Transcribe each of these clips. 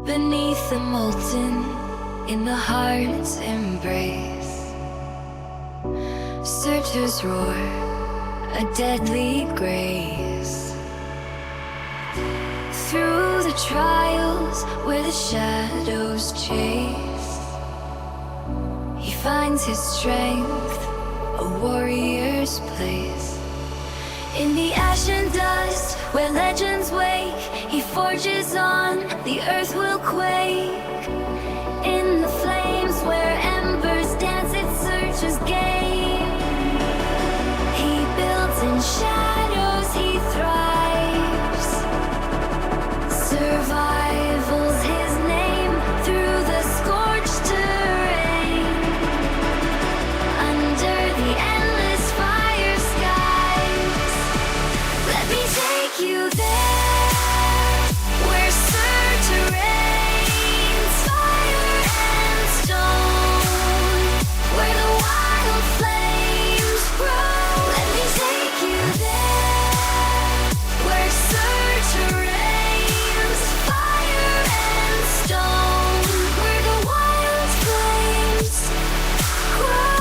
Beneath the molten, in the heart's embrace, searchers roar, a deadly grace. Through the trials where the shadows chase, he finds his strength, a warrior's place. In the ash and dust where legends wake, he forges on, the earth will quake. In the flames where embers dance, its searcher's game. He builds in shadows, he thrives. Survival's his name through the scorched terrain. Under the endless fire skies, let me take you there, where searcher reigns, fire and stone, where the wild flames grow. Let me take you there, where searcher reigns, fire and stone, where the wild flames grow.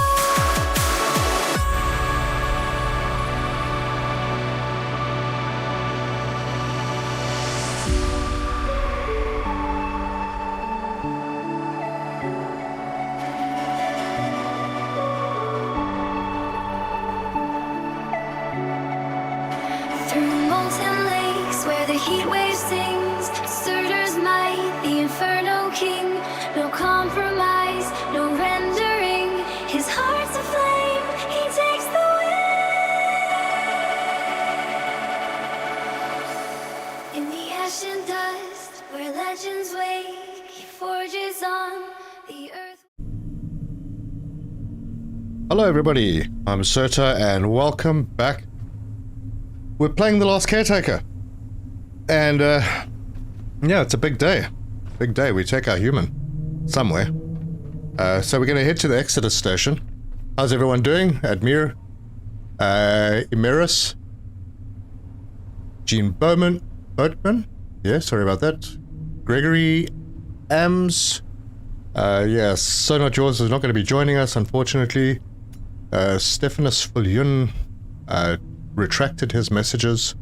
Through molten lakes where the heat wave sings, Surtur's might, the inferno king. No compromise, no rendering. His heart's aflame, he takes the wheel. In the ash and dust where legends wake, he forges on the earth. Hello everybody, I'm Surtur and welcome back. We're playing The Last Caretaker. And yeah, it's a big day. Big day, we take our human somewhere. So we're gonna head to the Exodus station. How's everyone doing? Admir, Emiris, Gene Boatman? Yeah, sorry about that. Gregory Ams. Yeah, So Not Yours is not going to be joining us, unfortunately. Stephanus Fulyun retracted his messages,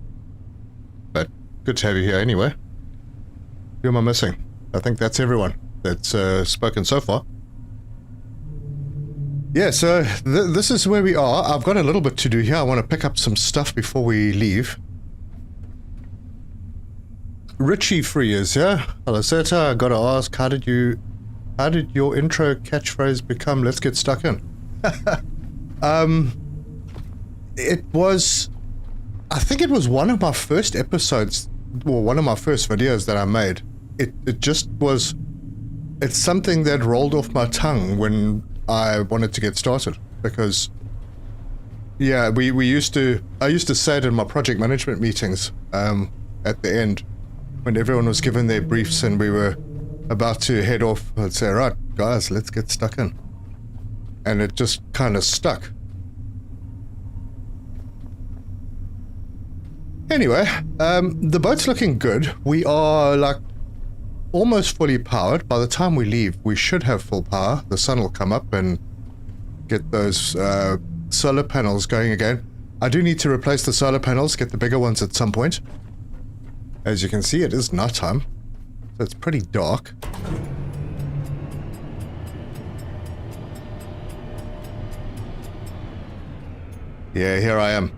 but good to have you here anyway. Who am I missing? I think that's everyone that's spoken so far. Yeah, so this is where we are. I've got a little bit to do here. I want to pick up some stuff before we leave. Richie Free is here. Hello, Seta. I gotta ask, how did your intro catchphrase become "Let's get stuck in"? It was, I think it was one of my first episodes, or one of my first videos that I made. It just was, it's something that rolled off my tongue when I wanted to get started, because yeah, I used to say it in my project management meetings at the end when everyone was given their briefs and we were about to head off. I'd say, right guys, let's get stuck in, and it just kind of stuck. Anyway, the boat's looking good. We are like almost fully powered. By the time we leave, we should have full power. The sun will come up and get those solar panels going again. I do need to replace the solar panels, get the bigger ones at some point. As you can see, it is nighttime, so it's pretty dark. Yeah, here I am.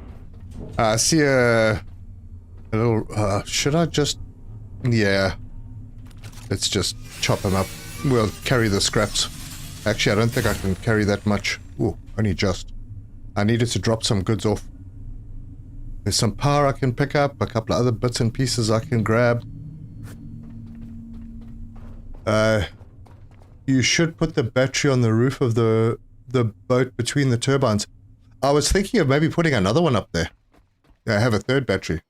I see a little, should I just, yeah, let's just chop them up. We'll carry the scraps. Actually, I don't think I can carry that much. Ooh, only just. I needed to drop some goods off. There's some power I can pick up, a couple of other bits and pieces I can grab. You should put the battery on the roof of the boat between the turbines. I was thinking of maybe putting another one up there. I have a third battery.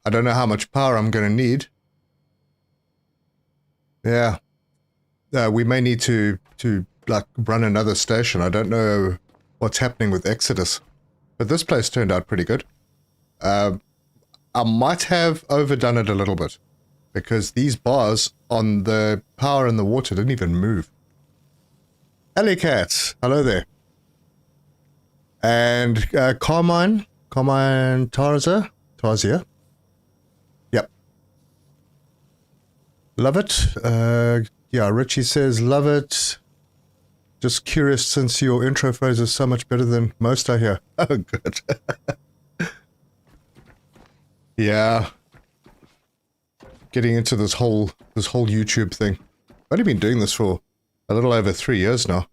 I don't know how much power I'm going to need. Yeah. We may need to like run another station. I don't know what's happening with Exodus. But this place turned out pretty good. I might have overdone it a little bit, because these bars on the power in the water didn't even move. Alley Cat, hello there. And Carmine Tarzia. Yep. Love it. Yeah, Richie says, love it. Just curious since your intro phase is so much better than most I hear. Oh, good. Yeah. Getting into this whole YouTube thing. I've only been doing this for a little over 3 years now.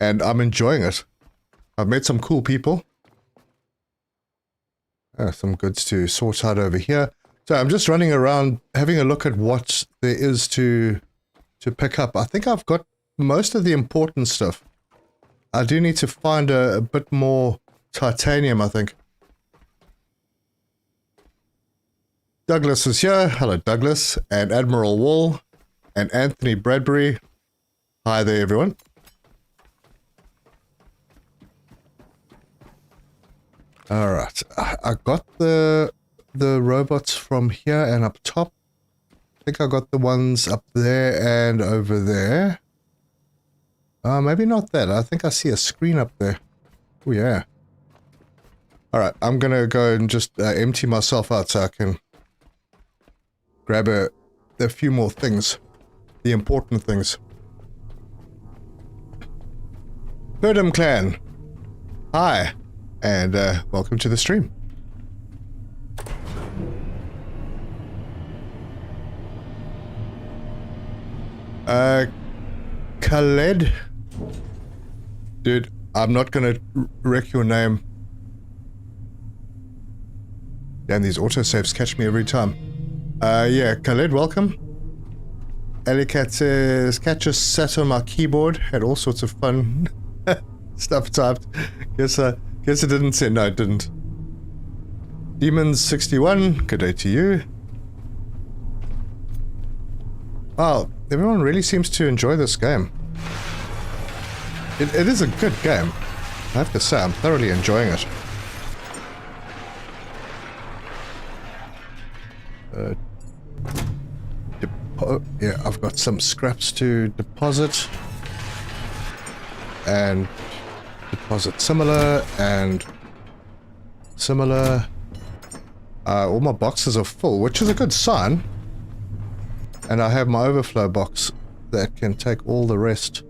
And I'm enjoying it. I've met some cool people. Some goods to sort out over here. So I'm just running around having a look at what there is to pick up. I think I've got most of the important stuff. I do need to find a bit more titanium, I think. Douglas is here. Hello, Douglas. And Admiral Wall. And Anthony Bradbury. Hi there, everyone. Alright. I got the robots from here and up top. I think I got the ones up there and over there. Maybe not that. I think I see a screen up there. Oh, yeah. Alright, I'm gonna go and just empty myself out so I can grab a few more things. The important things. Birdham Clan. Hi, and welcome to the stream. Khaled? Dude, I'm not gonna wreck your name. Damn, these autosaves catch me every time. Yeah, Khaled, welcome. Alicat says, Cat just sat on my keyboard, had all sorts of fun stuff typed. Guess it didn't say, no, it didn't. Demons61, good day to you. Wow, everyone really seems to enjoy this game. It is a good game. I have to say, I'm thoroughly enjoying it. Yeah, I've got some scraps to deposit. And deposit similar and similar. All my boxes are full, which is a good sign. And I have my overflow box that can take all the rest.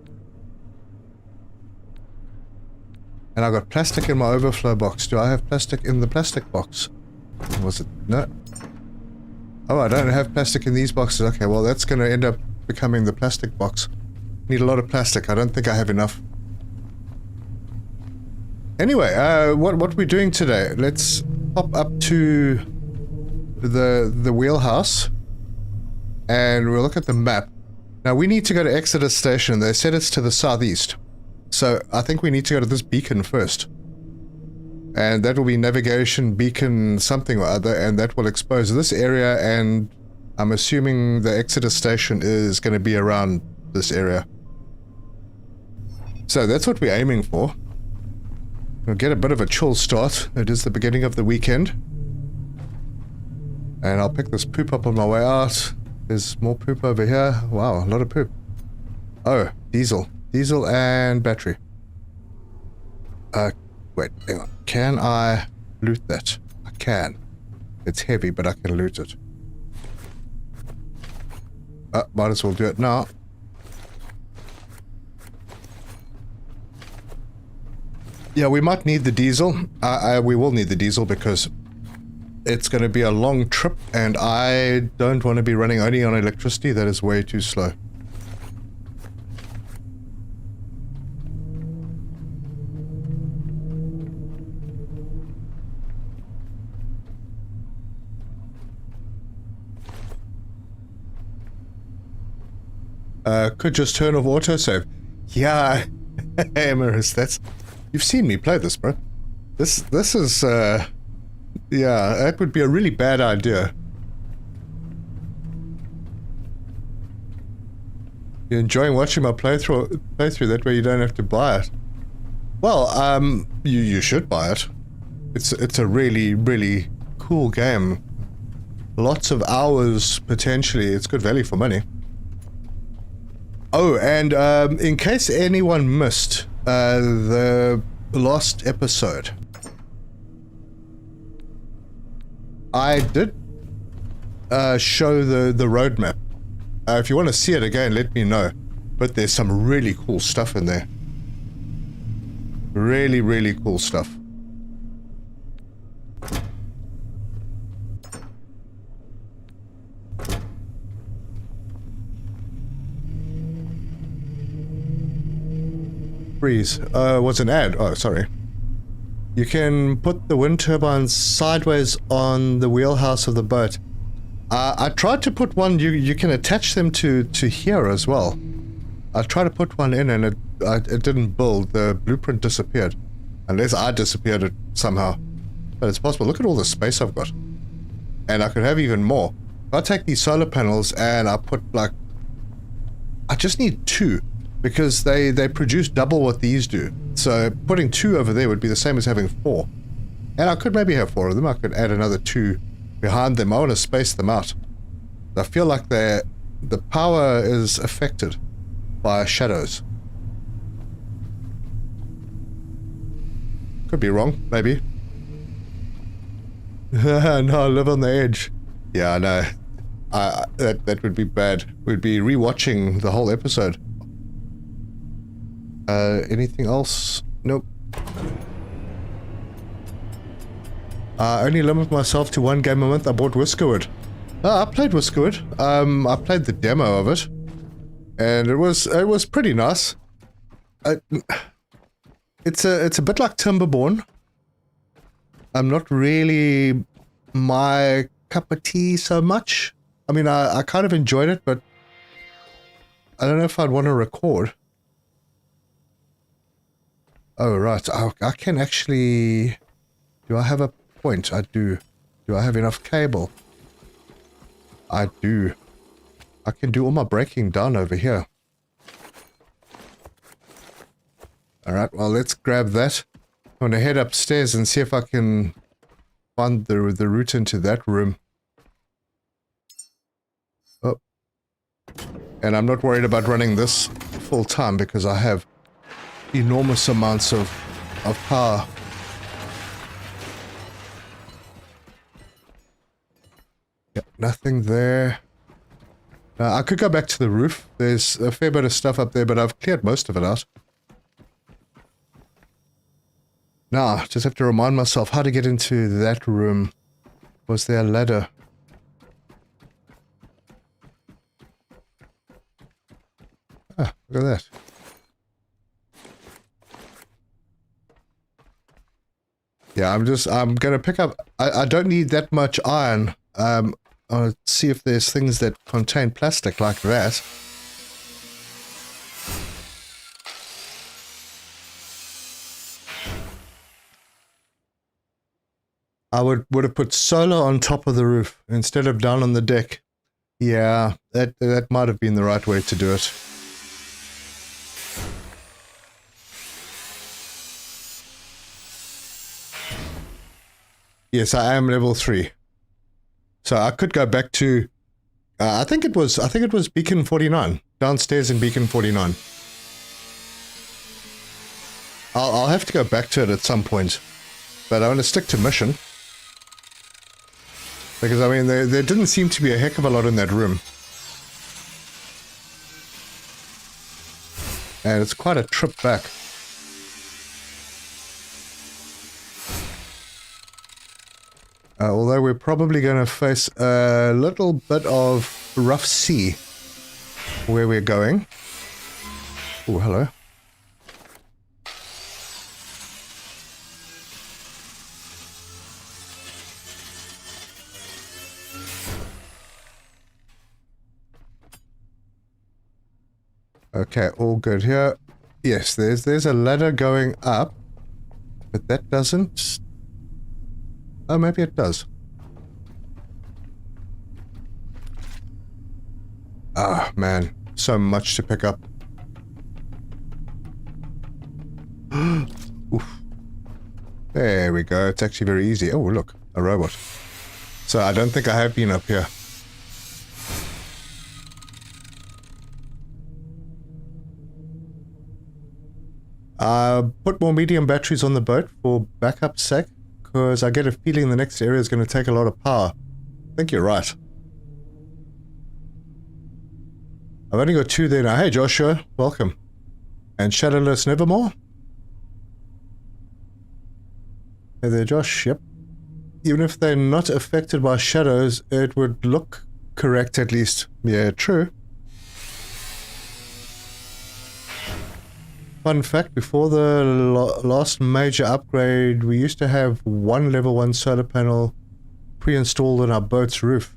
And I got plastic in my overflow box. Do I have plastic in the plastic box? Was it? No. Oh, I don't have plastic in these boxes. Okay, well, that's going to end up becoming the plastic box. Need a lot of plastic. I don't think I have enough. Anyway, what we're doing today, let's pop up to the wheelhouse. And we'll look at the map. Now, we need to go to Exodus Station. They said it's to the southeast. So, I think we need to go to this beacon first. And that will be navigation beacon something or other, and that will expose this area, and I'm assuming the Exodus Station is going to be around this area. So, that's what we're aiming for. We'll get a bit of a chill start. It is the beginning of the weekend. And I'll pick this poop up on my way out. There's more poop over here. Wow, a lot of poop. Oh, diesel. Diesel and battery. Wait, hang on. Can I loot that? I can. It's heavy, but I can loot it. Might as well do it now. Yeah, we might need the diesel. We will need the diesel because it's going to be a long trip, and I don't want to be running only on electricity. That is way too slow. Could just turn off autosave. Yeah, hey, Maris, that's... You've seen me play this, bro. This is, yeah, that would be a really bad idea. You're enjoying watching my playthrough, that way you don't have to buy it. Well, you should buy it. It's a really, really cool game. lots of hours potentially. It's good value for money. Oh, and in case anyone missed the last episode, I did show the roadmap. If you want to see it again, let me know. But there's some really cool stuff in there. Really, really cool stuff. Freeze. What's an ad? Oh, sorry. You can put the wind turbines sideways on the wheelhouse of the boat. I tried to put one, you can attach them to here as well. I tried to put one in and it didn't build. The blueprint disappeared. Unless I disappeared it somehow. But it's possible. Look at all the space I've got. And I could have even more. If I take these solar panels and I put like... I just need 2. Because they produce double what these do. So putting 2 over there would be the same as having 4. And I could maybe have 4 of them. I could add another 2 behind them. I want to space them out. I feel like the power is affected by shadows. Could be wrong, maybe. No, I live on the edge. Yeah, I know. That would be bad. We'd be rewatching the whole episode. Anything else? Nope. I only limit myself to 1 game a month. I bought Whiskerwood. I played Whiskerwood. I played the demo of it. And it was pretty nice. It's a bit like Timberborn. I'm not really my cup of tea so much. I mean, I kind of enjoyed it, but I don't know if I'd want to record. Oh, right. I can actually... Do I have a point? I do. Do I have enough cable? I do. I can do all my breaking down over here. Alright, well, let's grab that. I'm going to head upstairs and see if I can find the route into that room. Oh. And I'm not worried about running this full time because I have enormous amounts of power. Yep, nothing there. I could go back to the roof. There's a fair bit of stuff up there, but I've cleared most of it out. Now, just have to remind myself how to get into that room. Was there a ladder? Ah, look at that. Yeah, I'm gonna pick up... I don't need that much iron. I'll see if there's things that contain plastic like that. I would have put solar on top of the roof instead of down on the deck. Yeah, that might have been the right way to do it. Yes, I am level 3. So I could go back to I think it was Beacon 49, downstairs in Beacon 49. I'll have to go back to it at some point. But I want to stick to mission. Because, I mean, there didn't seem to be a heck of a lot in that room. And it's quite a trip back. Although we're probably going to face a little bit of rough sea where we're going. Oh, hello. Okay, all good here. Yes, there's a ladder going up, but that doesn't... Oh, maybe it does. Ah, man, so much to pick up. Oof. There we go, it's actually very easy. Oh, look, a robot. So I don't think I have been up here. Put more medium batteries on the boat for backup's sake, because I get a feeling the next area is going to take a lot of power. I think you're right. I've only got 2 there now. Hey Joshua, welcome. And Shadowless Nevermore? Hey there Josh, yep. Even if they're not affected by shadows, it would look correct at least. Yeah, true. Fun fact, before the last major upgrade, we used to have one level 1 solar panel pre-installed on our boat's roof.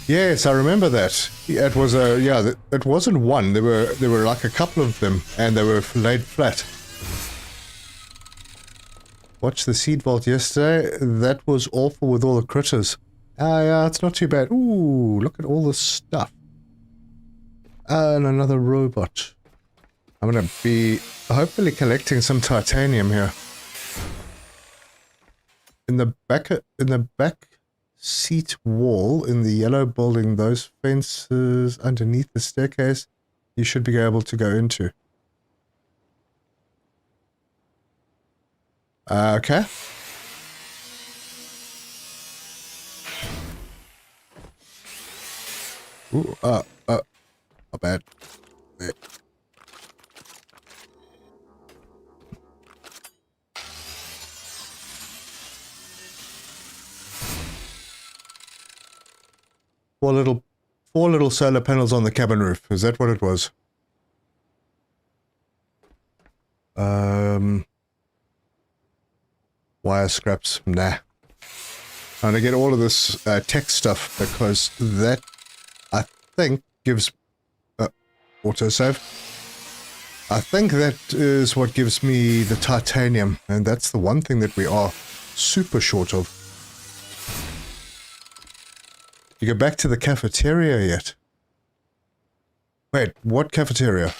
Yes, I remember that. It was a, yeah, it wasn't one. There were like a couple of them, and they were laid flat. Watched the seed vault yesterday. That was awful with all the critters. Yeah, it's not too bad. Ooh, look at all this stuff. And another robot. I'm gonna be hopefully collecting some titanium here. In the back seat wall in the yellow building, those fences underneath the staircase, you should be able to go into. Okay. Ooh, not bad. There. Four little solar panels on the cabin roof. Is that what it was? Wire scraps. Nah. I'm gonna get all of this tech stuff because that, I think, gives autosave. I think that is what gives me the titanium, and that's the one thing that we are super short of. You go back to the cafeteria yet? Wait, what cafeteria?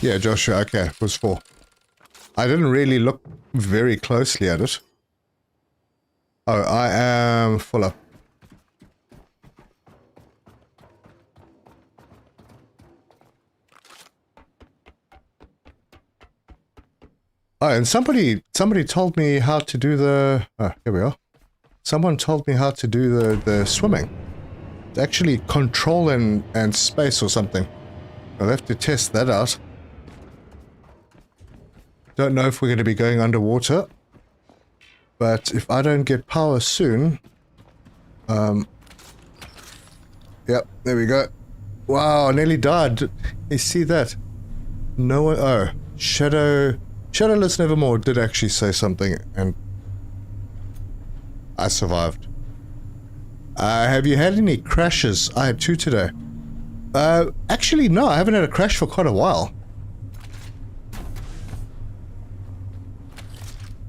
Yeah, Joshua, okay, it was 4. I didn't really look very closely at it. Oh, I am full up. Oh, and somebody told me how to do the... Oh, here we are. Someone told me how to do the swimming. Actually control and space or something. I'll have to test that out. Don't know if we're going to be going underwater. But if I don't get power soon... Yep, there we go. Wow, I nearly died. You see that? No one... Oh, Shadowless Nevermore did actually say something, and I survived. Have you had any crashes? I had 2 today. Actually, no, I haven't had a crash for quite a while.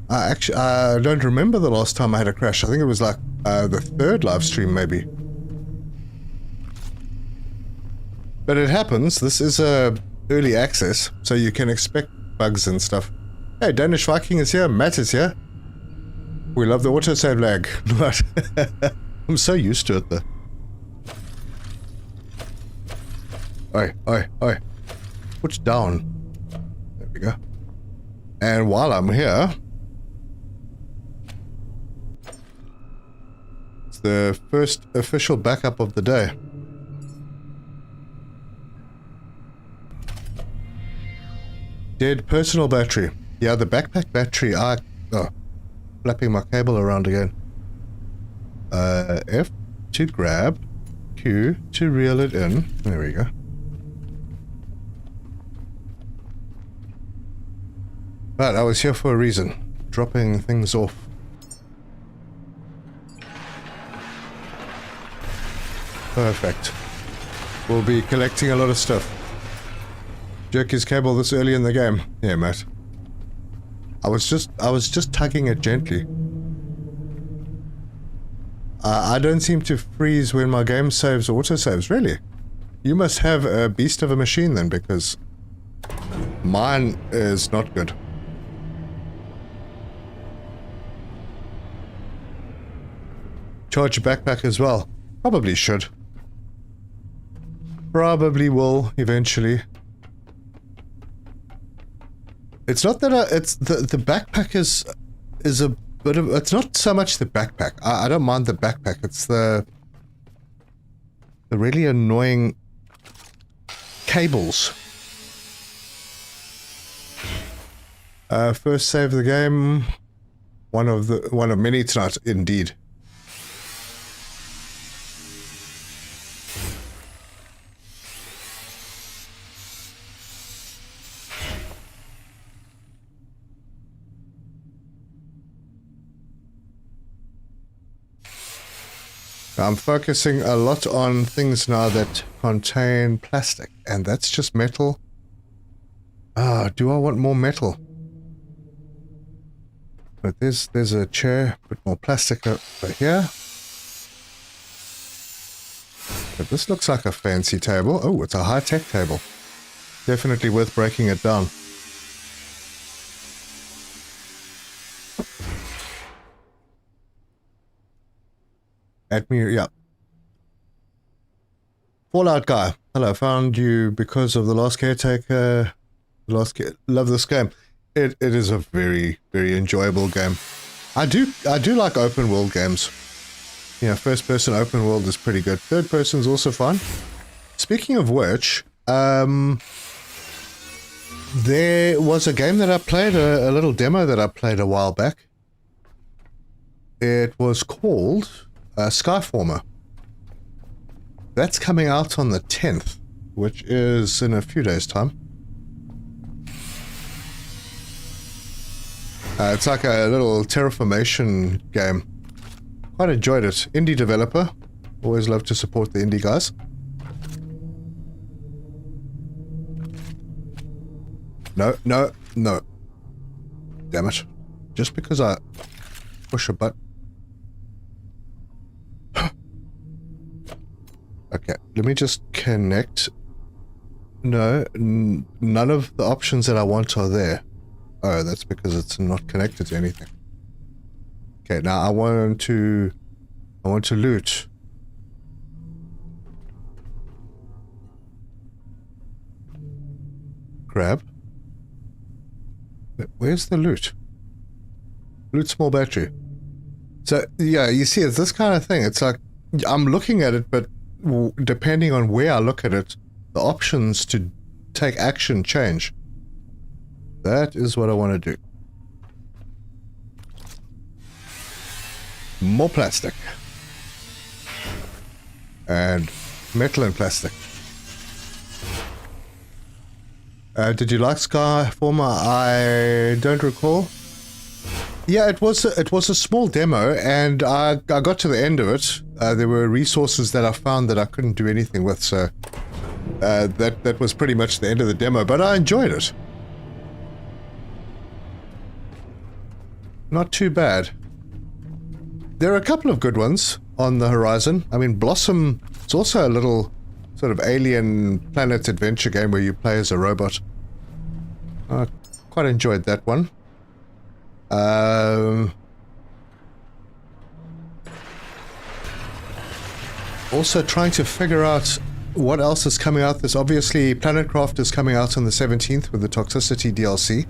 I don't remember the last time I had a crash. I think it was like the 3rd live stream, maybe. But it happens. This is early access, so you can expect bugs and stuff. Hey, Danish Viking is here. Matt is here. We love the autosave lag. I'm so used to it, though. Oi, oi, oi. Put down. There we go. And while I'm here... It's the first official backup of the day. Dead personal battery. Yeah, the backpack battery, flapping my cable around again. F to grab, Q to reel it in. There we go. But I was here for a reason. Dropping things off. Perfect. We'll be collecting a lot of stuff. Jerk his cable this early in the game. Yeah, Matt. I was just tugging it gently. I don't seem to freeze when my game saves or autosaves, really. You must have a beast of a machine then, because mine is not good. Charge your backpack as well. Probably should. Probably will eventually. It's not that it's the backpack is a bit of, it's not so much the backpack. I don't mind the backpack. It's the really annoying cables. First save of the game. One of many tonight, indeed. I'm focusing a lot on things now that contain plastic, and that's just metal. Do I want more metal? But there's a chair, a bit more plastic over here. But this looks like a fancy table. Oh, it's a high-tech table. Definitely worth breaking it down. Add me, yeah. Fallout guy. Hello, found you because of the Last Caretaker. Love this game. It is a very, very enjoyable game. I do like open world games. You know, first person open world is pretty good. Third person is also fun. Speaking of which, there was a game that I played, a little demo that I played a while back. It was called Skyformer. That's coming out on the 10th, which is in a few days' time. It's like a little terraformation game. Quite enjoyed it. Indie developer. Always love to support the indie guys. No. Damn it. Just because I push a button. Okay, let me just connect. No, none of the options that I want are there. Oh, that's because it's not connected to anything. Okay, now I want to loot. Grab. Where's the loot? Loot small battery. So, yeah, you see, it's this kind of thing. It's like, I'm looking at it, but depending on where I look at it, the options to take action change. That is what I want to do. More plastic. And metal and plastic. Did you like Skyformer? I don't recall. Yeah, it was a small demo, and I got to the end of it. There were resources that I found that I couldn't do anything with, so that was pretty much the end of the demo, but I enjoyed it. Not too bad. There are a couple of good ones on the horizon. I mean, Blossom, it's also a little sort of alien planet adventure game where you play as a robot. I quite enjoyed that one. Also trying to figure out what else is coming out. There's obviously Planetcraft is coming out on the 17th with the Toxicity DLC.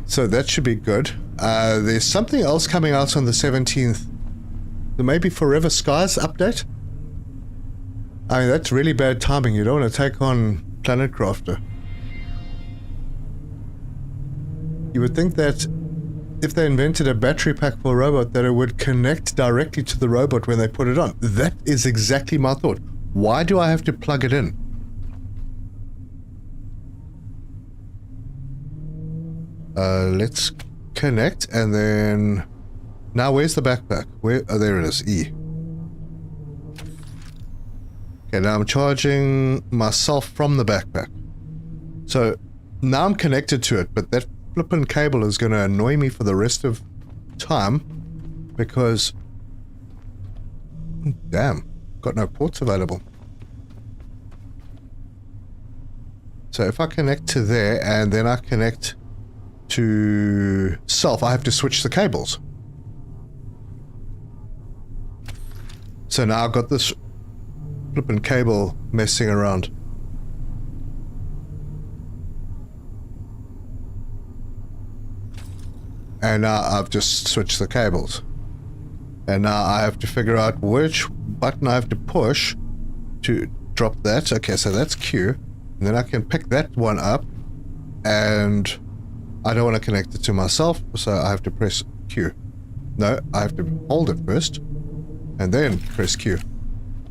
So that should be good. There's something else coming out on the 17th. There may be Forever Skies update. I mean, that's really bad timing. You don't want to take on Planetcrafter. You would think that if they invented a battery pack for a robot, that it would connect directly to the robot when they put it on. That is exactly my thought. Why do I have to plug it in? Let's connect, and then... Now, where's the backpack? Where? Oh, there it is. E. Okay, now I'm charging myself from the backpack. So, now I'm connected to it, but that flippin' cable is going to annoy me for the rest of time, because Damn, got no ports available. So if I connect to there and then I connect to self, I have to switch the cables. So now I've got this flippin' cable messing around. And now I've just switched the cables. And now I have to figure out which button I have to push to drop that. Okay, so that's Q. And then I can pick that one up. And I don't want to connect it to myself, so I have to press Q. No, I have to hold it first. And then press Q.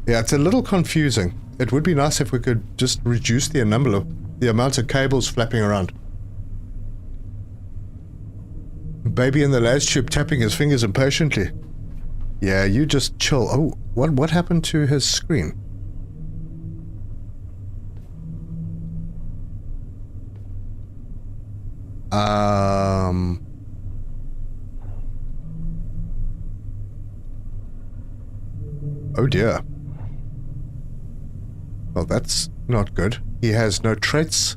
Yeah, it's a little confusing. It would be nice if we could just reduce the amount of cables flapping around. Baby in the las tube tapping his fingers impatiently. Yeah, you just chill. Oh, what happened to his screen? Oh dear. Well, that's not good. He has no traits,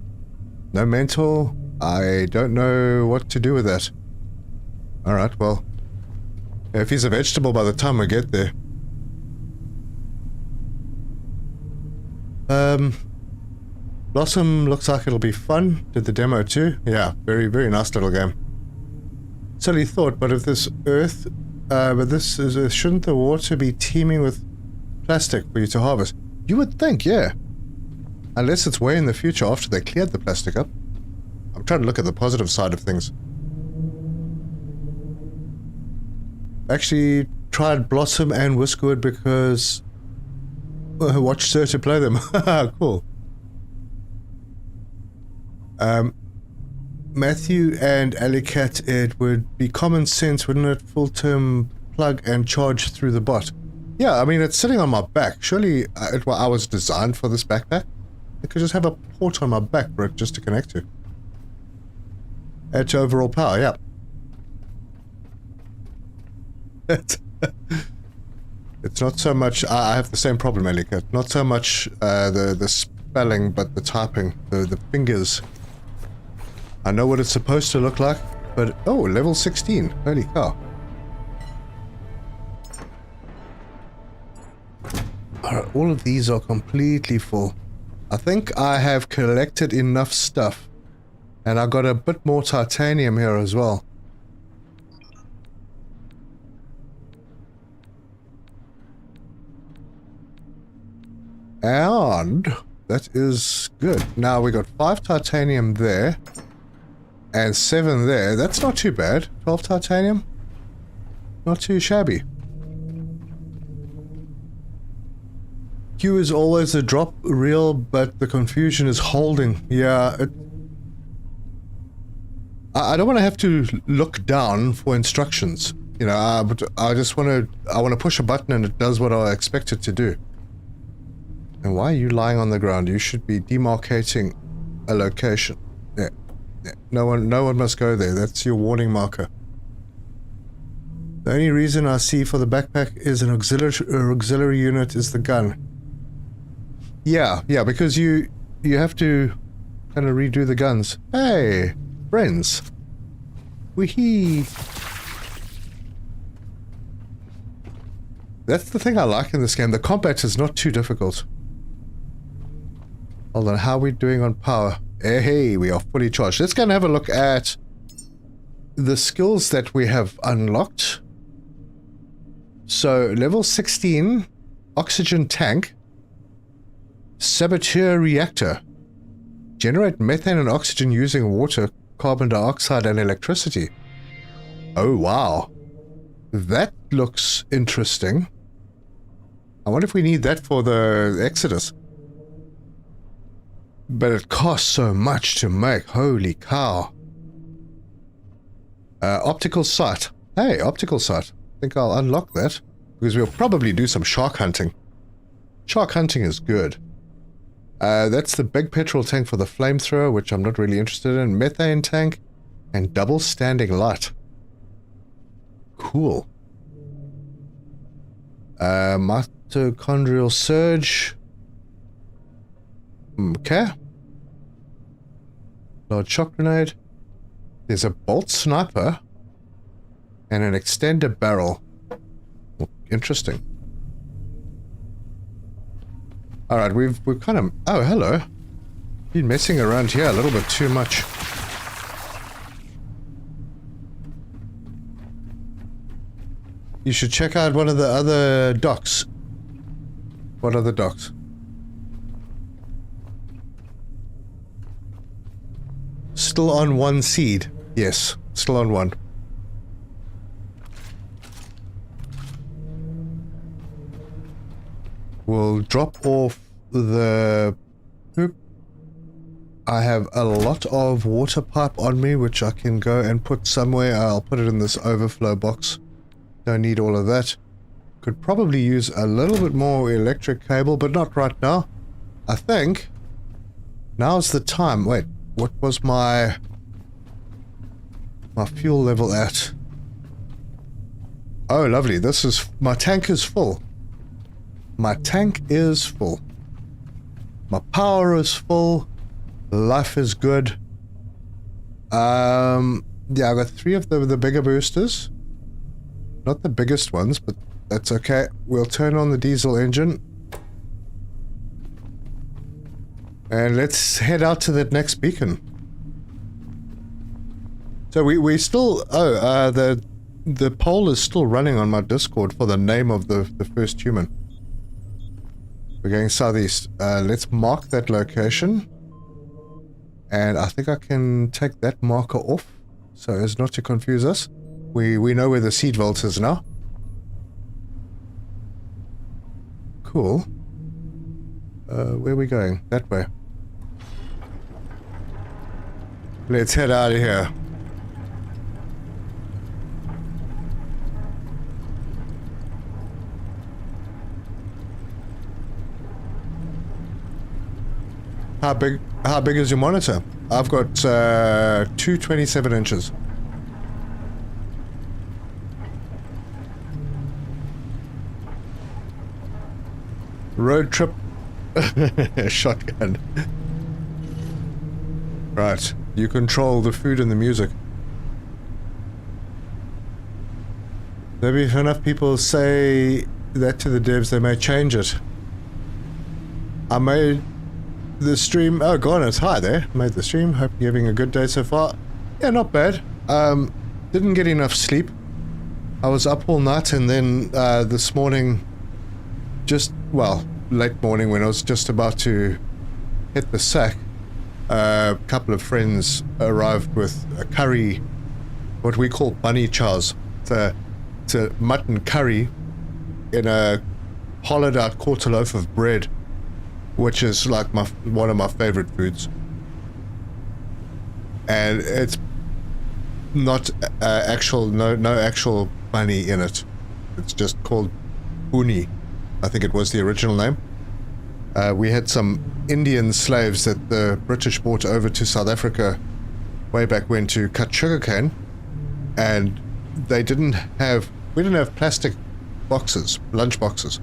no mental. I don't know what to do with that. Alright, well, if he's a vegetable by the time we get there. Blossom looks like it'll be fun. Did the demo too? Yeah, very, very nice little game. Silly thought, but if this Earth, shouldn't the water be teeming with plastic for you to harvest? You would think, yeah. Unless it's way in the future after they cleared the plastic up. I'm trying to look at the positive side of things. Actually tried Blossom and Whiskwood because I watched Sir to play them. Cool. Matthew and Alicat, it would be common sense, wouldn't it? Full term plug and charge through the bot. Yeah, I mean, it's sitting on my back. Surely I was designed for this backpack. I could just have a port on my back for it just to connect to. Add to overall power, yeah. It's not so much, I have the same problem, Elika. Not so much the spelling, but the typing, the fingers. I know what it's supposed to look like, but oh, level 16. Holy cow. Alright, all of these are completely full. I think I have collected enough stuff. And I got a bit more titanium here as well. And that is good. Now we got 5 titanium there. And 7 there. That's not too bad. 12 titanium. Not too shabby. Q is always a drop reel, but the confusion is holding. Yeah, I don't want to have to look down for instructions. You know, I just want to push a button and it does what I expect it to do. And why are you lying on the ground? You should be demarcating a location. Yeah. No one must go there. That's your warning marker. The only reason I see for the backpack is an auxiliary unit is the gun. Yeah, because you have to kind of redo the guns. Hey, friends. Wee-hee. That's the thing I like in this game. The combat is not too difficult. Hold on, how are we doing on power? Hey, we are fully charged. Let's go and have a look at the skills that we have unlocked. So, level 16, oxygen tank, saboteur reactor, generate methane and oxygen using water, carbon dioxide and electricity. Oh, wow. That looks interesting. I wonder if we need that for the Exodus. But it costs so much to make. Holy cow. Optical sight. Hey, optical sight. I think I'll unlock that. Because we'll probably do some shark hunting. Shark hunting is good. That's the big petrol tank for the flamethrower, which I'm not really interested in. Methane tank. And double standing light. Cool. Mitochondrial surge. Okay. Large shock grenade. There's a bolt sniper. And an extended barrel. Interesting. Alright, we've kind of... Oh, hello. Been messing around here a little bit too much. You should check out one of the other docks. What other docks? Still on one seed. Yes, still on one. We'll drop off the... Oop. I have a lot of water pipe on me, which I can go and put somewhere. I'll put it in this overflow box. Don't need all of that. Could probably use a little bit more electric cable, but not right now. I think now's the time. Wait, what was my fuel level at? Oh, lovely. This is... my tank is full. My tank is full. My power is full. Life is good. Yeah, I got 3 of the bigger boosters. Not the biggest ones, but that's okay. We'll turn on the diesel engine. And let's head out to that next beacon. So we still... Oh, the poll is still running on my Discord for the name of the first human. We're going southeast. Let's mark that location. And I think I can take that marker off so as not to confuse us. We know where the seed vault is now. Cool. Where are we going? That way. Let's head out of here. How big is your monitor? I've got 227 inches. Road trip shotgun. Right, you control the food and the music. Maybe if enough people say that to the devs, they may change it. I made the stream... Oh, Garnet, hi there. Made the stream. Hope you're having a good day so far. Yeah, not bad. Didn't get enough sleep. I was up all night, and then this morning, well, late morning when I was just about to hit the sack, a couple of friends arrived with a curry, what we call bunny chows. It's a mutton curry in a hollowed out quarter loaf of bread, which is like one of my favorite foods. And it's not no actual bunny in it. It's just called uni. I think it was the original name. We had some Indian slaves that the British brought over to South Africa way back when to cut sugarcane, and we didn't have plastic boxes, lunch boxes.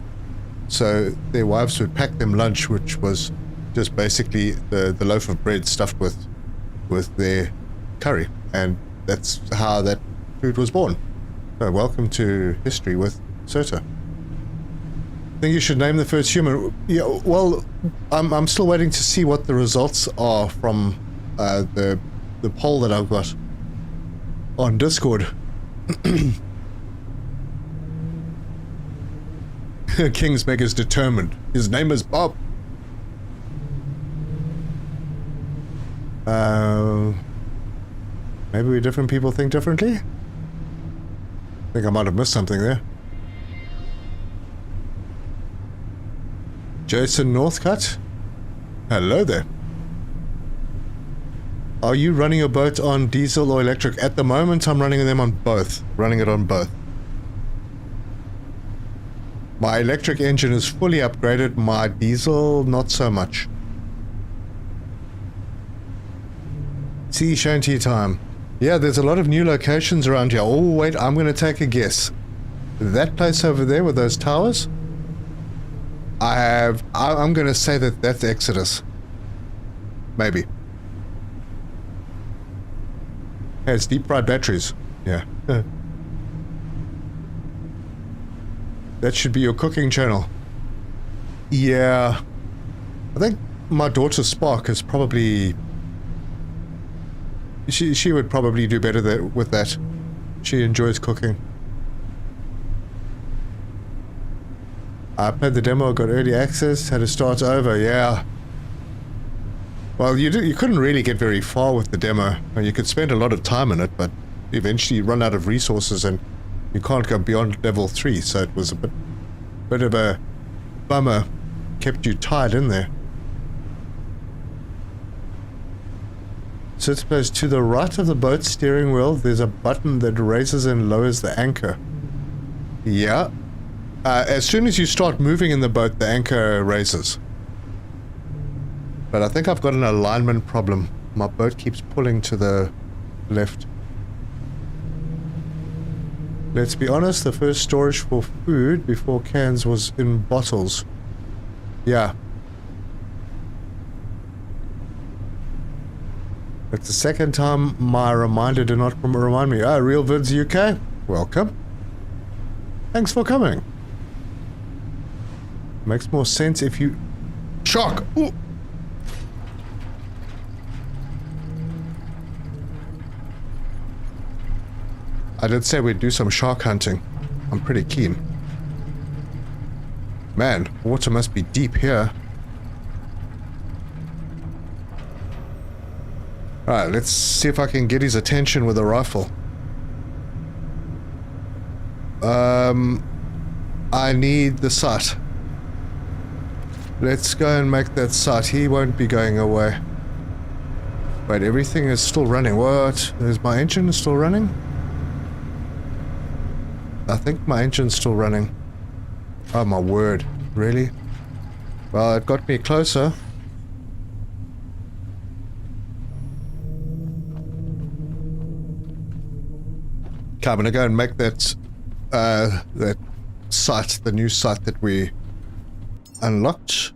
So their wives would pack them lunch, which was just basically the loaf of bread stuffed with their curry, and that's how that food was born. So welcome to history with Serta. I think you should name the first human. Yeah, well, I'm still waiting to see what the results are from the poll that I've got on Discord. Kingsmeg is determined. His name is Bob. Maybe we different people think differently? I think I might have missed something there. Jason Northcutt? Hello there. Are you running your boat on diesel or electric? At the moment, I'm running them on both. Running it on both. My electric engine is fully upgraded, my diesel, not so much. Sea shanty time. Yeah, there's a lot of new locations around here. Oh, wait, I'm going to take a guess. That place over there with those towers, I'm going to say that that's Exodus. Maybe. Hey, it's deep fried batteries. Yeah. That should be your cooking channel. Yeah. I think my daughter Spark is probably... She would probably do better with that. She enjoys cooking. I played the demo, got early access, had to start over, yeah. Well, you couldn't really get very far with the demo. You could spend a lot of time in it, but eventually you run out of resources and you can't go beyond level 3, so it was a bit of a bummer. Kept you tied in there. So it's placed to the right of the boat steering wheel. There's a button that raises and lowers the anchor. Yeah. As soon as you start moving in the boat, the anchor raises. But I think I've got an alignment problem. My boat keeps pulling to the left. Let's be honest, the first storage for food before cans was in bottles. Yeah. It's the second time my reminder did not remind me. Oh, Real Vids UK? Welcome. Thanks for coming. Makes more sense if you... Shock! Ooh. I did say we'd do some shark hunting. I'm pretty keen. Man, water must be deep here. Alright, let's see if I can get his attention with a rifle. I need the sight. Let's go and make that sight. He won't be going away. Wait, everything is still running. What? Is my engine still running? I think my engine's still running. Oh my word. Really? Well, it got me closer. Okay, I'm gonna go and make that site, the new site that we unlocked.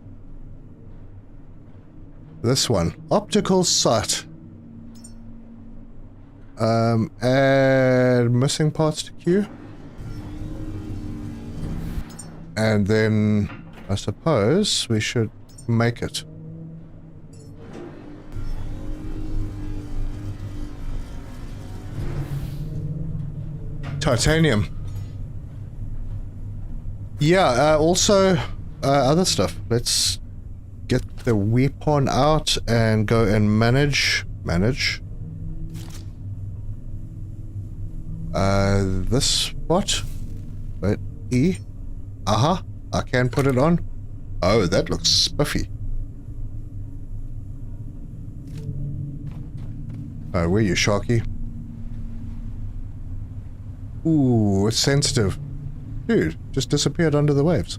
This one. Optical sight. Add missing parts to queue. And then I suppose we should make it. Titanium. Yeah, also other stuff. Let's get the weapon out and go and manage. This spot. Wait, E. Aha, I can put it on. Oh, that looks spiffy. Oh, where are you, Sharky? Ooh, it's sensitive. Dude, just disappeared under the waves.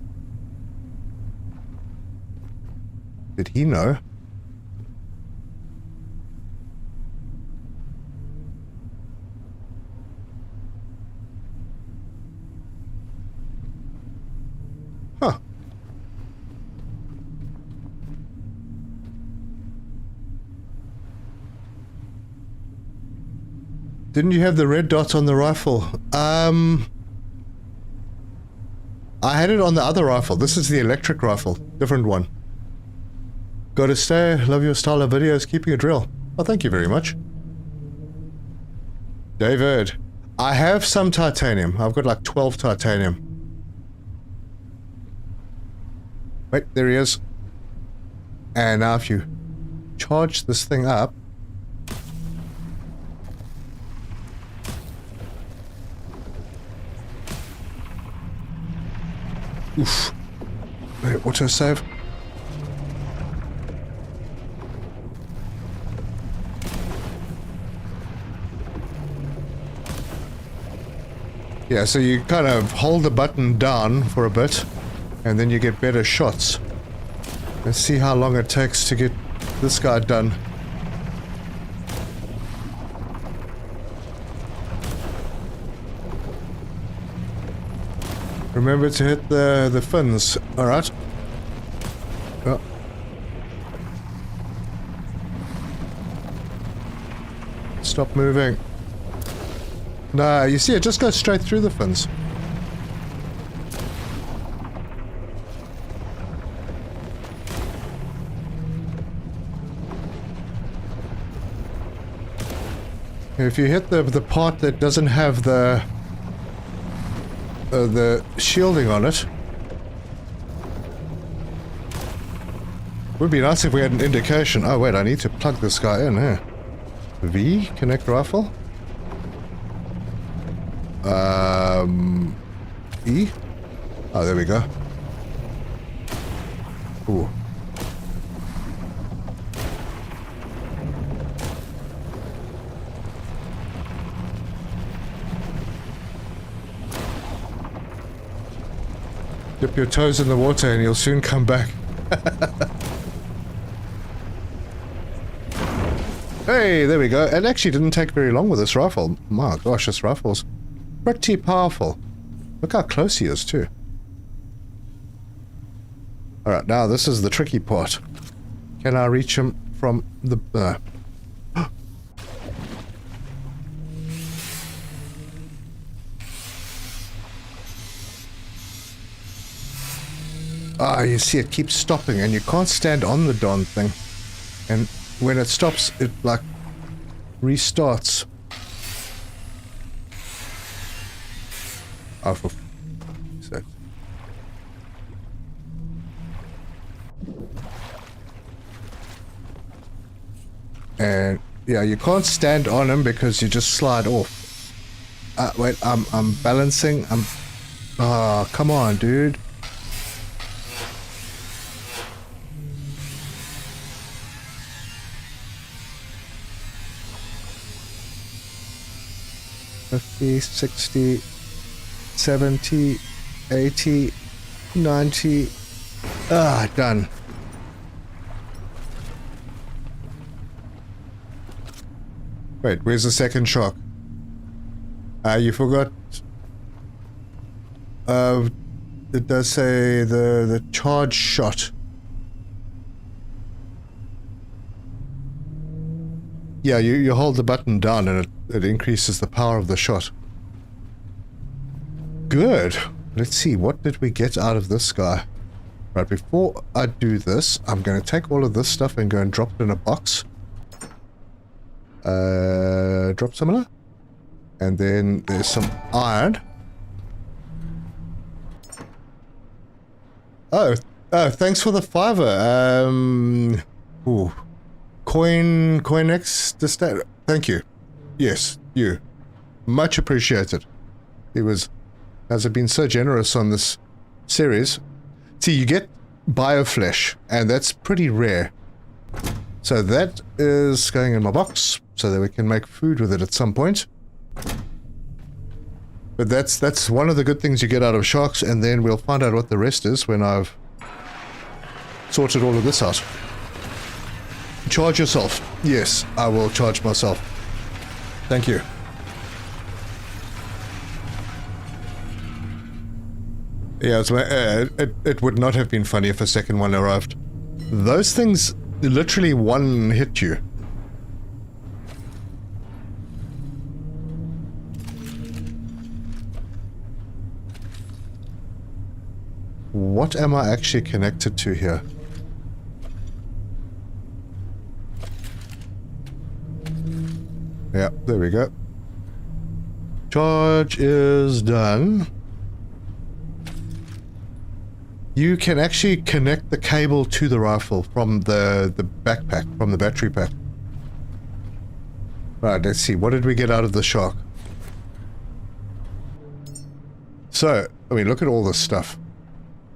Did he know? Huh. Didn't you have the red dots on the rifle? I had it on the other rifle. This is the electric rifle. Different one. Gotta stay. Love your style of videos. Keeping it real. Oh, thank you very much. David. I have some titanium. I've got like 12 titanium. Wait, there he is. And now if you charge this thing up. Oof. Wait, autosave. Yeah, so you kind of hold the button down for a bit, and then you get better shots. Let's see how long it takes to get this guy done. Remember to hit the fins. Alright. Oh. Stop moving. Nah, you see, it just goes straight through the fins. If you hit the part that doesn't have the shielding on it, would be nice if we had an indication. Oh wait, I need to plug this guy in here. V, connect rifle. E. Oh, there we go. Ooh. Dip your toes in the water and you'll soon come back. Hey, there we go. It actually didn't take very long with this rifle. My gosh, this rifle's pretty powerful. Look how close he is, too. Alright, now this is the tricky part. Can I reach him from the... Ah, you see, it keeps stopping, and you can't stand on the darn thing. And when it stops, it, like, restarts. Oh, for sake. And, yeah, you can't stand on him because you just slide off. Wait, I'm balancing, Ah, come on, dude. $50, $60, $70, $80, $90. Ah, done. Wait, where's the second shock? You forgot. It does say the charge shot. Yeah, you hold the button down and it increases the power of the shot. Good. Let's see, what did we get out of this guy? Right, before I do this, I'm going to take all of this stuff and go and drop it in a box. Drop similar. And then there's some iron. Oh, thanks for the $5. Ooh. CoinX, thank you. Yes, you. Much appreciated. He has been so generous on this series. See, you get bioflesh, and that's pretty rare. So that is going in my box, so that we can make food with it at some point. But that's one of the good things you get out of sharks, and then we'll find out what the rest is when I've sorted all of this out. Charge yourself. Yes, I will charge myself. Thank you. Yeah, it would not have been funny if a second one arrived. Those things literally one hit you. What am I actually connected to here? Yeah, there we go. Charge is done. You can actually connect the cable to the rifle from the backpack, from the battery pack. Right, let's see. What did we get out of the shark? So, I mean, look at all this stuff.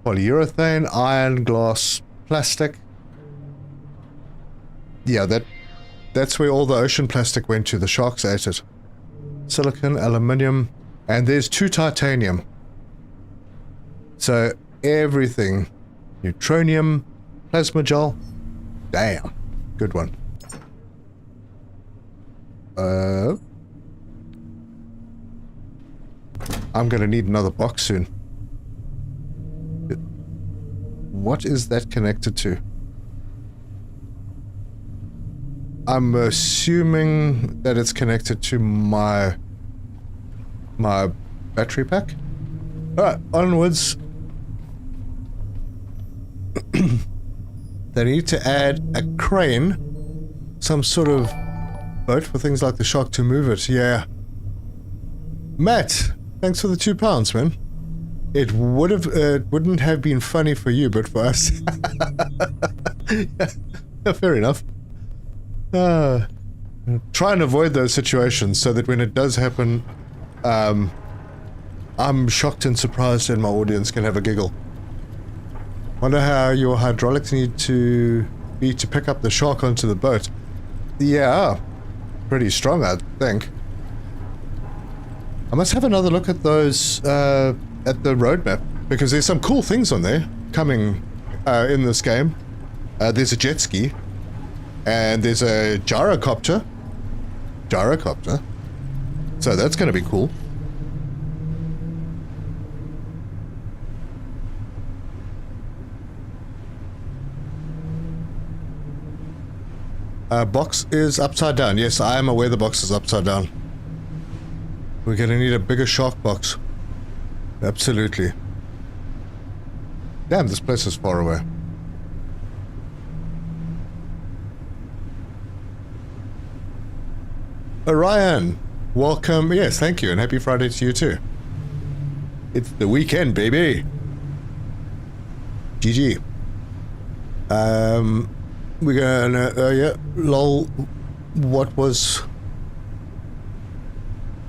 Polyurethane, iron, glass, plastic. Yeah, that's where all the ocean plastic went to. The sharks ate it. Silicon, aluminium, and there's 2 titanium. So everything. Neutronium, plasma gel. Damn. Good one. I'm gonna need another box soon. what is that connected to? I'm assuming that it's connected to my battery pack. Alright, onwards. They need to add a crane, some sort of boat for things like the shark to move it. Yeah. Matt, thanks for the £2, man. It wouldn't have been funny for you, but for us. Yeah, fair enough. Try and avoid those situations so that when it does happen, I'm shocked and surprised and my audience can have a giggle. Wonder how your hydraulics need to be to pick up the shark onto the boat. Yeah, pretty strong, I think. I must have another look at those, at the roadmap, because there's some cool things on there coming in this game. There's a jet ski, and there's a gyrocopter. So that's going to be cool. Box is upside down. Yes, I am aware the box is upside down. We're going to need a bigger shark box. Absolutely. Damn, this place is far away. Orion, welcome. Yes, thank you, and happy Friday to you too. It's the weekend, baby. GG. We're gonna, yeah, lol, what was...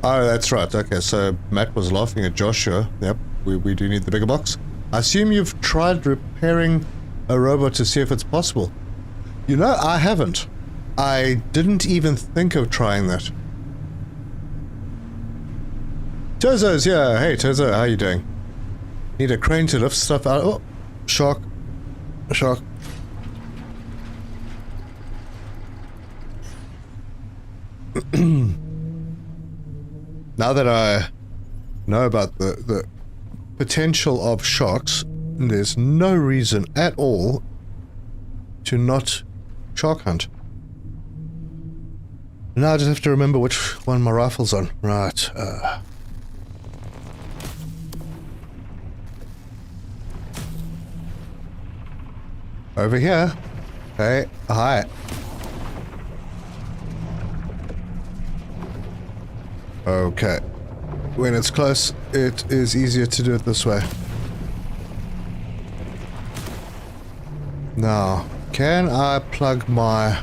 Oh, that's right, okay, so Matt was laughing at Joshua. Yep, we do need the bigger box. I assume you've tried repairing a robot to see if it's possible. You know, I haven't. I didn't even think of trying that. Tozo's here. Hey, Tozo, how you doing? Need a crane to lift stuff out. Oh, shark. Shark. Now that I know about the potential of sharks, there's no reason at all to not shark hunt. Now I just have to remember which one my rifle's on. Right, over here. Hey, hi. Okay. When it's close, it is easier to do it this way. Now, can I plug my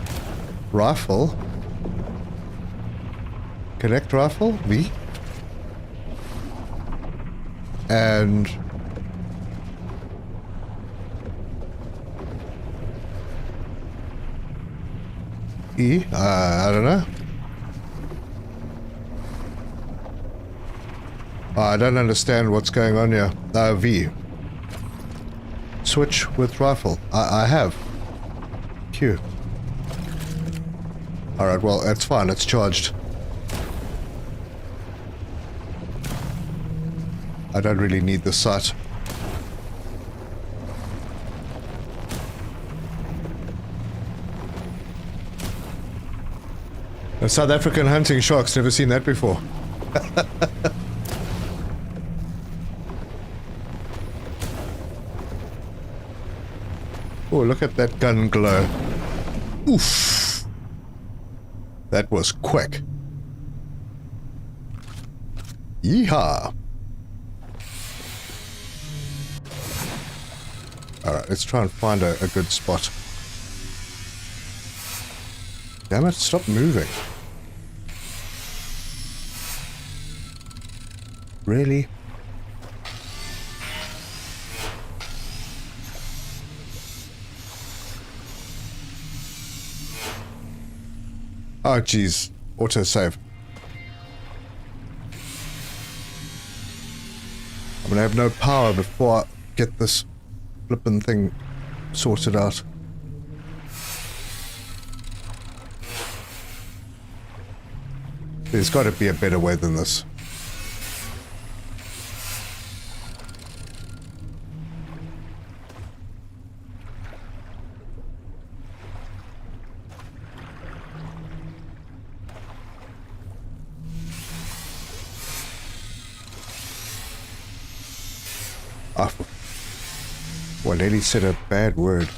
rifle? Connect rifle, V. And E, I don't know. I don't understand what's going on here. V. Switch with rifle. I have. Q. Alright, well, that's fine. It's charged. I don't really need the sight. A South African hunting sharks. Never seen that before. Oh, look at that gun glow. Oof. That was quick. Yeehaw. Alright, let's try and find a good spot. Damn it, stop moving. Really? Oh, jeez. Autosave. I'm gonna have no power before I get this flippin' thing sorted out. There's gotta be a better way than this. Oh, well, Eddie said a bad word.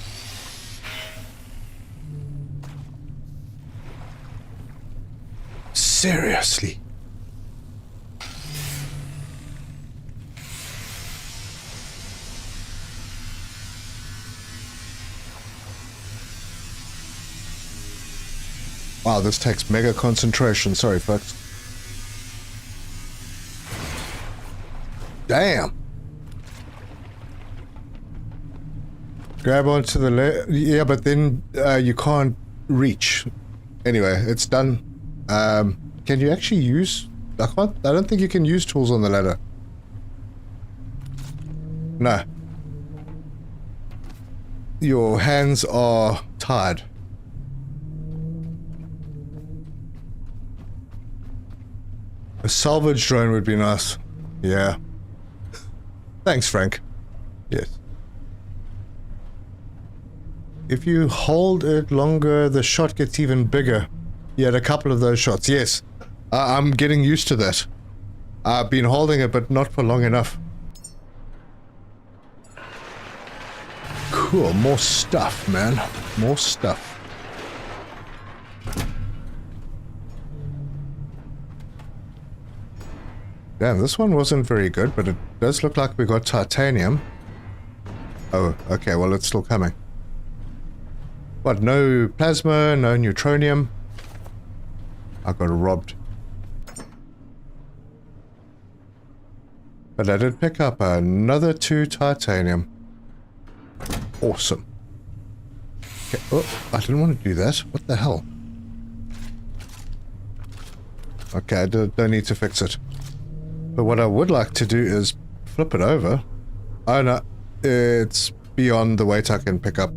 Seriously? Wow, this takes mega concentration. Sorry, folks. Damn. Grab onto the yeah, but then you can't reach. Anyway, it's done. Can you actually use... I don't think you can use tools on the ladder. No. Your hands are tied. A salvage drone would be nice. Yeah. Thanks, Frank. Yes. If you hold it longer, the shot gets even bigger. You had a couple of those shots. Yes. I'm getting used to that. I've been holding it, but not for long enough. Cool. More stuff, man. More stuff. Damn, this one wasn't very good, but it does look like we got titanium. Oh, okay, well, it's still coming. What, no plasma, no neutronium? I got robbed. But I did pick up another 2 titanium. Awesome. Okay. Oh, I didn't want to do that. What the hell? Okay, I don't need to fix it. But what I would like to do is flip it over. Oh no, it's beyond the weight I can pick up.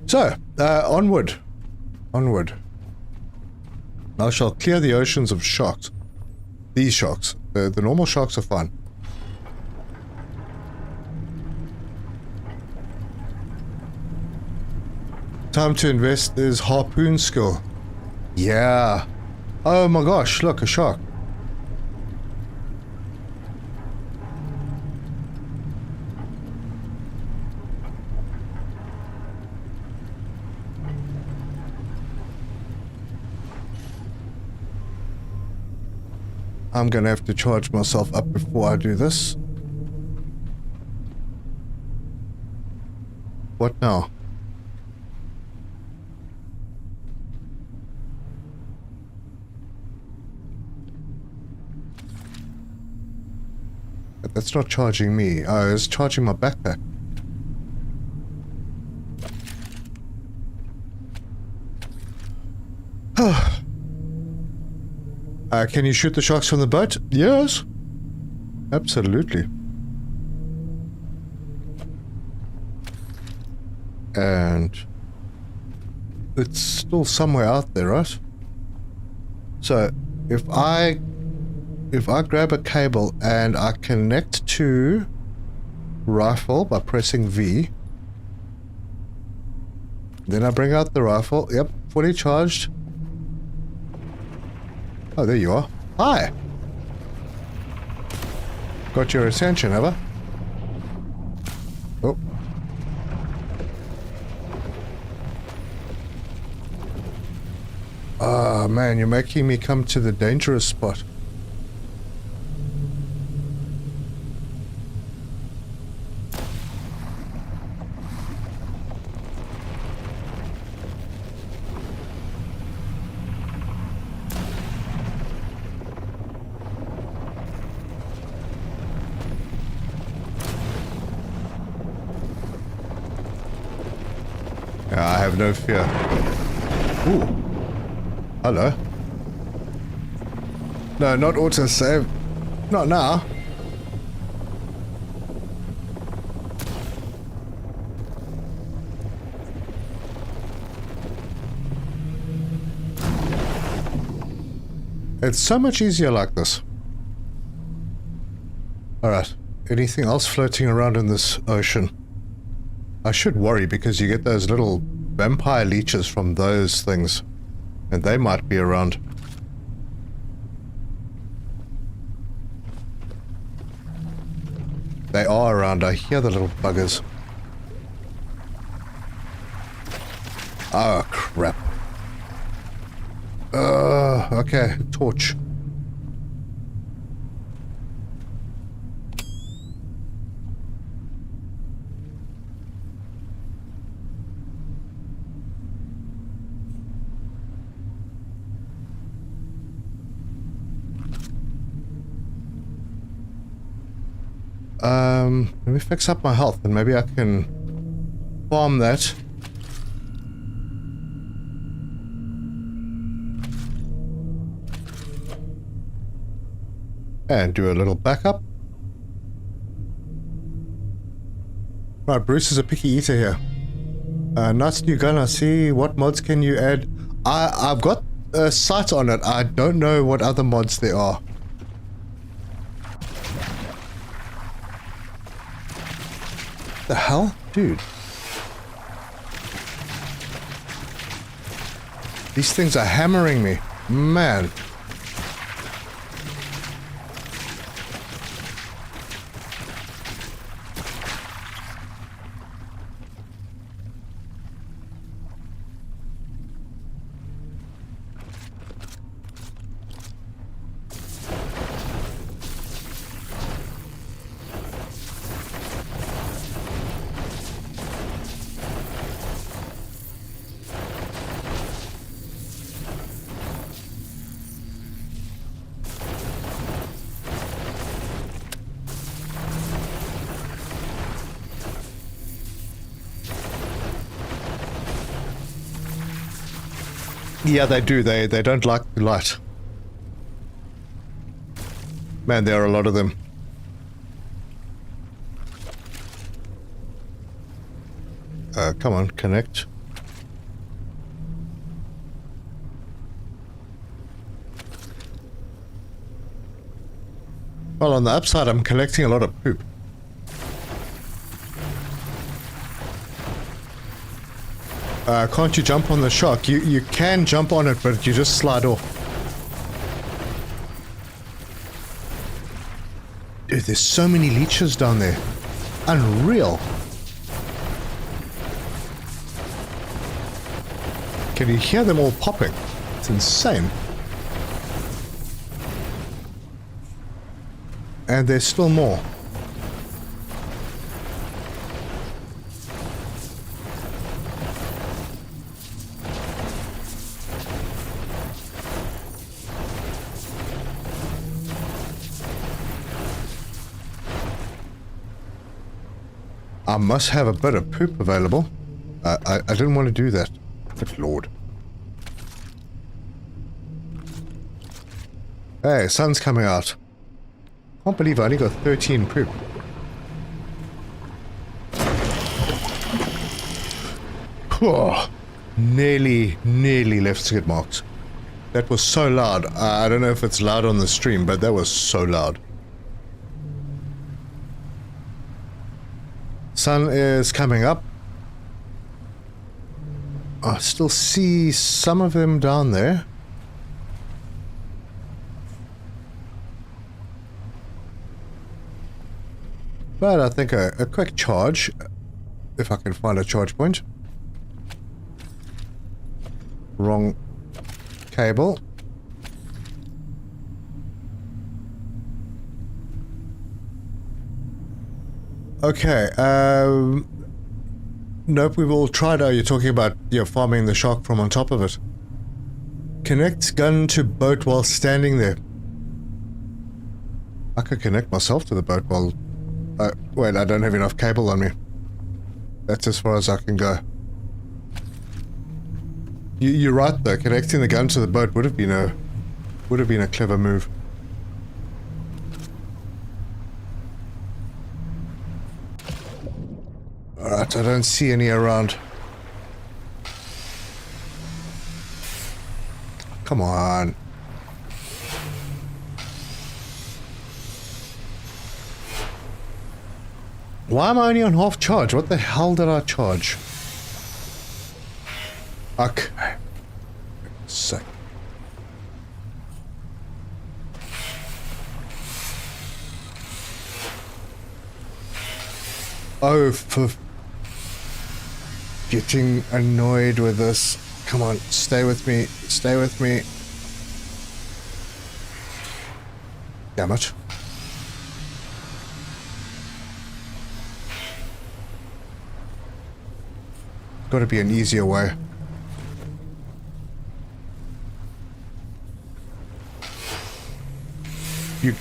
So, onward. Onward. I shall clear the oceans of sharks. These sharks. The normal sharks are fine. Time to invest is harpoon skill. Yeah. Oh my gosh, look, a shark. I'm gonna have to charge myself up before I do this. What now? But that's not charging me. Oh, it's charging my backpack. Can you shoot the sharks from the boat? Yes. Absolutely. And it's still somewhere out there, right? So if I grab a cable and I connect to rifle by pressing V, then I bring out the rifle. Yep, fully charged. Oh, there you are. Hi! Got your attention, have I? Oh. Ah, man, you're making me come to the dangerous spot. I have no fear. Ooh. Hello. No, not autosave. Not now. It's so much easier like this. Alright. Anything else floating around in this ocean? I should worry because you get those little vampire leeches from those things. And they might be around. They are around. I hear the little buggers. Oh, crap. Okay. Torch. Let me fix up my health and maybe I can farm that. And do a little backup. Right, Bruce is a picky eater here. Nice new gun, I see. What mods can you add? I've got a sight on it. I don't know what other mods there are. The hell? Dude. These things are hammering me. Man. Yeah, they do. They don't like the light. Man, there are a lot of them. Come on, connect. Well, on the upside, I'm collecting a lot of poop. Can't you jump on the shark? You can jump on it, but you just slide off. Dude, there's so many leeches down there. Unreal. Can you hear them all popping? It's insane. And there's still more. I must have a bit of poop available. I didn't want to do that. Good lord. Hey, sun's coming out. Can't believe I only got 13 poop. Oh, nearly left skid marks. That was so loud. I don't know if it's loud on the stream, but that was so loud. Sun is coming up. I still see some of them down there. But I think a quick charge, if I can find a charge point. Wrong cable. Okay, nope, we've all tried. You're talking about, farming the shark from on top of it. Connect gun to boat while standing there. I could connect myself to the boat while... wait, I don't have enough cable on me. That's as far as I can go. You're right though, connecting the gun to the boat would have been a clever move. Alright, I don't see any around. Come on. Why am I only on half charge? What the hell did I charge? Okay. Sick. Oh, for getting annoyed with this. Come on, stay with me. Stay with me. Damn it. Gotta be an easier way.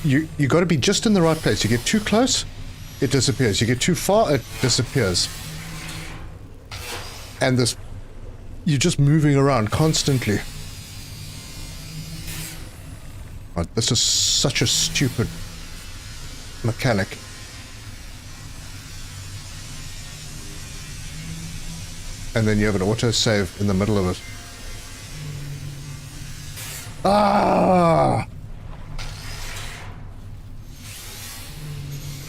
You gotta be just in the right place. You get too close, it disappears. You get too far, it disappears. And this, you're just moving around constantly. Oh, this is such a stupid mechanic. And then you have an autosave in the middle of it. Ah!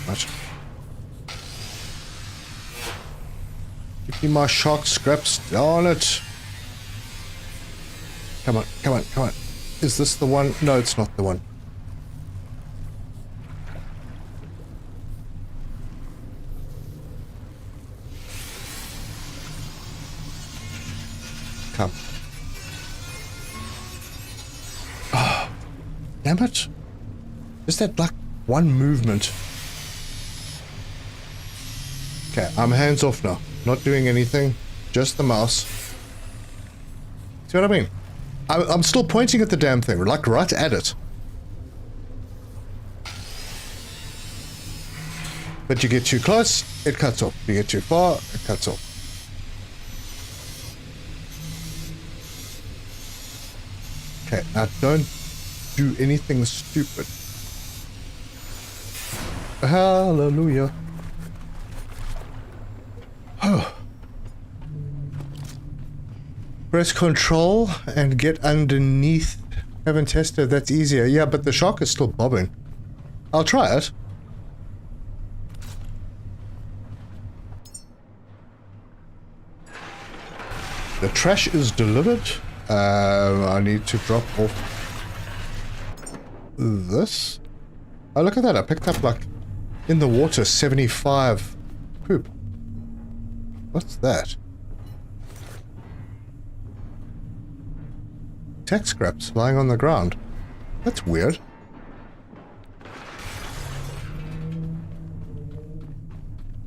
Right. Give me my shark scraps, darn it. Come on, come on, come on. Is this the one? No, it's not the one. Come. Oh, damn it. Is that like one movement? Okay, I'm hands off now. Not doing anything. Just the mouse. See what I mean? I'm still pointing at the damn thing. Like right at it. But you get too close, it cuts off. You get too far, it cuts off. Okay, now don't do anything stupid. Hallelujah. Press control and get underneath. Haven't tested, that's easier. Yeah, but the shark is still bobbing. I'll try it. The trash is delivered. I need to drop off this. Oh, look at that. I picked up, like, in the water, 75 poop. What's that? Tech scraps lying on the ground. That's weird.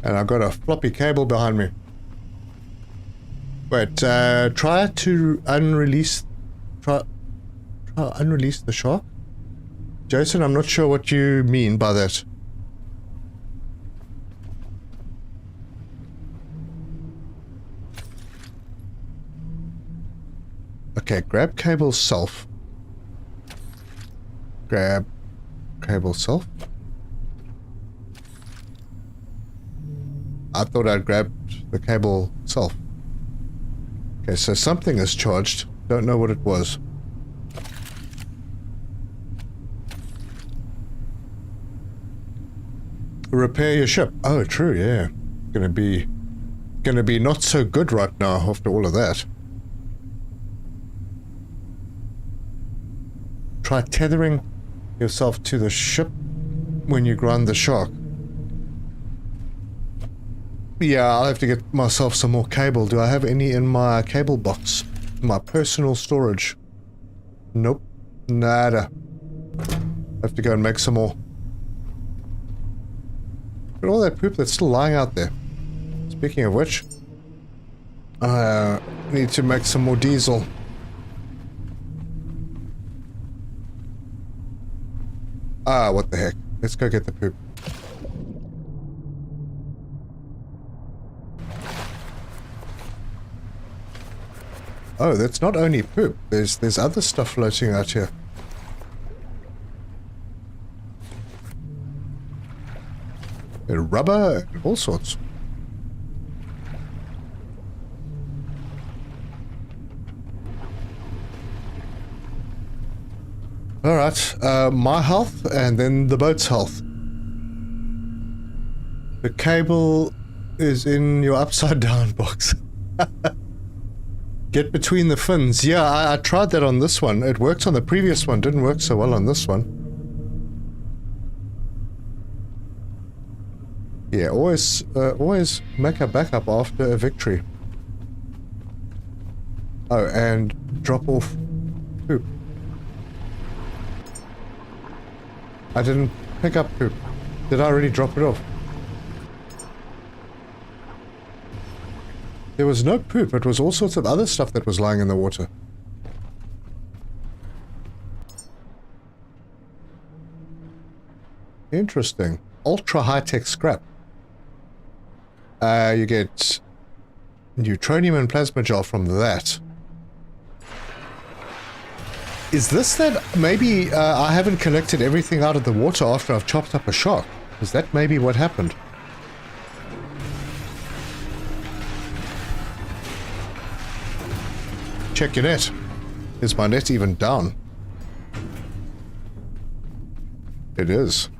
And I've got a floppy cable behind me. Wait, try to unrelease... Try unrelease the shark? Jason, I'm not sure what you mean by that. Okay, grab cable self. Grab cable self. I thought I'd grabbed the cable self. Okay, so something is charged. Don't know what it was. Repair your ship. Oh, true, yeah. Gonna be not so good right now after all of that. Try tethering yourself to the ship when you ground the shark. Yeah, I'll have to get myself some more cable. Do I have any in my cable box? My personal storage? Nope. Nada. Have to go and make some more. Look at all that poop that's still lying out there. Speaking of which, I need to make some more diesel. Ah, what the heck. Let's go get the poop. Oh, that's not only poop. There's other stuff floating out here. Rubber and all sorts. Alright, my health and then the boat's health. The cable is in your upside down box. Get between the fins. Yeah, I tried that on this one. It worked on the previous one, didn't work so well on this one. Yeah, always make a backup after a victory. Oh, and drop off poop. I didn't pick up poop. Did I already drop it off? There was no poop, it was all sorts of other stuff that was lying in the water. Interesting. Ultra high-tech scrap. You get neutronium and plasma gel from that. Is this that maybe I haven't collected everything out of the water after I've chopped up a shark? Is that maybe what happened? Check your net. Is my net even down? It is.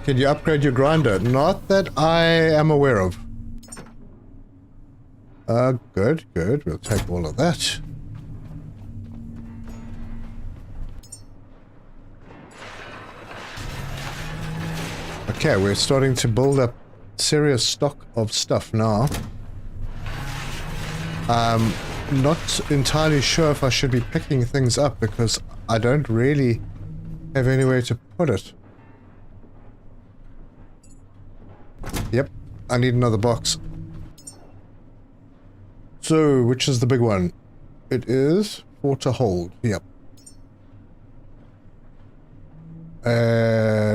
Can you upgrade your grinder? Not that I am aware of. Good, good. We'll take all of that. Okay, we're starting to build up serious stock of stuff now. Not entirely sure if I should be picking things up because I don't really have anywhere to put it. Yep, I need another box. So, which is the big one? It is for to hold. Yep.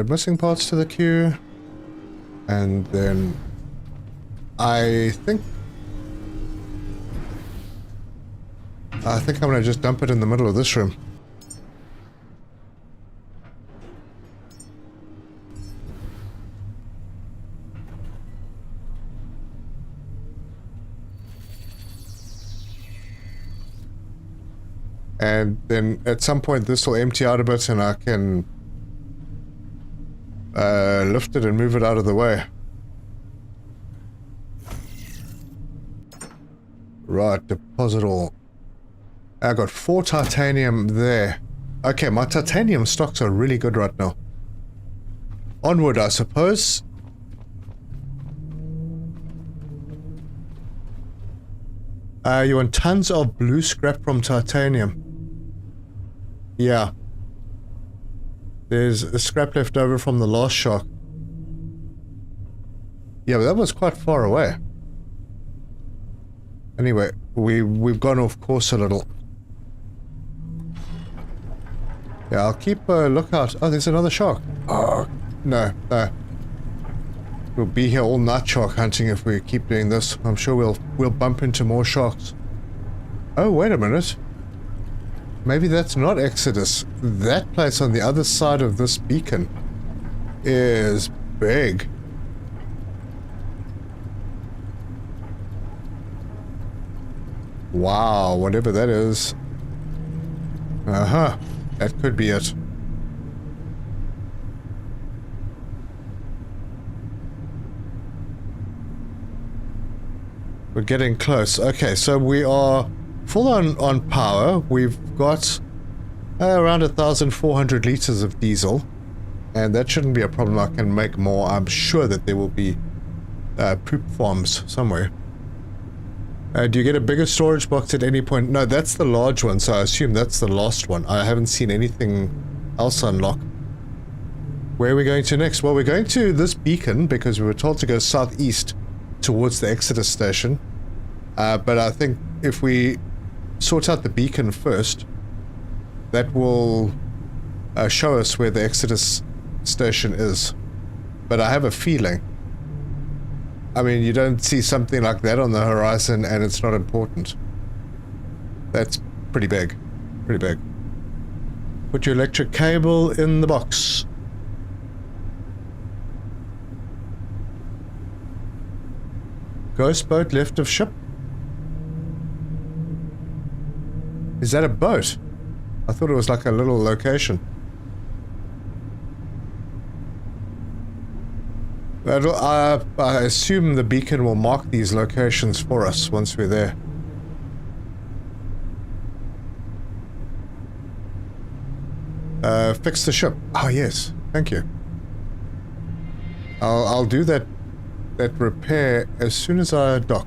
Missing parts to the queue. And then I think I'm gonna just dump it in the middle of this room. And then at some point this will empty out a bit and I can lift it and move it out of the way. Right, deposit all. I got 4 titanium there. Okay, my titanium stocks are really good right now. Onward, I suppose. You want tons of blue scrap from titanium. Yeah. There's a scrap left over from the last shark. Yeah, but that was quite far away. Anyway, we've gone off course a little. Yeah, I'll keep a lookout. Oh, there's another shark. Oh, no, no. We'll be here all night shark hunting if we keep doing this. I'm sure we'll bump into more sharks. Oh, wait a minute. Maybe that's not Exodus. That place on the other side of this beacon is big. Wow, whatever that is. Uh-huh. That could be it. We're getting close. Okay, so we are full on power. We've got around 1,400 liters of diesel. And that shouldn't be a problem. I can make more. I'm sure that there will be poop farms somewhere. Do you get a bigger storage box at any point? No, that's the large one, so I assume that's the last one. I haven't seen anything else unlock. Where are we going to next? Well, we're going to this beacon because we were told to go southeast towards the Exodus station. But I think if we sort out the beacon first, that will show us where the Exodus station is. But I have a feeling. I mean, you don't see something like that on the horizon and it's not important. That's pretty big. Pretty big. Put your electric cable in the box. Ghost boat left of ship. Is that a boat? I thought it was like a little location. I assume the beacon will mark these locations for us once we're there. Fix the ship. Oh, yes. Thank you. I'll do that repair as soon as I dock.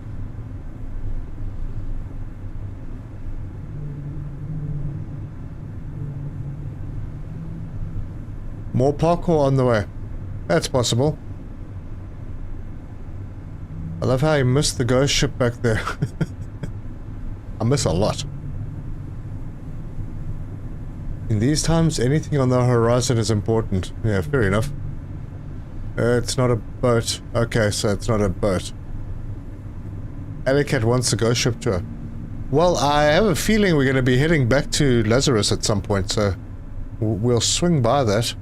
More parkour on the way. That's possible. I love how I missed the ghost ship back there. I miss a lot. In these times, anything on the horizon is important. Yeah, fair enough. It's not a boat. Okay, so it's not a boat. Alicat wants the ghost ship tour. Well, I have a feeling we're going to be heading back to Lazarus at some point, so we'll swing by that.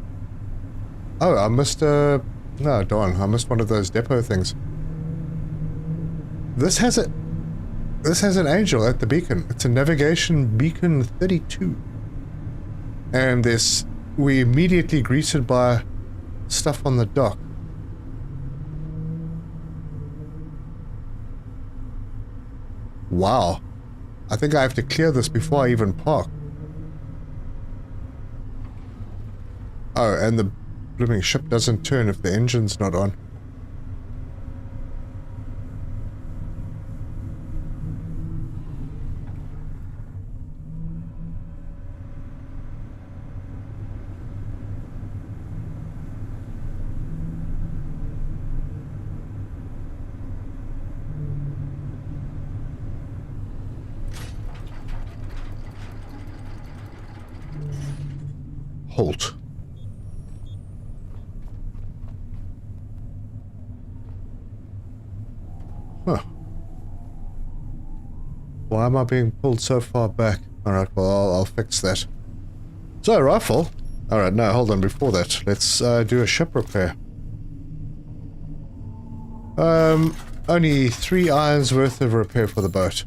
Oh, I missed no, darn, I missed one of those depot things. This has an angel at the beacon. It's a navigation beacon 32. And we immediately greeted by stuff on the dock. Wow. I think I have to clear this before I even park. Oh, and the blooming ship doesn't turn if the engine's not on. Halt. Huh. Why am I being pulled so far back? Alright, well, I'll fix that. So, rifle. Alright, no, hold on, before that, let's do a ship repair. Only 3 irons worth of repair for the boat.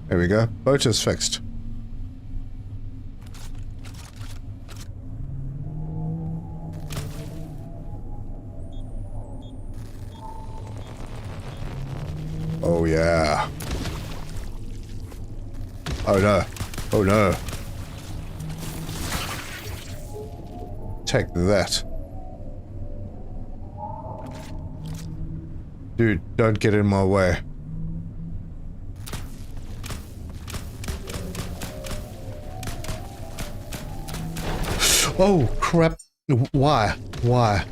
There we go. Boat is fixed. Oh yeah. Oh no. Oh no. Take that. Dude, don't get in my way. Oh crap. Why? Why?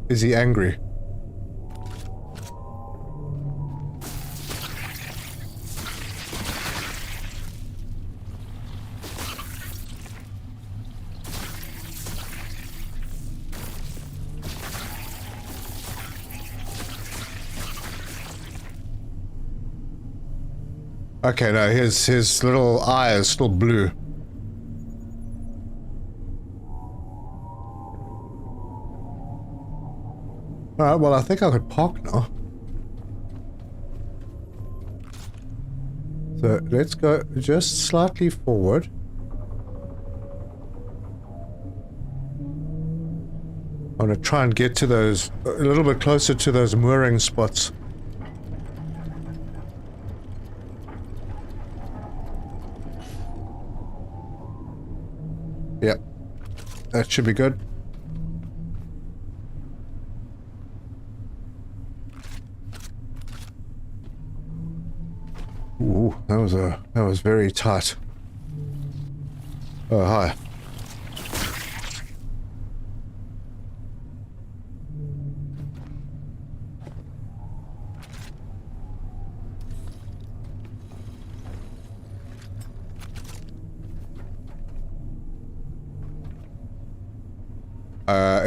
Is he angry? Okay, no, his little eye is still blue. Alright, well, I think I could park now. So, let's go just slightly forward. I want to try and get to those, a little bit closer to those mooring spots. Yep. That should be good. Ooh, that was very tight. Oh, hi.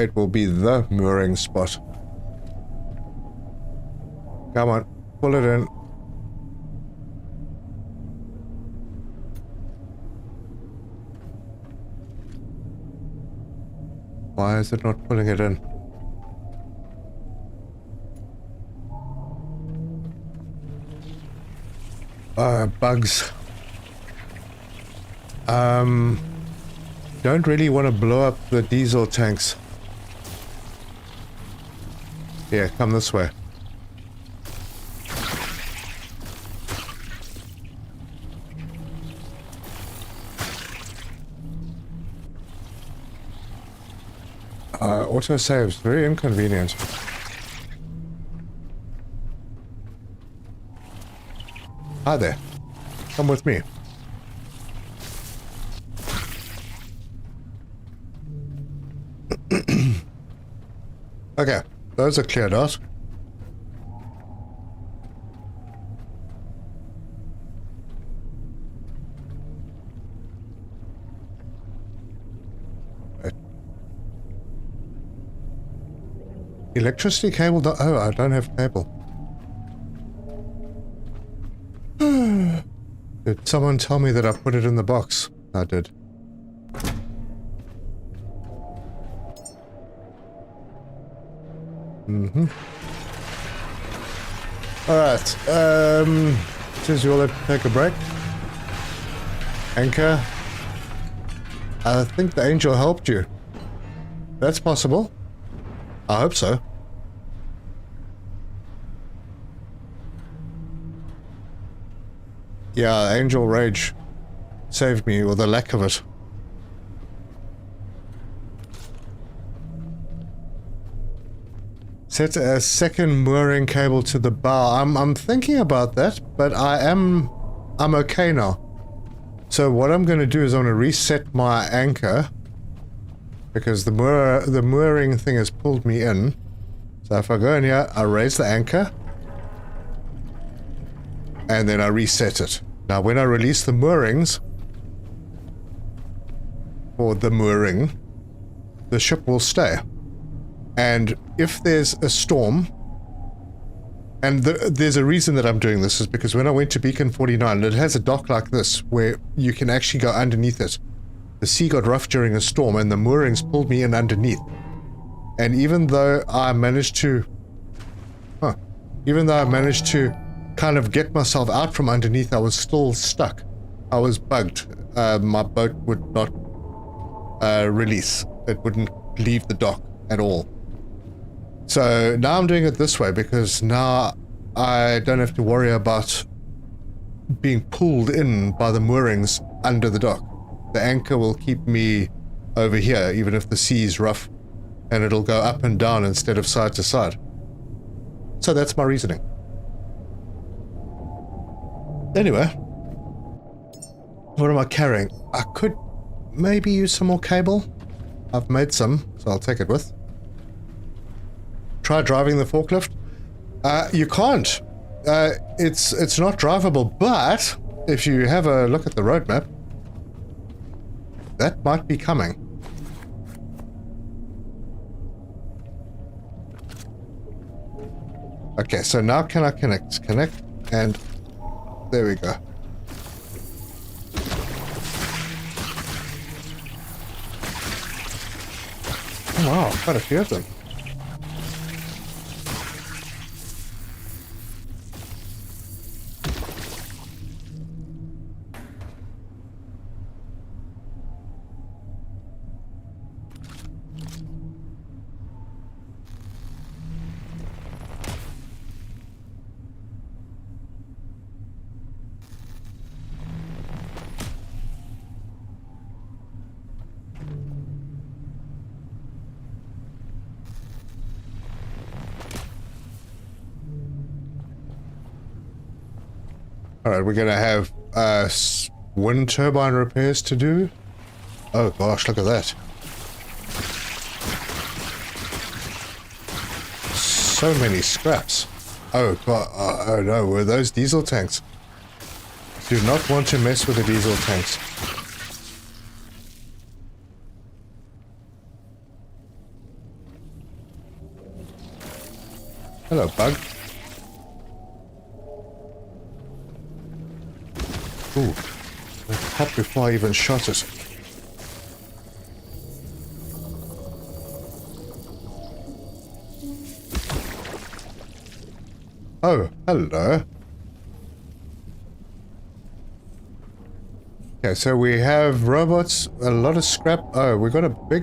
It will be the mooring spot. Come on, pull it in. Why is it not pulling it in? Bugs. Don't really want to blow up the diesel tanks. Yeah, come this way. Autosave's very inconvenient. Hi there. Come with me. Okay, those are cleared out. Electricity cable? Oh, I don't have cable. Did someone tell me that I put it in the box? I did. Alright, since you all have to take a break. Anchor. I think the angel helped you. That's possible. I hope so. Yeah, Angel Rage saved me, or the lack of it. Set a second mooring cable to the bow. I'm thinking about that, but I'm okay now. So what I'm going to do is I'm going to reset my anchor, because the mooring thing has pulled me in. So if I go in here, I raise the anchor, and then I reset it. Now when I release the moorings, or the mooring, the ship will stay. And if there's a storm, and there's a reason that I'm doing this, is because when I went to Beacon 49, it has a dock like this, where you can actually go underneath it. The sea got rough during a storm, and the moorings pulled me in underneath. And even though I managed to kind of get myself out from underneath, I was still stuck. I was bugged. My boat would not release. It wouldn't leave the dock at all. So now I'm doing it this way, because now I don't have to worry about being pulled in by the moorings under the dock. The anchor will keep me over here, even if the sea is rough, and it'll go up and down instead of side to side. So that's my reasoning. Anyway, what am I carrying? I could maybe use some more cable. I've made some, so I'll take it with. Try driving the forklift. You can't. It's not drivable, but if you have a look at the roadmap, that might be coming. Okay, so now can I connect? Connect, and there we go. Oh wow, quite a few of them. Alright, we're gonna have wind turbine repairs to do. Oh gosh, look at that. So many scraps. Oh god, oh no, were those diesel tanks? Do not want to mess with the diesel tanks. Hello, bug. Ooh, that popped before I even shot it. Oh, hello. Okay, so we have robots, a lot of scrap. Oh, we got a big...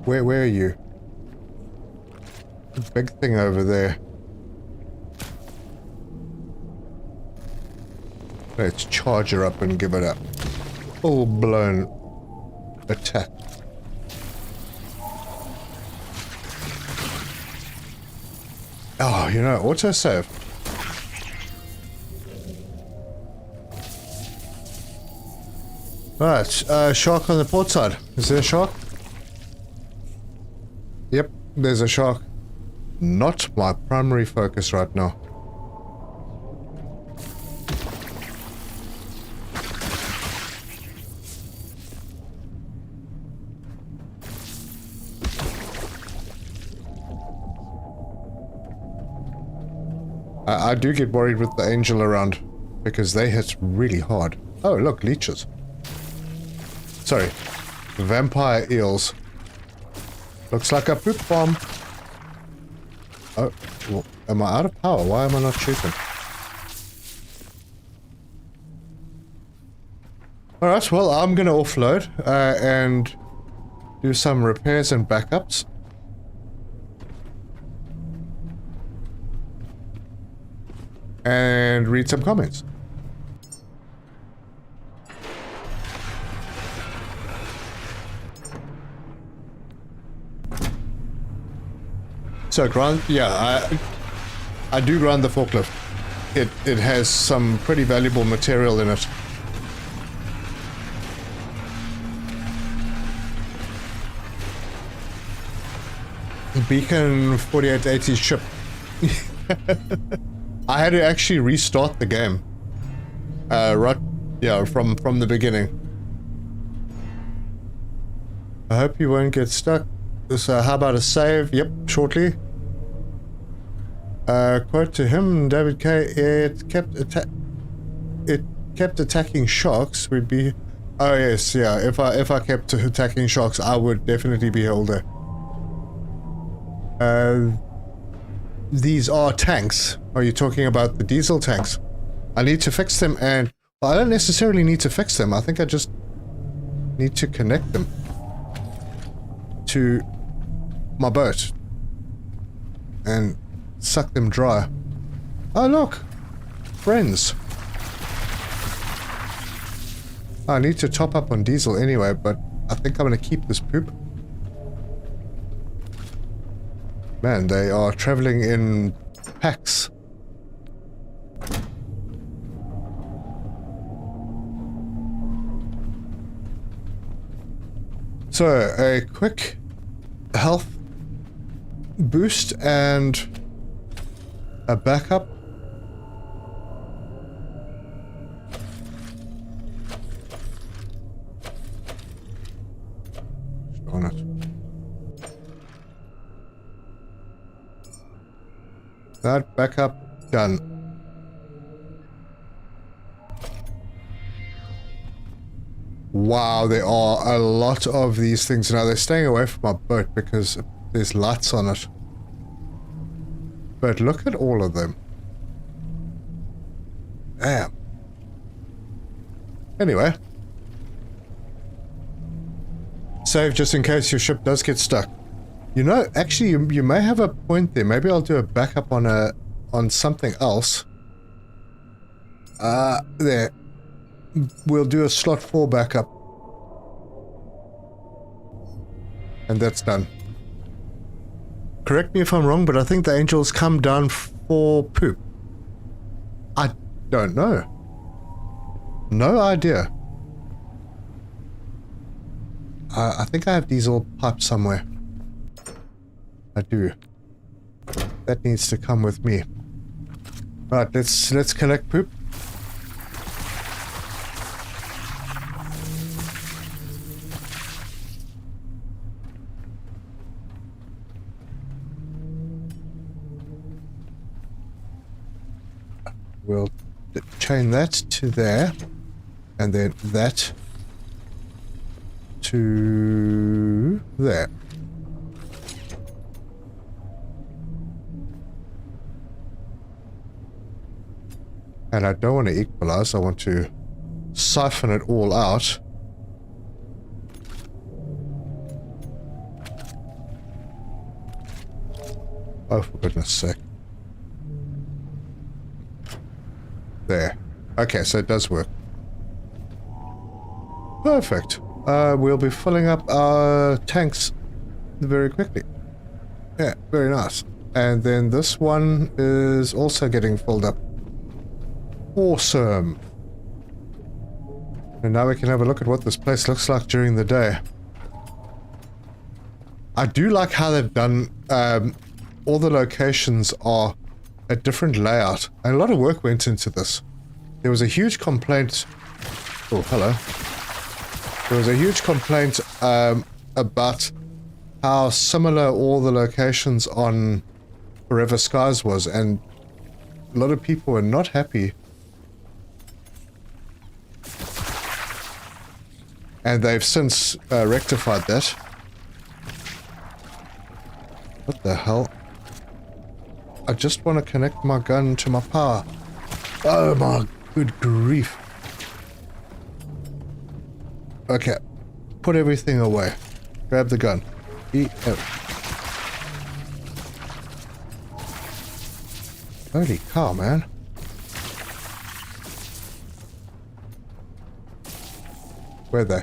Where are you? A big thing over there. Let's charge her up and give it a full-blown attack. Oh, you know, autosave. Right, shark on the port side. Is there a shark? Yep, there's a shark. Not my primary focus right now. I do get worried with the angel around because they hit really hard. Oh, look, leeches. Sorry, vampire eels. Looks like a poop bomb. Oh, well, am I out of power? Why am I not shooting? Alright, well, I'm gonna offload and do some repairs and backups. And read some comments. So grind, yeah, I do grind the forklift. It has some pretty valuable material in it. Beacon 4880 ship. I had to actually restart the game. Right, yeah, from the beginning. I hope you won't get stuck. So how about a save? Yep, shortly. Quote to him, David K. It kept attacking sharks. We'd be. Oh yes, yeah. If I kept attacking sharks, I would definitely be older. These are tanks. Are you talking about the diesel tanks? I need to fix them, and well, I don't necessarily need to fix them. I think I just need to connect them to my boat and suck them dry. Oh look, friends. I need to top up on diesel anyway, but I think I'm gonna keep this poop. Man, they are traveling in packs. So, a quick health boost and a backup. Darn it. That backup done. Wow, there are a lot of these things now. They're staying away from my boat because there's lights on it. But look at all of them. Damn. Anyway. Save just in case your ship does get stuck. You know, actually, you may have a point there. Maybe I'll do a backup on something else. There. We'll do a slot 4 backup. And that's done. Correct me if I'm wrong, but I think the angels come down for poop. I don't know. No idea. I think I have diesel pipes somewhere. I do. That needs to come with me. Right, let's collect poop. We'll chain that to there, and then that to there. And I don't want to equalize, I want to siphon it all out. Oh, for goodness sake. There. Okay, so it does work. Perfect. We'll be filling up our tanks very quickly. Yeah, very nice. And then this one is also getting filled up. Awesome. And now we can have a look at what this place looks like during the day. I do like how they've done, all the locations are a different layout. And a lot of work went into this. There was a huge complaint. Oh, hello. There was a huge complaint about how similar all the locations on Forever Skies was, and a lot of people were not happy. And they've since rectified that. What the hell? I just want to connect my gun to my power. Oh my good grief. Okay. Put everything away. Grab the gun. Holy cow, man. Where are they?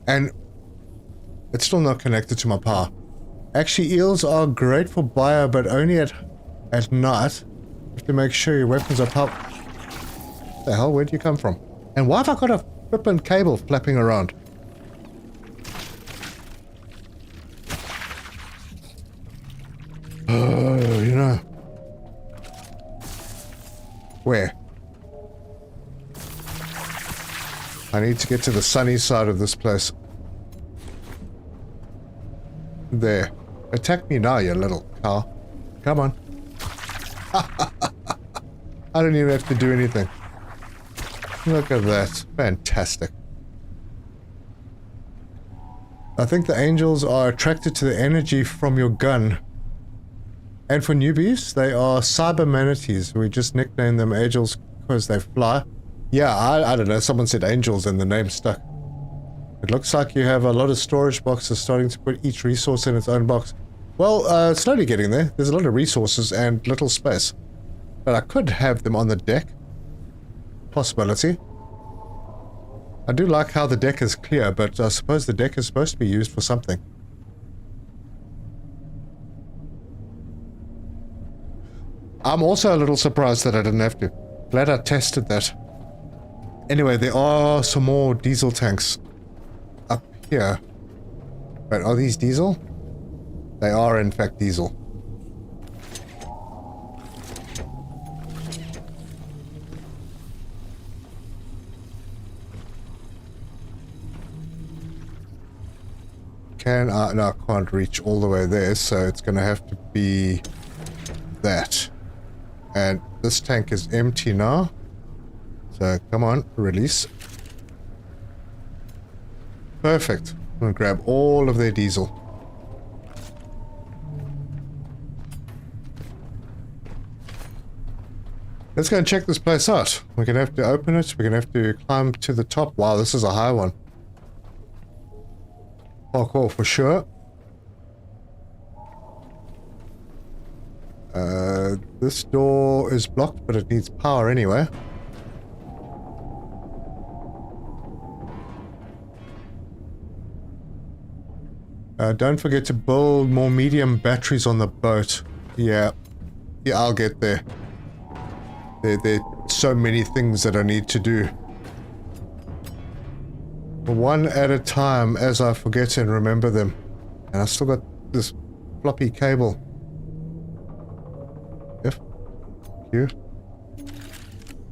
And it's still not connected to my power. Actually, eels are great for bio, but only at night. You have to make sure your weapons are powered. What the hell? Where'd you come from? And why have I got a flippin' cable flapping around? Oh, you know. Where? I need to get to the sunny side of this place. There. Attack me now, you little cow. Come on. I don't even have to do anything. Look at that. Fantastic. I think the angels are attracted to the energy from your gun. And for newbies, they are cyber manatees. We just nicknamed them angels because they fly. Yeah, I don't know. Someone said angels and the name stuck. It looks like you have a lot of storage boxes starting to put each resource in its own box. Well, slowly getting there. There's a lot of resources and little space. But I could have them on the deck. Possibility. I do like how the deck is clear, but I suppose the deck is supposed to be used for something. I'm also a little surprised that I didn't have to. Glad I tested that. Anyway, there are some more diesel tanks up here. But are these diesel? They are in fact diesel. Can I? No, I can't reach all the way there, so it's going to have to be that. And this tank is empty now. So come on, release. Perfect. I'm going to grab all of their diesel. Let's go and check this place out. We're going to have to open it. We're going to have to climb to the top. Wow, this is a high one. Parkour for sure. This door is blocked, but it needs power anyway. Don't forget to build more medium batteries on the boat. Yeah, I'll get there. There are so many things that I need to do. One at a time as I forget and remember them. And I still got this floppy cable. F. Q.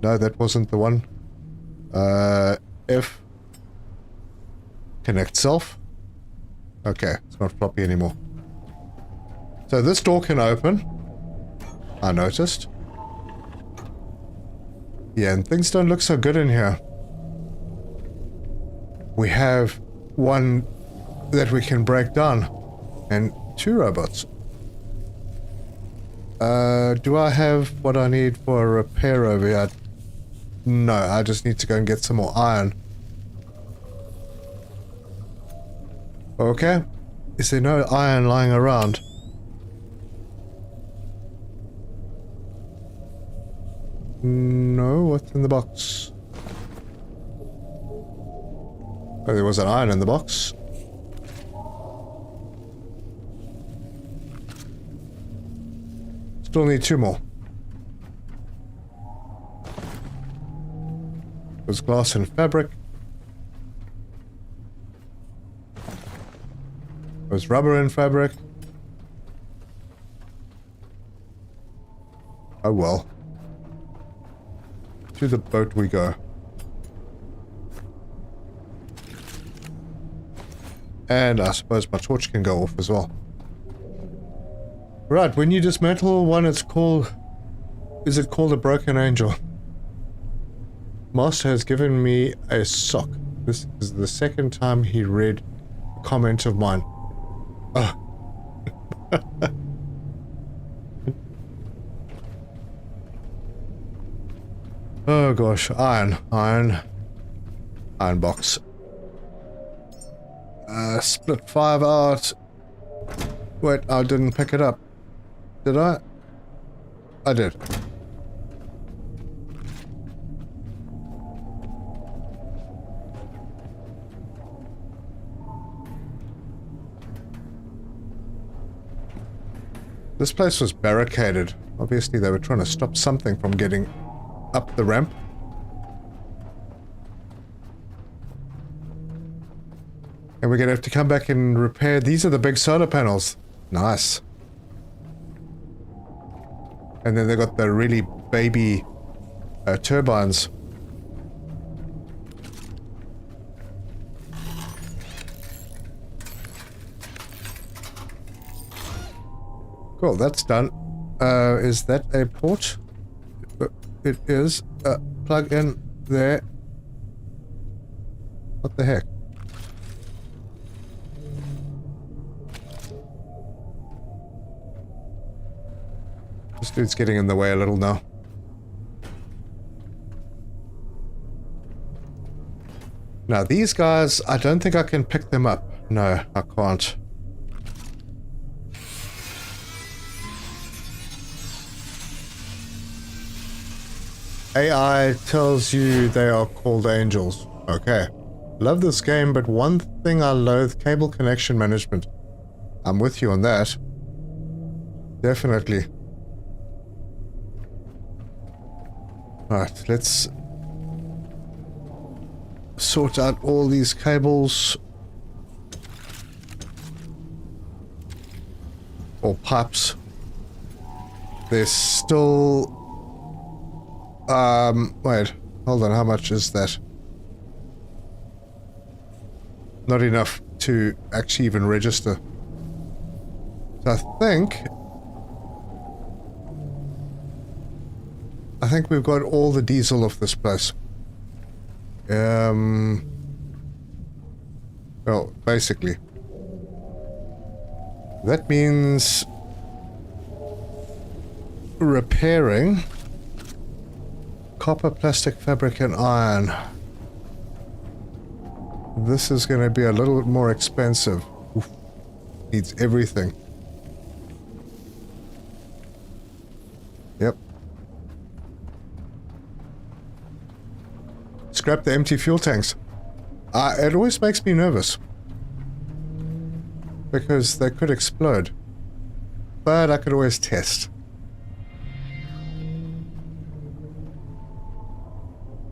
No, that wasn't the one. F. Connect self. Okay, it's not floppy anymore. So this door can open. I noticed. Yeah, and things don't look so good in here. We have one that we can break down. And 2 robots. Do I have what I need for a repair over here? No, I just need to go and get some more iron. Okay. Is there no iron lying around? No, what's in the box? Oh, there was an iron in the box. Still need 2 more. There's glass and fabric. There's rubber and fabric. Oh well. To the boat we go. And I suppose my torch can go off as well. Right, when you dismantle one, it's called... Is it called a broken angel? Master has given me a sock. This is the second time he read a comment of mine. Oh. Oh gosh, iron box. Split 5 out. Wait, I didn't pick it up. Did I? I did. This place was barricaded. Obviously they were trying to stop something from getting up the ramp. And we're gonna have to come back and repair. These are the big solar panels. Nice. And then they got the really baby turbines. Cool, that's done. Is that a port? It is. Plug in there. What the heck? This dude's getting in the way a little now. Now these guys, I don't think I can pick them up. No, I can't. AI tells you they are called angels. Okay. Love this game, but one thing I loathe, cable connection management. I'm with you on that. Definitely. Alright, let's sort out all these cables. Or pipes. There's still... wait, hold on, how much is that? Not enough to actually even register. So I think we've got all the diesel of this place. Well, basically. That means repairing copper, plastic, fabric, and iron. This is going to be a little bit more expensive. Oof. Needs everything. Yep. Scrap the empty fuel tanks. It always makes me nervous. Because they could explode. But I could always test.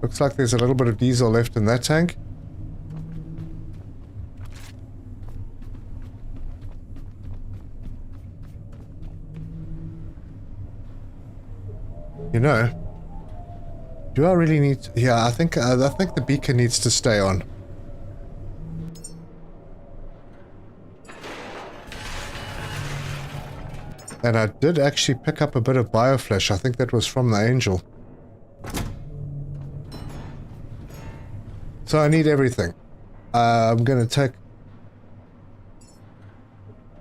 Looks like there's a little bit of diesel left in that tank. You know, do I really need to, yeah, I think the beacon needs to stay on. And I did actually pick up a bit of bioflesh. I think that was from the angel. So I need everything. I'm going to take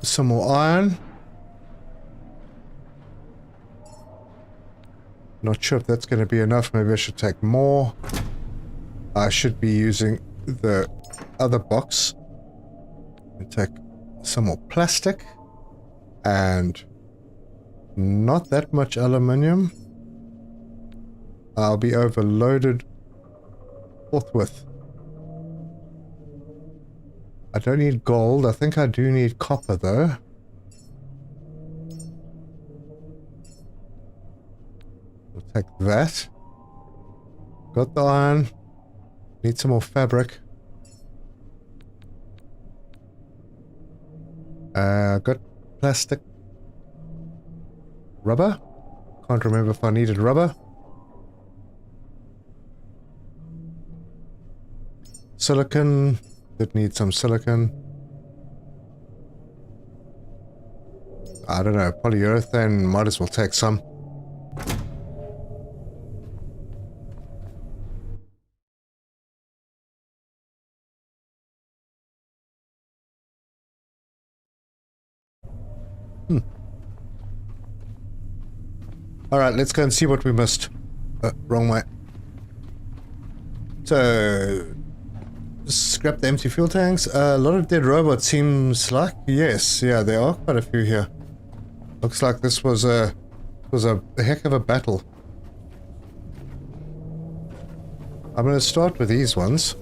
some more iron. Not sure if that's going to be enough. Maybe I should take more. I should be using the other box. And take some more plastic. And not that much aluminium. I'll be overloaded forthwith. I don't need gold. I think I do need copper though. Take that. Got the iron. Need some more fabric. Got plastic. Rubber? Can't remember if I needed rubber. Silicon. Did need some silicon. I don't know. Polyurethane. Might as well take some. Alright, let's go and see what we missed. Wrong way. So, scrap the empty fuel tanks. A lot of dead robots seems like. Yes, yeah, there are quite a few here. Looks like this was a heck of a battle. I'm going to start with these ones.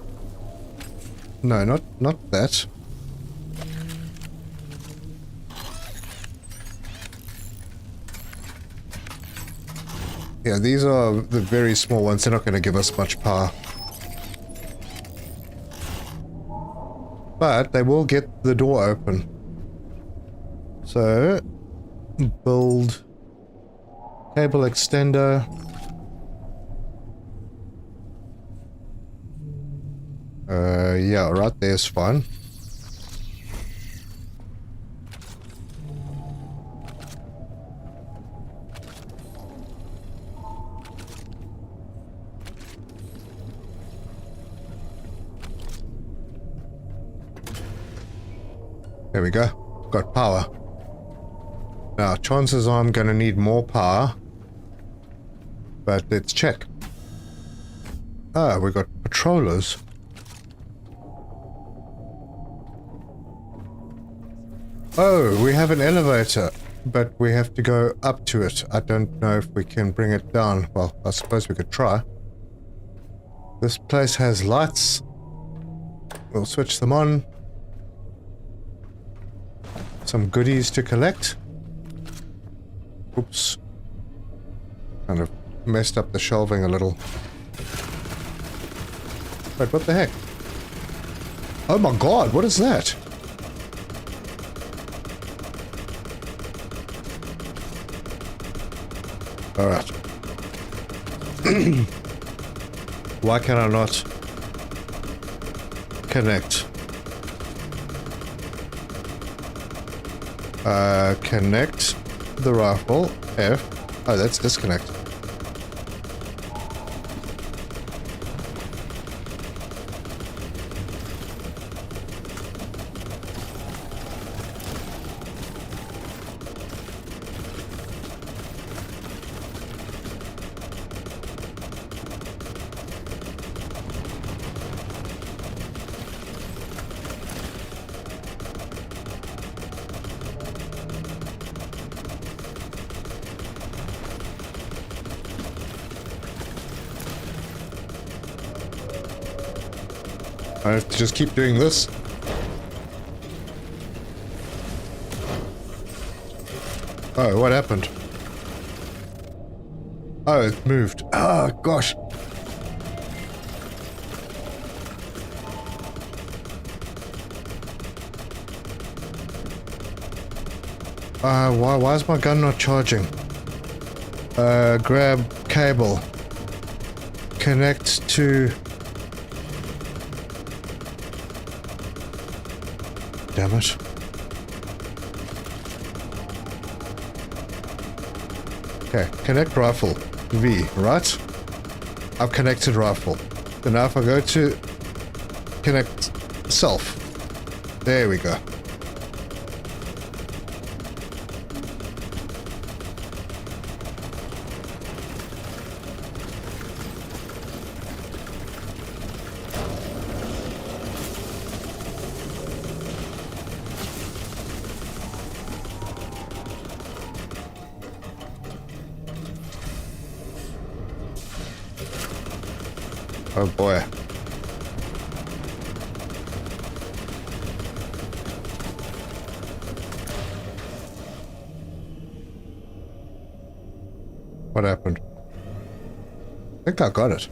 No, not that. Yeah, these are the very small ones. They're not going to give us much power. But they will get the door open. So, build cable extender. Yeah, right there's fine. There we go. Got power. Now, chances are I'm going to need more power. But let's check. Ah, we got patrollers. Oh, we have an elevator, but we have to go up to it. I don't know if we can bring it down. Well, I suppose we could try. This place has lights. We'll switch them on. Some goodies to collect. Oops. Kind of messed up the shelving a little. Wait, what the heck? Oh my god, what is that? Alright. Why can I not connect? Connect the rifle. F. Oh, that's disconnect. I have to just keep doing this. Oh, what happened? Oh, it moved. Oh, gosh. Why is my gun not charging? Grab cable. Connect to... Damn it. Okay, connect rifle. V, right? I've connected rifle. Then now if I go to connect self. There we go. Oh boy. What happened? think I got it.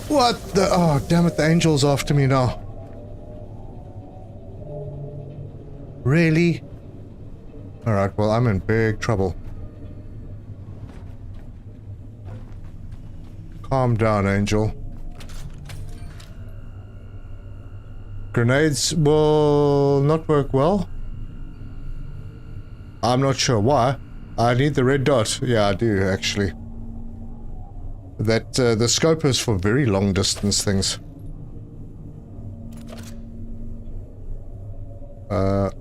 What the? Oh, damn it, the angel's after me now. Really? Alright, well, I'm in big trouble. Calm down, Angel. Grenades will not work well. I'm not sure why. I need the red dot. Yeah, I do, actually. That, the scope is for very long distance things. Oh.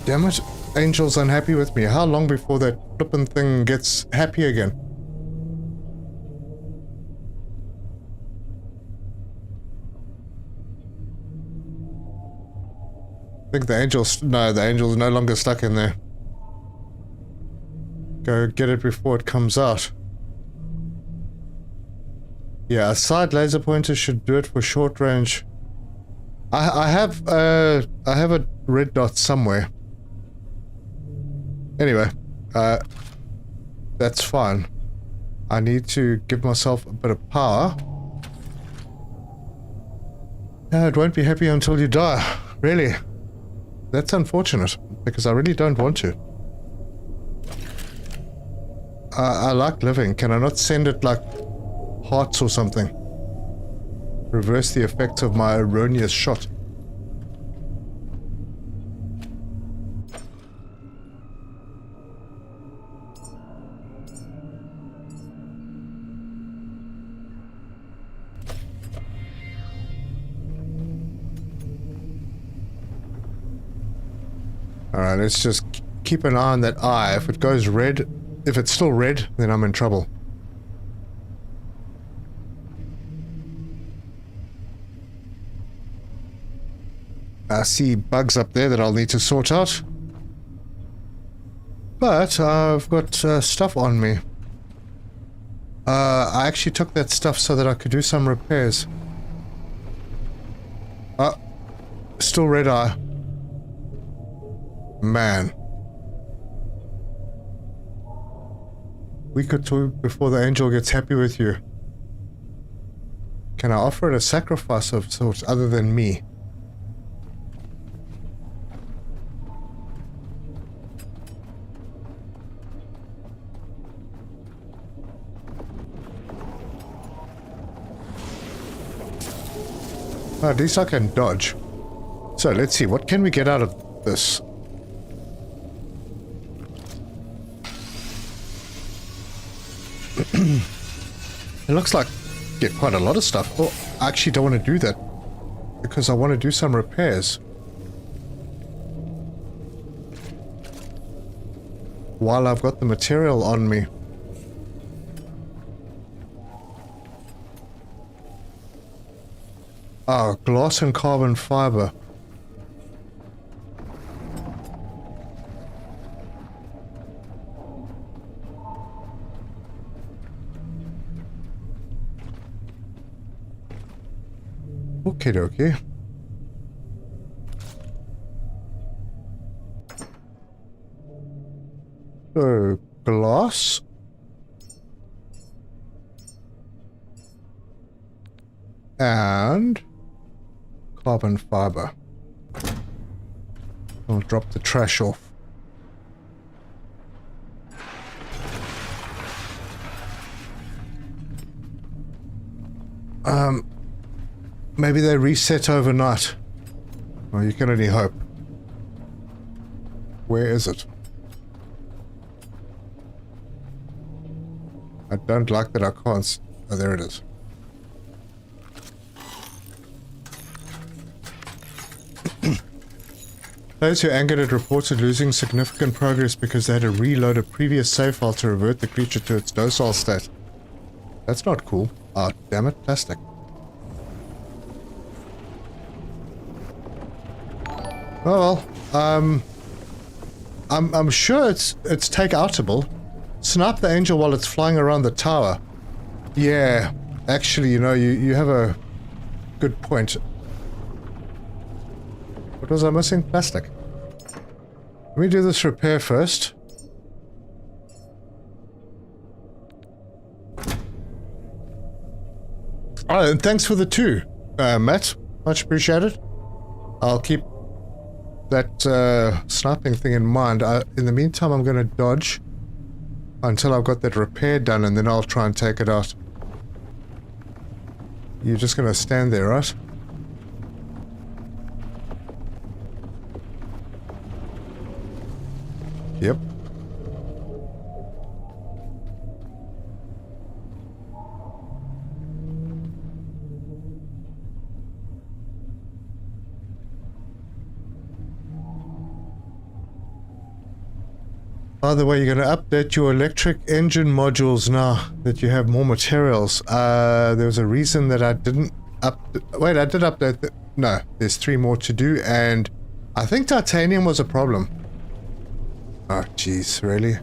Damn it. Angel's unhappy with me. How long before that flippin' thing gets happy again? I think the angel's... No, the angel's no longer stuck in there. Go get it before it comes out. Yeah, a side laser pointer should do it for short range. I have a red dot somewhere. Anyway, that's fine. I need to give myself a bit of power. It won't be happy until you die. Really. That's unfortunate, because I really don't want to. I like living. Can I not send it like hearts or something? Reverse the effects of my erroneous shot. Alright, let's just keep an eye on that eye. If it goes red, if it's still red, then I'm in trouble. I see bugs up there that I'll need to sort out. But I've got stuff on me. I actually took that stuff so that I could do some repairs. Still red eye. Man. We could talk before the angel gets happy with you. Can I offer it a sacrifice of sorts other than me? At least I can dodge. So let's see, what can we get out of this? It looks like get quite a lot of stuff. Oh, I actually don't want to do that because I want to do some repairs. While I've got the material on me. Ah, glass and carbon fiber. Okie dokie. So, glass. And carbon fiber. I'll drop the trash off. Maybe they reset overnight. Well, you can only hope. Where is it? I don't like that I can't... Oh, there it is. Those who angered it reported losing significant progress because they had to reload a previous save file to revert the creature to its docile state. That's not cool. Ah, damn it, plastic. Oh well, I'm sure it's take-outable. Snipe the angel while it's flying around the tower. Yeah, actually, you know, you have a good point. What was I missing? Plastic. Let me do this repair first. Oh, and thanks for the 2, Matt. Much appreciated. I'll keep that sniping thing in mind. In the meantime, I'm going to dodge until I've got that repair done, and then I'll try and take it out. You're just going to stand there, right? Yep. By the way, you're going to update your electric engine modules now that you have more materials. There was a reason that I didn't wait, I did update no, there's 3 more to do, and I think titanium was a problem. Oh, jeez, really?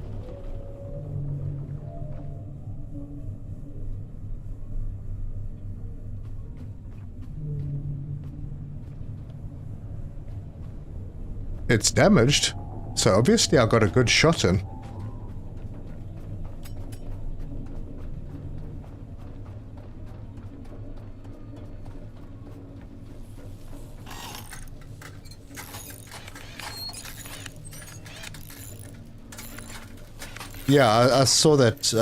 It's damaged. So obviously I got a good shot in. Yeah, I saw that.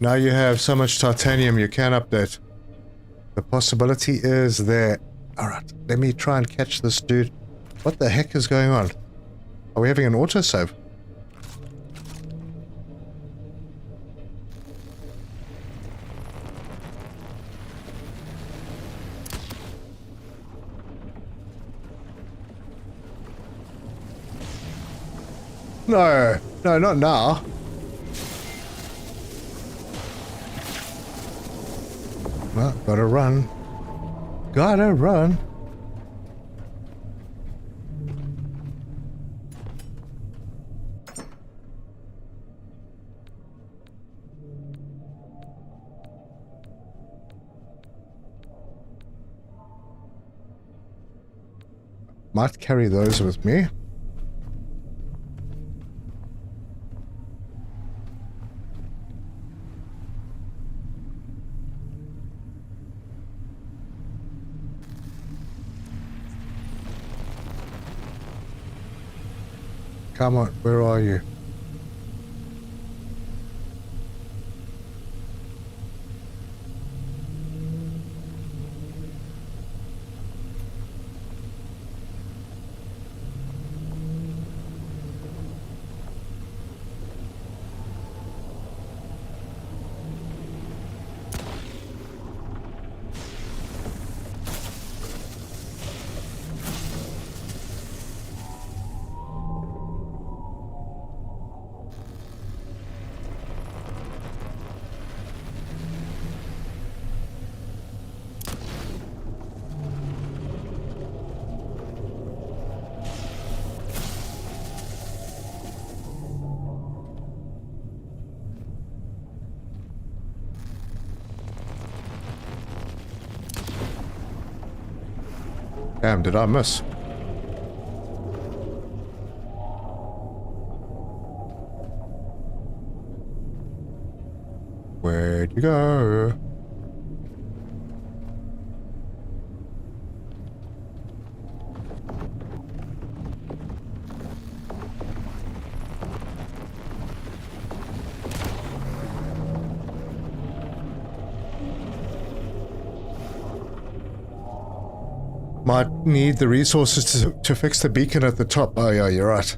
Now you have so much titanium you can update. The possibility is there. Alright, let me try and catch this dude. What the heck is going on? Are we having an autosave? No, no, not now. Well, gotta run. Gotta run. Might carry those with me. Come on, where are you? Damn, did I miss? Where'd you go? Might need the resources to fix the beacon at the top. Oh yeah, you're right.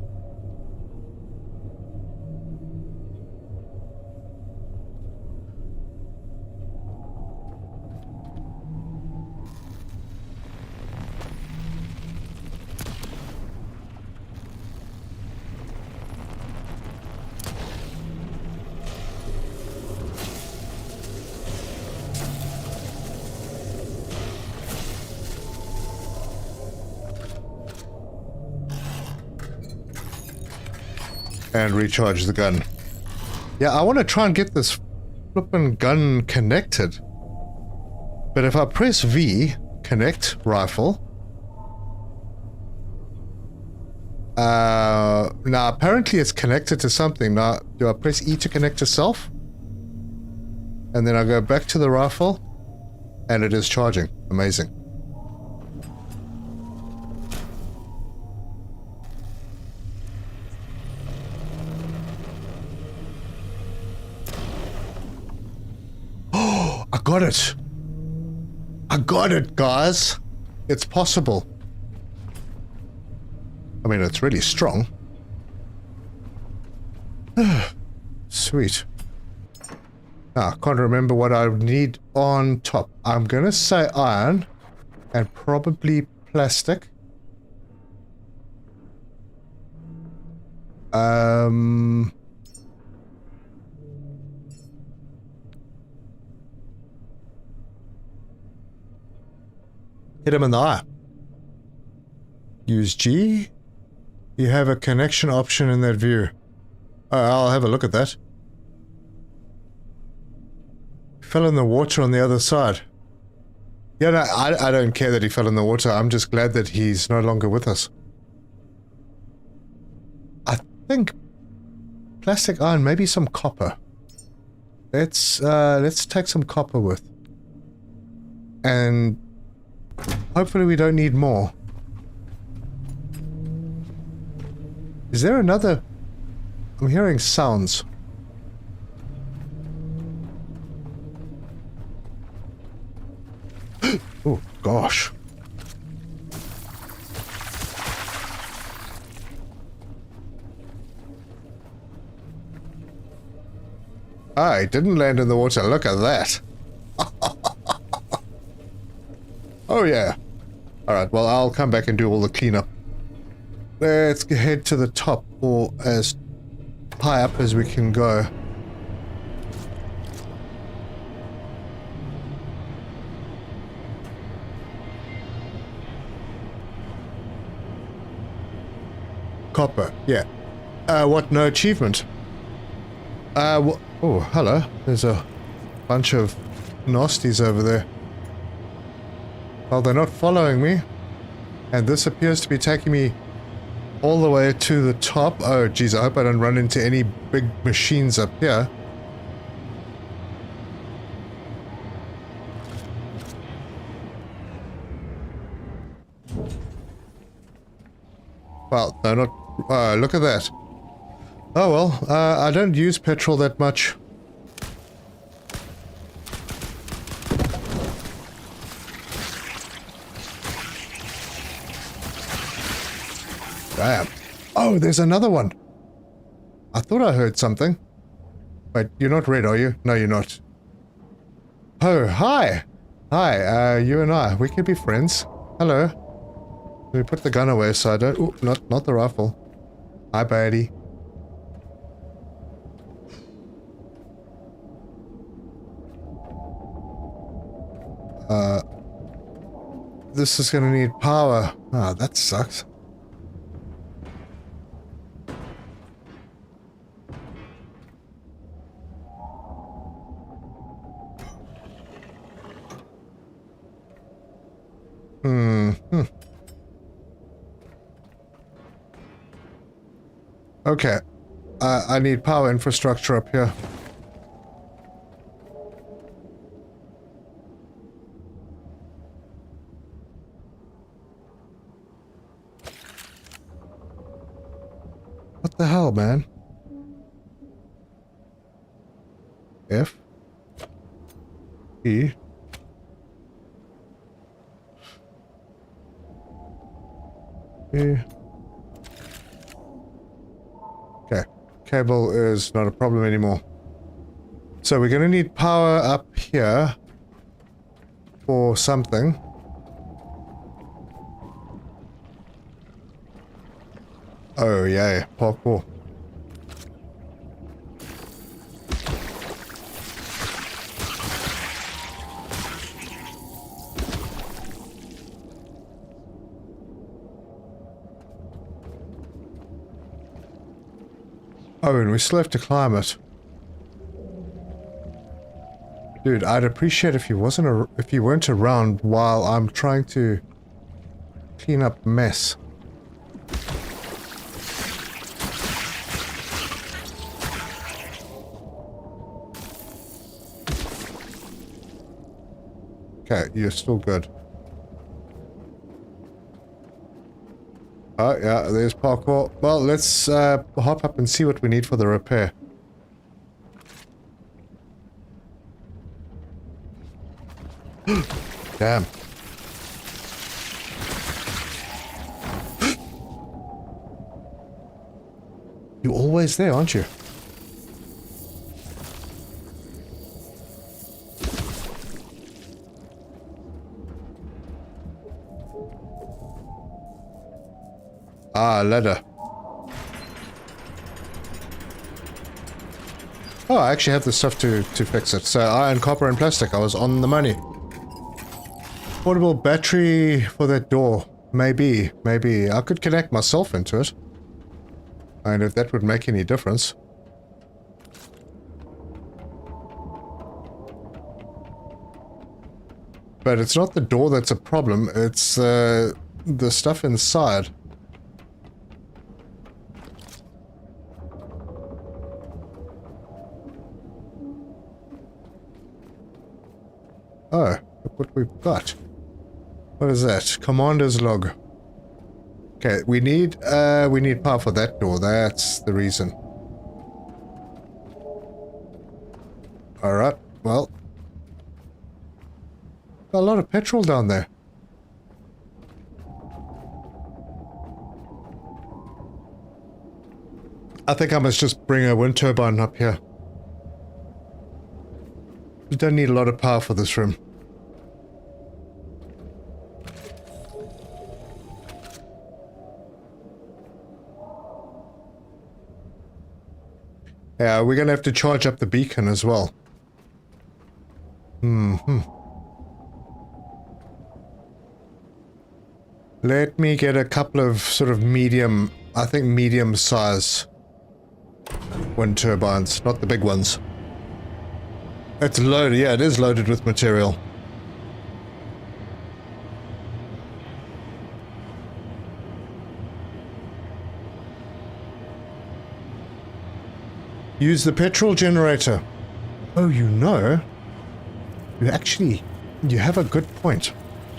And recharge the gun. Yeah, I want to try and get this flippin' gun connected. But if I press V, connect rifle. Now apparently it's connected to something. Now, do I press E to connect to self? And then I go back to the rifle, and it is charging. Amazing. Oh, I got it. I got it, guys. It's possible. I mean, it's really strong. Sweet. Now, I can't remember what I need on top. I'm gonna say iron and probably plastic. Hit him in the eye. Use G. You have a connection option in that view. I'll have a look at that. Fell in the water on the other side. Yeah, no, I don't care that he fell in the water. I'm just glad that he's no longer with us. I think plastic iron, maybe some copper. Let's take some copper with. And hopefully we don't need more. Is there another? I'm hearing sounds. Oh, gosh. I didn't land in the water. Look at that. Oh, yeah. Alright, well, I'll come back and do all the cleanup. Let's head to the top, or as high up as we can go. Copper, yeah. What, no achievement? Oh, hello. There's a bunch of nasties over there. Well, they're not following me. And this appears to be taking me all the way to the top. Oh, geez, I hope I don't run into any big machines up here. Well, they're not... look at that. Oh well, I don't use petrol that much. Damn. Oh, there's another one. I thought I heard something. Wait, you're not red, are you? No, you're not. Oh, hi. Hi, you and I, we could be friends. Hello. Let me put the gun away so I don't... Ooh, not the rifle. Hi, baddie. This is gonna need power. Ah, that sucks. Okay. I need power infrastructure up here. What the hell, man? F E E. Okay, cable is not a problem anymore. So we're gonna need power up here for something. Oh yay, parkour. Oh, and we still have to climb it. Dude, I'd appreciate if you weren't around while I'm trying to clean up mess. Okay, you're still good. Oh, yeah, there's parkour. Well, let's hop up and see what we need for the repair. Damn. You're always there, aren't you? Ah, ladder. Oh, I actually have the stuff to fix it. So iron, copper, and plastic. I was on the money. Portable battery for that door. Maybe. I could connect myself into it. And if that would make any difference. But it's not the door that's a problem. It's the stuff inside. Oh, look what we've got. What is that? Commander's log. Okay, we need power for that door. That's the reason. Alright, well. A lot of petrol down there. I think I must just bring a wind turbine up here. We don't need a lot of power for this room. Yeah, we're gonna have to charge up the beacon as well. Let me get a couple of sort of medium, I think medium size wind turbines, not the big ones. It's loaded, yeah, it is loaded with material. Use the petrol generator. Oh, you know. You have a good point.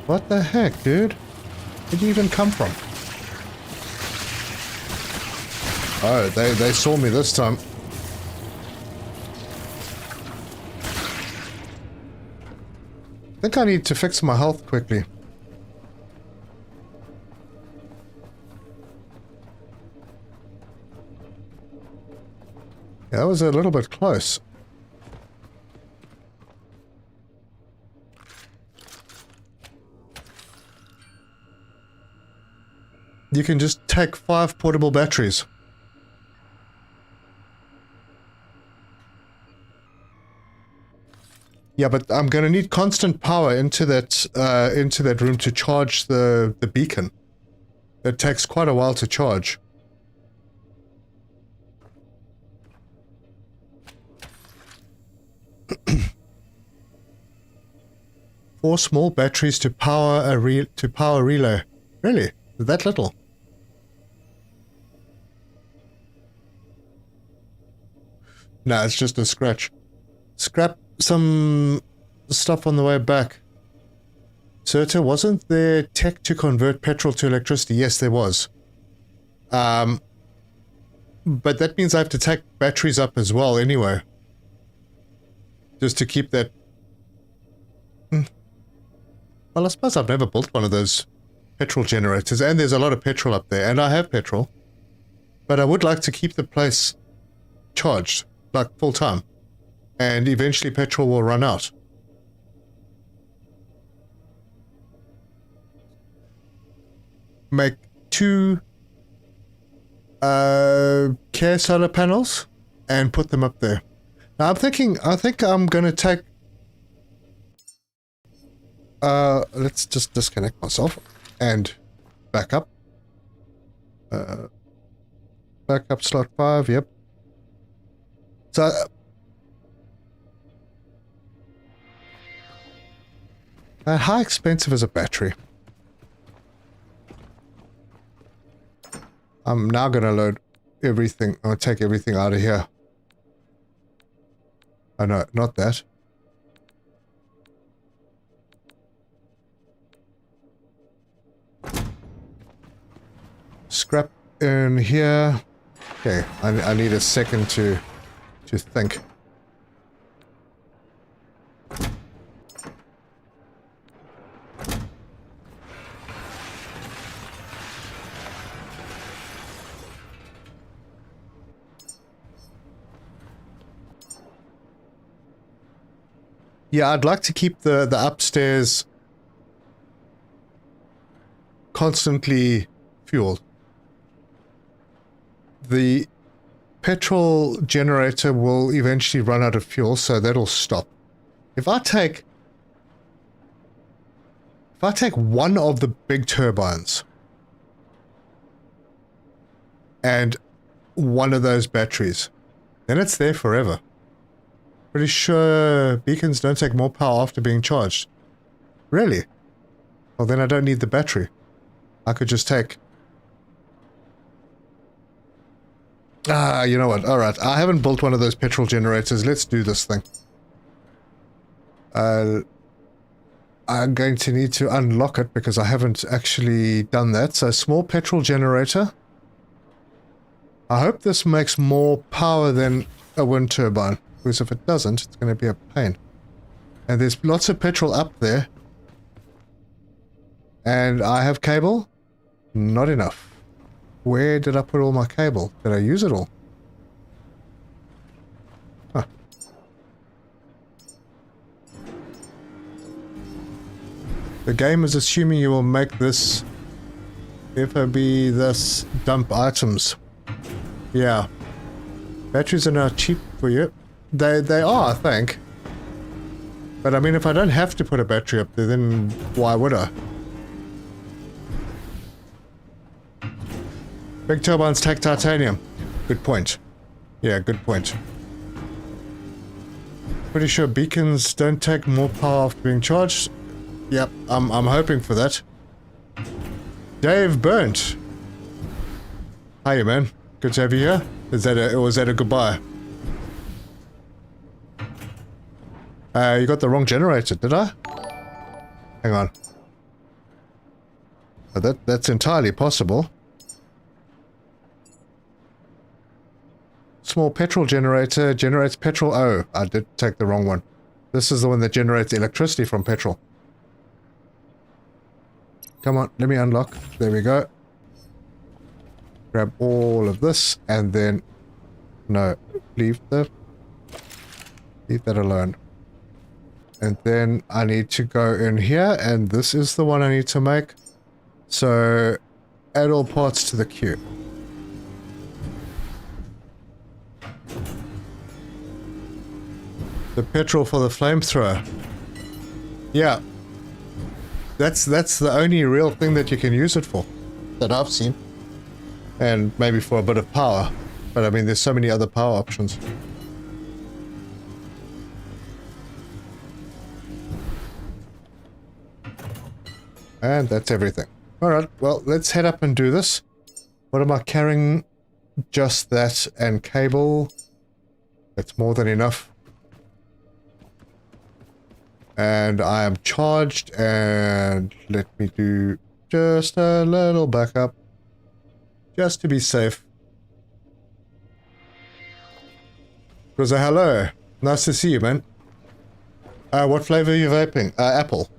What the heck, dude? Where'd you even come from? Oh, they saw me this time. I think I need to fix my health quickly. Yeah, that was a little bit close. You can just take 5 portable batteries. Yeah, but I'm gonna need constant power into that room to charge the beacon. It takes quite a while to charge. Four small batteries to power a relay. Really? That little? No, it's just a scratch. Scrap some stuff on the way back. Serta, wasn't there tech to convert petrol to electricity? Yes, there was. But that means I have to take batteries up as well anyway. Just to keep that... Well, I suppose I've never built one of those petrol generators, and there's a lot of petrol up there, and I have petrol. But I would like to keep the place charged, like full time. And eventually petrol will run out. Make 2 care solar panels and put them up there. Now I think I'm gonna take let's just disconnect myself and back up. Back up slot 5, yep. So How expensive is a battery? I'm now going to load everything. I'll take everything out of here. Oh no, not that. Scrap in here. Okay, I need a second to think. Yeah, I'd like to keep the upstairs constantly fueled. The petrol generator will eventually run out of fuel, so that'll stop. If I take one of the big turbines and one of those batteries, then it's there forever. Pretty sure beacons don't take more power after being charged. Really? Well, then I don't need the battery. I could just take... you know what? Alright, I haven't built one of those petrol generators. Let's do this thing. I'm going to need to unlock it because I haven't actually done that. So, small petrol generator. I hope this makes more power than a wind turbine. Because if it doesn't, it's going to be a pain. And there's lots of petrol up there. And I have cable. Not enough. Where did I put all my cable? Did I use it all? Huh. The game is assuming you will make this FOB this dump items. Yeah. Batteries are now cheap for you. They are, I think. But I mean, if I don't have to put a battery up there, then why would I? Big turbines take titanium. Good point. Yeah, good point. Pretty sure beacons don't take more power after being charged. Yep, I'm hoping for that. Dave Burnt. Hiya, man. Good to have you here. Was that a goodbye? You got the wrong generator, did I? Hang on. Oh, that's entirely possible. Small petrol generator generates petrol. Oh, I did take the wrong one. This is the one that generates electricity from petrol. Come on, let me unlock. There we go. Grab all of this and then... No, leave that alone. And then I need to go in here, and this is the one I need to make. So, add all parts to the queue. The petrol for the flamethrower. Yeah. That's the only real thing that you can use it for. That I've seen. And maybe for a bit of power. But I mean, there's so many other power options. And that's everything. Alright, well, let's head up and do this. What am I carrying? Just that and cable. That's more than enough. And I am charged, and let me do just a little backup. Just to be safe. Rosa, hello. Nice to see you, man. What flavor are you vaping? Apple.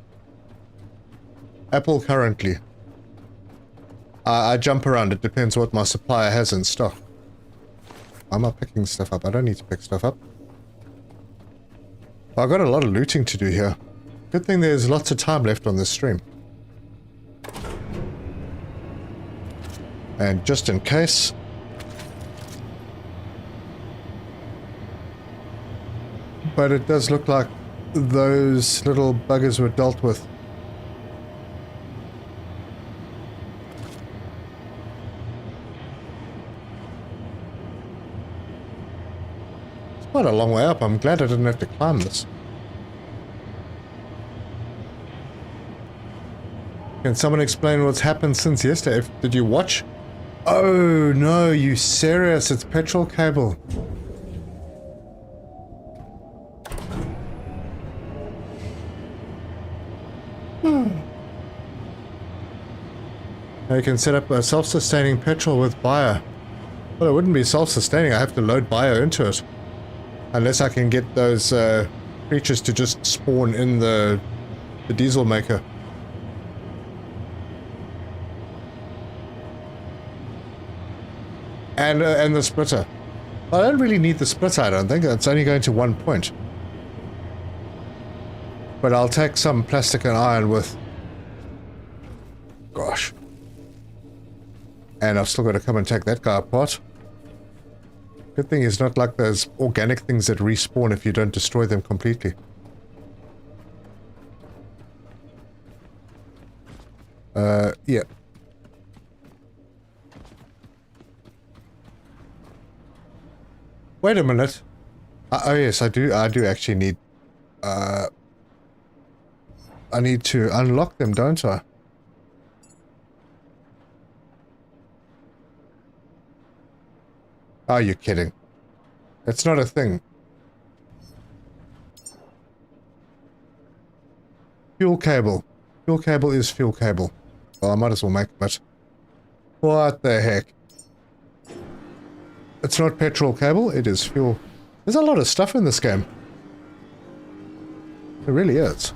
Apple currently. I jump around. It depends what my supplier has in stock. Why am I picking stuff up? I don't need to pick stuff up. I've got a lot of looting to do here. Good thing there's lots of time left on this stream. And just in case... But it does look like those little buggers were dealt with. It's quite a long way up. I'm glad I didn't have to climb this. Can someone explain what's happened since yesterday? Did you watch? Oh no, you serious? It's petrol cable. You can set up a self-sustaining petrol with bio. Well, it wouldn't be self-sustaining. I have to load bio into it. Unless I can get those creatures to just spawn in the diesel maker. And the splitter. Well, I don't really need the splitter, I don't think. It's only going to 1 point. But I'll take some plastic and iron with... Gosh. And I've still got to come and take that guy apart. Good thing it's not like those organic things that respawn if you don't destroy them completely. Yeah. Wait a minute. Oh yes, I do actually need... I need to unlock them, don't I? Are you kidding? That's not a thing. Fuel cable. Fuel cable is fuel cable. Well, I might as well make it. What the heck? It's not petrol cable, it is fuel. There's a lot of stuff in this game. It really is.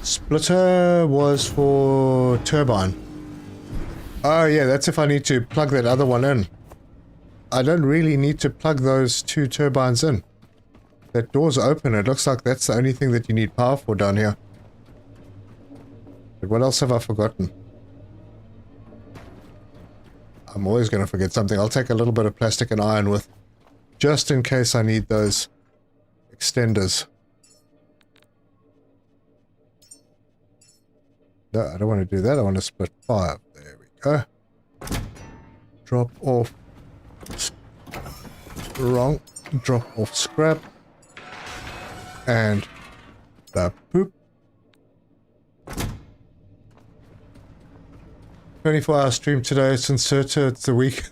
Splitter was for turbine. Oh yeah, that's if I need to plug that other one in. I don't really need to plug those 2 turbines in. That door's open. It looks like that's the only thing that you need power for down here. But what else have I forgotten? I'm always going to forget something. I'll take a little bit of plastic and iron with, just in case I need those extenders. No, I don't want to do that. I want to split 5. There we go. Drop off. Wrong. Drop off scrap. And the poop. 24-hour stream today. It's inserted. It's the week.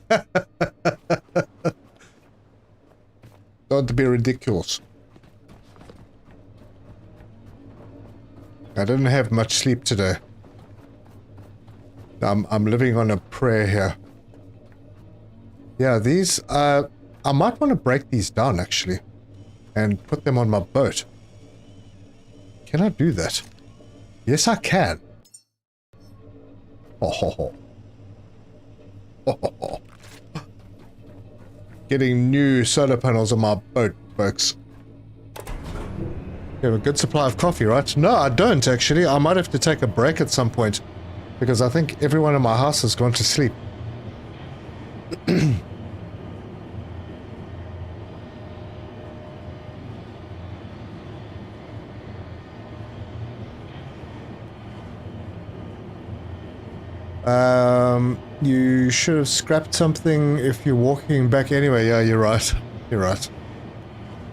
Don't be ridiculous. I didn't have much sleep today. I'm living on a prayer here. Yeah, these, I might want to break these down, actually. And put them on my boat. Can I do that? Yes, I can. Oh. Getting new solar panels on my boat, folks. You have a good supply of coffee, right? No, I don't, actually. I might have to take a break at some point. Because I think everyone in my house has gone to sleep. You should have scrapped something if you're walking back anyway. Yeah, you're right. You're right.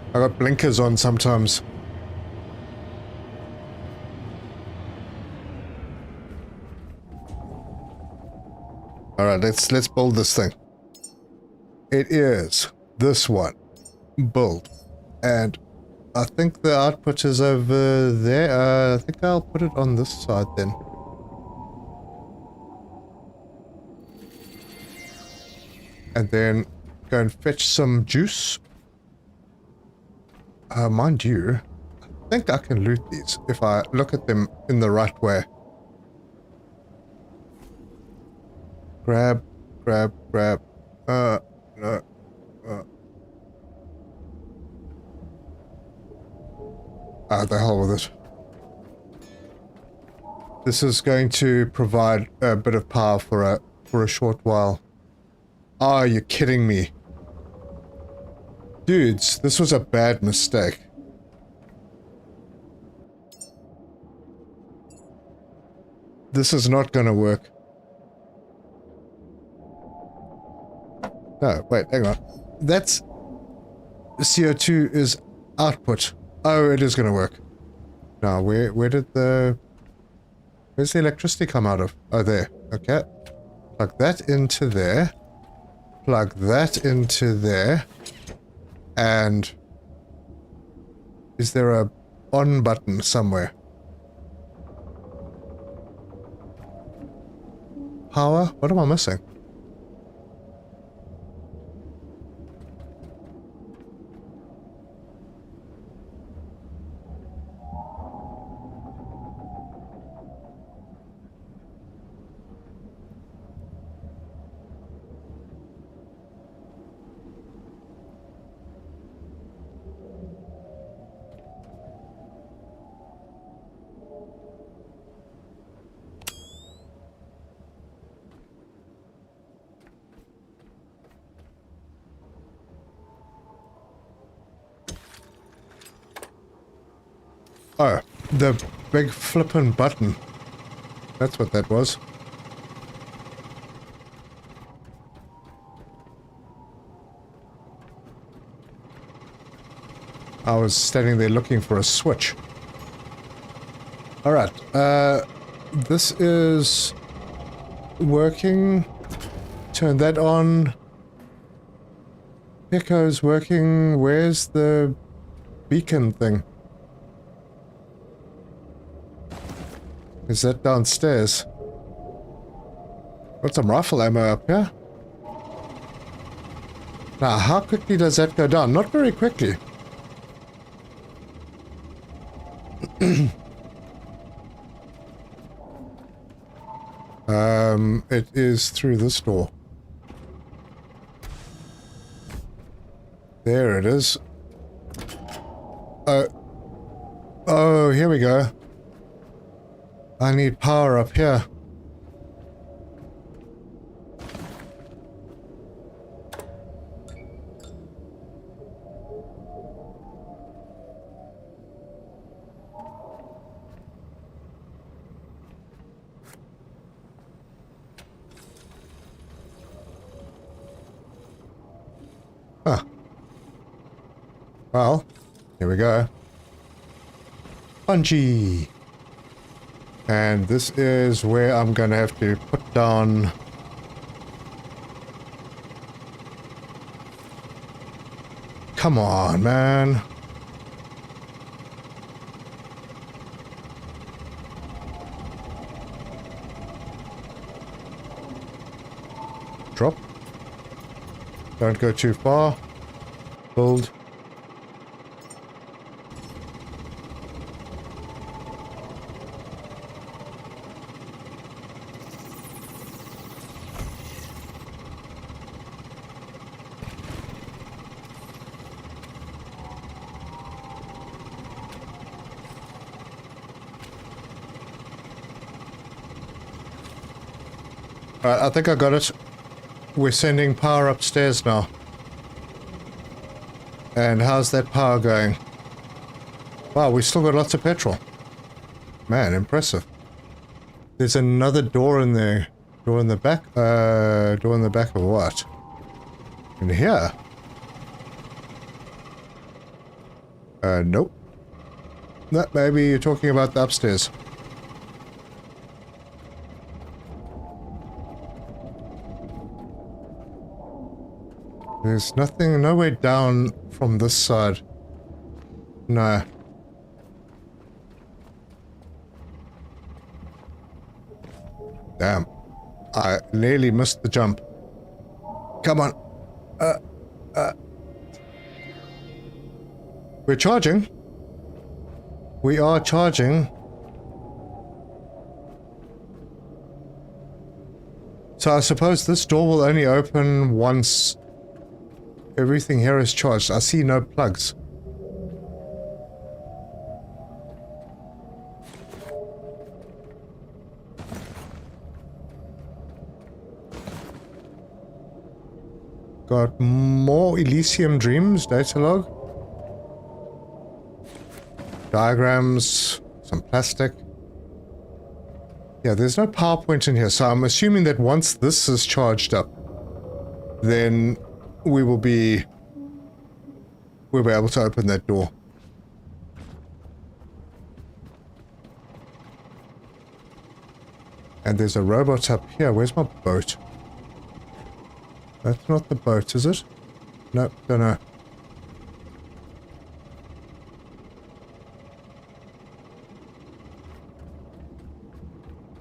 I got blinkers on sometimes. Alright, let's build this thing. It is this one. Build. And I think the output is over there. I think I'll put it on this side then. And then go and fetch some juice. Mind you, I think I can loot these if I look at them in the right way. Grab. No. The hell with it. This is going to provide a bit of power for a short while. Are you kidding me? Dudes, this was a bad mistake. This is not gonna work. No, wait, hang on. That's... CO2 is output. Oh, it is going to work. Now, where's the electricity come out of? Oh, there. Okay. Plug that into there. Plug that into there. And is there a on button somewhere? Power? What am I missing? Oh, the big flippin' button. That's what that was. I was standing there looking for a switch. Alright, this is working. Turn that on. Echo's working. Where's the beacon thing? Is that downstairs? Got some rifle ammo up here. Now, how quickly does that go down? Not very quickly. It is through this door. There it is. Oh, here we go. I need power up here. Huh. Well, here we go. Bungee. And this is where I'm gonna have to put down... Come on, man. Drop. Don't go too far. Build. Alright, I think I got it. We're sending power upstairs now. And how's that power going? Wow, we still got lots of petrol. Man, impressive. There's another door in there. Door in the back? Door in the back of what? In here? Nope. No, maybe you're talking about the upstairs. There's nothing, no way down from this side. No. Damn. I nearly missed the jump. Come on. We're charging. We are charging. So I suppose this door will only open once everything here is charged. I see no plugs. Got more Elysium Dreams, data log. Diagrams, some plastic. Yeah, there's no PowerPoint in here, so I'm assuming that once this is charged up, then we will be we'll be able to open that door. And there's a robot up here. Where's my boat? That's not the boat, is it? Nope, don't know.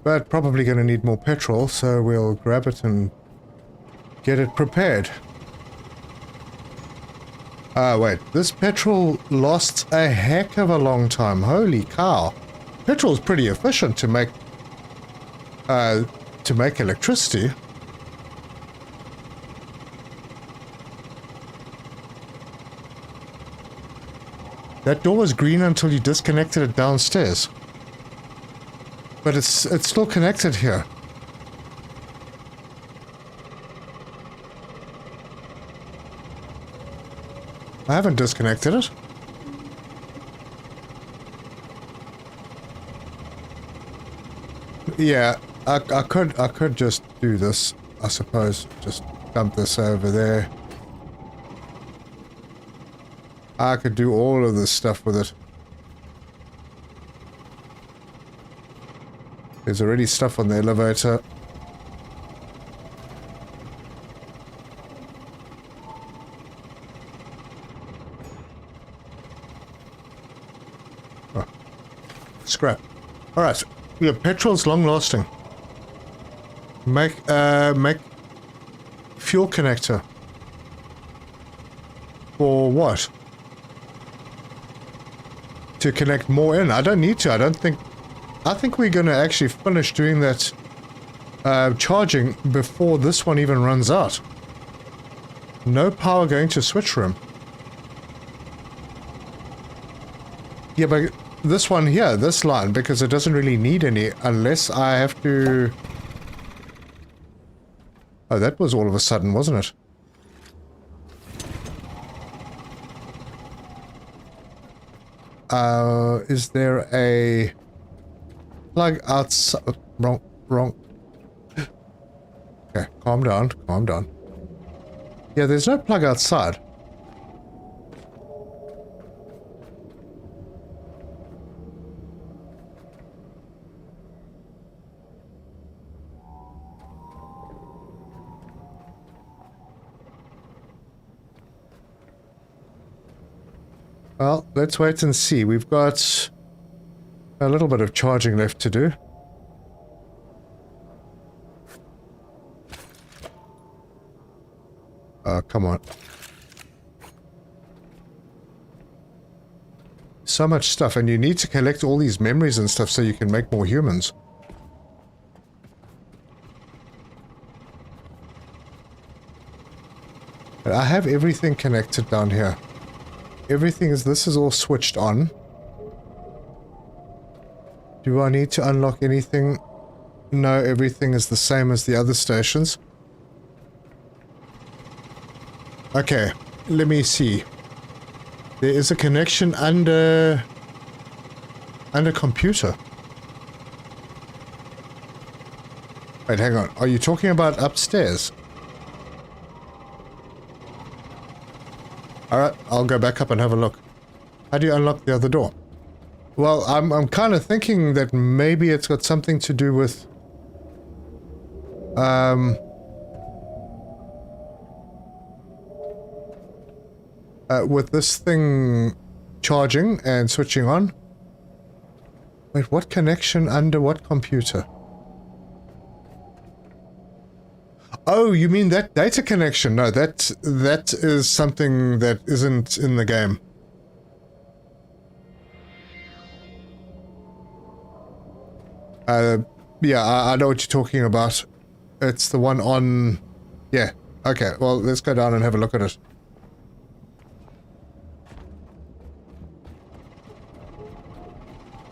But probably going to need more petrol, so we'll grab it and get it prepared. Ah, wait. This petrol lasts a heck of a long time. Holy cow. Petrol's pretty efficient to make electricity. That door was green until you disconnected it downstairs. But it's still connected here. I haven't disconnected it. Yeah, I could just do this, I suppose. Just dump this over there. I could do all of this stuff with it. There's already stuff on the elevator. Oh. Scrap. Alright. Yeah, petrol's long lasting. Make fuel connector. For what? To connect more in. I don't need to. I think we're going to actually finish doing that charging before this one even runs out. No power going to switch room. Yeah, but this one here, this line, because it doesn't really need any unless I have to... Oh, that was all of a sudden, wasn't it? Is there a plug outside? Wrong. Okay, calm down, calm down. Yeah, there's no plug outside. Well, let's wait and see. We've got a little bit of charging left to do. Come on. So much stuff, and you need to collect all these memories and stuff so you can make more humans. I have everything connected down here. Everything is, this is all switched on. Do I need to unlock anything? No, everything is the same as the other stations. Okay, let me see. There is a connection under computer. Wait, hang on. Are you talking about upstairs? Alright, I'll go back up and have a look. How do you unlock the other door? Well, I'm kind of thinking that maybe it's got something to do with... with this thing charging and switching on. Wait, what connection under what computer? Oh, you mean that data connection? No, that is something that isn't in the game. Yeah, I know what you're talking about. It's the one on... Yeah, okay, well, let's go down and have a look at it.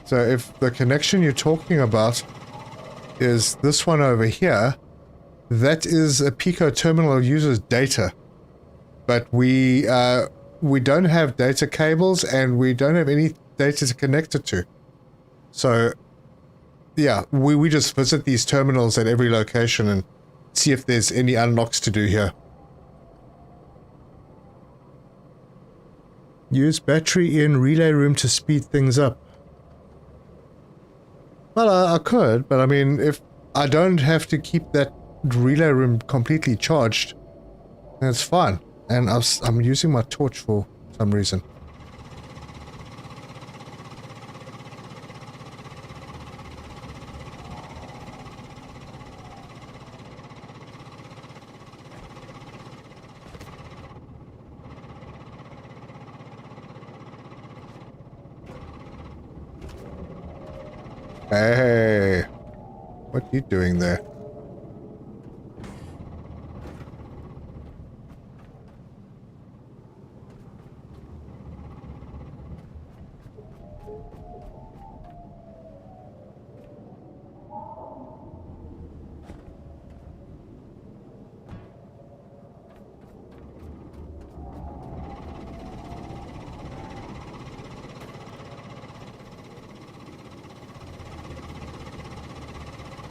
So if the connection you're talking about is this one over here, that is a Pico terminal uses data. But we don't have data cables and we don't have any data to connect it to. So yeah, we just visit these terminals at every location and see if there's any unlocks to do here. Use battery in relay room to speed things up. Well, I could, but I mean, if I don't have to keep that relay room completely charged, then it's fine. And I'm using my torch for some reason. Hey, what are you doing there?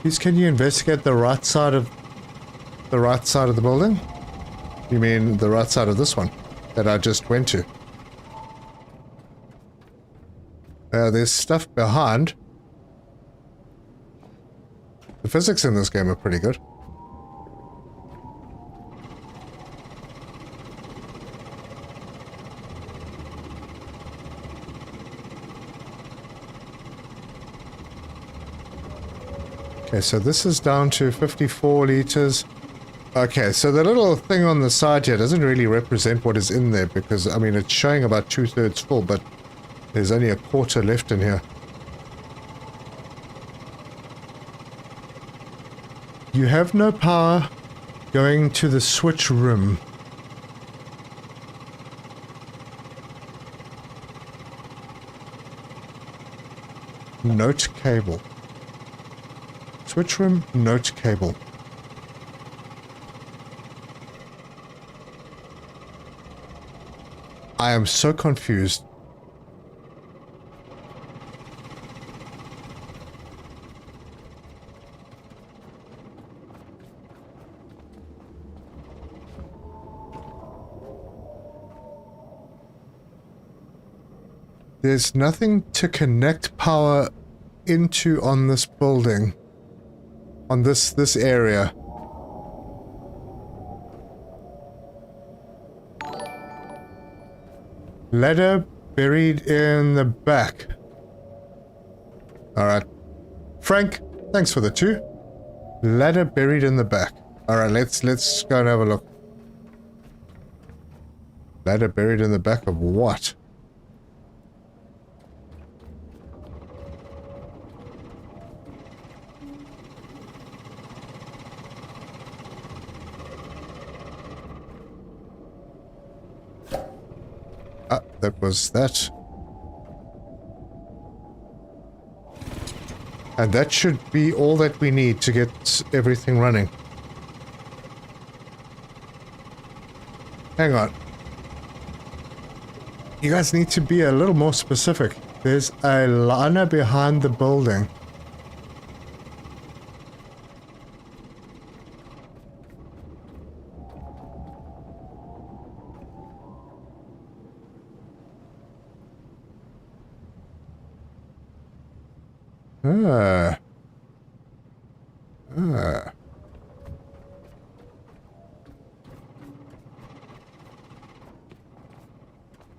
Please, can you investigate the right side of the building? You mean the right side of this one that I just went to? There's stuff behind. The physics in this game are pretty good. Okay, so this is down to 54 liters. Okay, so the little thing on the side here doesn't really represent what is in there because, I mean, it's showing about 2/3 full, but there's only a quarter left in here. You have no power going to the switch room. Note cable. Switch room, note cable. I am so confused. There's nothing to connect power into on this building. On this area. Ladder buried in the back. Alright. Frank, thanks for the 2. Ladder buried in the back. Alright, let's go and have a look. Ladder buried in the back of what? That was that. And that should be all that we need to get everything running. Hang on. You guys need to be a little more specific. There's a liner behind the building.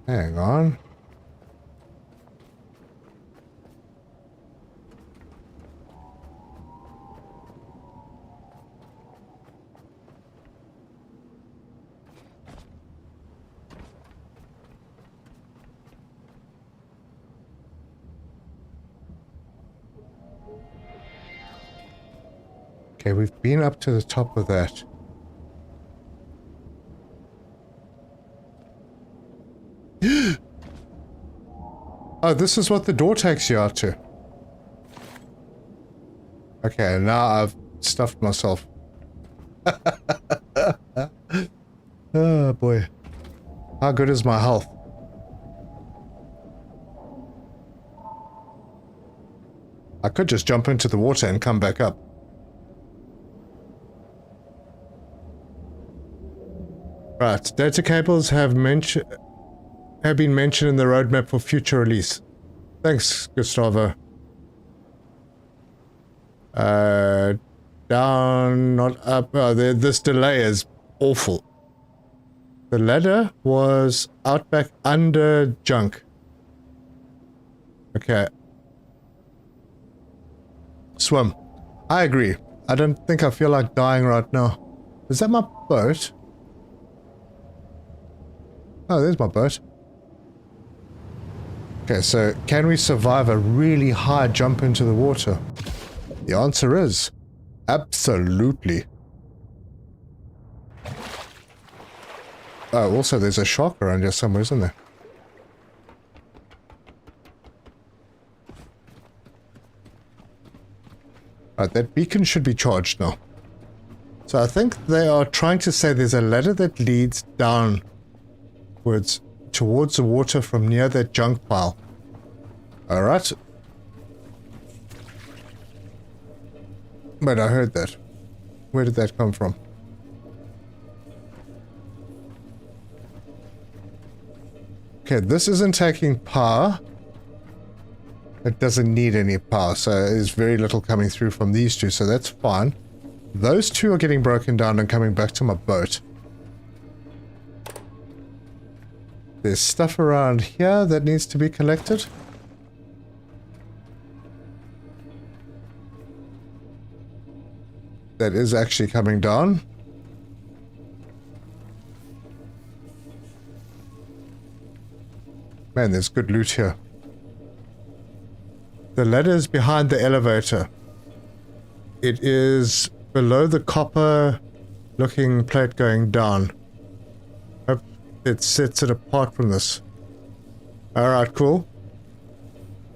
Hang on. Okay, we've been up to the top of that. Oh, this is what the door takes you out to. Okay, now I've stuffed myself. Oh boy. How good is my health? I could just jump into the water and come back up. Right, data cables have have been mentioned in the roadmap for future release. Thanks, Gustavo. Down, not up. Oh, this delay is awful. The ladder was out back under junk. Okay. Swim. I agree. I don't think I feel like dying right now. Is that my boat? Oh, there's my boat. Okay, so can we survive a really high jump into the water? The answer is absolutely. Oh, also there's a shark around here somewhere, isn't there? Alright, that beacon should be charged now. So I think they are trying to say there's a ladder that leads downwards towards the water from near that junk pile. Alright. But I heard that. Where did that come from? Okay, this isn't taking power. It doesn't need any power, so there's very little coming through from these two, so that's fine. Those two are getting broken down and coming back to my boat. There's stuff around here that needs to be collected. That is actually coming down. Man, there's good loot here. The ladder is behind the elevator. It is below the copper looking plate going down. Hope it sets it apart from this. Alright, cool.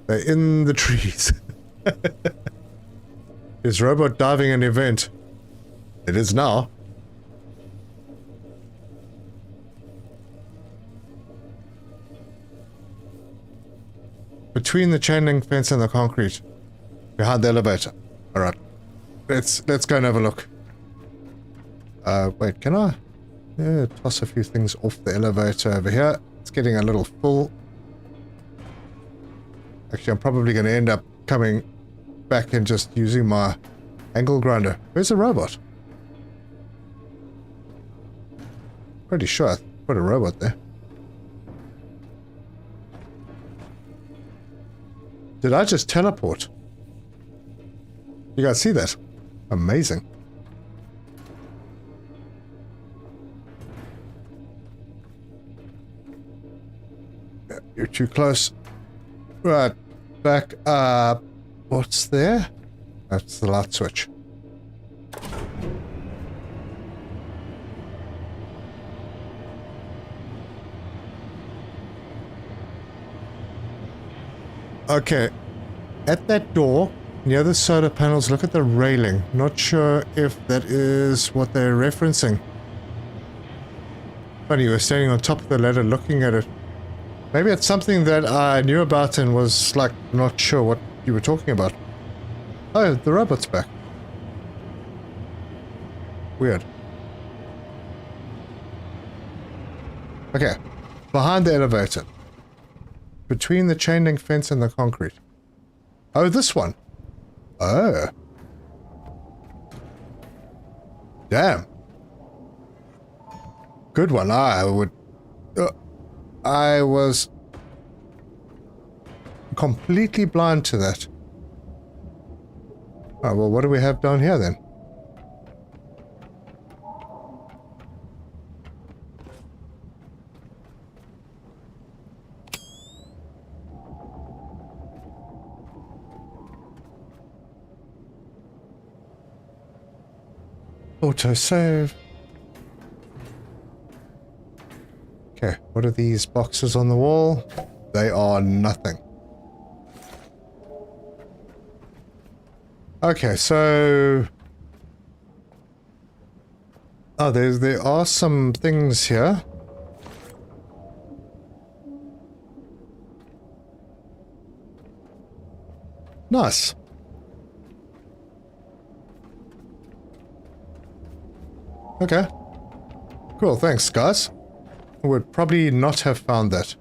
They're in the trees. Is robot diving an event? It is now. Between the chain link fence and the concrete. Behind the elevator. Alright. Let's go and have a look. Wait, can I? Yeah, toss a few things off the elevator over here. It's getting a little full. Actually, I'm probably going to end up coming back and just using my angle grinder. Where's the robot? Pretty sure I put a robot there. Did I just teleport? You guys see that? Amazing. Yeah, you're too close. Right, back up. What's there? That's the light switch. Okay, at that door, near the solar panels, look at the railing. Not sure if that is what they're referencing. Funny, you were standing on top of the ladder looking at it. Maybe it's something that I knew about and was, like, not sure what you were talking about. Oh, the robot's back. Weird. Okay, behind the elevator. Between the chain link fence and the concrete. Oh, this one. Oh. Damn. Good one. I would... I was completely blind to that. Oh, well, what do we have down here then? Autosave. Okay, what are these boxes on the wall? They are nothing. Okay, so... Oh, there are some things here. Nice. Okay. Cool, thanks, guys. Would probably not have found that.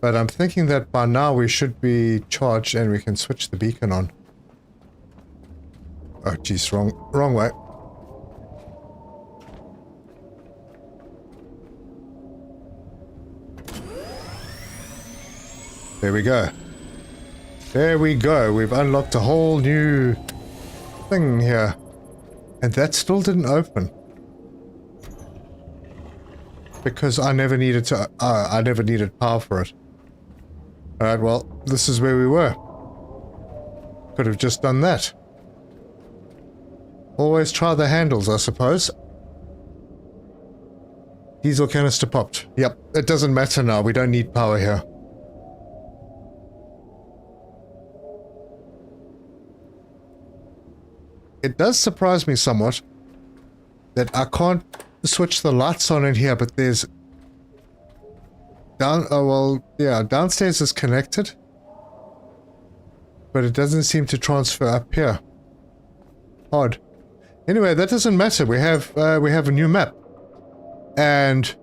But I'm thinking that by now we should be charged and we can switch the beacon on. Oh, geez, wrong way. There we go. There we go. We've unlocked a whole new thing here. And that still didn't open. Because I never needed to... I never needed power for it. Alright, well, this is where we were. Could have just done that. Always try the handles, I suppose. Diesel canister popped. Yep, it doesn't matter now. We don't need power here. It does surprise me somewhat that I can't switch the lights on in here, but there's... downstairs is connected. But it doesn't seem to transfer up here. Odd. Anyway, that doesn't matter. We have a new map. And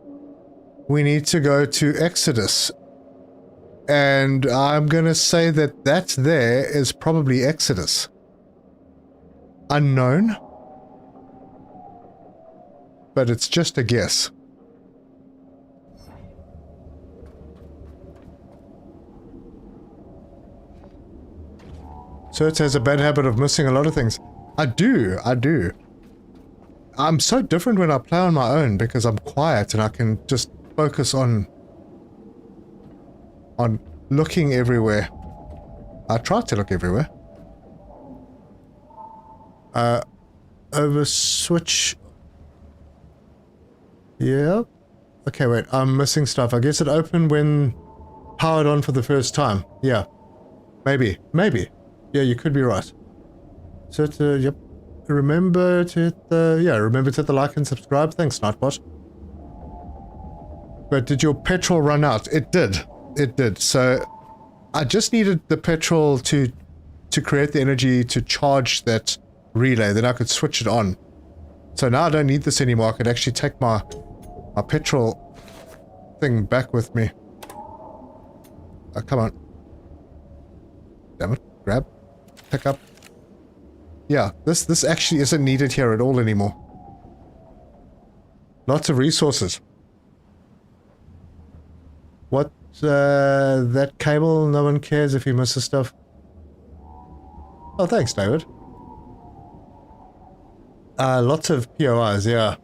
we need to go to Exodus. And I'm gonna say that there is probably Exodus. Unknown. But it's just a guess. So it has a bad habit of missing a lot of things. I do. I'm so different when I play on my own because I'm quiet and I can just focus on looking everywhere. I try to look everywhere. Over switch. Yeah. Okay, wait. I'm missing stuff. I guess it opened when powered on for the first time. Yeah. Maybe. Yeah, you could be right. So, yep. Remember to hit the like and subscribe. Thanks, Nightbot. But did your petrol run out? It did. It did. So, I just needed the petrol to create the energy to charge that relay. Then I could switch it on. So now I don't need this anymore. I could actually take my petrol thing back with me. Oh, come on. Damn it. Grab. Pick up. Yeah, this actually isn't needed here at all anymore. Lots of resources. What, that cable? No one cares if he misses stuff. Oh, thanks, David. Lots of POIs, yeah.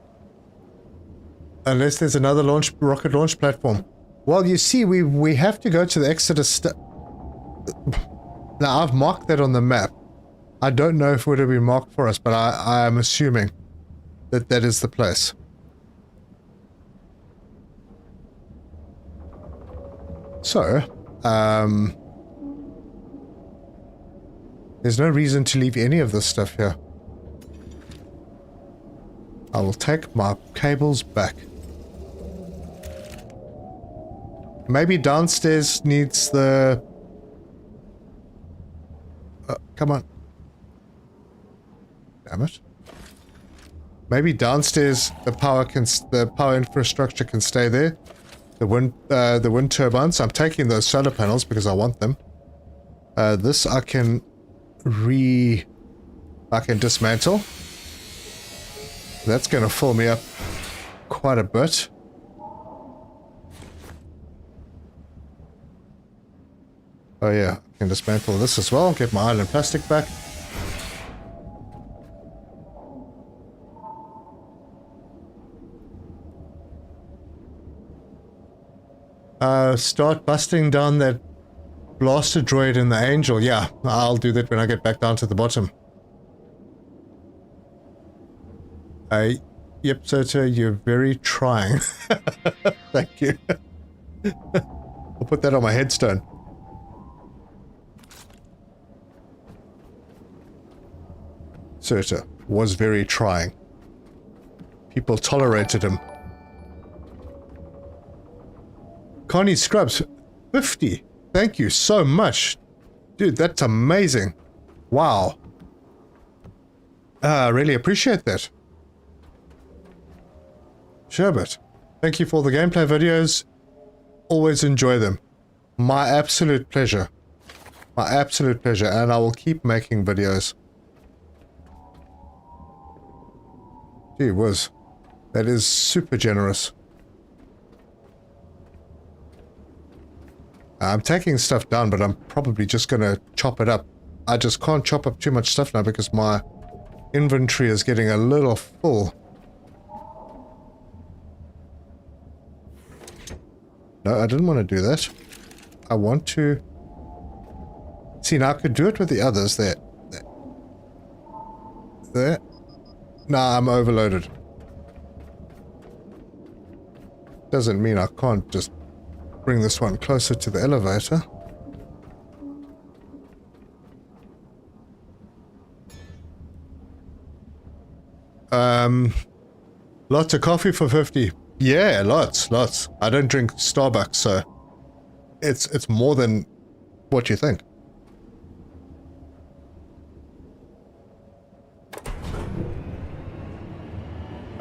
Unless there's another rocket launch platform. Well, you see, we have to go to the Exodus. Now, I've marked that on the map. I don't know if it would have been marked for us, but I am assuming that that is the place. So, there's no reason to leave any of this stuff here. I will take my cables back. Maybe downstairs needs the... come on. Damn it. Maybe downstairs the power infrastructure can stay there. The wind turbines. I'm taking those solar panels because I want them. This I can dismantle. That's going to fill me up quite a bit. Oh yeah, I can dismantle this as well. Get my iron and plastic back. Start busting down that blaster droid in the Angel. Yeah, I'll do that when I get back down to the bottom. Yep, Soto, you're very trying. Thank you. I'll put that on my headstone. Soto was very trying. People tolerated him. Connie Scrubs, 50. Thank you so much. Dude, that's amazing. Wow. I really appreciate that. Sherbet, thank you for the gameplay videos. Always enjoy them. My absolute pleasure. My absolute pleasure, and I will keep making videos. Gee whiz. That is super generous. I'm taking stuff down, but I'm probably just going to chop it up. I just can't chop up too much stuff now because my inventory is getting a little full. No, I didn't want to do that. I want to... See, now I could do it with the others. There. There. Nah, I'm overloaded. Doesn't mean I can't just bring this one closer to the elevator. Lots of coffee for 50. Yeah, lots. I don't drink Starbucks, so it's more than what you think.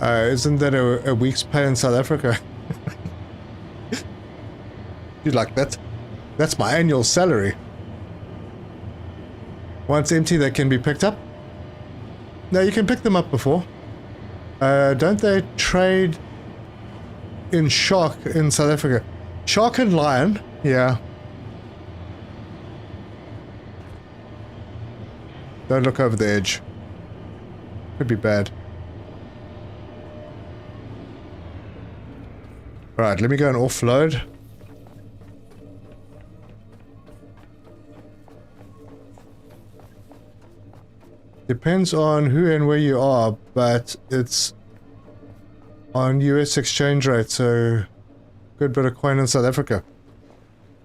Isn't that a week's pay in South Africa? Dude, like that's my annual salary. Once empty, they can be picked up. No, you can pick them up before. Don't they trade in shark in South Africa? Shark and lion, yeah. Don't look over the edge. Could be bad. Right, let me go and offload. Depends on who and where you are, but it's on US exchange rate, so good bit of coin in South Africa.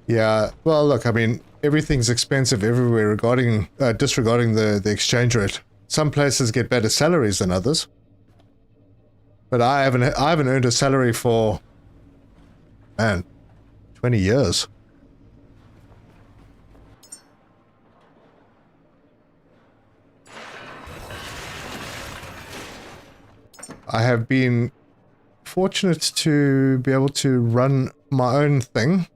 Yeah, well look, I mean, everything's expensive everywhere regarding disregarding the exchange rate. Some places get better salaries than others. But I haven't earned a salary for, man, 20 years. I have been fortunate to be able to run my own thing.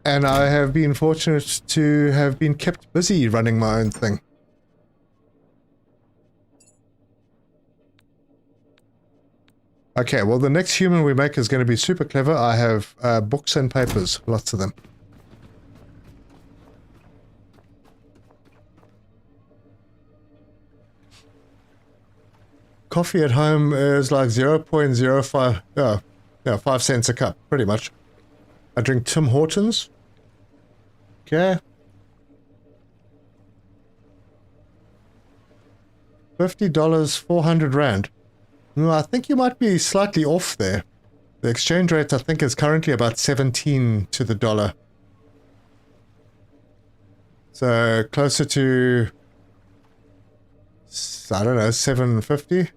And I have been fortunate to have been kept busy running my own thing. Okay, well the next human we make is going to be super clever. I have books and papers, lots of them. Coffee at home is like 0.05, 5 cents a cup, pretty much. I drink Tim Hortons. Okay. $50, 400 Rand. No, I think you might be slightly off there. The exchange rate, I think, is currently about 17 to the dollar. So, closer to, I don't know, 750?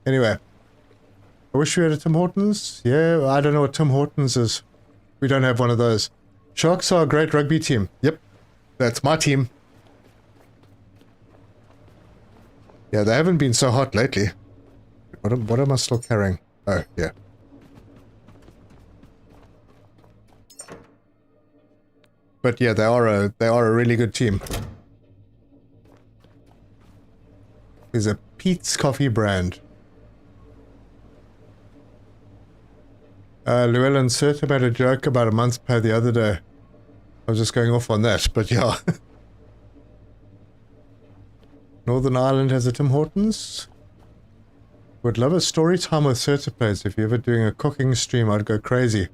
Anyway. I wish we had a Tim Hortons. Yeah, I don't know what Tim Hortons is. We don't have one of those. Sharks are a great rugby team. Yep, that's my team. Yeah, they haven't been so hot lately. What am I still carrying? Oh, yeah. But yeah, they are a really good team. Is a Pete's coffee brand. Llewellyn Serta made a joke about a month's pay the other day. I was just going off on that, but yeah. Northern Ireland has a Tim Hortons. Would love a story time with Serta plays. If you're ever doing a cooking stream, I'd go crazy.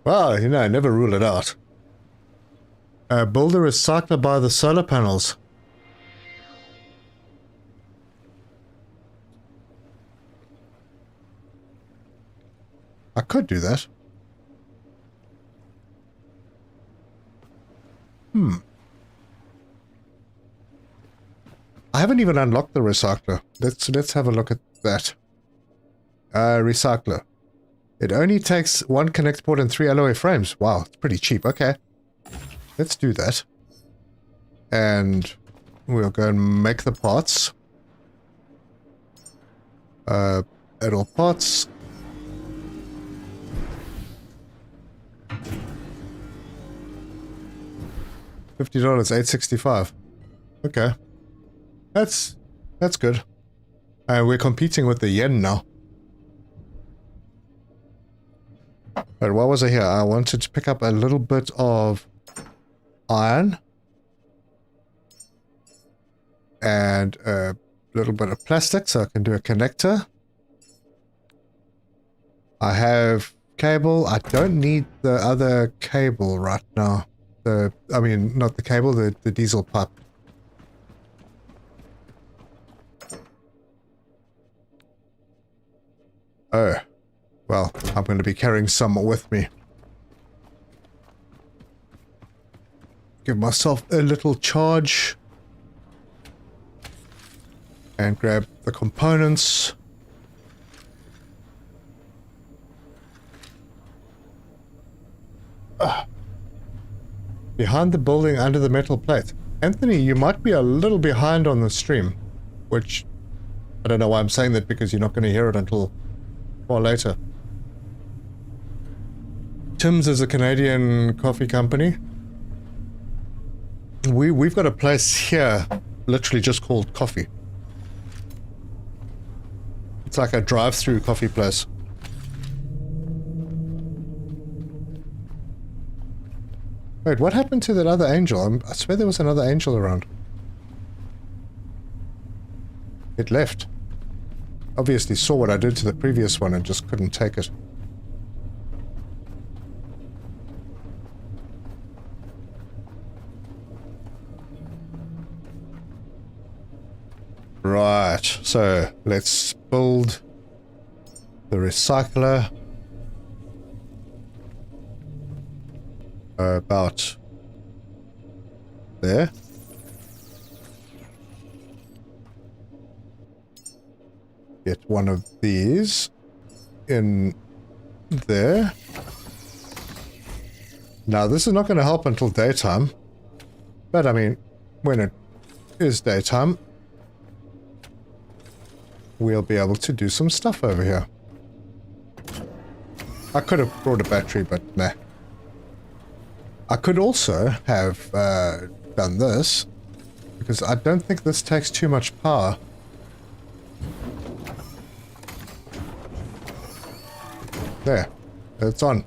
Well, you know, never rule it out. Build a recycler by the solar panels. I could do that. I haven't even unlocked the recycler. Let's have a look at that. Recycler. It only takes 1 connect port and 3 alloy frames. Wow, it's pretty cheap. Okay. Let's do that. And we'll go and make the parts. Add all parts. $50, $8.65. Okay. That's good. We're competing with the yen now. But what was I here? I wanted to pick up a little bit of iron. And a little bit of plastic so I can do a connector. I have cable. I don't need the other cable right now. I mean, not the cable, the diesel pipe. Oh. Well, I'm going to be carrying some with me. Give myself a little charge. And grab the components. Behind the building under the metal plate. Anthony, you might be a little behind on the stream. Which, I don't know why I'm saying that because you're not going to hear it until far later. Tim's is a Canadian coffee company. We've got a place here literally just called Coffee. It's like a drive-through coffee place. Wait, what happened to that other angel? I swear there was another angel around. It left. Obviously saw what I did to the previous one and just couldn't take it. Right, so let's build the recycler. About there. Get one of these in there. Now this is not going to help until daytime, but I mean, when it is daytime, we'll be able to do some stuff over here. I could have brought a battery, but nah. I could also have done this, because I don't think this takes too much power. There, it's on.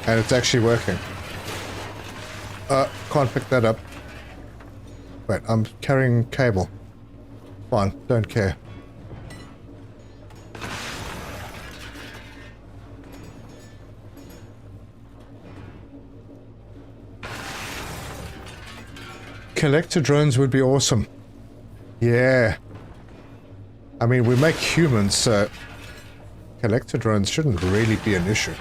And it's actually working. Can't pick that up. Wait, I'm carrying cable. Fine, don't care. Collector drones would be awesome. Yeah. I mean, we make humans, so collector drones shouldn't really be an issue.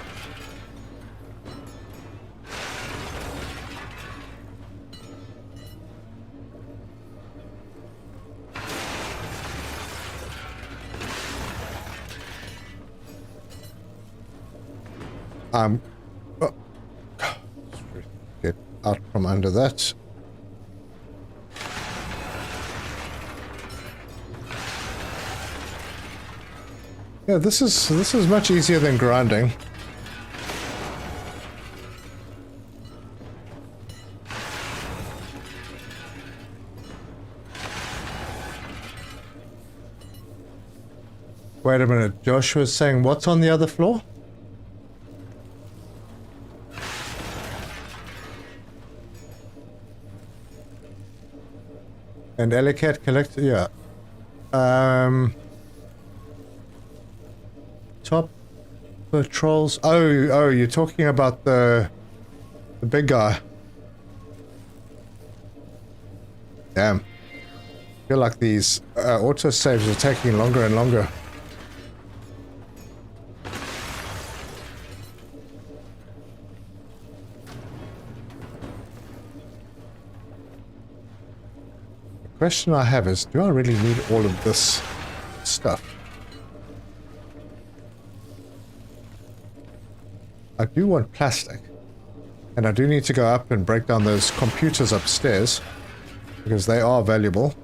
Oh, get out from under that. Yeah, this is much easier than grinding. Wait a minute, Joshua's saying what's on the other floor? And Ellicat collector, yeah. Top patrols. Oh, you're talking about the big guy. Damn. I feel like these autosaves are taking longer and longer. The question I have is, do I really need all of this stuff? I do want plastic. And I do need to go up and break down those computers upstairs, because they are valuable.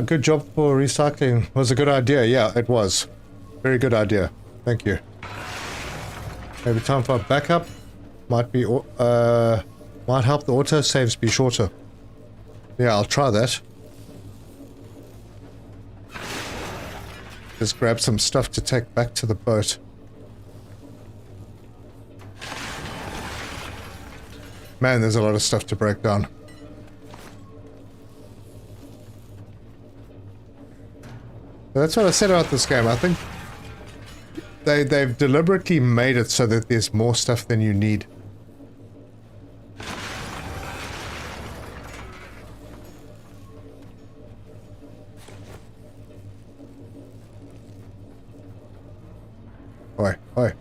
Good job for recycling. Was a good idea. Yeah, it was. Very good idea. Thank you. Maybe time for a backup. Might be, might help the auto saves be shorter. Yeah, I'll try that. Just grab some stuff to take back to the boat. Man, there's a lot of stuff to break down. That's what I said about this game. I think they've deliberately made it so that there's more stuff than you need. Oi, oi.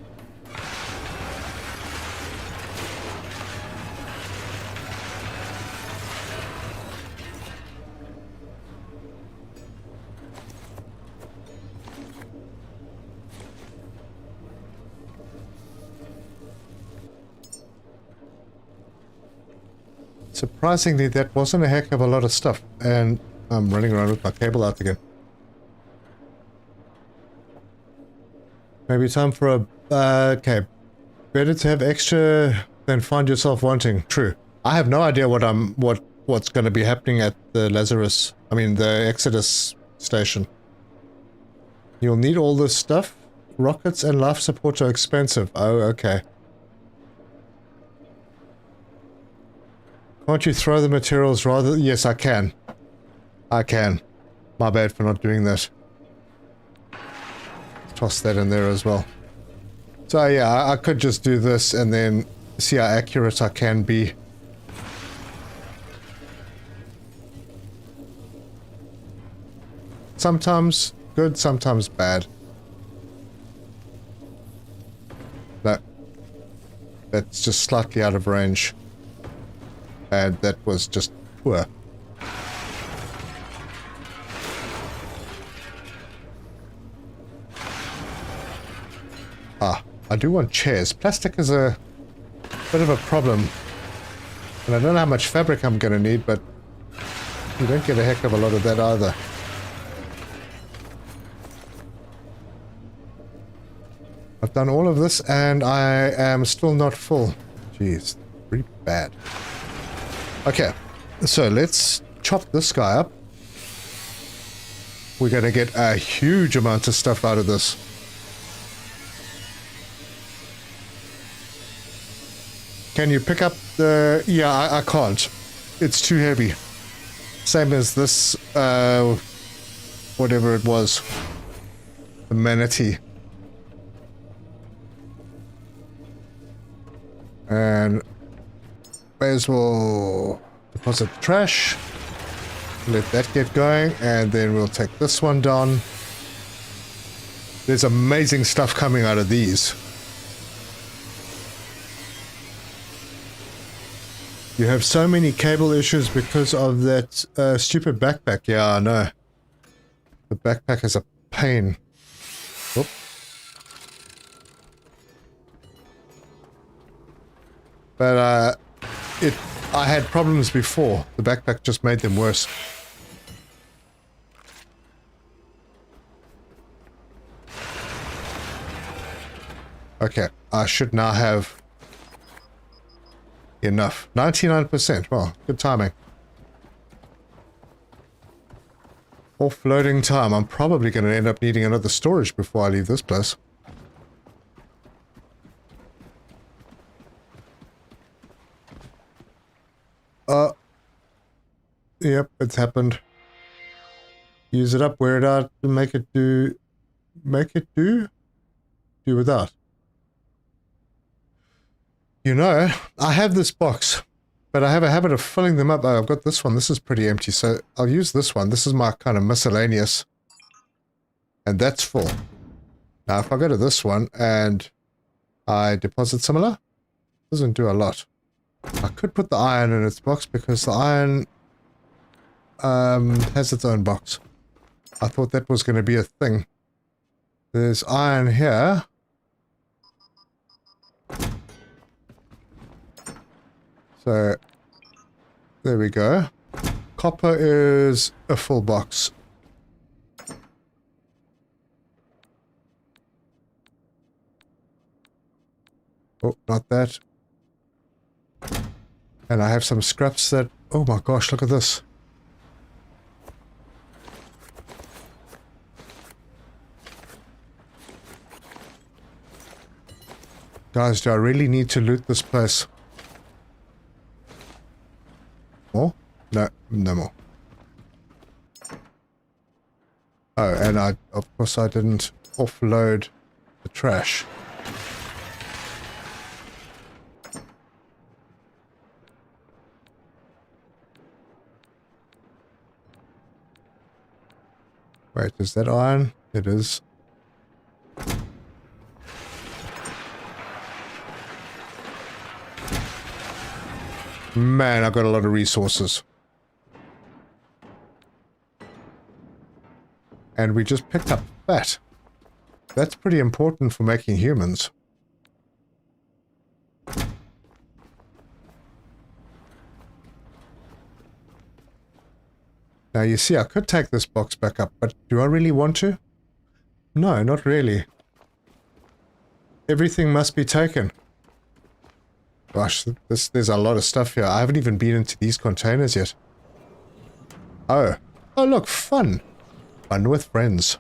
Surprisingly, that wasn't a heck of a lot of stuff, and I'm running around with my cable out again. Maybe time for a... okay. Better to have extra than find yourself wanting. True. I have no idea what's going to be happening at the the Exodus station. You'll need all this stuff. Rockets and life support are expensive. Oh, okay. Can't you throw the materials rather? Yes, I can. I can. My bad for not doing that. Toss that in there as well. So yeah, I could just do this and then see how accurate I can be. Sometimes good, sometimes bad. No. That's just slightly out of range. And that was just poor. Ah, I do want chairs. Plastic is a bit of a problem. And I don't know how much fabric I'm going to need, but you don't get a heck of a lot of that either. I've done all of this and I am still not full. Jeez, pretty bad. Okay, so let's chop this guy up. We're going to get a huge amount of stuff out of this. Can you pick up the... yeah, I can't. It's too heavy. Same as this, whatever it was. The manatee. And may as well deposit the trash. Let that get going, and then we'll take this one down. There's amazing stuff coming out of these. You have so many cable issues because of that stupid backpack. Yeah, I know. The backpack is a pain. Oop. But I had problems before. The backpack just made them worse. Okay, I should now have enough. 99%. Well, good timing. Offloading time. I'm probably going to end up needing another storage before I leave this place. Yep, it's happened. Use it up, wear it out, and make it do... make it do? Do without. You know, I have this box, but I have a habit of filling them up. Oh, I've got this one. This is pretty empty, so I'll use this one. This is my kind of miscellaneous. And that's full. Now, if I go to this one and I deposit similar. Doesn't do a lot. I could put the iron in its box because the iron has its own box. I thought that was going to be a thing. There's iron here. So, there we go. Copper is a full box. Oh, not that. And I have some scraps that... Oh my gosh, look at this. Guys, do I really need to loot this place? More? No, no more. Oh, and of course I didn't offload the trash. Wait, is that iron? It is. Man, I've got a lot of resources. And we just picked up fat. That's pretty important for making humans. Now you see, I could take this box back up, but do I really want to? No, not really. Everything must be taken. Gosh, there's a lot of stuff here. I haven't even been into these containers yet. Oh. Oh look, fun. Fun with friends.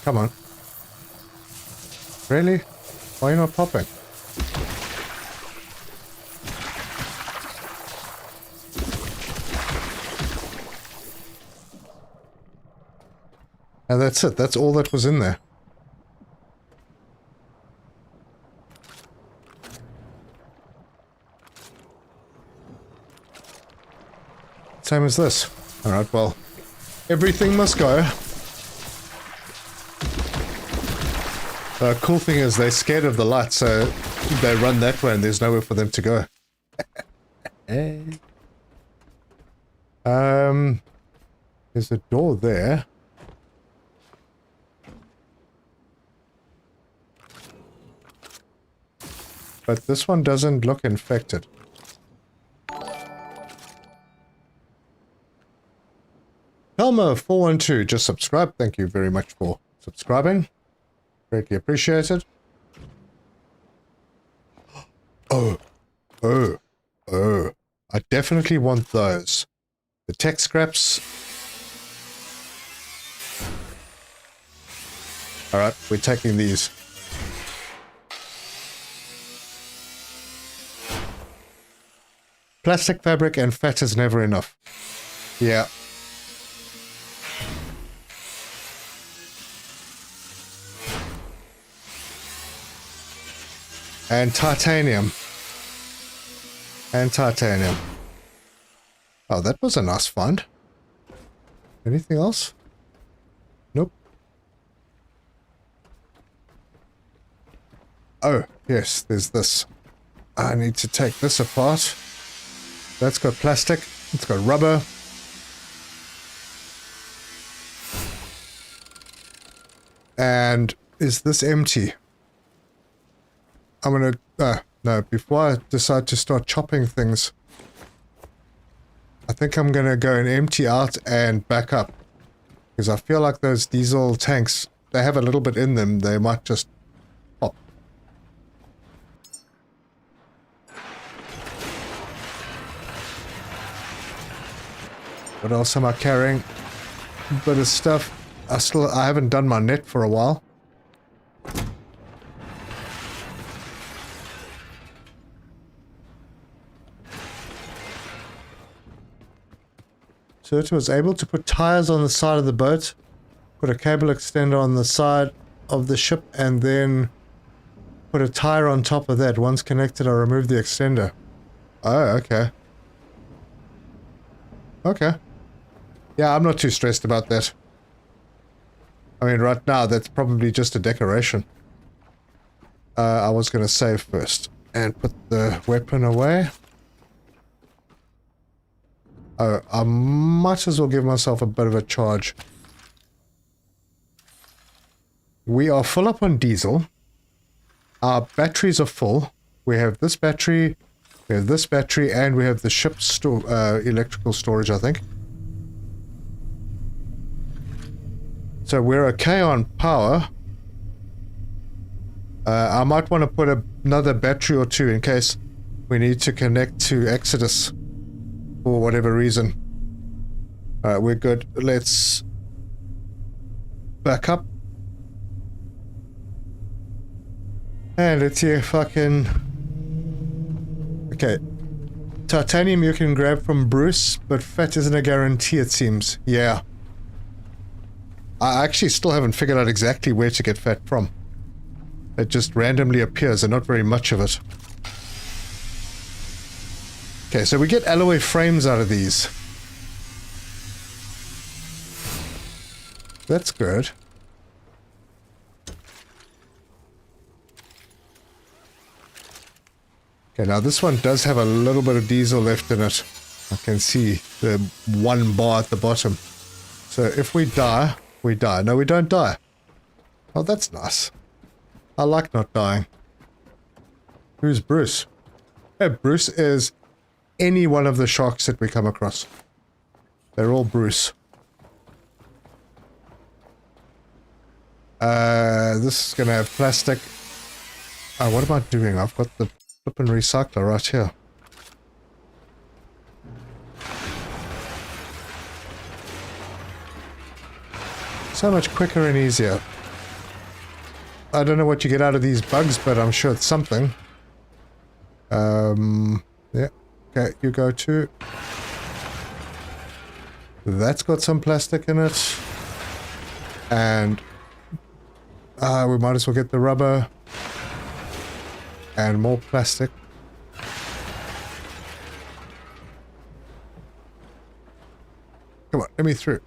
Come on. Really? Why are you not popping? And that's it. That's all that was in there. Same as this. Alright, well, everything must go. The cool thing is they're scared of the light, so they run that way and there's nowhere for them to go. There's a door there. But this one doesn't look infected. Helmo412 just subscribed. Thank you very much for subscribing. Greatly appreciated. Oh. I definitely want those. The tech scraps. Alright, we're taking these. Plastic, fabric, and fat is never enough. Yeah. And titanium. And titanium. Oh, that was a nice find. Anything else? Nope. Oh, yes, there's this. I need to take this apart. That's got plastic. It's got rubber. And is this empty? I'm gonna... no, before I decide to start chopping things, I think I'm gonna go and empty out and back up. Because I feel like those diesel tanks, they have a little bit in them. They might just pop. What else am I carrying? A bit of stuff. I haven't done my net for a while. Surt was able to put tires on the side of the boat, put a cable extender on the side of the ship, and then put a tire on top of that. Once connected, I removed the extender. Oh, okay. Okay. Yeah, I'm not too stressed about that. I mean, right now, that's probably just a decoration. I was going to save first and put the weapon away. Oh, I might as well give myself a bit of a charge. We are full up on diesel. Our batteries are full. We have this battery, we have this battery, and we have the ship's electrical storage, I think. So we're okay on power. I might want to put another battery or two in case we need to connect to Exodus for whatever reason. Alright, we're good. Let's back up. And let's see if I can... Okay. Titanium you can grab from Bruce, but fat isn't a guarantee, it seems. Yeah. I actually still haven't figured out exactly where to get fat from. It just randomly appears, and not very much of it. Okay, so we get alloy frames out of these. That's good. Okay, now this one does have a little bit of diesel left in it. I can see the 1 bar at the bottom. So if we die, we die. No, we don't die. Oh, that's nice. I like not dying. Who's Bruce? Hey, Bruce is any one of the sharks that we come across. They're all Bruce. This is gonna have plastic. Oh, what am I doing? I've got the flippin' recycler right here. So much quicker and easier. I don't know what you get out of these bugs, but I'm sure it's something. Yeah. Okay, you go too. That's got some plastic in it. And we might as well get the rubber. And more plastic. Come on, let me through.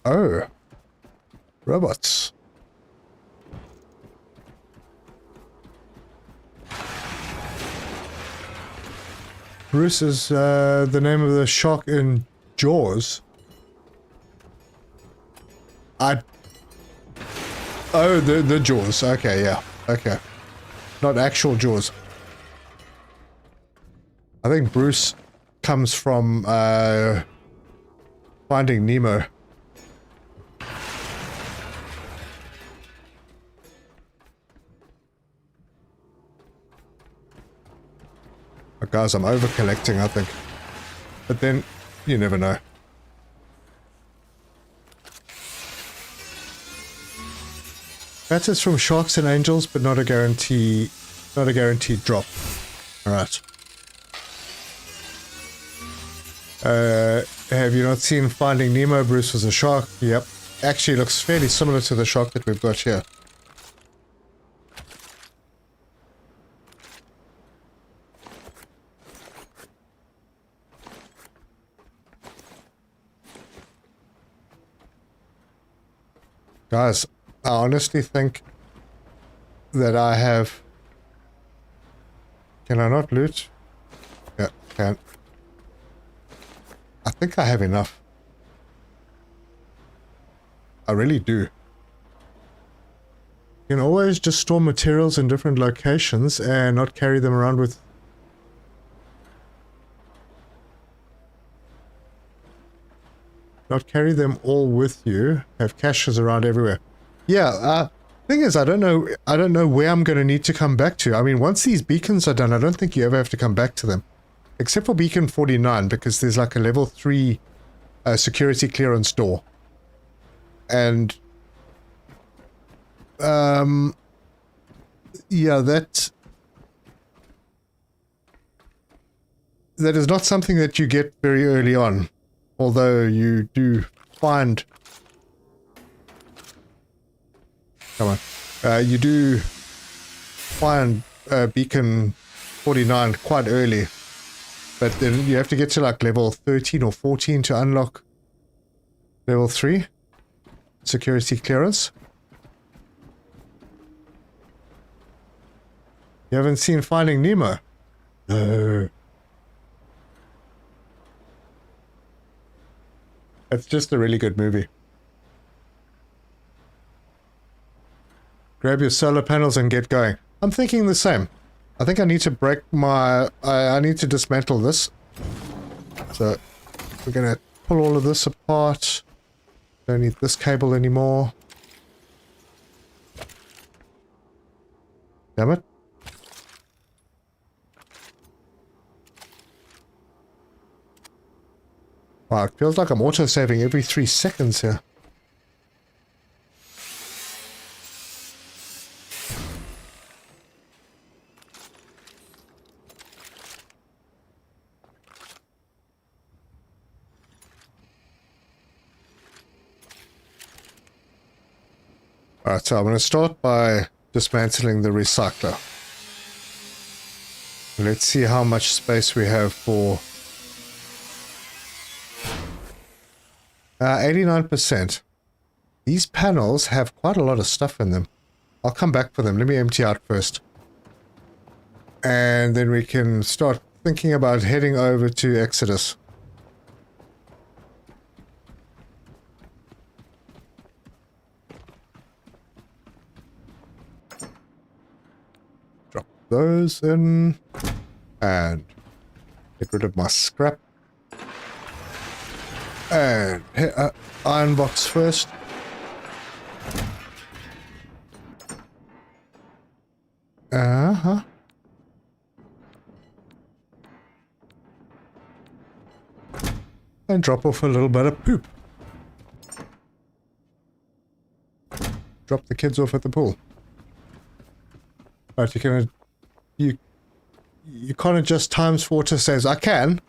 Oh. Robots. Bruce is the name of the shark in Jaws. Oh, the Jaws. Okay, yeah. Okay. Not actual Jaws. I think Bruce comes from Finding Nemo. Guys, I'm over collecting, I think. But then, you never know. That is from Sharks and Angels, but not a guaranteed drop. Alright. Have you not seen Finding Nemo? Bruce was a shark. Yep. Actually looks fairly similar to the shark that we've got here. Guys, I honestly think that I have... Can I not loot? Yeah, can. I think I have enough. I really do. You can always just store materials in different locations and not carry them around with... Not carry them all with you. Have caches around everywhere. Yeah, thing is, I don't know where I'm going to need to come back to. I mean, once these beacons are done, I don't think you ever have to come back to them. Except for beacon 49, because there's like a level 3 security clearance door. And... yeah, that is not something that you get very early on. Although you do find Come on. You do find beacon 49 quite early, but then you have to get to like level 13 or 14 to unlock level 3 security clearance. You haven't seen Finding Nemo? No. It's just a really good movie. Grab your solar panels and get going. I'm thinking the same. I think I need to break my... I need to dismantle this. So, we're gonna pull all of this apart. Don't need this cable anymore. Damn it. Wow, it feels like I'm auto-saving every 3 seconds here. Alright, so I'm going to start by dismantling the recycler. Let's see how much space we have for... 89%. These panels have quite a lot of stuff in them. I'll come back for them. Let me empty out first. And then we can start thinking about heading over to Exodus. Drop those in. And get rid of my scrap. And hit iron box first. Uh-huh. And drop off a little bit of poop. Drop the kids off at the pool. Right, you can't adjust times for auto saves. I can.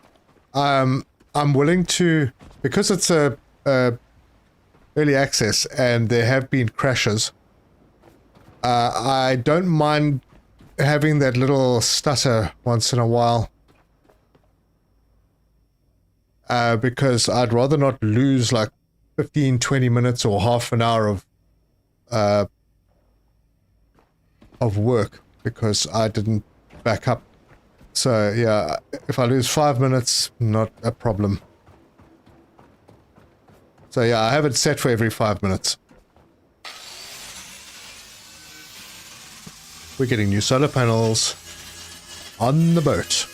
I'm willing to, because it's a early access and there have been crashes. I don't mind having that little stutter once in a while. Because I'd rather not lose like 15, 20 minutes or half an hour of work because I didn't back up. So yeah, if I lose 5 minutes, not a problem. So yeah, I have it set for every 5 minutes. We're getting new solar panels on the boat.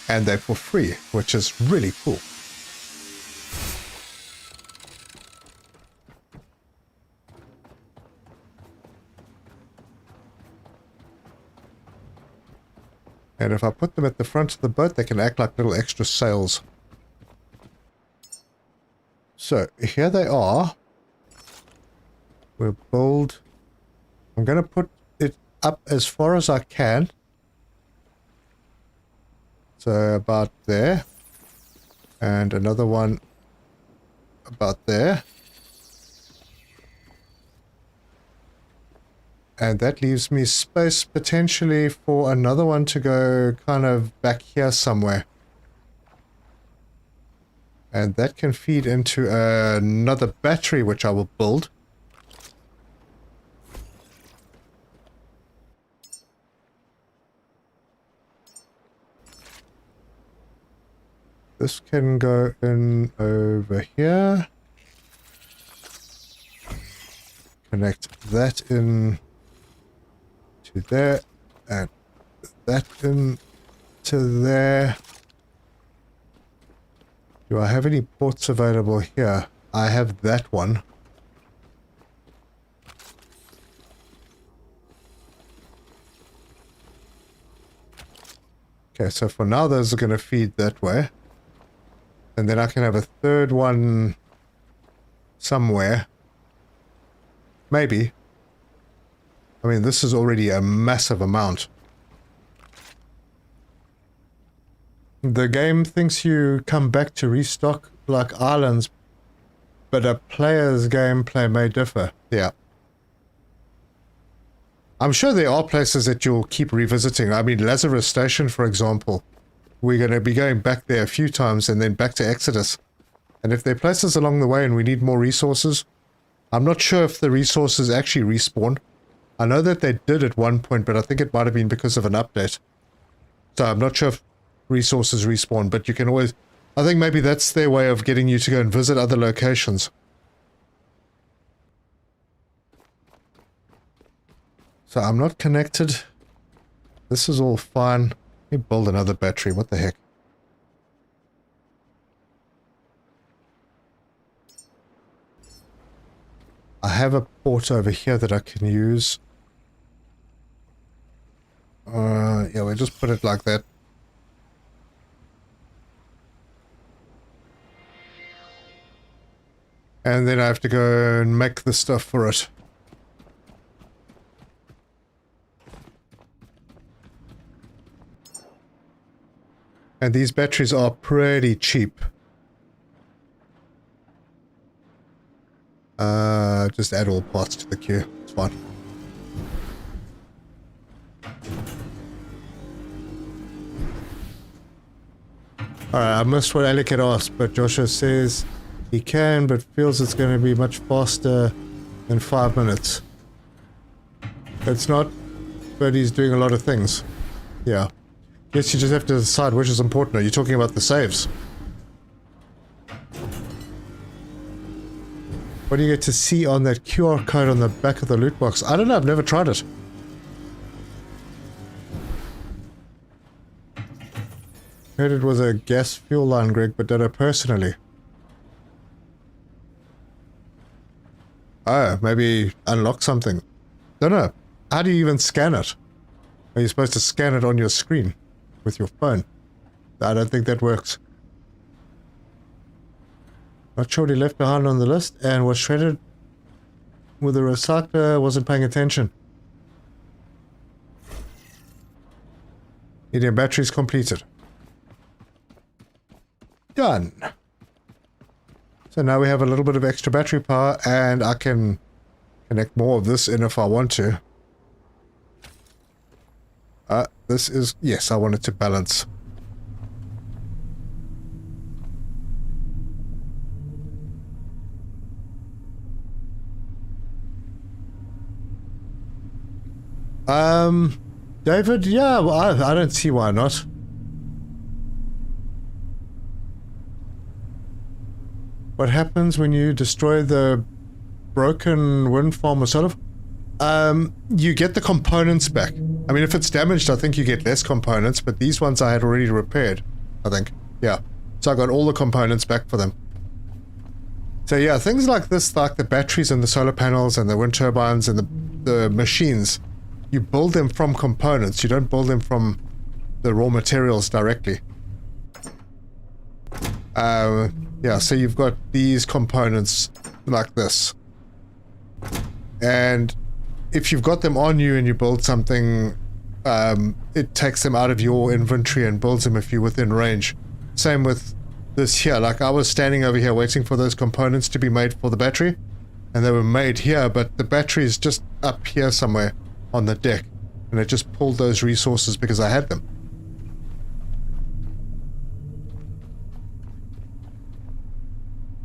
And they're for free, which is really cool. And if I put them at the front of the boat, they can act like little extra sails. So, here they are. We'll build... I'm going to put it up as far as I can. So, about there. And another one about there. And that leaves me space potentially for another one to go kind of back here somewhere. And that can feed into another battery, which I will build. This can go in over here. Connect that in to there, and that in to there. Do I have any ports available here? I have that one. Okay, so for now those are going to feed that way. And then I can have a third one somewhere. Maybe. I mean, this is already a massive amount. The game thinks you come back to restock like islands, but a player's gameplay may differ. Yeah. I'm sure there are places that you'll keep revisiting. I mean, Lazarus Station, for example. We're going to be going back there a few times and then back to Exodus. And if there are places along the way and we need more resources, I'm not sure if the resources actually respawn. I know that they did at one point, but I think it might have been because of an update. So I'm not sure if resources respawn, but you can always... I think maybe that's their way of getting you to go and visit other locations. So I'm not connected. This is all fine. Let me build another battery. What the heck? I have a port over here that I can use. Yeah, we'll just put it like that. And then I have to go and make the stuff for it. And these batteries are pretty cheap. Just add all parts to the queue. It's fine. Alright, I missed what Alec had asked, but Joshua says he can, but feels it's going to be much faster than 5 minutes. It's not, but he's doing a lot of things. Yeah. Guess you just have to decide which is important. Are you talking about the saves? What do you get to see on that QR code on the back of the loot box? I don't know, I've never tried it. Heard it was a gas fuel line, Greg, but did it personally. Oh, maybe unlock something. Don't know. How do you even scan it? Are you supposed to scan it on your screen with your phone? I don't think that works. Not sure what he left behind on the list and was shredded with a recycler, wasn't paying attention. Medium batteries completed. Done. So now we have a little bit of extra battery power and I can connect more of this in if I want to. This is... yes, I want it to balance. David, yeah, well, I don't see why not. What happens when you destroy the broken wind farm or sort of? You get the components back. I mean, if it's damaged, I think you get less components, but these ones I had already repaired, I think. Yeah. So I got all the components back for them. So yeah, things like this, like the batteries and the solar panels and the wind turbines and the machines, you build them from components. You don't build them from the raw materials directly. Yeah, so you've got these components like this. And if you've got them on you and you build something, it takes them out of your inventory and builds them if you're within range. Same with this here. Like I was standing over here waiting for those components to be made for the battery. And they were made here, but the battery is just up here somewhere on the deck. And it just pulled those resources because I had them.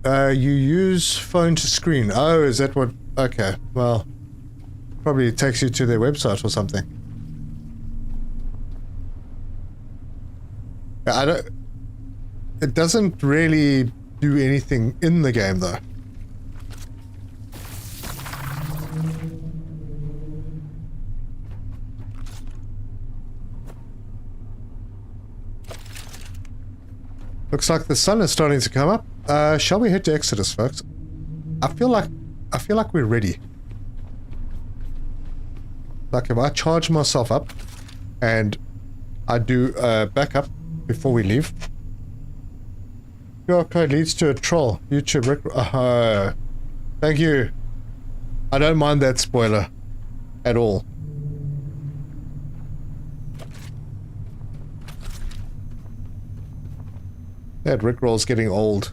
You use phone to screen. Oh, is that what... okay, well... probably takes you to their website or something. I don't... it doesn't really do anything in the game, though. Looks like the sun is starting to come up. Shall we head to Exodus, folks? I feel like we're ready. Like if I charge myself up and I do backup before we leave. QR code leads to a troll. YouTube thank you. I don't mind that spoiler at all. That Rickroll's getting old.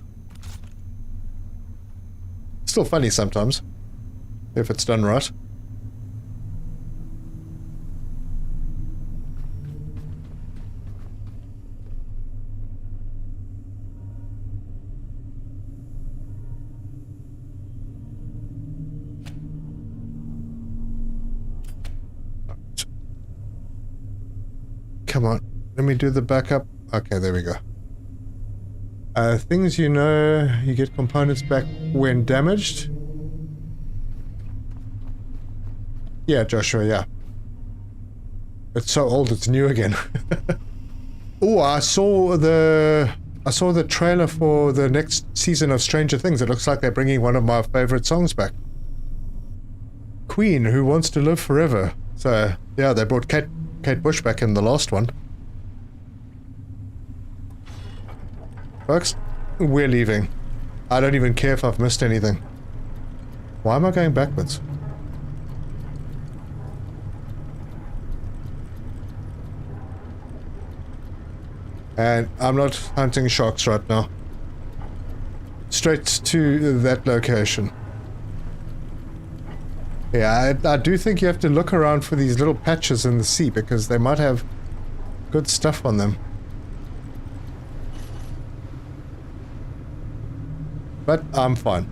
Still funny sometimes, if it's done right. Come on, let me do the backup. Okay, there we go. Things you know, you get components back when damaged. Yeah, Joshua, yeah. It's so old, it's new again. Oh, I saw the trailer for the next season of Stranger Things. It looks like they're bringing one of my favorite songs back. Queen, Who Wants to Live Forever. So, yeah, they brought Kate Bush back in the last one. Folks, we're leaving. I don't even care if I've missed anything. Why am I going backwards? And I'm not hunting sharks right now. Straight to that location. Yeah, I do think you have to look around for these little patches in the sea because they might have good stuff on them. But I'm fine.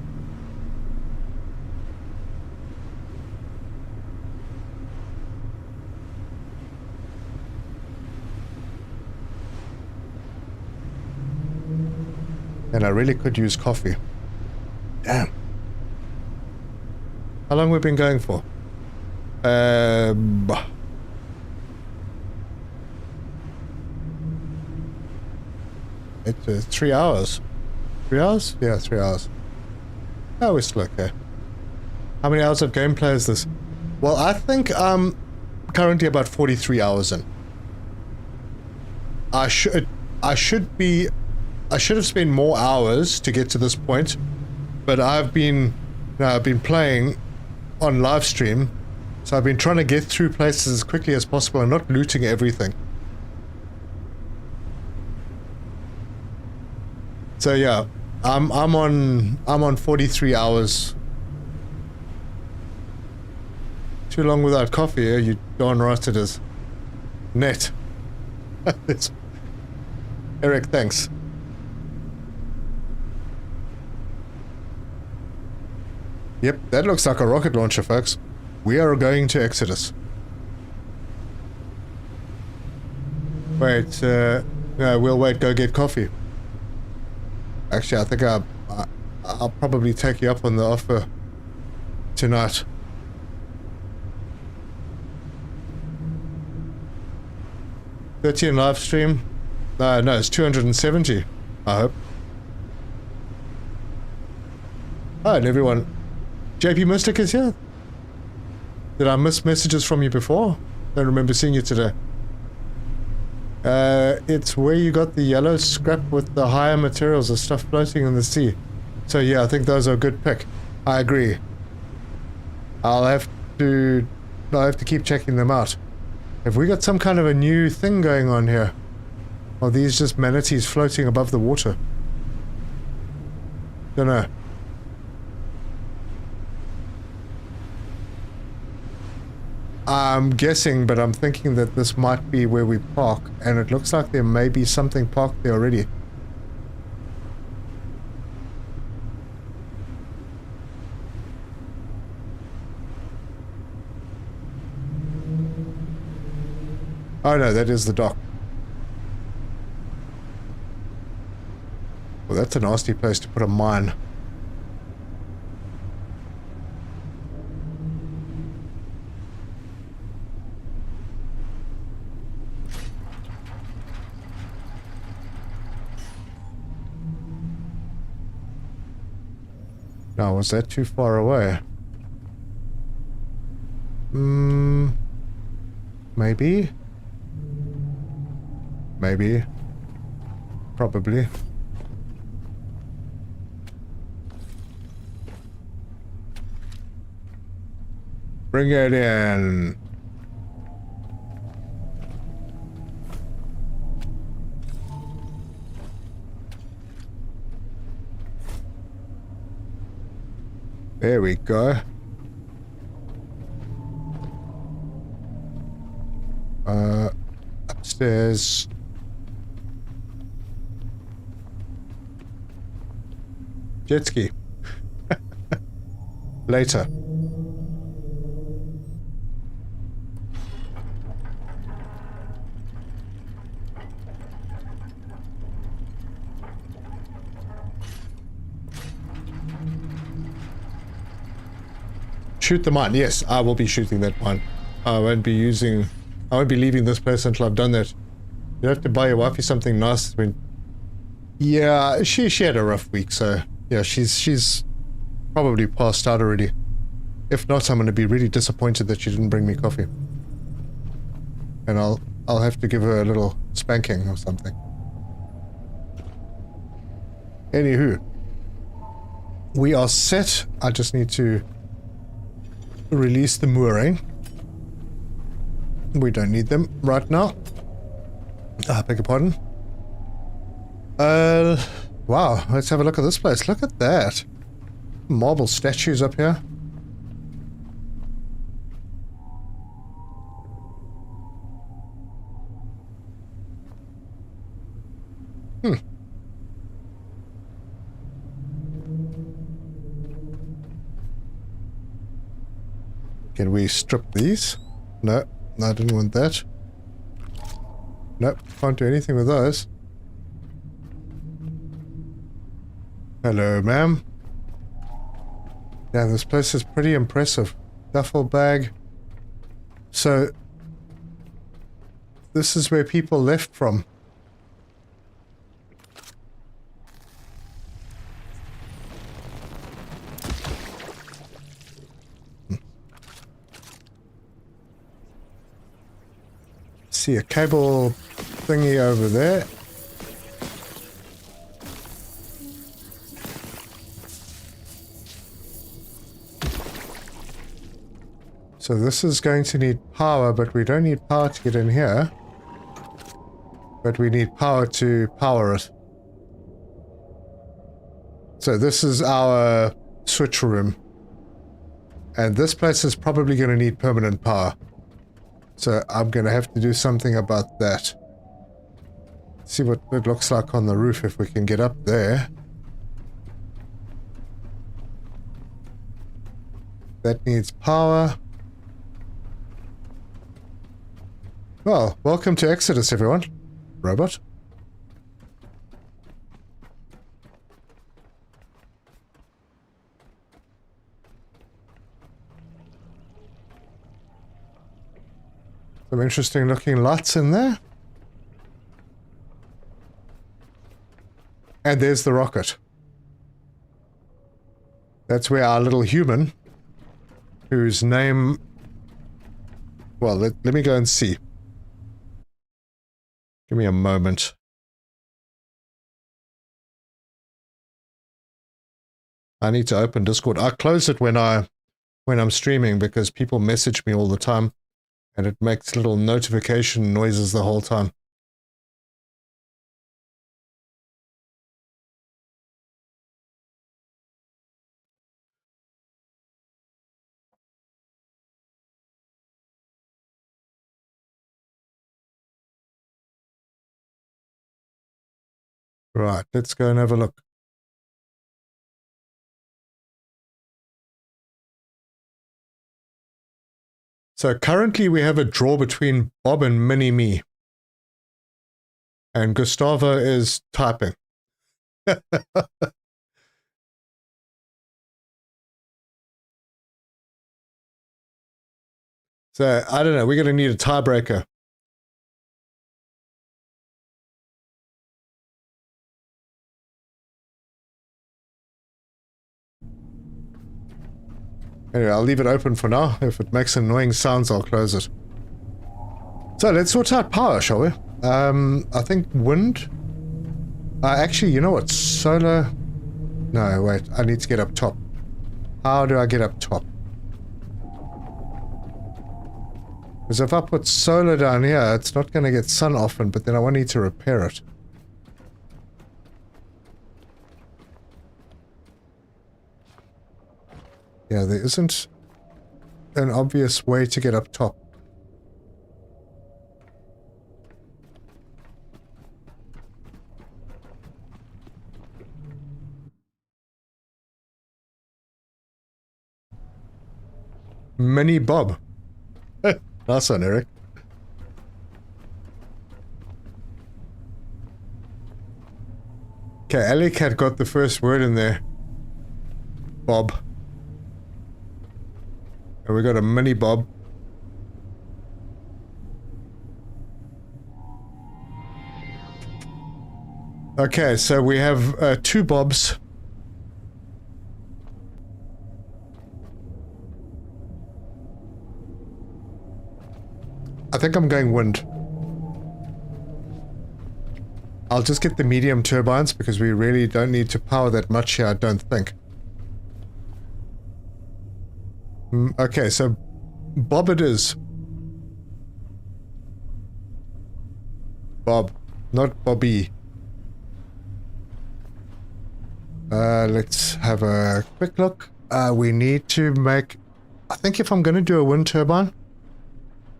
And I really could use coffee. Damn. How long have we been going for? It's 3 hours. 3 hours? Yeah, 3 hours. Oh, we're still okay. How many hours of gameplay is this? Well, I think I'm currently about 43 hours in. I should have spent more hours to get to this point, but I've been playing on live stream, so I've been trying to get through places as quickly as possible and not looting everything. So yeah, I'm on 43 hours. Too long without coffee, eh? You darn right it is. Net. Eric, thanks. Yep, that looks like a rocket launcher, folks. We are going to Exodus. Wait, no, we'll wait, go get coffee. Actually, I think I'll probably take you up on the offer tonight. $30 in live stream? No, it's 270, I hope. Oh, and everyone... JP Mystic is here? Did I miss messages from you before? Don't remember seeing you today. It's where you got the yellow scrap with the higher materials of stuff floating in the sea. So yeah, I think those are a good pick. I agree. I'll have to keep checking them out. Have we got some kind of a new thing going on here? Or are these just manatees floating above the water? Don't know. I'm guessing, but I'm thinking that this might be where we park, and it looks like there may be something parked there already. Oh no, that is the dock. Well, that's a nasty place to put a mine. Now, was that too far away? Maybe? Maybe. Probably. Bring it in. There we go. Upstairs. Jet ski. Later. Shoot the mine. Yes, I will be shooting that mine. I won't be leaving this place until I've done that. You have to buy your wifey something nice when... Yeah, she had a rough week, so... Yeah, she's probably passed out already. If not, I'm going to be really disappointed that she didn't bring me coffee. And I'll have to give her a little spanking or something. Anywho. We are set. I just need to release the mooring. We don't need them right now. I beg your pardon. Wow, let's have a look at this place. Look at that. Marble statues up here. Can we strip these? No, I didn't want that. Nope, can't do anything with those. Hello, ma'am. Yeah, this place is pretty impressive. Duffel bag. So, this is where people left from. See a cable thingy over there. So this is going to need power, but we don't need power to get in here. But we need power to power it. So this is our switch room. And this place is probably going to need permanent power. So I'm going to have to do something about that. See what it looks like on the roof if we can get up there. That needs power. Well, welcome to Exodus, everyone. Robot. Some interesting looking lights in there. And there's the rocket. That's where our little human, whose name... Well, let me go and see. Give me a moment. I need to open Discord. I close it when I'm streaming because people message me all the time and it makes little notification noises the whole time. Right, let's go and have a look. So currently we have a draw between Bob and Mini-Me. And Gustavo is typing. So, I don't know, we're going to need a tiebreaker. Anyway, I'll leave it open for now. If it makes annoying sounds, I'll close it. So let's sort out power, shall we? I think wind. Actually, you know what? Solar. No, wait. I need to get up top. How do I get up top? Because if I put solar down here, it's not going to get sun often, but then I won't need to repair it. Yeah, there isn't an obvious way to get up top. Mini Bob. Nice one, Eric. Okay, Alec had got the first word in there. Bob. And we got a mini Bob. Okay, so we have 2 Bobs. I think I'm going wind. I'll just get the medium turbines because we really don't need to power that much here, I don't think. Okay, so Bob it is. Bob, not Bobby. Let's have a quick look. We need to make... I think if I'm going to do a wind turbine,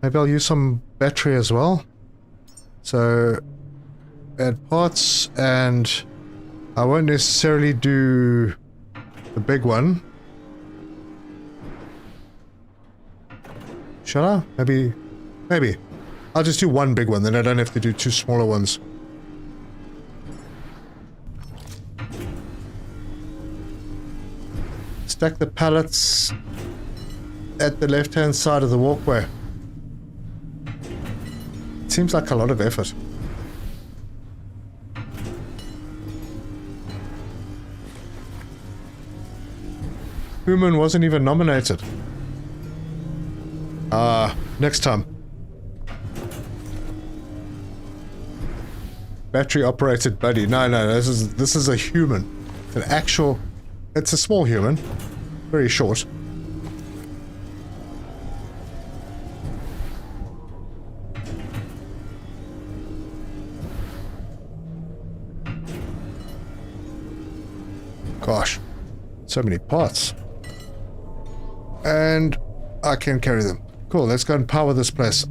maybe I'll use some battery as well. So, add parts, and I won't necessarily do the big one. Shall I? Maybe. I'll just do one big one, then I don't have to do 2 smaller ones. Stack the pallets at the left-hand side of the walkway. It seems like a lot of effort. Human wasn't even nominated. Next time. Battery operated buddy. No, this is a human. An actual... It's a small human. Very short. Gosh. So many parts. And I can carry them. Cool, let's go and power this place.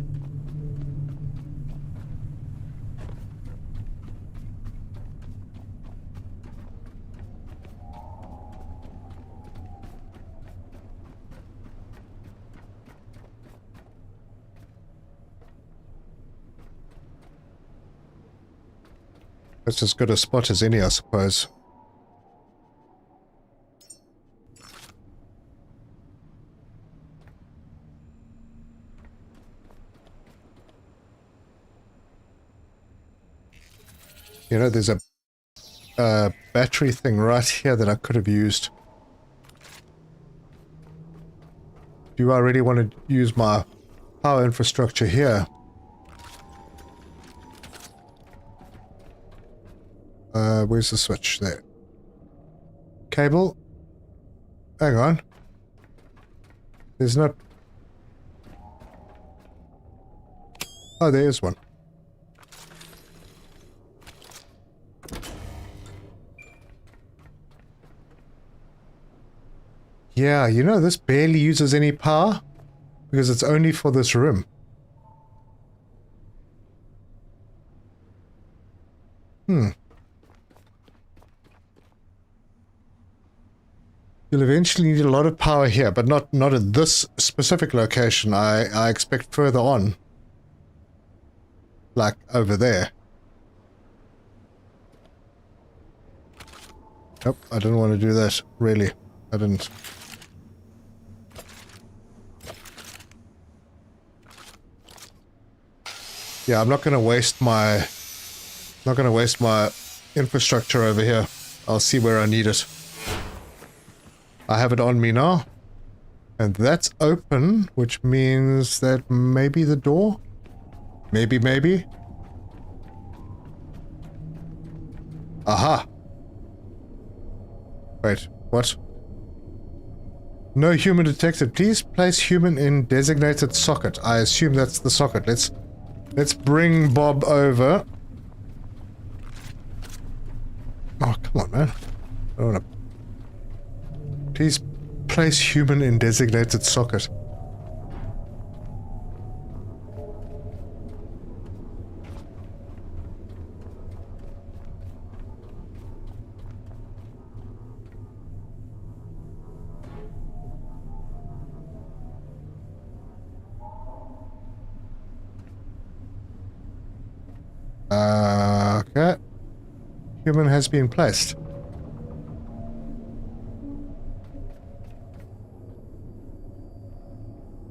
That's as good a spot as any, I suppose. You know, there's a battery thing right here that I could have used. Do I really want to use my power infrastructure here? Where's the switch? There. Cable. Hang on. There's not... Oh, there is one. Yeah, you know, this barely uses any power because it's only for this room. You'll eventually need a lot of power here, but not at this specific location. I expect further on. Like over there. Nope, I didn't want to do that, really. I didn't. Yeah, I'm not going to waste my infrastructure over here. I'll see where I need it. I have it on me now. And that's open, which means that maybe the door? Maybe. Aha. Wait, what? No human detected. Please place human in designated socket. I assume that's the socket. Let's bring Bob over. Oh, come on, man. I don't want to... Please Place human in designated socket. Okay. Human has been placed.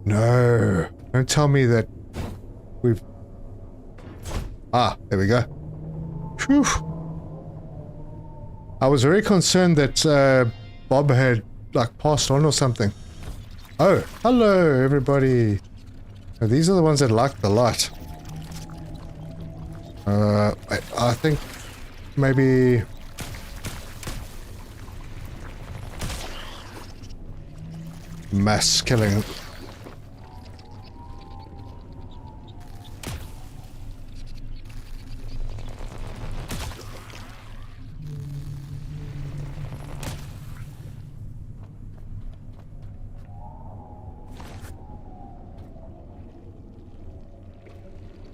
No. Don't tell me that we've... Ah, there we go. Whew. I was very concerned that Bob had, like, passed on or something. Oh, hello, everybody. Now, these are the ones that like the light. I think maybe... mass killing.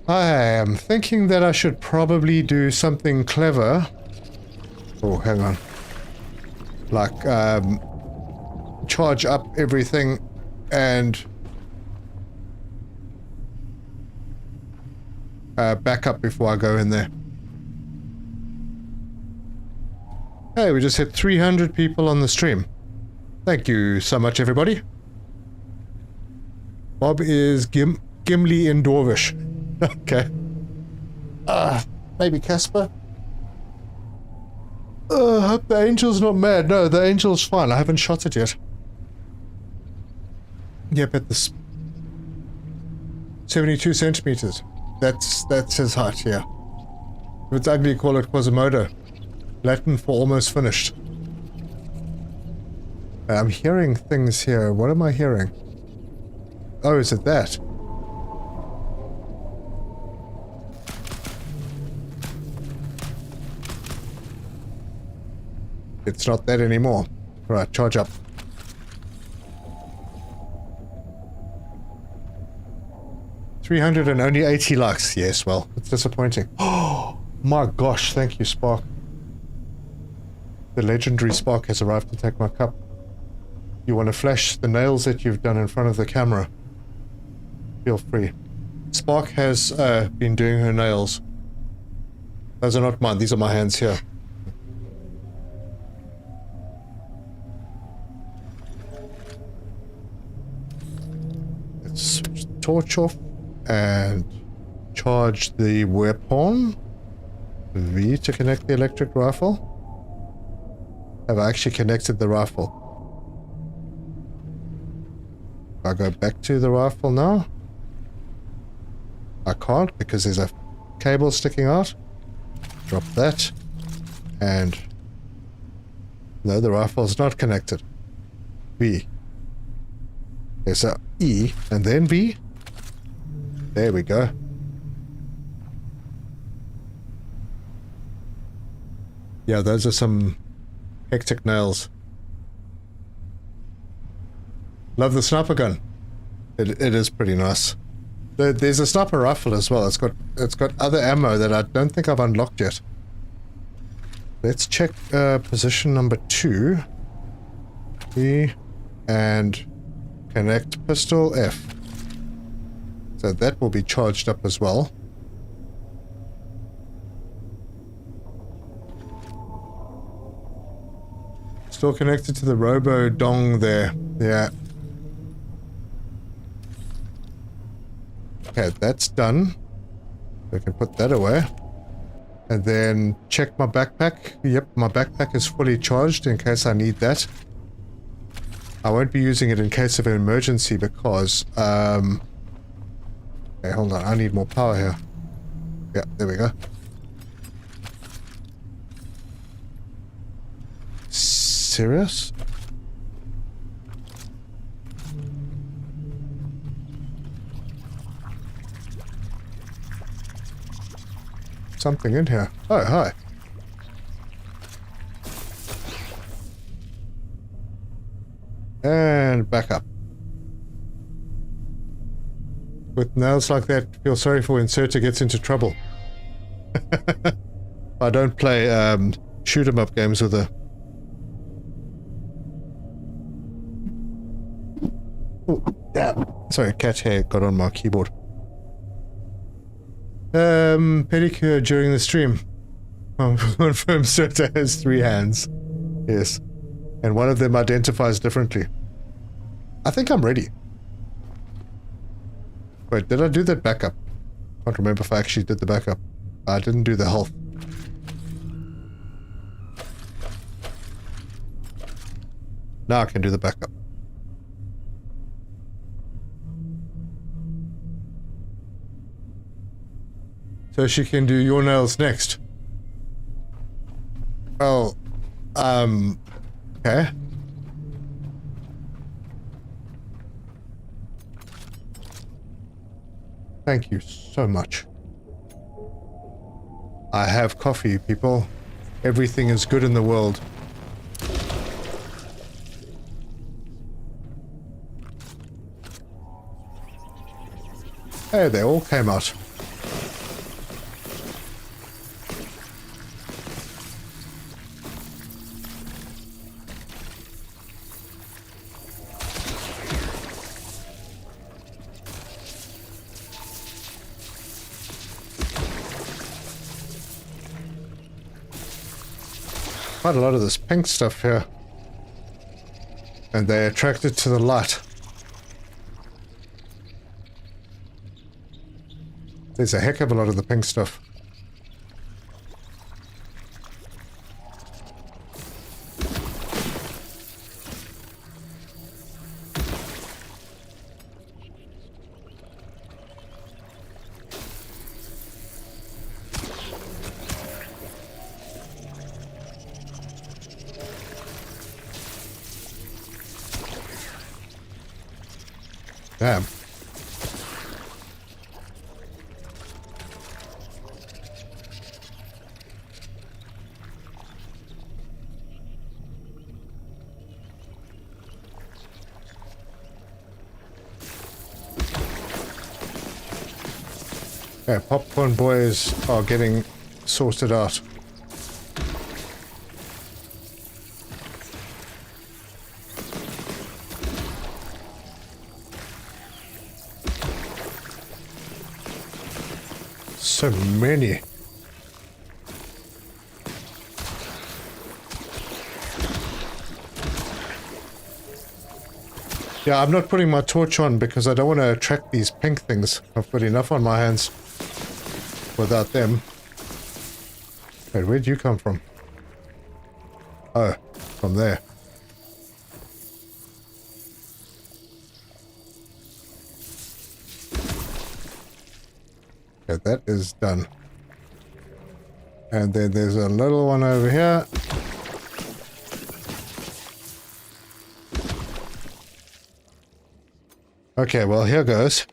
I am thinking that I should probably do something clever. Oh, hang on. Like, charge up everything and back up before I go in there. Hey, we just hit 300 people on the stream. Thank you so much, everybody. Bob is Gimli in Dorvish. Okay. Maybe Casper? I hope the angel's not mad. No, the angel's fine. I haven't shot it yet. Yep, at this 72 centimeters. That's his height, yeah. If it's ugly, call it Quasimodo. Latin for almost finished. I'm hearing things here. What am I hearing? Oh, is it that? It's not that anymore. Right, charge up. $300 and only 80 likes. Yes, well, it's disappointing. Oh my gosh, thank you, Spark. The legendary Spark has arrived to take my cup. You want to flash the nails that you've done in front of the camera? Feel free. Spark has been doing her nails. Those are not mine, these are my hands here. Let's switch the torch off and charge the weapon. V to connect the electric rifle. Have I actually connected the rifle? I go back to the rifle now. I can't because there's a cable sticking out. Drop that. And no, the rifle's not connected. B. Okay, so E and then B. There we go. Yeah, those are some hectic nails. Love the sniper gun. It is pretty nice. There's a sniper rifle as well. It's got other ammo that I don't think I've unlocked yet. Let's check position number 2. E and connect pistol F. So that will be charged up as well. Still connected to the robo dong there. Yeah. Okay, that's done. I can put that away. And then check my backpack. Yep, my backpack is fully charged in case I need that. I won't be using it in case of an emergency because, okay, hold on, I need more power here. Yeah, there we go. Serious? Something in here. Oh, hi. and back up. With nails like that, feel sorry for when Serta gets into trouble. I don't play shoot 'em up games with her. Oh, damn. Sorry, cat hair got on my keyboard. Pedicure during the stream. Confirm Serta has 3 hands. Yes. And one of them identifies differently. I think I'm ready. Wait, did I do that backup? I can't remember if I actually did the backup. I didn't do the health. Now I can do the backup. So she can do your nails next. Well, okay. Thank you so much. I have coffee, people. Everything is good in the world. Hey, they all came out. Quite a lot of this pink stuff here. And they're attracted to the light. There's a heck of a lot of the pink stuff. Damn. Okay, popcorn boys are getting sorted out. So many. Yeah, I'm not putting my torch on because I don't want to attract these pink things. I've got enough on my hands without them. Wait, where'd you come from? Oh, from there. Okay, that is done. And then there's a little one over here. Okay, well, here goes.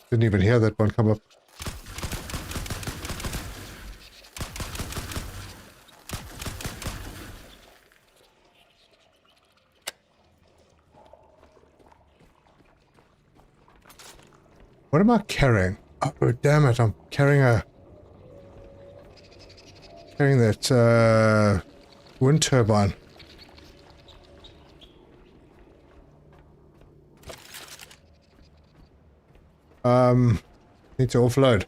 Didn't even hear that one come up. What am I carrying? Oh, damn it, I'm carrying that wind turbine. Need to offload.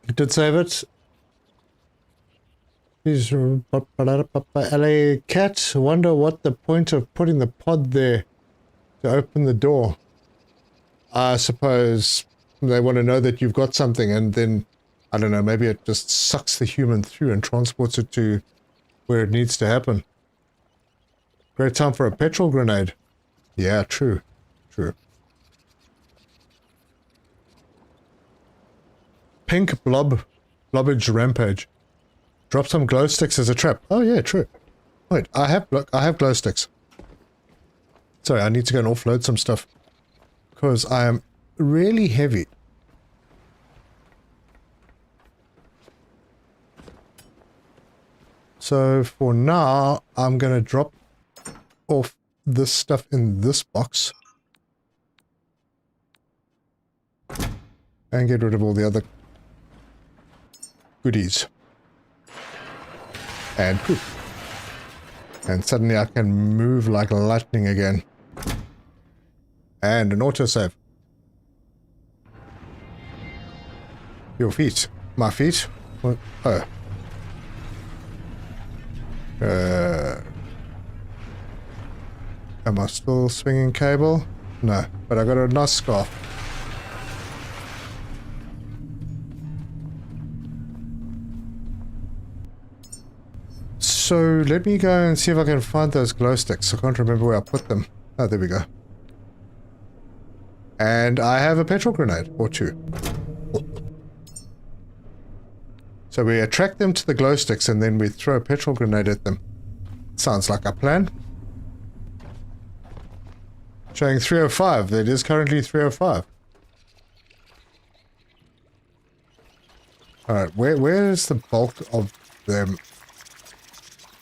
I did save it. Please, LA cat, wonder what the point of putting the pod there to open the door. I suppose they want to know that you've got something, and then I don't know, maybe it just sucks the human through and transports it to where it needs to happen. Great time for a petrol grenade. Yeah, true. True. Pink blobbage rampage. Drop some glow sticks as a trap. Oh yeah, true. Wait, I have glow sticks. Sorry, I need to go and offload some stuff. Because I am really heavy. So for now, I'm going to drop off this stuff in this box. And get rid of all the other goodies. And poop. And suddenly I can move like lightning again. And an autosave. Your feet. My feet? What? Oh. Am I still swinging cable? No, but I got a nice scarf. So let me go and see if I can find those glow sticks. I can't remember where I put them. Oh, there we go. And I have a petrol grenade, or two. So we attract them to the glow sticks and then we throw a petrol grenade at them. Sounds like a plan. Showing 305. It is currently 305. Alright, where is the bulk of them?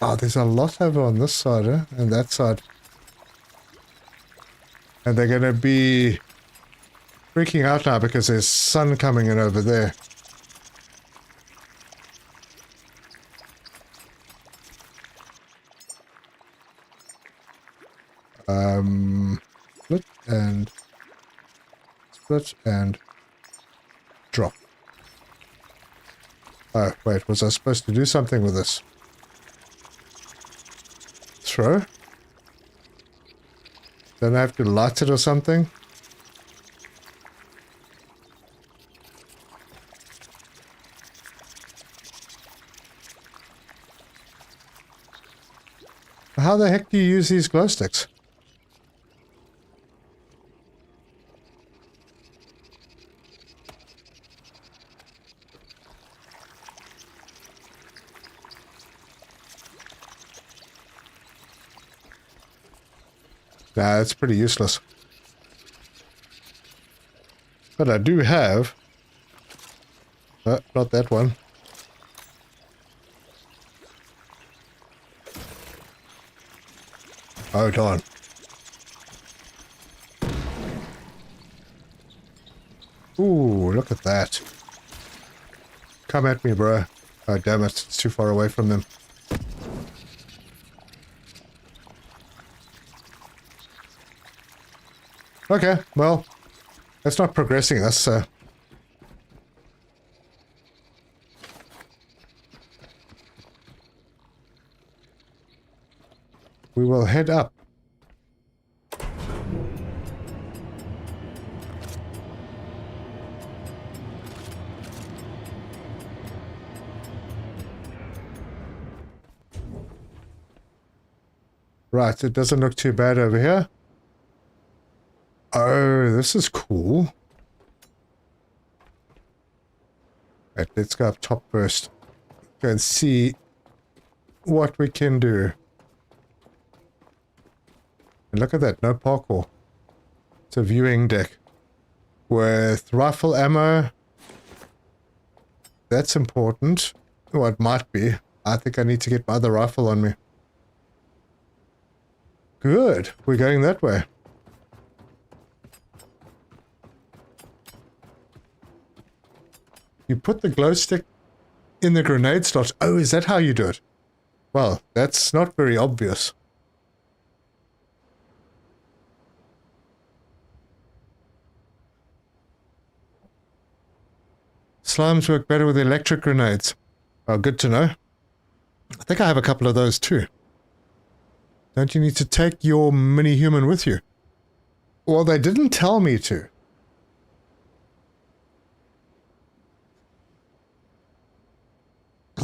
Oh, there's a lot over on this side, and that side. And they're going to be freaking out now because there's sun coming in over there. Split and drop. Oh, wait, was I supposed to do something with this? Throw? Don't I have to light it or something? How the heck do you use these glow sticks? Nah, it's pretty useless. But I do have... not that one. Oh, darn. Ooh, look at that. Come at me, bro. Oh, damn it. It's too far away from them. Okay, well, that's not progressing us, so... we will head up. Right, it doesn't look too bad over here. Oh, this is cool. Right, let's go up top first. Go and see what we can do. And look at that, no parkour. It's a viewing deck. With rifle ammo. That's important. Well, it might be. I think I need to get my other rifle on me. Good, we're going that way. You put the glow stick in the grenade slot. Oh, is that how you do it? Well, that's not very obvious. Slimes work better with electric grenades. Oh, good to know. I think I have a couple of those too. Don't you need to take your mini-human with you? Well, they didn't tell me to.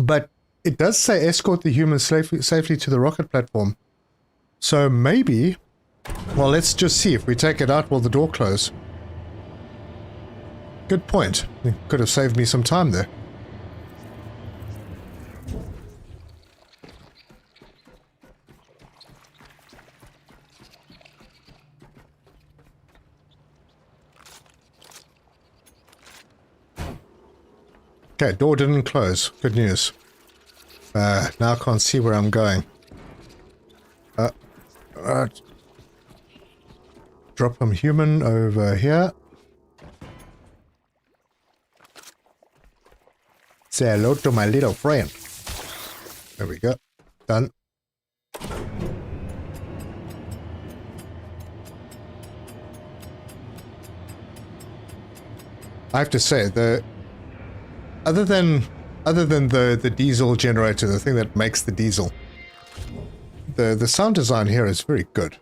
But it does say escort the humans safely to the rocket platform. So maybe... Well, let's just see. If we take it out, will the door close? Good point. It could have saved me some time there. Okay, door didn't close. Good news. Now I can't see where I'm going. Drop some human over here. Say hello to my little friend. There we go. Done. I have to say, other than the diesel generator, the thing that makes the diesel, the sound design here is very good.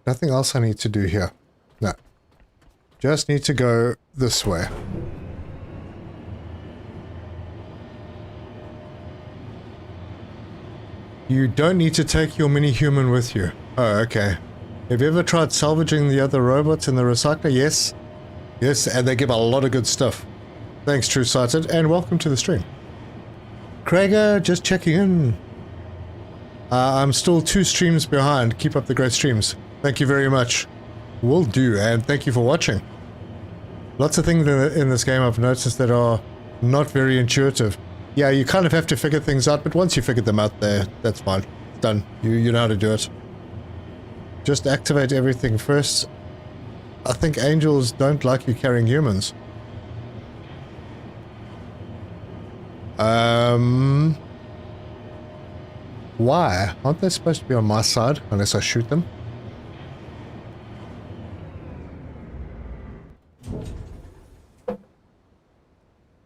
Nothing else I need to do here. No. Just need to go this way. You don't need to take your mini-human with you. Oh, okay. Have you ever tried salvaging the other robots in the recycler? Yes. Yes, and they give a lot of good stuff. Thanks, True Sighted, and welcome to the stream. Krager, just checking in. I'm still 2 streams behind. Keep up the great streams. Thank you very much. Will do, and thank you for watching. Lots of things in this game I've noticed that are not very intuitive. Yeah, you kind of have to figure things out, but once you figure them out there, that's fine. It's done. You know how to do it. Just activate everything first. I think angels don't like you carrying humans. Why? Aren't they supposed to be on my side, unless I shoot them?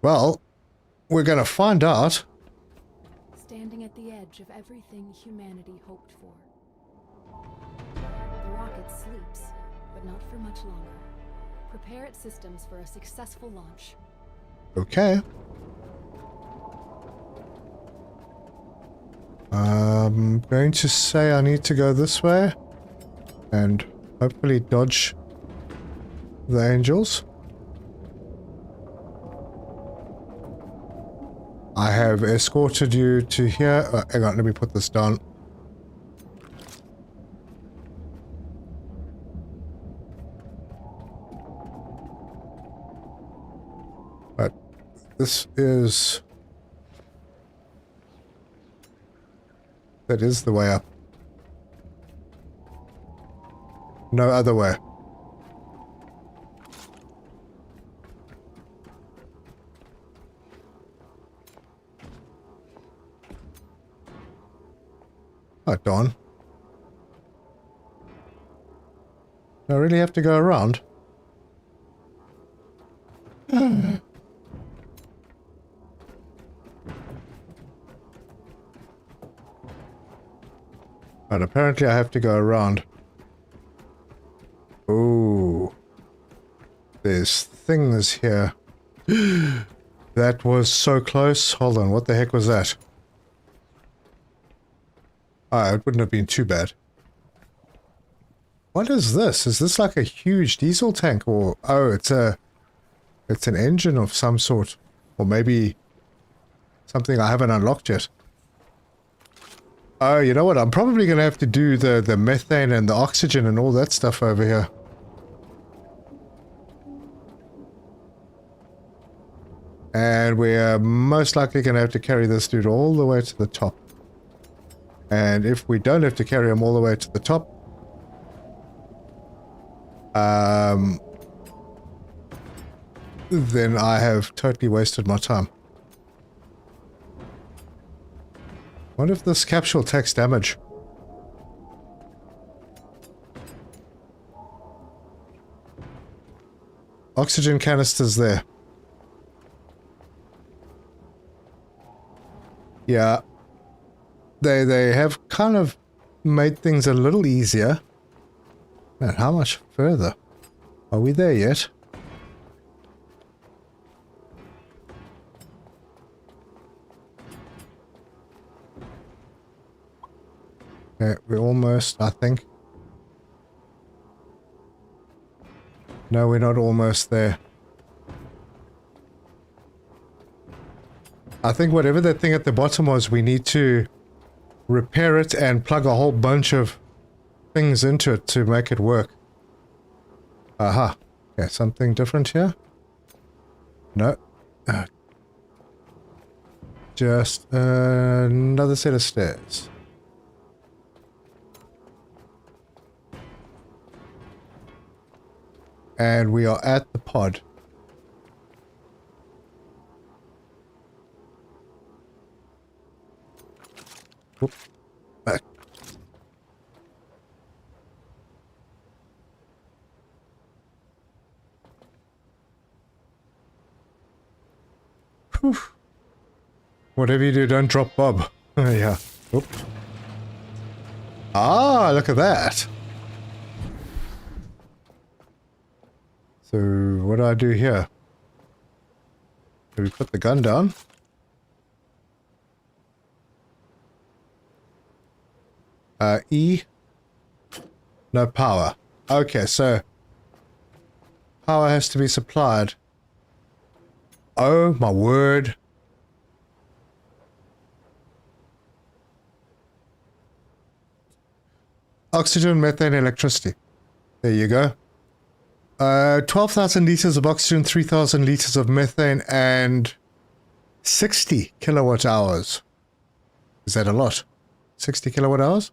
Well, we're gonna find out. Standing at the edge of everything humanity hoped for. The rocket sleeps, but not for much longer. Prepare its systems for a successful launch. Okay. I'm going to say I need to go this way and hopefully dodge the angels. I have escorted you to here. Hang on, let me put this down. But this is... That is the way up. No other way. Oh, darn. Do I really have to go around? But apparently I have to go around. Ooh. There's things here. That was so close. Hold on, what the heck was that? Ah, it wouldn't have been too bad. What is this? Is this like a huge diesel tank or... Oh, it's an engine of some sort. Or maybe something I haven't unlocked yet. Oh, you know what? I'm probably going to have to do the methane and the oxygen and all that stuff over here. And we're most likely going to have to carry this dude all the way to the top. And if we don't have to carry him all the way to the top, then I have totally wasted my time. What if this capsule takes damage? Oxygen canisters there. Yeah. They have kind of made things a little easier. Man, how much further? Are we there yet? Okay, we're almost, I think. No, we're not almost there. I think whatever that thing at the bottom was, we need to repair it and plug a whole bunch of things into it to make it work. Aha. Okay, something different here? No. Just another set of stairs. And we are at the pod. Whoop. Back. Whew. Whatever you do, don't drop Bob. Yeah. Oop. Ah, look at that. So, what do I do here? Do we put the gun down? E. No power. Okay, so power has to be supplied. Oh my word. Oxygen, methane, electricity. There you go. 12,000 liters of oxygen, 3,000 liters of methane, and 60 kilowatt hours. Is that a lot? 60 kilowatt hours?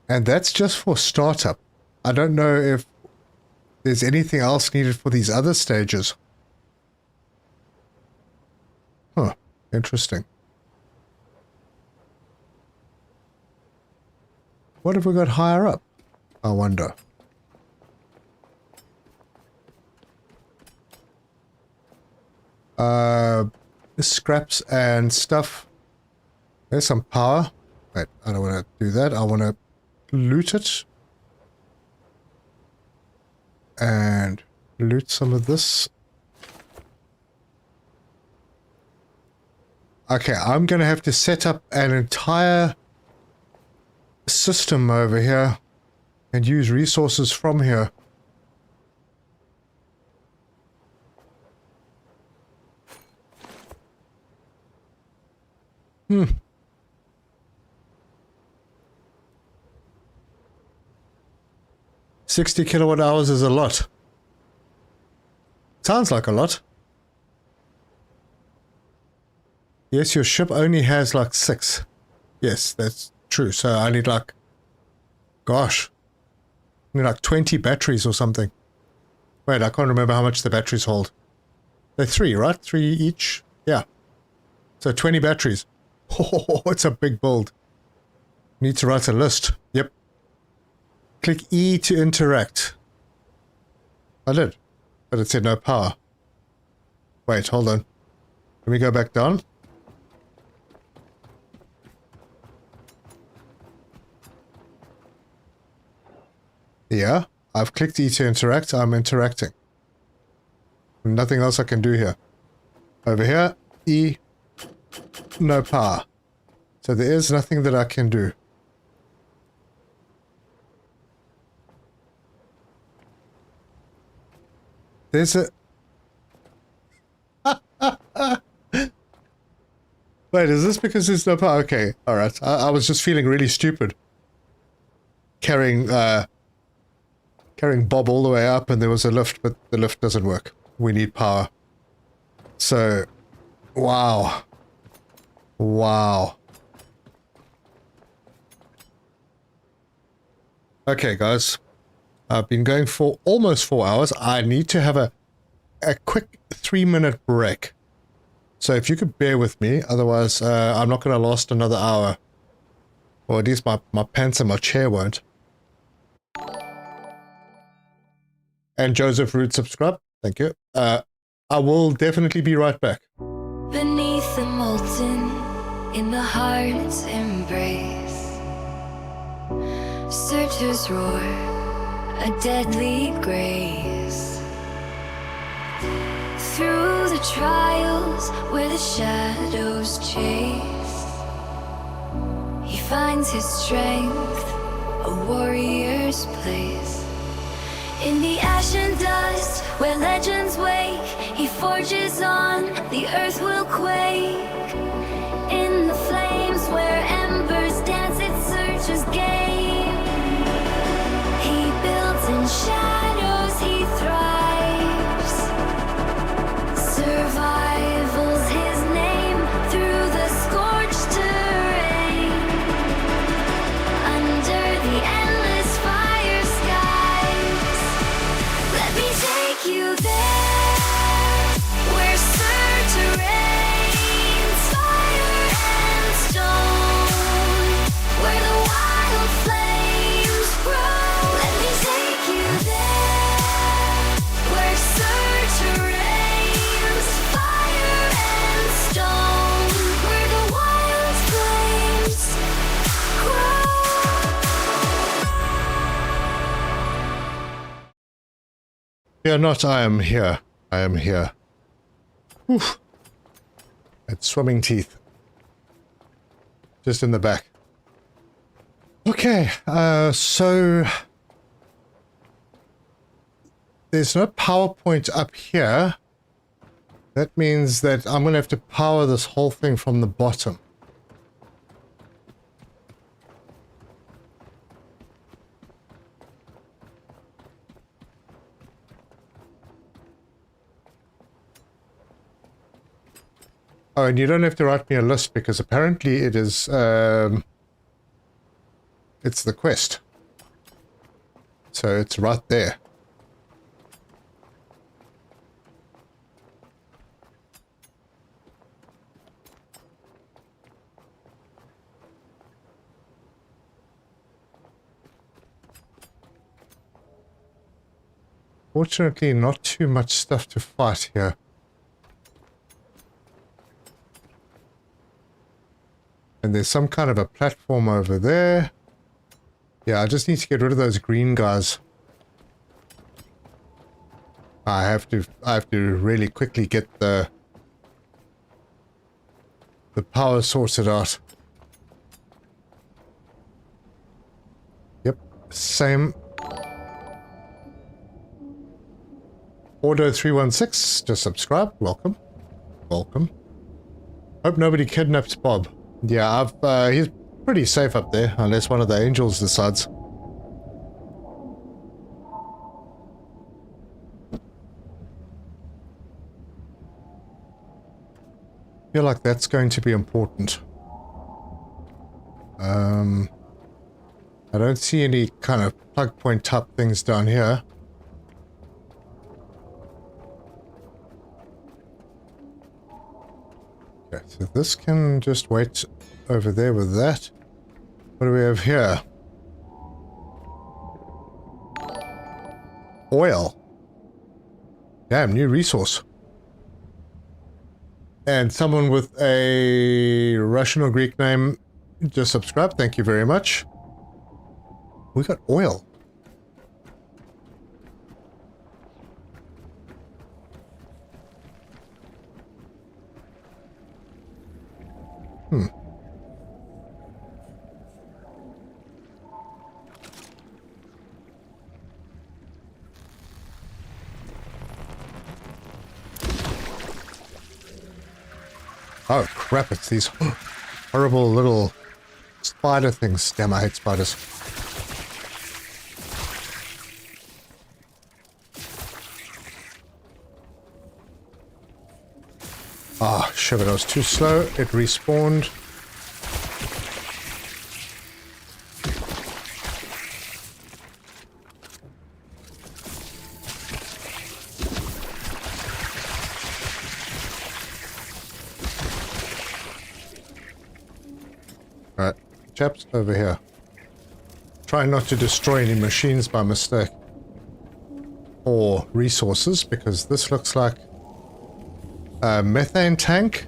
And that's just for startup. I don't know if there's anything else needed for these other stages. Huh. Interesting. What have we got higher up? I wonder. Scraps and stuff. There's some power. Wait, I don't want to do that. I want to loot it. And loot some of this. Okay, I'm going to have to set up an entire system over here and use resources from here. 60 kilowatt hours is a lot. Sounds like a lot. Yes, your ship only has like 6. Yes, that's true. So I need like, gosh, I need like 20 batteries or something. Wait, I can't remember how much the batteries hold. They're 3, right? 3 each? Yeah. So 20 batteries. Oh, it's a big build. Need to write a list. Yep. Click E to interact. I did. But it said no power. Wait, hold on. Let me go back down. Yeah, I've clicked E to interact. I'm interacting. Nothing else I can do here. Over here, E, no power. So there is nothing that I can do. There's a... Wait, is this because there's no power? Okay, alright. I was just feeling really stupid. Carrying Bob all the way up and there was a lift, but the lift doesn't work. We need power. So, wow. Wow. Okay, guys. I've been going for almost 4 hours. I need to have a quick 3-minute break. So if you could bear with me, otherwise I'm not going to last another hour. Or at least my pants and my chair won't. And Joseph Root subscribe. Thank you. I will definitely be right back. Beneath them molten in the heart's embrace. Searchers roar, a deadly grace. Through the trials where the shadows chase, he finds his strength, a warrior's place. In the ash and dust where legends wake, he forges on, the earth will quake. In the flames where embers dance, it searches game. He builds in shadows, he thrives. Survival's his name through the scorched terrain. Under the endless fire skies, let me take you there, where surge reigns, fire and stone, where the wild flames grow. Let me take you there, where surge reigns, fire and stone, where the wild flames grow. Fear not, I am here. I am here. Oof. It's swimming teeth. Just in the back. Okay, so there's no power point up here. That means that I'm going to have to power this whole thing from the bottom. Oh, and you don't have to write me a list because apparently it is, it's the quest. So it's right there. Fortunately, not too much stuff to fight here. And there's some kind of a platform over there. Yeah, I just need to get rid of those green guys. I have to really quickly get the power sorted out. Yep, same. Order 316, just subscribe. Welcome. Welcome. Hope nobody kidnaps Bob. Yeah, he's pretty safe up there, unless one of the angels decides. I feel like that's going to be important. I don't see any kind of plug point type things down here. Okay, so this can just wait over there with that. What do we have here? Oil. Damn, new resource. And someone with a Russian or Greek name just subscribed. Thank you very much. We got oil. Oh crap, it's these horrible little spider things. Damn, I hate spiders. Ah, shit, it was too slow. It respawned. Right, chaps, over here. Try not to destroy any machines by mistake. Or resources, because this looks like a methane tank.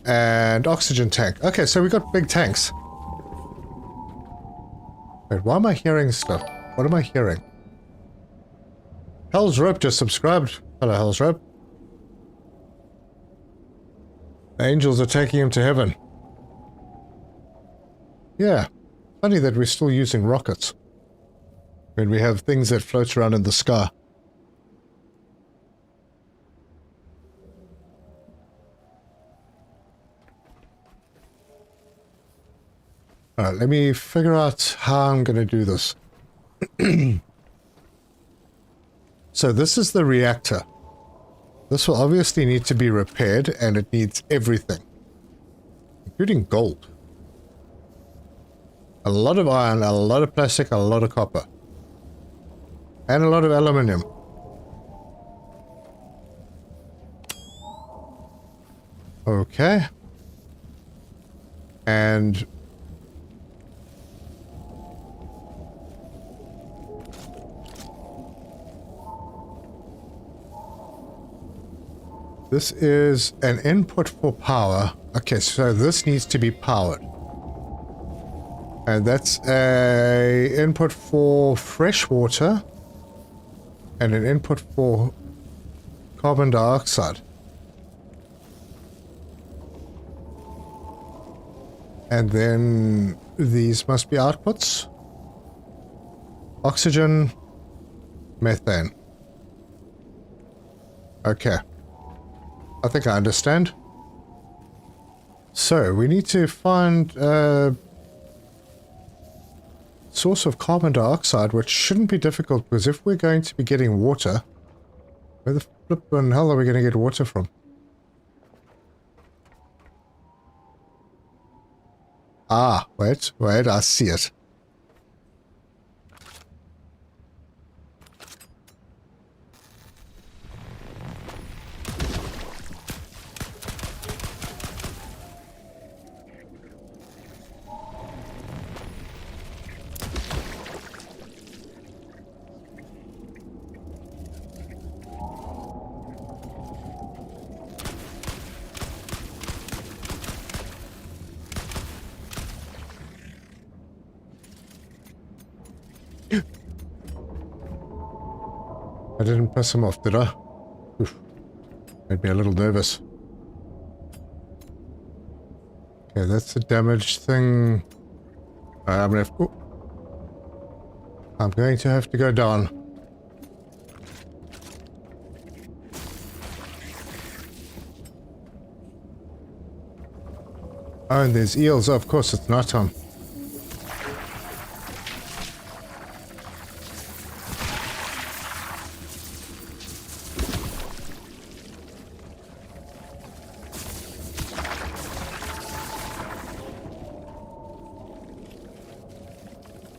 And oxygen tank. Okay, so we got big tanks. Wait, why am I hearing stuff? What am I hearing? Hell's Rope just subscribed. Hello, Hell's Rope. The angels are taking him to heaven. Yeah. Funny that we're still using rockets when we have things that float around in the sky. Alright, let me figure out how I'm going to do this. So this is the reactor. This will obviously need to be repaired, and it needs everything, including gold. A lot of iron, a lot of plastic, a lot of copper. And a lot of aluminium. Okay. And this is an input for power. Okay, so this needs to be powered. And that's a input for fresh water and an input for carbon dioxide. And then these must be outputs. Oxygen, methane. Okay. I think I understand. So, we need to find a source of carbon dioxide, which shouldn't be difficult, because if we're going to be getting water, where the flippin' hell are we going to get water from? Ah, wait, I see it. I didn't piss him off, did I? Oof. Made me a little nervous. Okay, that's a damaged thing. I'm going to have to go down. Oh, and there's eels. Oh, of course, it's nighttime.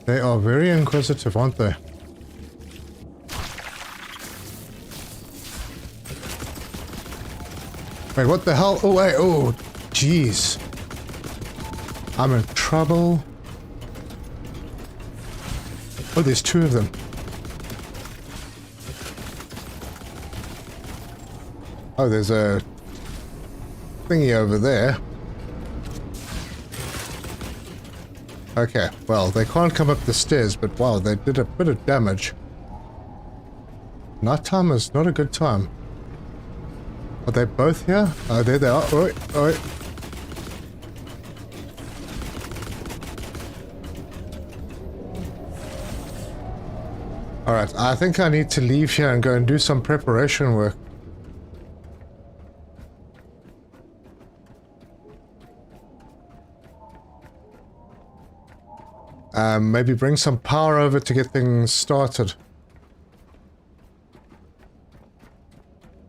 They are very inquisitive, aren't they? Wait, what the hell? Oh, wait, oh, jeez. I'm in trouble. Oh, there's two of them. Oh, there's a thingy over there. Okay, well, they can't come up the stairs, but wow, they did a bit of damage. Nighttime is not a good time. Are they both here? Oh, there they are. Oi, oi. Alright, I think I need to leave here and go and do some preparation work. Maybe bring some power over to get things started.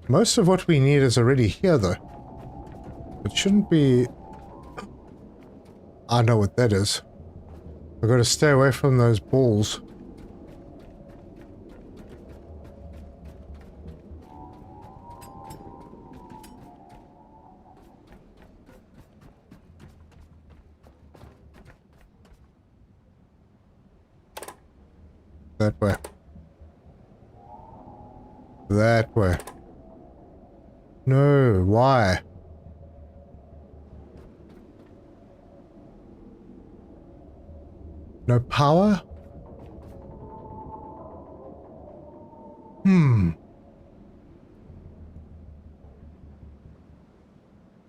Most of what we need is already here, though. It shouldn't be... I know what that is. I've got to stay away from those balls. That way. That way. No, why? No power?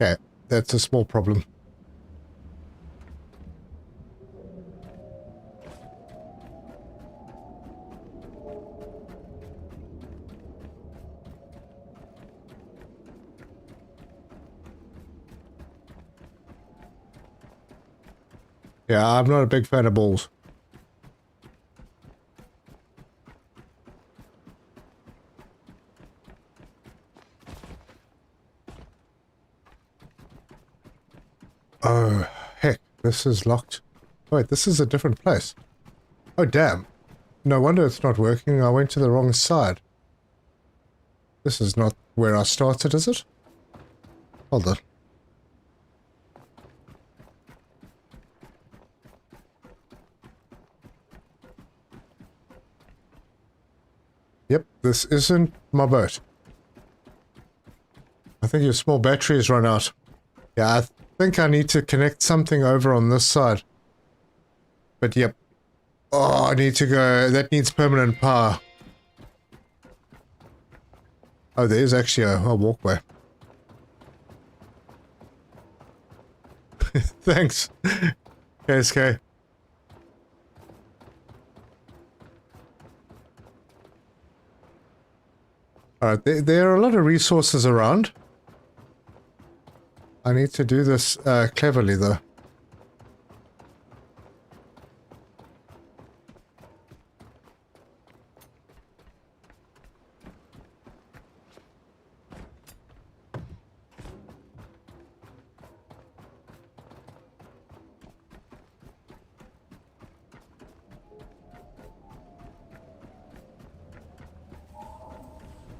Okay, that's a small problem. Yeah, I'm not a big fan of balls. Oh, heck, this is locked. Wait, this is a different place. Oh, damn. No wonder it's not working. I went to the wrong side. This is not where I started, is it? Hold on. Yep, this isn't my boat. I think your small battery has run out. Yeah, I think I need to connect something over on this side. But yep. Oh, I need to go. That needs permanent power. Oh, there is actually a walkway. Thanks, KSK. Alright, there are a lot of resources around. I need to do this cleverly, though.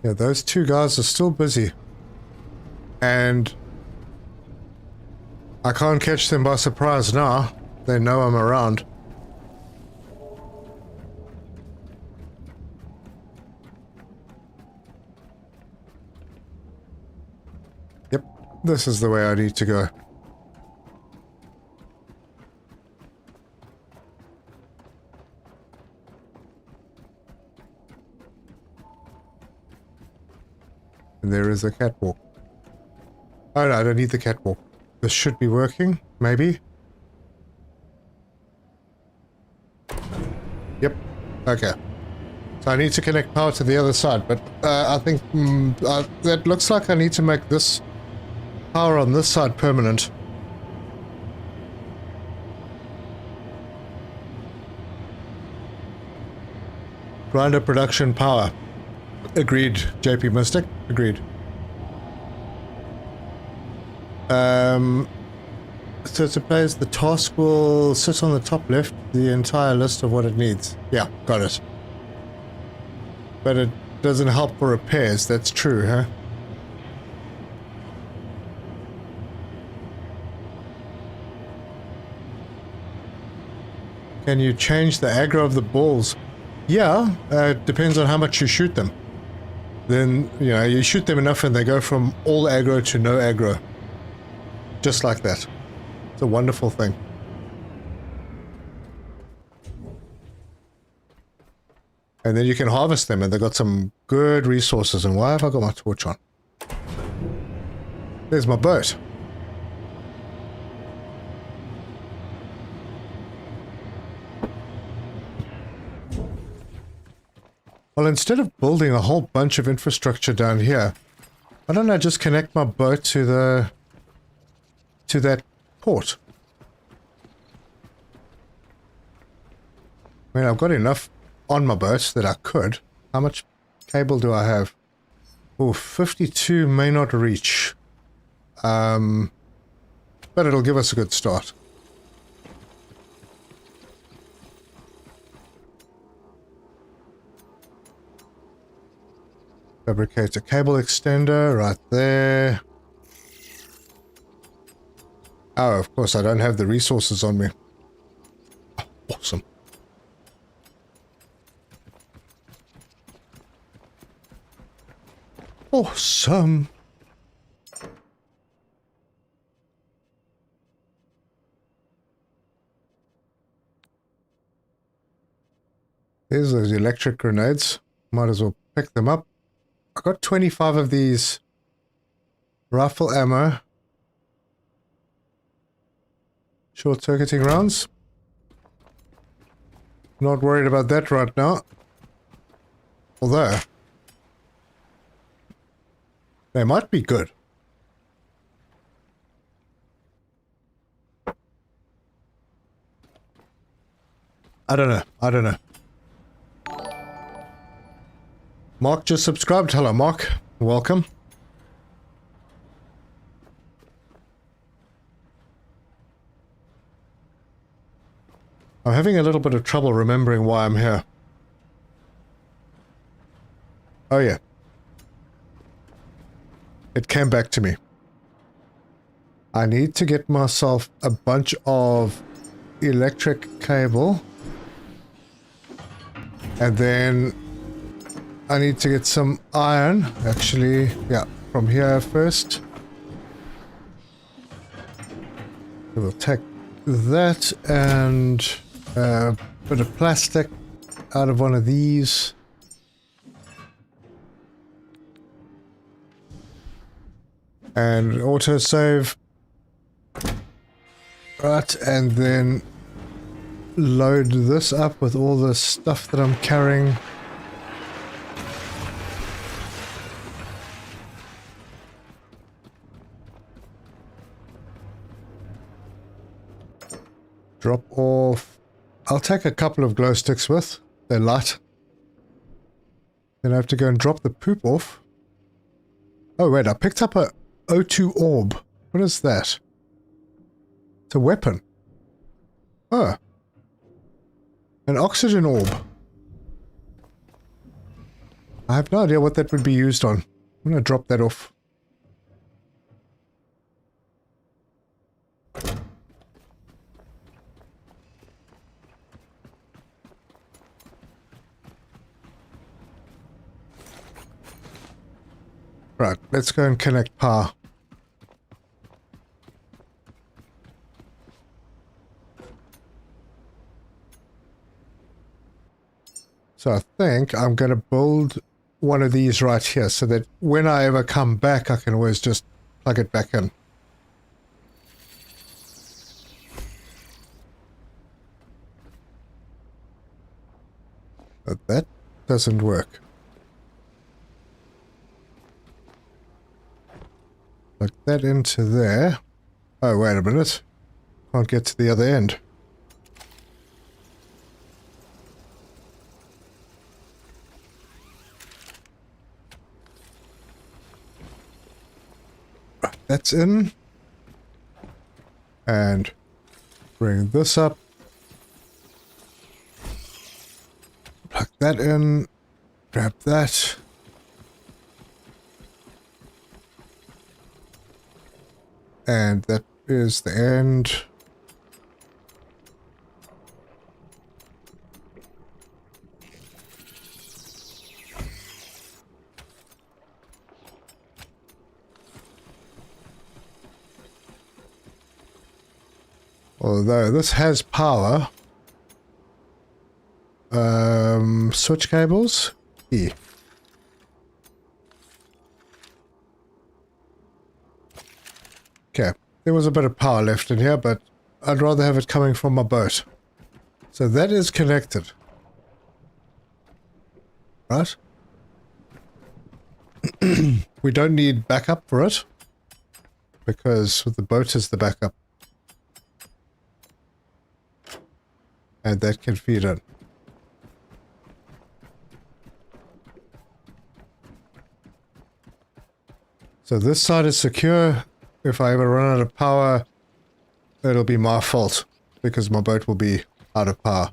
Yeah, those two guys are still busy. And I can't catch them by surprise now. They know I'm around. Yep, this is the way I need to go. And there is a catwalk. Oh no, I don't need the catwalk. This should be working, maybe. Yep, okay. So I need to connect power to the other side, but I think that looks like I need to make this power on this side permanent. Grinder production power. Agreed, JP Mystic. Agreed. So it applies the task will sit on the top left, the entire list of what it needs. Yeah, got it. But it doesn't help for repairs, that's true, huh? Can you change the aggro of the balls? Yeah, it depends on how much you shoot them. Then, you know, you shoot them enough and they go from all aggro to no aggro. Just like that. It's a wonderful thing. And then you can harvest them and they've got some good resources. And why have I got my torch on? There's my boat. Well, instead of building a whole bunch of infrastructure down here, why don't I just connect my boat to that port? I mean, I've got enough on my boat that I could. How much cable do I have? Oh, 52 may not reach. But it'll give us a good start. Fabricate a cable extender right there. Oh, of course, I don't have the resources on me. Oh, awesome. Awesome. Here's those electric grenades. Might as well pick them up. I got 25 of these rifle ammo. Short circuiting rounds. Not worried about that right now. Although, they might be good. I don't know. I don't know. Mark just subscribed. Hello, Mark. Welcome. I'm having a little bit of trouble remembering why I'm here. Oh yeah. It came back to me. I need to get myself a bunch of electric cable. And then I need to get some iron. Actually, yeah, from here first. We'll take that and a bit of plastic out of one of these. And autosave. Right, and then load this up with all the stuff that I'm carrying. Drop off. I'll take a couple of glow sticks with. They're light. Then I have to go and drop the poop off. Oh wait, I picked up a O2 orb. What is that? It's a weapon. Oh. An oxygen orb. I have no idea what that would be used on. I'm going to drop that off. Right, let's go and connect power. So I think I'm going to build one of these right here so that when I ever come back, I can always just plug it back in. But that doesn't work. Plug that into there. Oh, wait a minute. Can't get to the other end. Right, that's in. And bring this up. Plug that in. Grab that. And that is the end. Although this has power. Switch cables. E. Okay, there was a bit of power left in here, but I'd rather have it coming from my boat. So that is connected. Right? We don't need backup for it, because the boat is the backup. And that can feed in. So this side is secure. If I ever run out of power, it'll be my fault, because my boat will be out of power.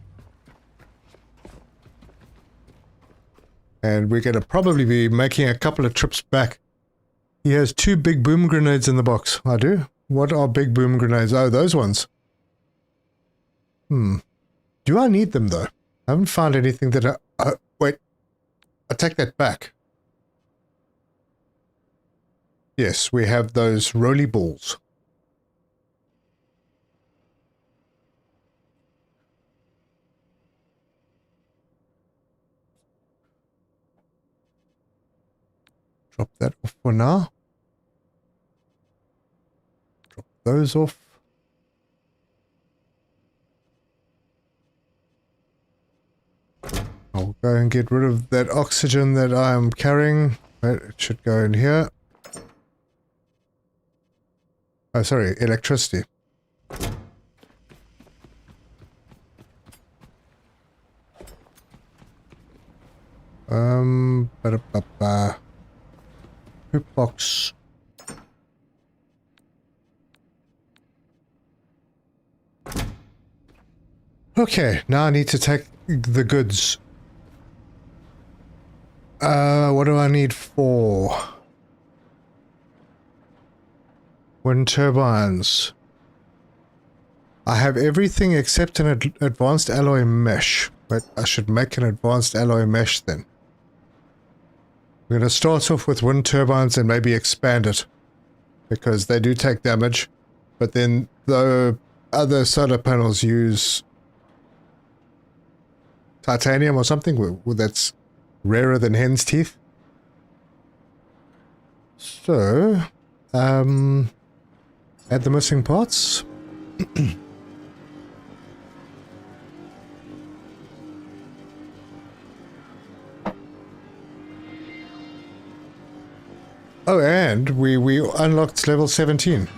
And we're going to probably be making a couple of trips back. He has 2 big boom grenades in the box. I do? What are big boom grenades? Oh, those ones. Do I need them, though? I haven't found anything that wait. I take that back. Yes, we have those roly balls. Drop that off for now. Drop those off. I'll go and get rid of that oxygen that I'm carrying. It should go in here. Oh, sorry, electricity. Hoop box. Okay, now I need to take the goods. What do I need for? Wind turbines. I have everything except an advanced alloy mesh, but I should make an advanced alloy mesh then. We're going to start off with wind turbines and maybe expand it, because they do take damage, but then the other solar panels use titanium or something that's rarer than hen's teeth. So, add the missing parts. Oh, and we unlocked level 17.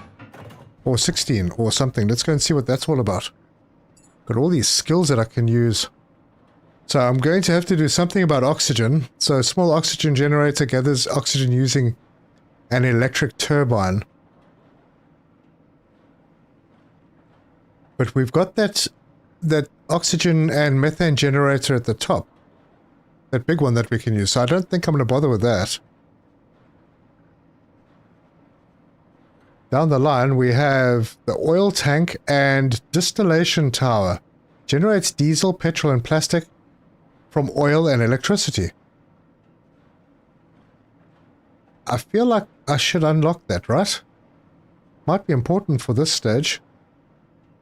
Or 16 or something. Let's go and see what that's all about. Got all these skills that I can use. So I'm going to have to do something about oxygen. So a small oxygen generator gathers oxygen using an electric turbine. But we've got that oxygen and methane generator at the top. That big one that we can use. So I don't think I'm going to bother with that. Down the line, we have the oil tank and distillation tower. Generates diesel, petrol, and plastic from oil and electricity. I feel like I should unlock that, right? Might be important for this stage.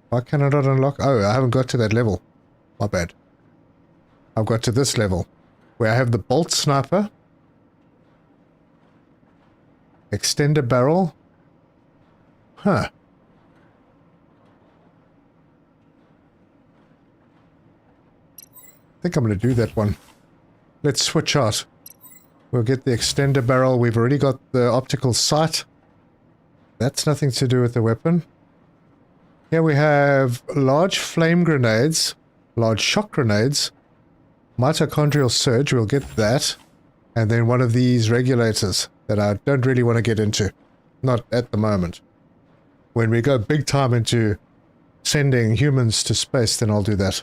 Why can I not unlock? Oh, I haven't got to that level. My bad. I've got to this level, where I have the bolt sniper, extender barrel. Huh. I think I'm going to do that one. Let's switch out. We'll get the extender barrel. We've already got the optical sight. That's nothing to do with the weapon. Here we have large flame grenades, large shock grenades, mitochondrial surge. We'll get that. And then one of these regulators that I don't really want to get into. Not at the moment. When we go big time into sending humans to space, then I'll do that.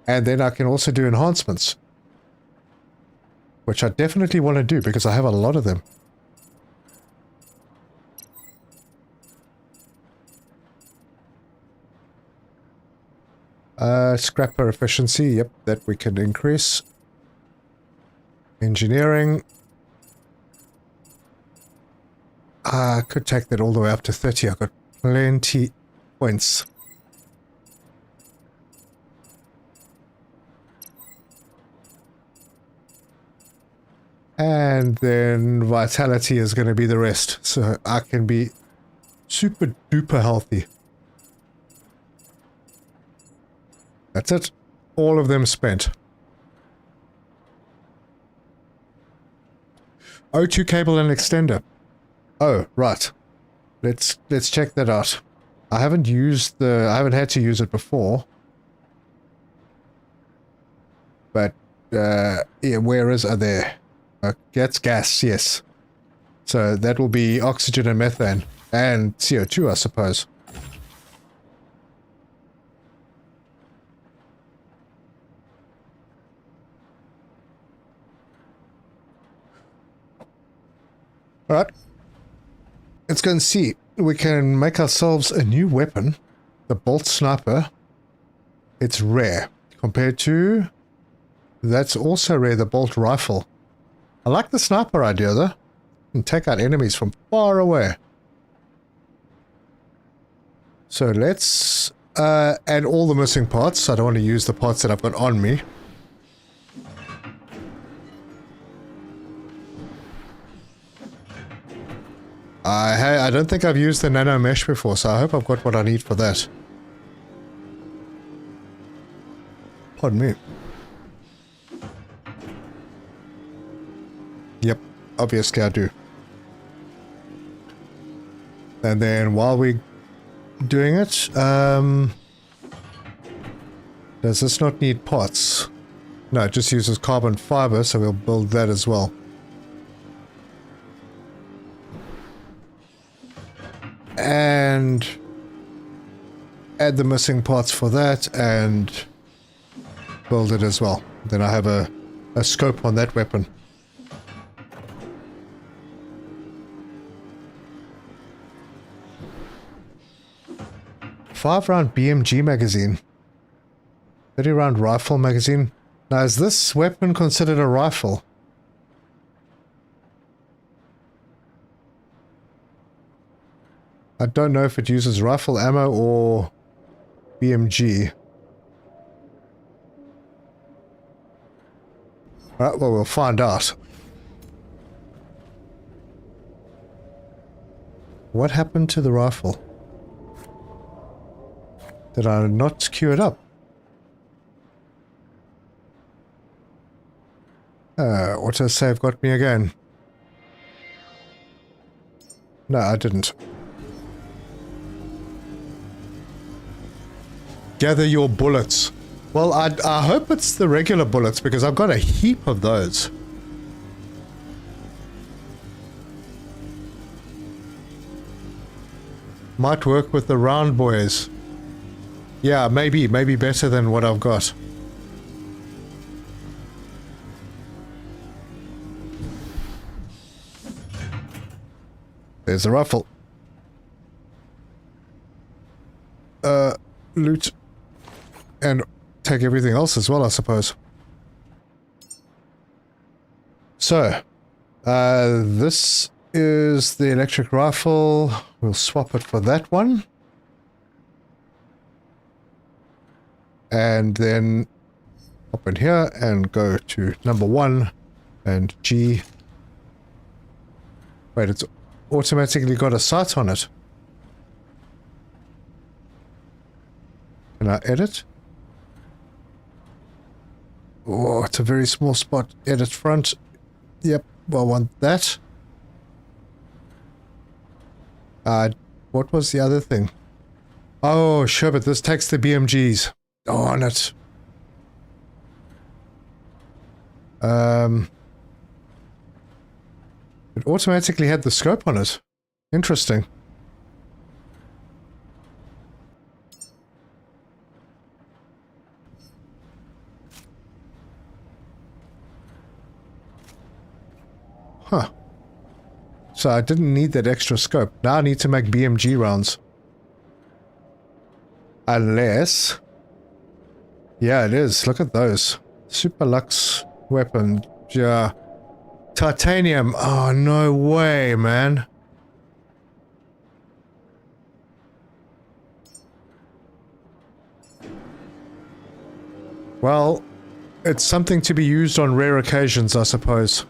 And then I can also do enhancements. Which I definitely want to do because I have a lot of them. Scrapper efficiency, yep, that we can increase. Engineering. I could take that all the way up to 30. I've got plenty points. And then vitality is going to be the rest. So I can be super duper healthy. That's it. All of them spent. O2 cable and extender. Oh, right. Let's check that out. I haven't had to use it before. But yeah, are there? That's gas, yes. So that will be oxygen and methane. And CO2, I suppose. Alright. Let's go and see. We can make ourselves a new weapon. The bolt sniper. It's rare. Compared to... That's also rare, the bolt rifle. I like the sniper idea, though. You can take out enemies from far away. So let's And all the missing parts. I don't want to use the parts that I've got on me. I don't think I've used the nano mesh before, so I hope I've got what I need for that. Pardon me. Yep, obviously I do. And then while we're doing it, does this not need parts? No, it just uses carbon fiber, so we'll build that as well. And add the missing parts for that and build it as well. Then I have a scope on that weapon. Five-round BMG magazine. 30-round rifle magazine. Now, is this weapon considered a rifle? I don't know if it uses rifle ammo or BMG. Alright, well, we'll find out. What happened to the rifle? Did I not queue it up? Autosave got me again. No, I didn't. Gather your bullets. Well, I hope it's the regular bullets because I've got a heap of those. Might work with the round boys. Yeah, maybe better than what I've got. There's the rifle. Loot. And take everything else as well, I suppose. So, this is the electric rifle. We'll swap it for that one. And then hop in here and go to number 1 and G. Wait, it's automatically got a sight on it. Can I edit? Oh, it's a very small spot. Edit front. Yep, I want that. What was the other thing? Oh, sure, but this takes the BMGs on it. It automatically had the scope on it. Interesting. Huh. So I didn't need that extra scope. Now I need to make BMG rounds. Unless... Yeah, it is. Look at those. Super Lux weapon. Yeah. Titanium. Oh, no way, man. Well, it's something to be used on rare occasions, I suppose.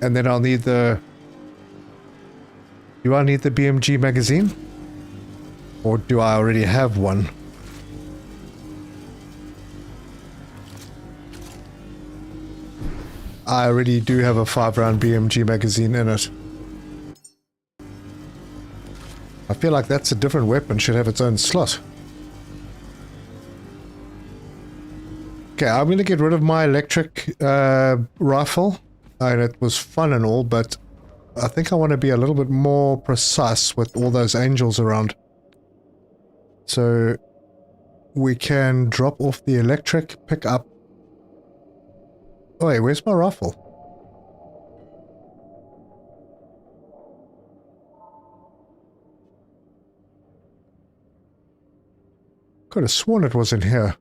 And then I'll need the... Do I need the BMG magazine? Or do I already have one? I already do have a 5-round BMG magazine in it. I feel like that's a different weapon, should have its own slot. Okay, I'm going to get rid of my electric rifle. And it was fun and all, but I think I want to be a little bit more precise with all those angels around. So we can drop off the electric, pick up... Oh wait, where's my rifle? Could have sworn it was in here.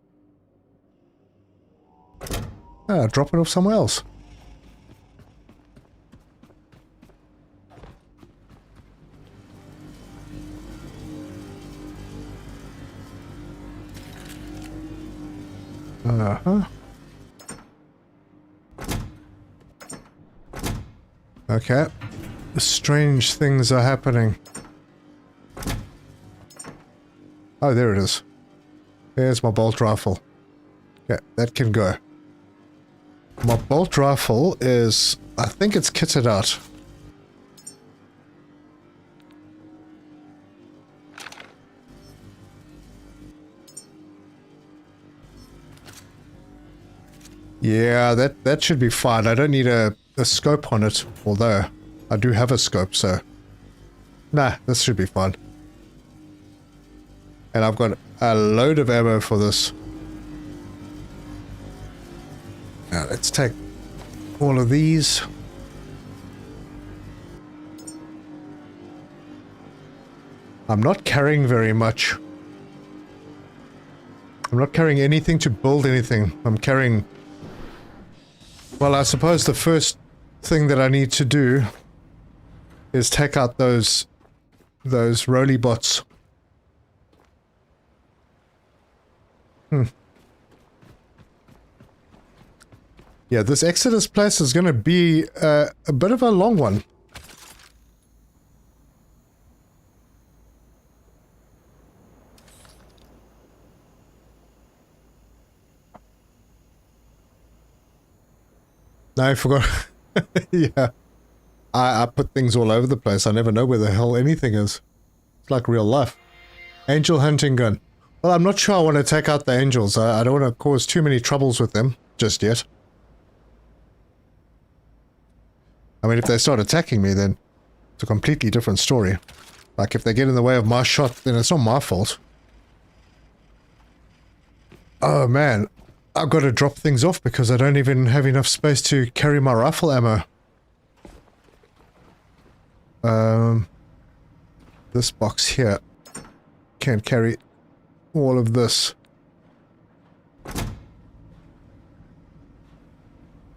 Ah, drop it off somewhere else. Uh-huh. Okay. Strange things are happening. Oh, there it is. There's my bolt rifle. Yeah, that can go. My bolt rifle is... I think it's kitted out. Yeah, that should be fine. I don't need a scope on it, although I do have a scope, so... Nah, this should be fine. And I've got a load of ammo for this. Now, let's take all of these. I'm not carrying very much. I'm not carrying anything to build anything. I'm carrying... Well, I suppose the first thing that I need to do is take out those roly bots. Yeah, this Exodus place is going to be a bit of a long one. No, I forgot. Yeah. I put things all over the place. I never know where the hell anything is. It's like real life. Angel hunting gun. Well, I'm not sure I want to take out the angels. I don't want to cause too many troubles with them just yet. I mean, if they start attacking me, then it's a completely different story. Like, if they get in the way of my shot, then it's not my fault. Oh, man. I've got to drop things off because I don't even have enough space to carry my rifle ammo. This box here can carry all of this.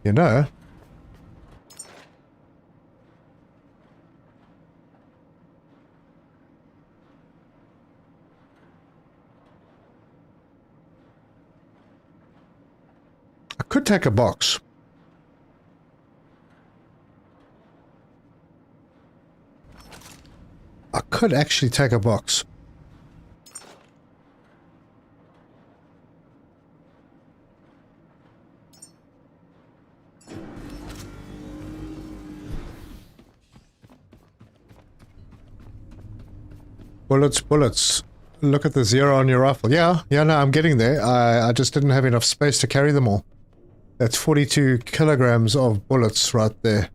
You know, I could take a box. I could actually take a box. Bullets, bullets. Look at the 0 on your rifle. Yeah, no, I'm getting there. I just didn't have enough space to carry them all. That's 42 kilograms of bullets right there.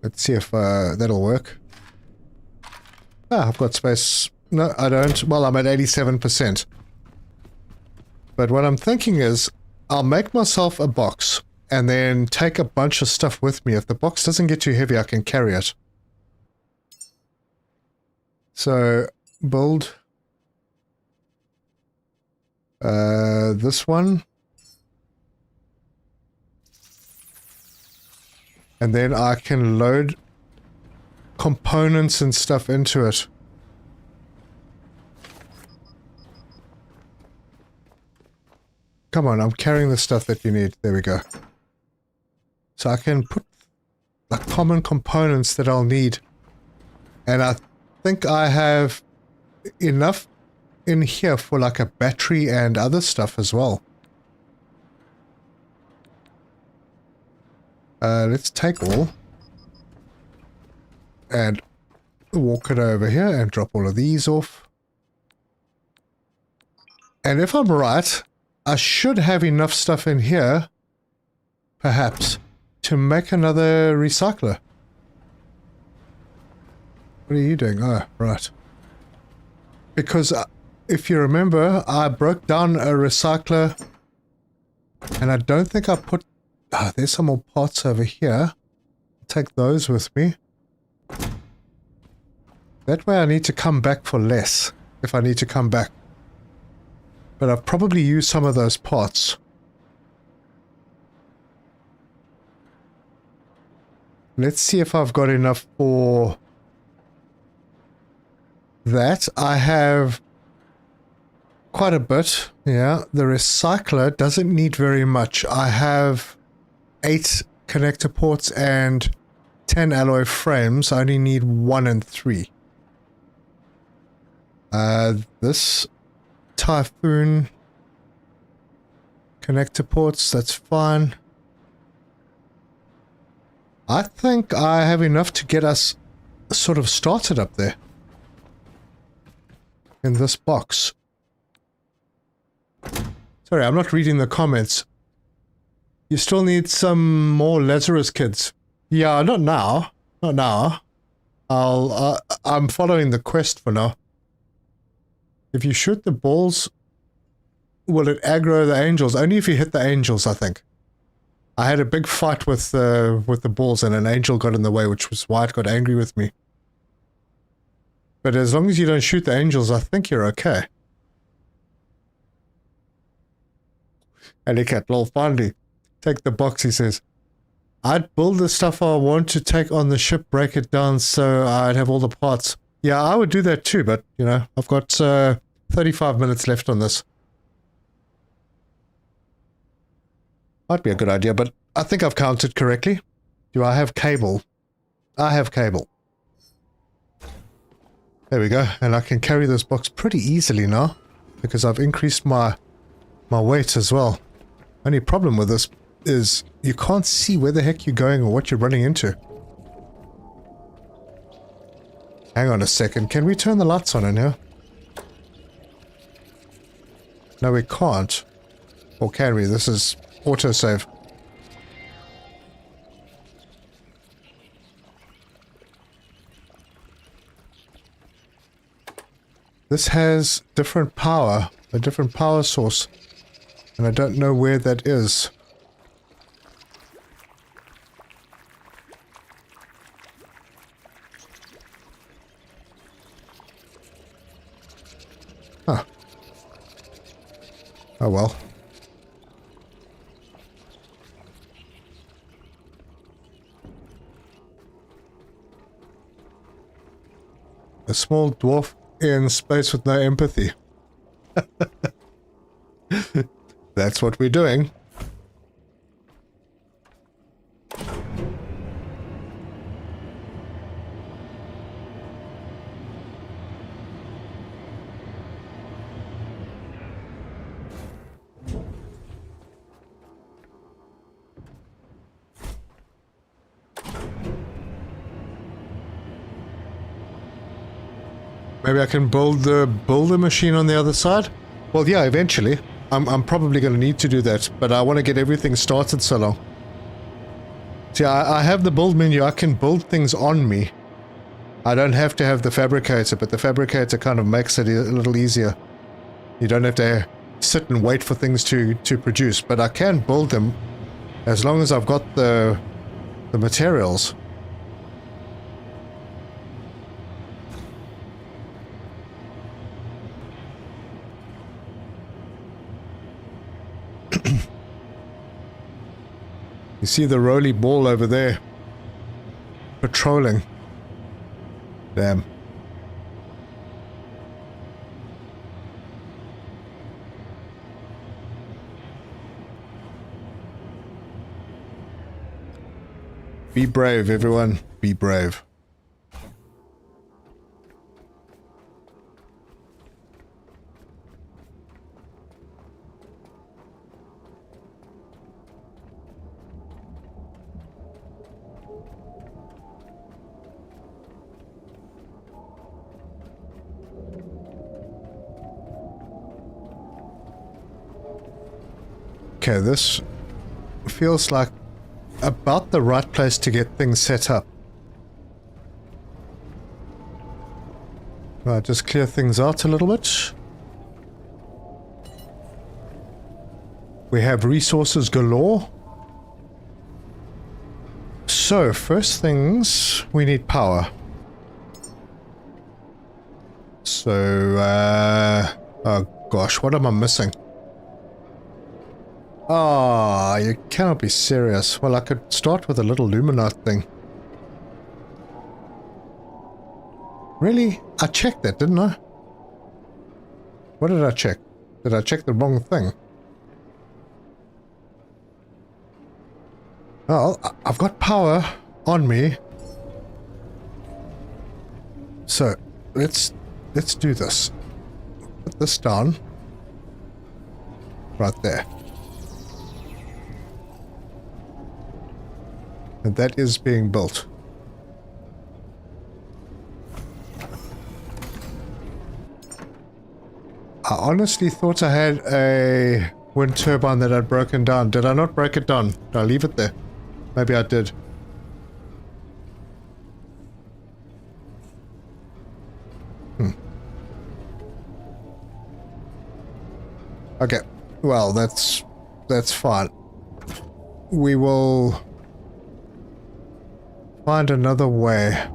Let's see if that'll work. Ah, I've got space. No, I don't. Well, I'm at 87%. But what I'm thinking is, I'll make myself a box, and then take a bunch of stuff with me. If the box doesn't get too heavy, I can carry it. So, build this one. And then I can load components and stuff into it. Come on, I'm carrying the stuff that you need. There we go. So I can put the common components that I'll need. And I think I have enough in here for like a battery and other stuff as well. Let's take all and walk it over here and drop all of these off. And if I'm right, I should have enough stuff in here, perhaps, to make another recycler. What are you doing? Oh, right. Because if you remember, I broke down a recycler and I don't think I put... Ah, there's some more pots over here. Take those with me. That way I need to come back for less, if I need to come back. But I've probably used some of those pots. Let's see if I've got enough for that. I have quite a bit. Yeah, the recycler doesn't need very much. I have 8 connector ports and 10 alloy frames. I only need 1 and 3. This Typhoon connector ports, that's fine. I think I have enough to get us sort of started up there in this box. Sorry, I'm not reading the comments. You still need some more Lazarus kids. Yeah, not now. Not now. I'm following the quest for now. If you shoot the balls, will it aggro the angels? Only if you hit the angels, I think. I had a big fight with the balls and an angel got in the way, which was why it got angry with me. But as long as you don't shoot the angels, I think you're okay. Alicat, lol, finally. Take the box, he says. I'd build the stuff I want to take on the ship, break it down so I'd have all the parts. Yeah, I would do that too, but, you know, I've got 35 minutes left on this. Might be a good idea, but I think I've counted correctly. Do I have cable? I have cable. There we go, and I can carry this box pretty easily now, because I've increased my weight as well. Only problem with this is you can't see where the heck you're going or what you're running into. Hang on a second, can we turn the lights on in here? No, we can't. Or can we? This is autosave. This has different power, a different power source, and I don't know where that is. Huh. Oh well. A small dwarf in space with no empathy. That's what we're doing. Maybe I can build the machine on the other side? Well, yeah, eventually. I'm probably going to need to do that, but I want to get everything started so long. See, I have the build menu. I can build things on me. I don't have to have the fabricator, but the fabricator kind of makes it a little easier. You don't have to sit and wait for things to produce, but I can build them as long as I've got the materials. You see the roly ball over there, patrolling. Damn. Be brave, everyone. Be brave. Okay, this feels like about the right place to get things set up. Right, just clear things out a little bit. We have resources galore. So, first things, we need power. So, oh gosh, what am I missing? Ah, you cannot be serious. Well, I could start with a little luminite thing. Really? I checked that, didn't I? What did I check? Did I check the wrong thing? Oh, I've got power on me. So, let's do this. Put this down. Right there. And that is being built. I honestly thought I had a wind turbine that had broken down. Did I not break it down? Did I leave it there? Maybe I did. Okay. Well, that's fine. We will find another way.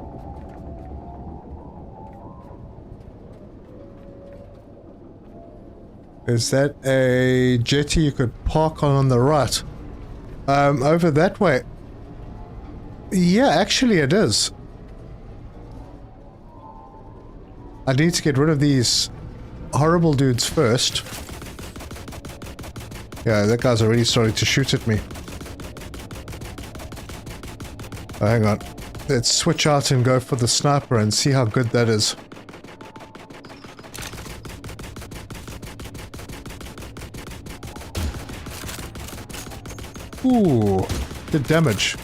Is that a jetty you could park on the right? Over that way. Yeah, actually it is. I need to get rid of these horrible dudes first. Yeah, that guy's already starting to shoot at me. Oh, hang on. Let's switch out and go for the sniper and see how good that is. Ooh, good damage.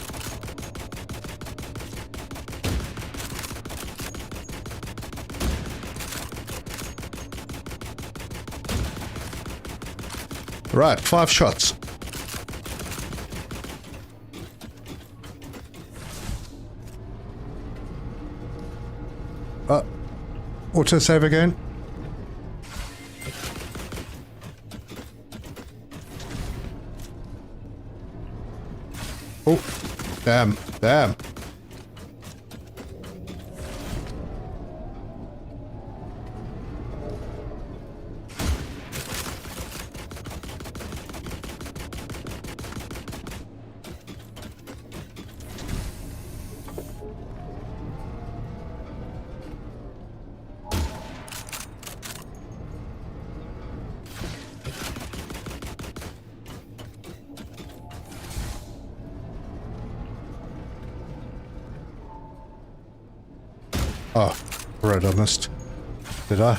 Right, 5 shots. Autosave again. Oh, damn, damn. Oh, right, I missed. Did I?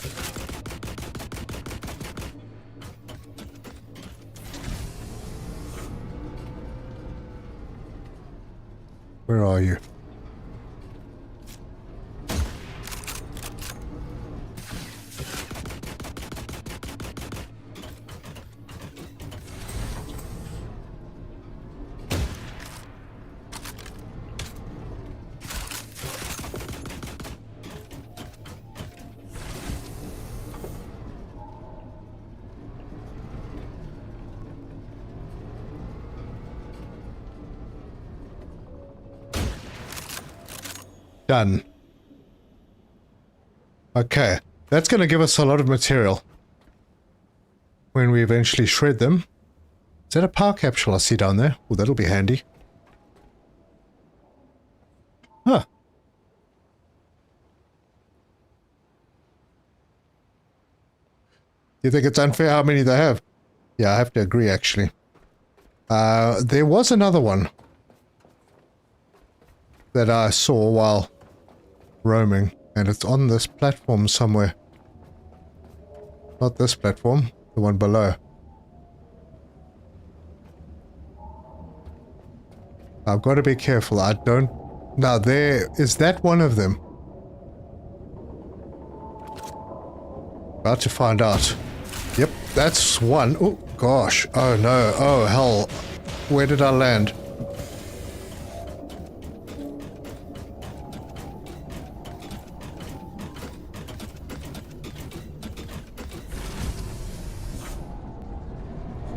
Where are you? Done. Okay, that's going to give us a lot of material when we eventually shred them. Is that a power capsule I see down there? Oh, that'll be handy. Huh. Do you think it's unfair how many they have? Yeah, I have to agree, actually. There was another one that I saw while roaming, and it's on this platform somewhere. Not this platform, the one below. I've got to be careful, I don't... Now there, is that one of them? About to find out. Yep, that's one. Oh, gosh. Oh, no. Oh, hell. Where did I land?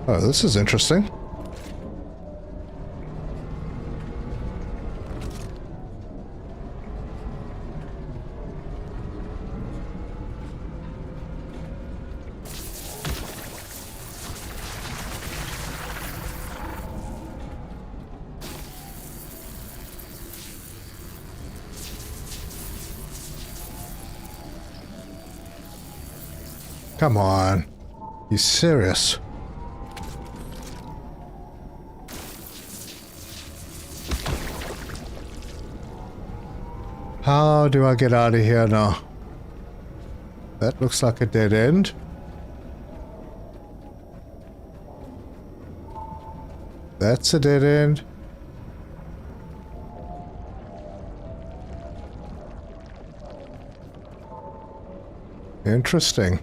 Oh, this is interesting. Come on. You serious? How do I get out of here now? That looks like a dead end. That's a dead end. Interesting.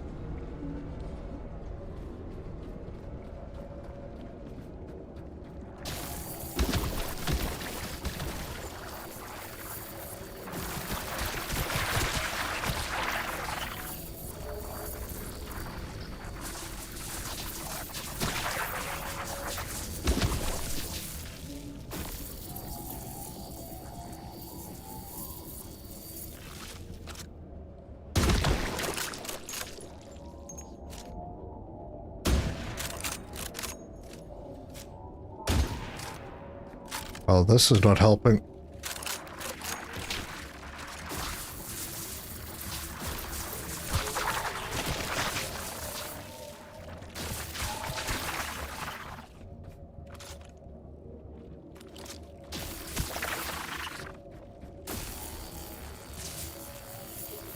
Well, this is not helping.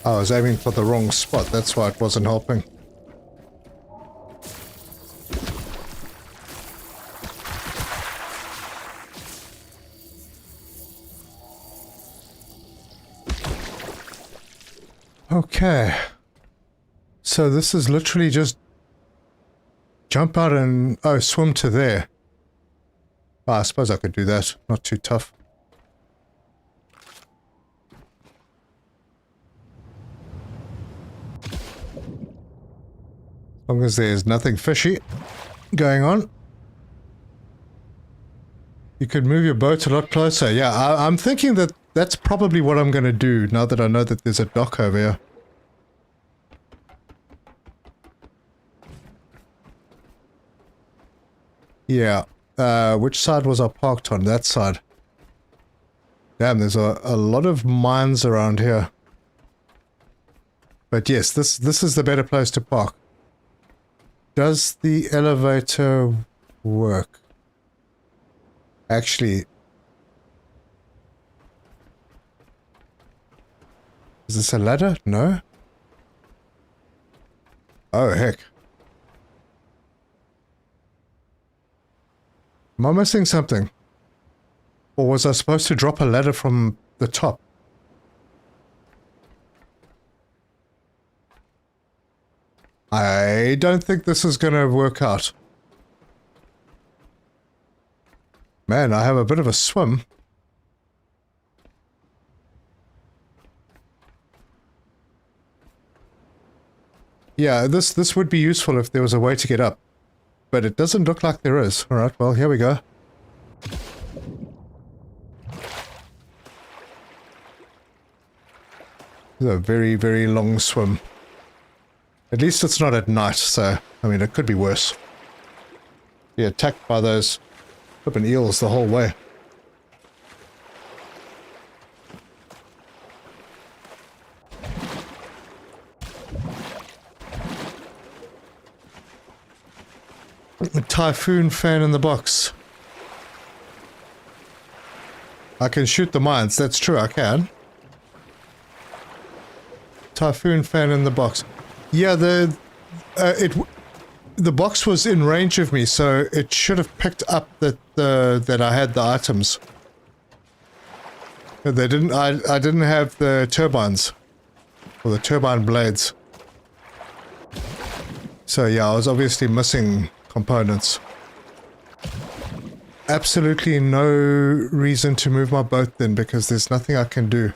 I was aiming for the wrong spot, that's why it wasn't helping. Okay. So this is literally just jump out and, oh, swim to there. Oh, I suppose I could do that. Not too tough. As long as there's nothing fishy going on. You could move your boat a lot closer. Yeah, I'm thinking that that's probably what I'm going to do now that I know that there's a dock over here. Yeah. Which side was I parked on? That side. Damn, there's a lot of mines around here. But yes, this is the better place to park. Does the elevator work? Actually, is this a ladder? No? Oh, heck. Am I missing something? Or was I supposed to drop a ladder from the top? I don't think this is going to work out. Man, I have a bit of a swim. Yeah, this would be useful if there was a way to get up. But it doesn't look like there is. Alright, well, here we go. This is a very, very long swim. At least it's not at night, so, I mean, it could be worse. Be attacked by those flippin' eels the whole way. A typhoon fan in the box. I can shoot the mines, that's true, I can. Typhoon fan in the box. Yeah, the box was in range of me, so it should have picked up that I had the items. They didn't. I didn't have the turbines or the turbine blades. So yeah, I was obviously missing components. Absolutely no reason to move my boat then, because there's nothing I can do.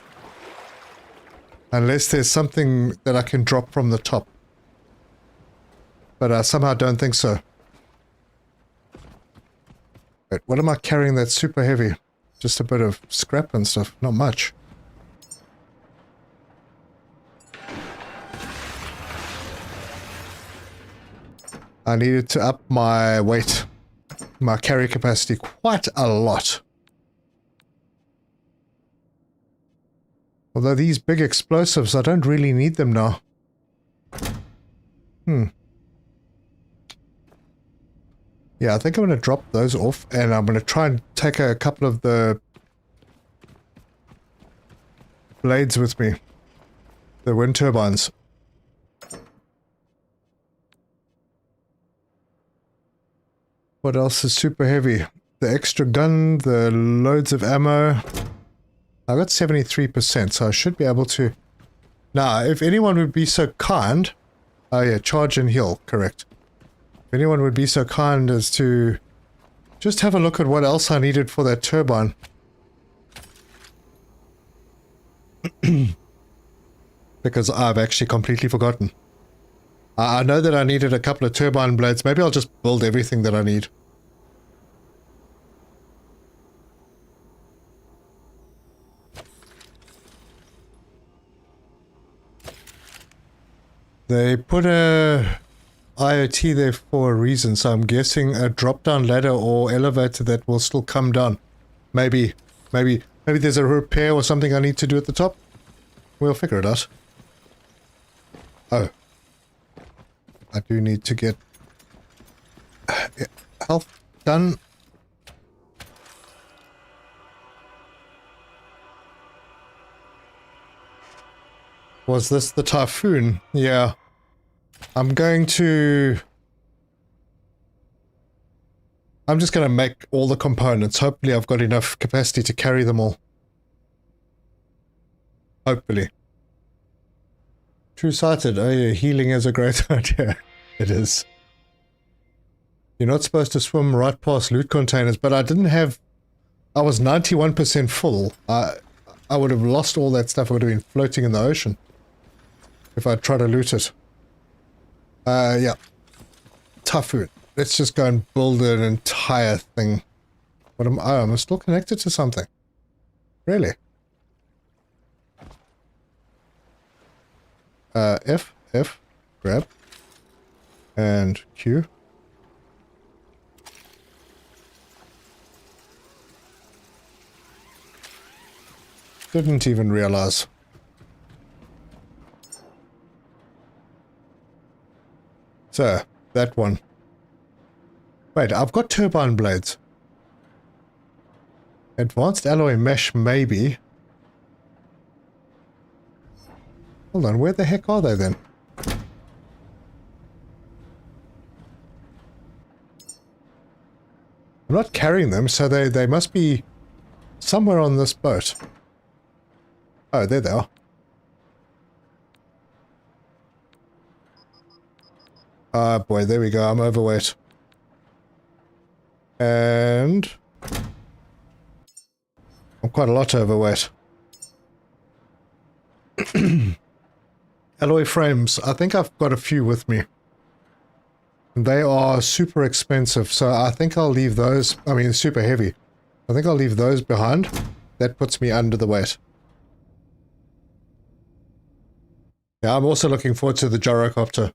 Unless there's something that I can drop from the top. But I somehow don't think so. Wait, what am I carrying that's super heavy? Just a bit of scrap and stuff, not much. I needed to up my weight, my carry capacity quite a lot. Although these big explosives, I don't really need them now. Yeah, I think I'm going to drop those off, and I'm going to try and take a couple of the blades with me. The wind turbines. What else is super heavy? The extra gun, the loads of ammo. I got 73%, so I should be able to... Now, if anyone would be so kind... Oh yeah, charge and heal, correct. If anyone would be so kind as to just have a look at what else I needed for that turbine. Because I've actually completely forgotten. I know that I needed a couple of turbine blades. Maybe I'll just build everything that I need. They put a IoT there for a reason, so I'm guessing a drop-down ladder or elevator that will still come down. Maybe there's a repair or something I need to do at the top. We'll figure it out. Oh. I do need to get health done. Was this the typhoon? Yeah. I'm just going to make all the components. Hopefully I've got enough capacity to carry them all. Hopefully. True-sighted. Oh yeah, healing is a great idea. It is. You're not supposed to swim right past loot containers, but I didn't have... I was 91% full. I would have lost all that stuff. I would have been floating in the ocean if I tried to loot it. Yeah. Typhoon. Let's just go and build an entire thing. What am I? I'm still connected to something. Really? F, grab, and Q. Didn't even realize. So, that one. Wait, I've got turbine blades. Advanced alloy mesh, maybe. Hold on, where the heck are they then? I'm not carrying them, so they must be somewhere on this boat. Oh, there they are. Ah, boy, there we go. I'm overweight. And... I'm quite a lot overweight. Alloy frames. I think I've got a few with me. They are super expensive, so I think I'll leave those... I mean, super heavy. I think I'll leave those behind. That puts me under the weight. Yeah, I'm also looking forward to the gyrocopter.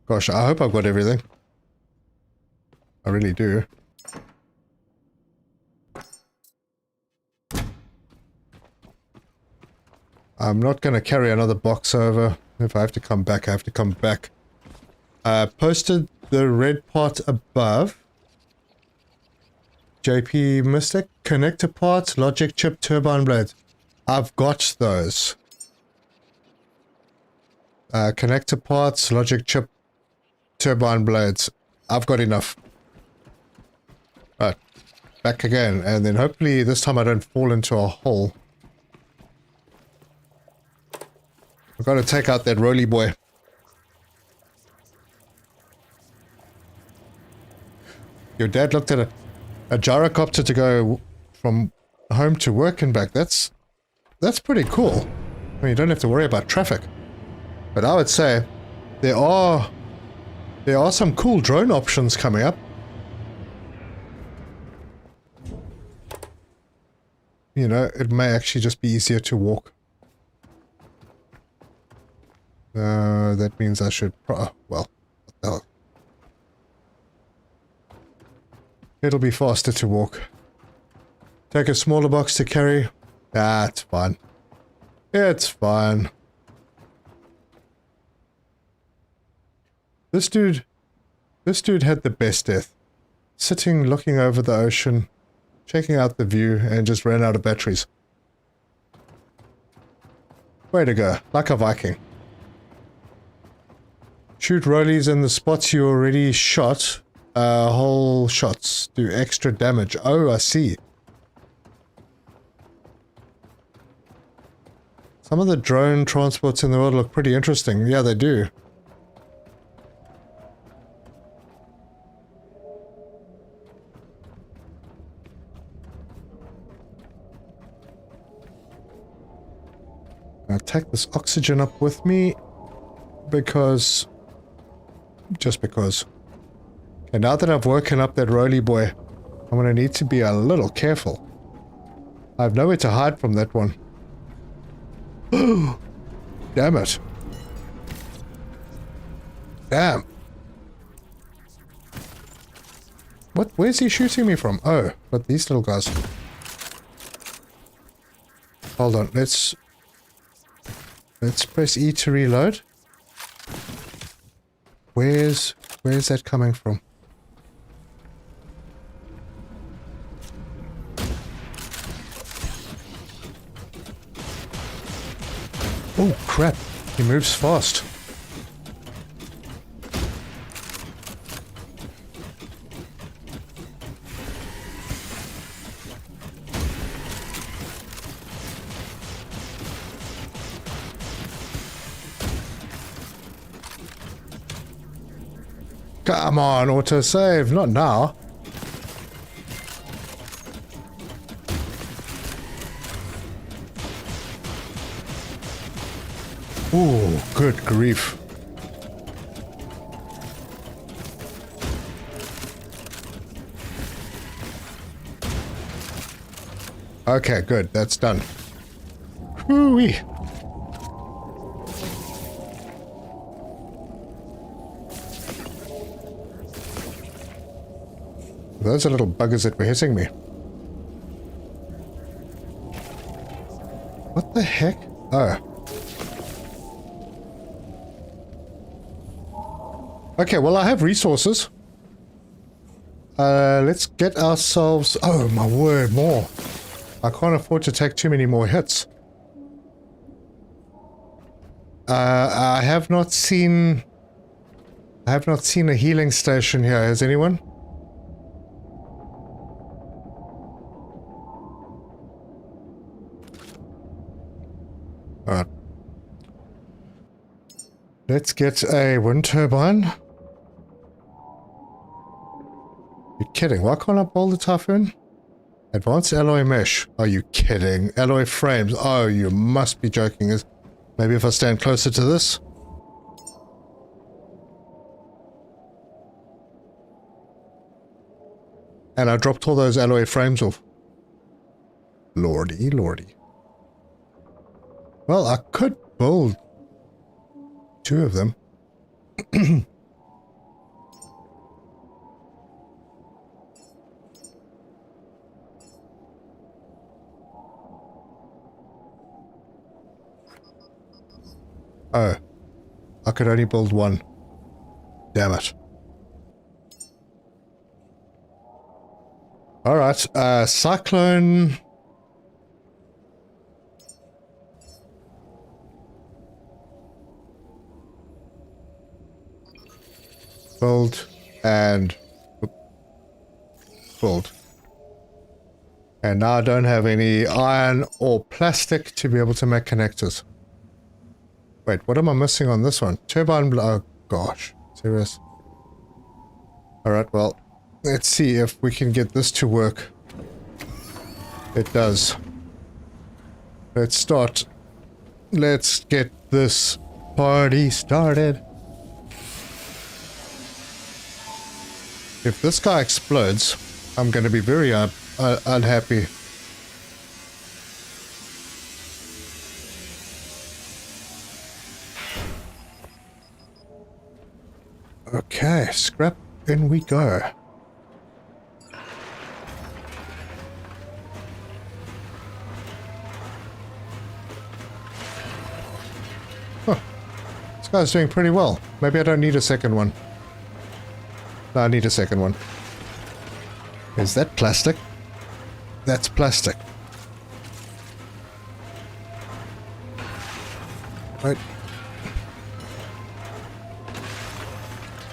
Gosh, I hope I've got everything. I really do. I'm not going to carry another box over. If I have to come back, I have to come back. Posted the red part above. JP Mystic. Connector parts, logic chip, turbine blades. I've got those. Connector parts, logic chip, turbine blades. I've got enough. Right. Back again. And then hopefully this time I don't fall into a hole. I've got to take out that roly boy. Your dad looked at a gyrocopter to go from home to work and back. That's pretty cool. I mean, you don't have to worry about traffic. But I would say there are some cool drone options coming up. You know, it may actually just be easier to walk. That means I should well, what the hell? It'll be faster to walk. Take a smaller box to carry. Ah, it's fine. It's fine. This dude had the best death. Sitting, looking over the ocean, checking out the view, and just ran out of batteries. Way to go, like a Viking. Shoot rollies in the spots you already shot. Whole shots do extra damage. Oh, I see. Some of the drone transports in the world look pretty interesting. Yeah, they do. I'll take this oxygen up with me because... just because. And now that I've woken up that roly boy, I'm going to need to be a little careful. I have nowhere to hide from that one. Damn it. Damn. What? Where's he shooting me from? Oh, but these little guys. Hold on, let's press E to reload. Where's that coming from? Oh crap, he moves fast. Come on, autosave, not now. Ooh, good grief. Okay, good, that's done. Whoo-wee. Those are little buggers that were hitting me. What the heck? Oh. Okay, well I have resources. Let's get ourselves... Oh my word, more. I can't afford to take too many more hits. I have not seen a healing station here. Has anyone? Alright. Let's get a wind turbine. You're kidding. Why can't I build the Typhoon? Advanced alloy mesh. Are you kidding? Alloy frames. Oh, you must be joking. Maybe if I stand closer to this? And I dropped all those alloy frames off. Lordy, lordy. Well, I could build 2 of them. Oh, I could only build 1. Damn it. Alright, Cyclone... Build and... build. And now I don't have any iron or plastic to be able to make connectors. Wait, what am I missing on this one? Turbine... oh gosh, serious. Alright, well, let's see if we can get this to work. It does. Let's start. Let's get this party started. If this guy explodes, I'm going to be very unhappy. Okay, scrap, in we go. Guy's doing pretty well. Maybe I don't need a second one. No, I need a second one. Is that plastic? That's plastic. Right.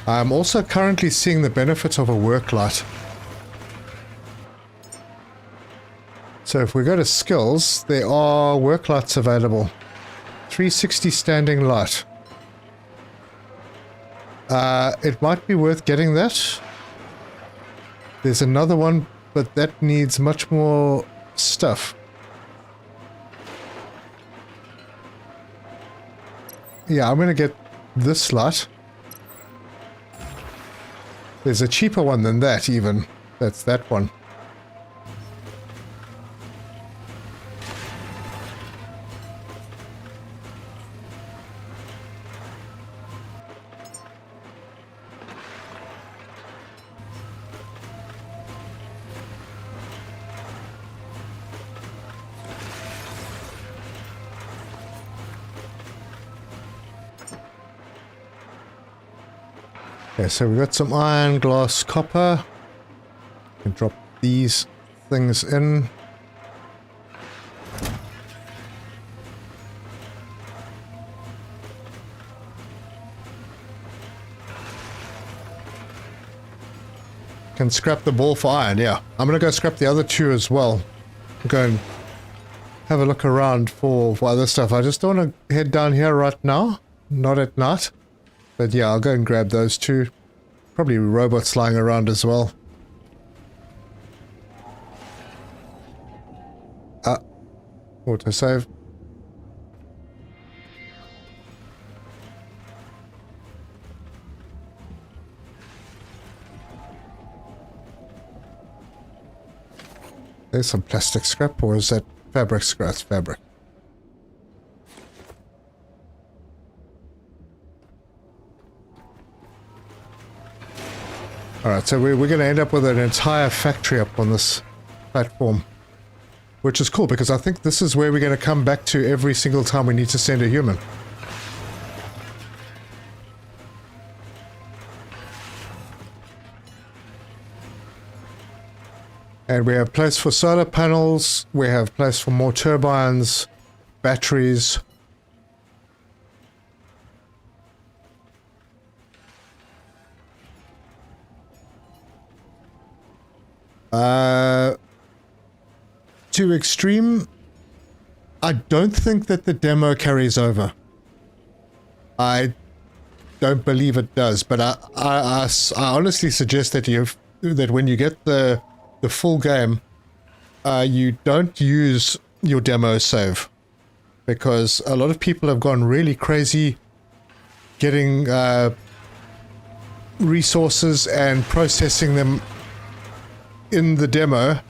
I'm also currently seeing the benefits of a work light. So if we go to skills, there are work lights available. 360 standing light. It might be worth getting that. There's another one, but that needs much more stuff. Yeah, I'm gonna get this light. There's a cheaper one than that even. That's that one. Okay, so we've got some iron, glass, copper. We can drop these things in. Can scrap the ball for iron, yeah. I'm gonna go scrap the other two as well. Go and have a look around for other stuff. I just don't want to head down here right now. Not at night. But yeah, I'll go and grab those two. Probably robots lying around as well. Autosave. There's some plastic scrap, or is that fabric scrap? It's fabric. Alright, so we're going to end up with an entire factory up on this platform. Which is cool, because I think this is where we're going to come back to every single time we need to send a human. And we have place for solar panels, we have place for more turbines, batteries. To extreme, I don't think that the demo carries over. I don't believe it does, but I honestly suggest that when you get the full game, you don't use your demo save, because a lot of people have gone really crazy getting resources and processing them in the demo,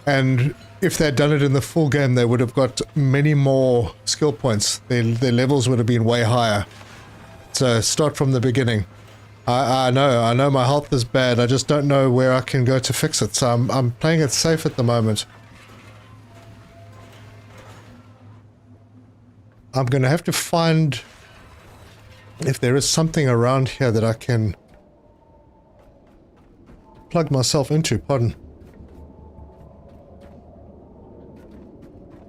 and if they'd done it in the full game, they would have got many more skill points. Their levels would have been way higher. So start from the beginning. I know my health is bad. I just don't know where I can go to fix it. So I'm playing it safe at the moment. I'm going to have to find if there is something around here that I can plug myself into. Pardon.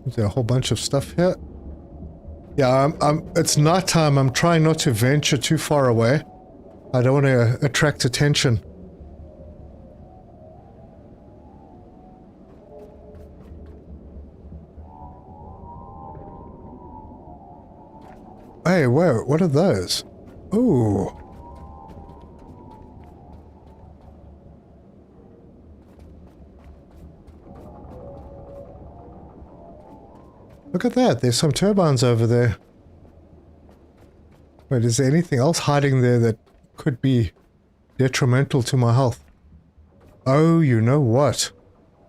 Is there a whole bunch of stuff here? Yeah, it's nighttime. I'm trying not to venture too far away. I don't want to attract attention. Hey, whoa, what are those? Ooh. Look at that, there's some turbines over there. Wait, is there anything else hiding there that could be detrimental to my health? Oh, you know what?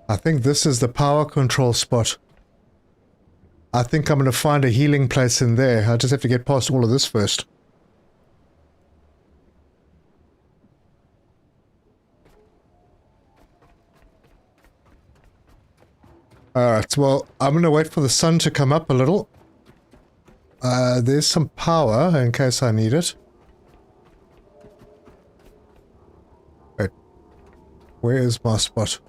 I think this is the power control spot. I think I'm going to find a healing place in there. I just have to get past all of this first. Alright, well, I'm going to wait for the sun to come up a little. There's some power in case I need it. Wait. Where is my spot?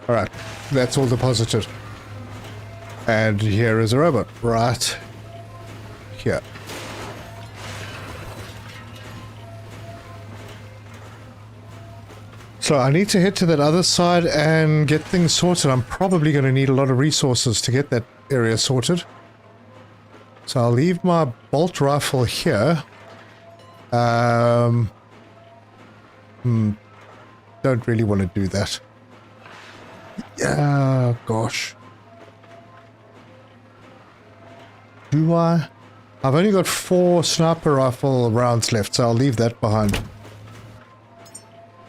Alright, that's all deposited. And here is a robot, right here. So I need to head to that other side and get things sorted. I'm probably going to need a lot of resources to get that area sorted. So I'll leave my bolt rifle here. Don't really want to do that. Yeah, gosh. Do I? I've only got 4 sniper rifle rounds left, so I'll leave that behind.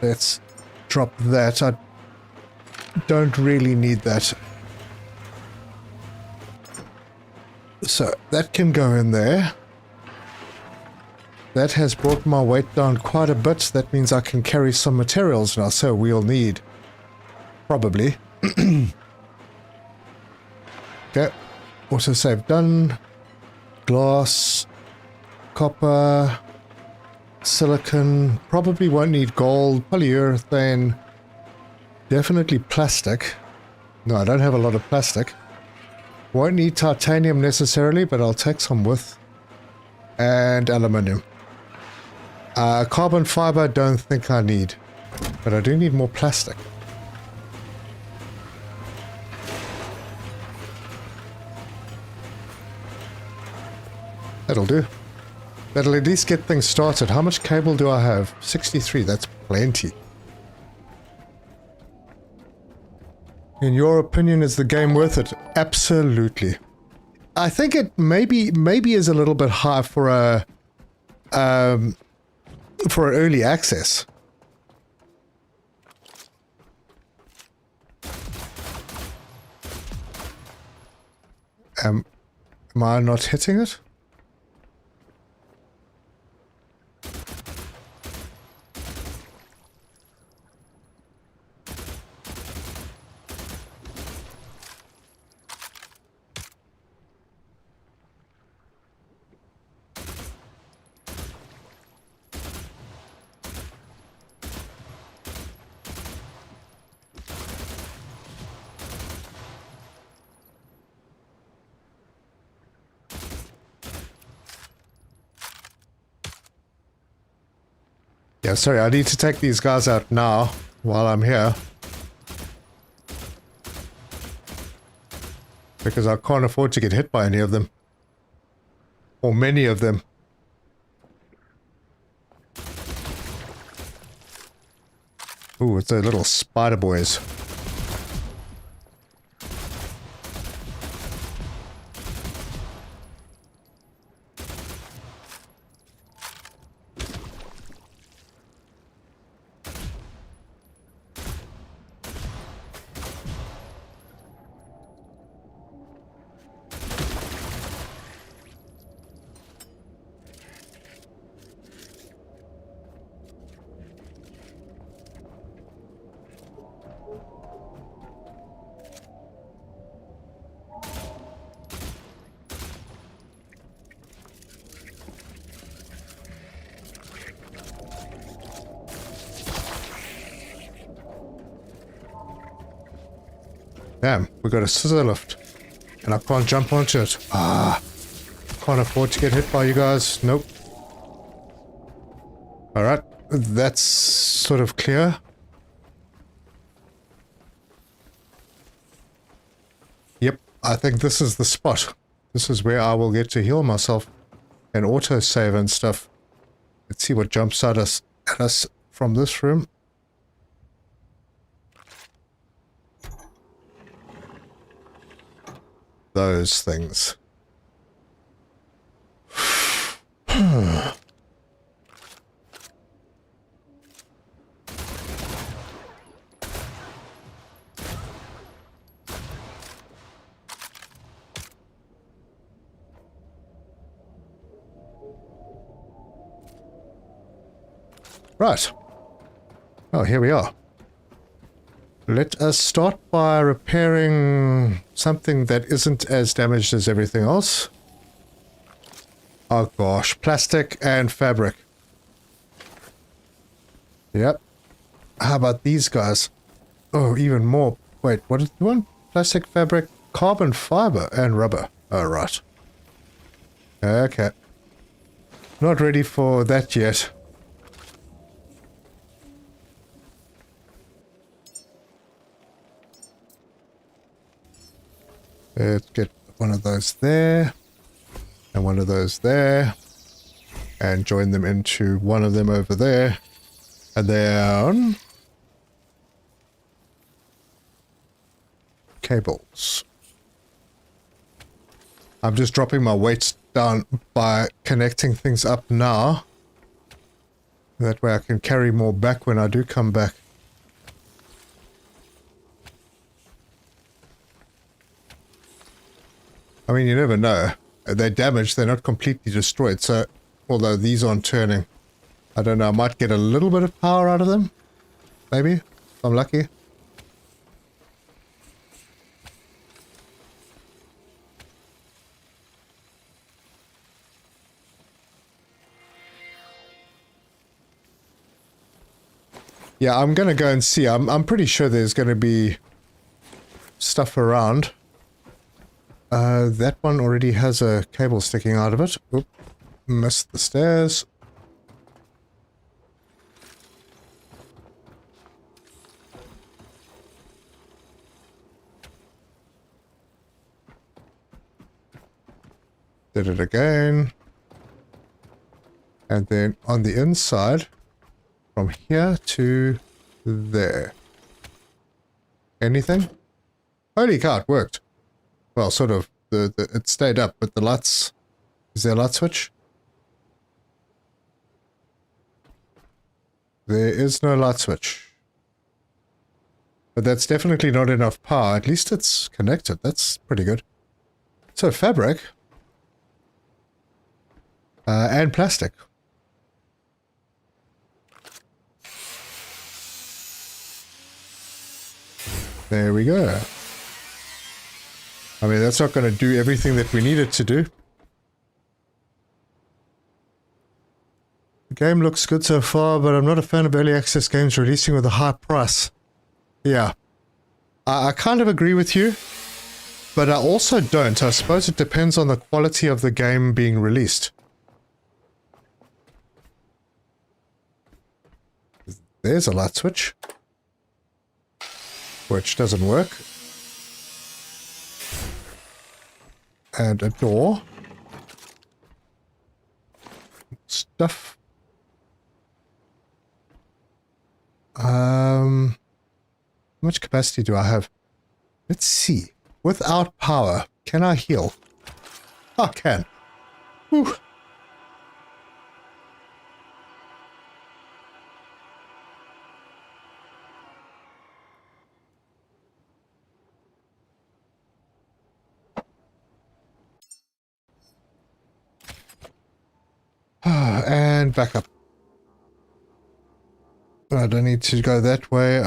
Let's drop that. I don't really need that. So that can go in there. That has brought my weight down quite a bit. That means I can carry some materials now, so we'll need probably. Okay, autosave done. Glass, copper, silicon, probably won't need gold, polyurethane, definitely plastic. No, I don't have a lot of plastic. Won't need titanium necessarily, but I'll take some with. And aluminium. Carbon fiber, don't think I need, but I do need more plastic. That'll do. That'll at least get things started. How much cable do I have? 63, that's plenty. In your opinion, is the game worth it? Absolutely. I think it maybe is a little bit high for a for early access. Am I not hitting it? Yeah, sorry, I need to take these guys out now while I'm here. Because I can't afford to get hit by any of them. Or many of them. Ooh, it's the little spider boys. Damn, we got a scissor lift. And I can't jump onto it. Ah, can't afford to get hit by you guys. Nope. Alright, that's sort of clear. I think this is the spot. This is where I will get to heal myself and auto-save and stuff. Let's see what jumps at us from this room. Those things. Right. Oh, here we are. Let us start by repairing something that isn't as damaged as everything else. Oh gosh, plastic and fabric. Yep. How about these guys? Oh, even more. Wait, what is the one? Plastic, fabric, carbon fiber, and rubber. Oh, right. Okay. Not ready for that yet. Let's get one of those there, and one of those there, and join them into one of them over there, and then cables. I'm just dropping my weights down by connecting things up now. That way I can carry more back when I do come back. I mean, you never know. They're damaged, they're not completely destroyed, so although these aren't turning, I don't know, I might get a little bit of power out of them. Maybe, if I'm lucky. Yeah, I'm gonna go and see. I'm pretty sure there's gonna be stuff around. That one already has a cable sticking out of it. Oop, missed the stairs. Did it again. And then on the inside, from here to there. Anything? Holy cow, it worked. Well, sort of. It stayed up, but the lights... Is there a light switch? There is no light switch. But that's definitely not enough power. At least it's connected. That's pretty good. So, fabric. And plastic. There we go. I mean, that's not going to do everything that we need it to do. The game looks good so far, but I'm not a fan of early access games releasing with a high price. Yeah. I kind of agree with you, but I also don't. I suppose it depends on the quality of the game being released. There's a light switch, which doesn't work. And a door. Stuff. How much capacity do I have? Let's see. Without power, can I heal? I can. Whew. And back up. I don't need to go that way.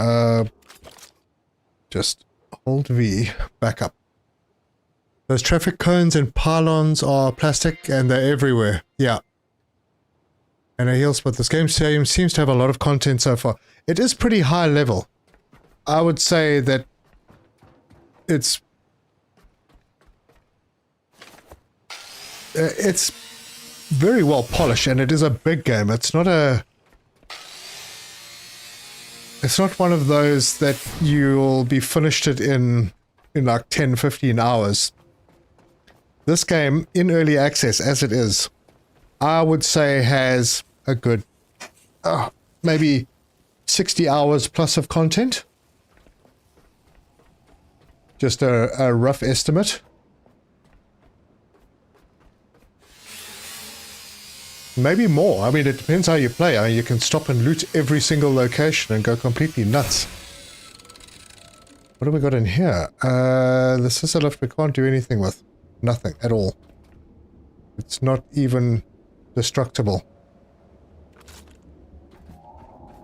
Just hold V. Back up. Those traffic cones and pylons are plastic and they're everywhere. Yeah. And a heal spot. This game seems to have a lot of content so far. It is pretty high level. I would say that it's very well polished, and it is a big game. It's not one of those that you'll be finished it in in like 10, 15 hours. This game, in early access as it is, I would say has a good, maybe 60 hours plus of content. Just a rough estimate. Maybe more. I mean, it depends how you play. I mean, you can stop and loot every single location and go completely nuts. What have we got in here? The scissor lift we can't do anything with. Nothing at all. It's not even destructible.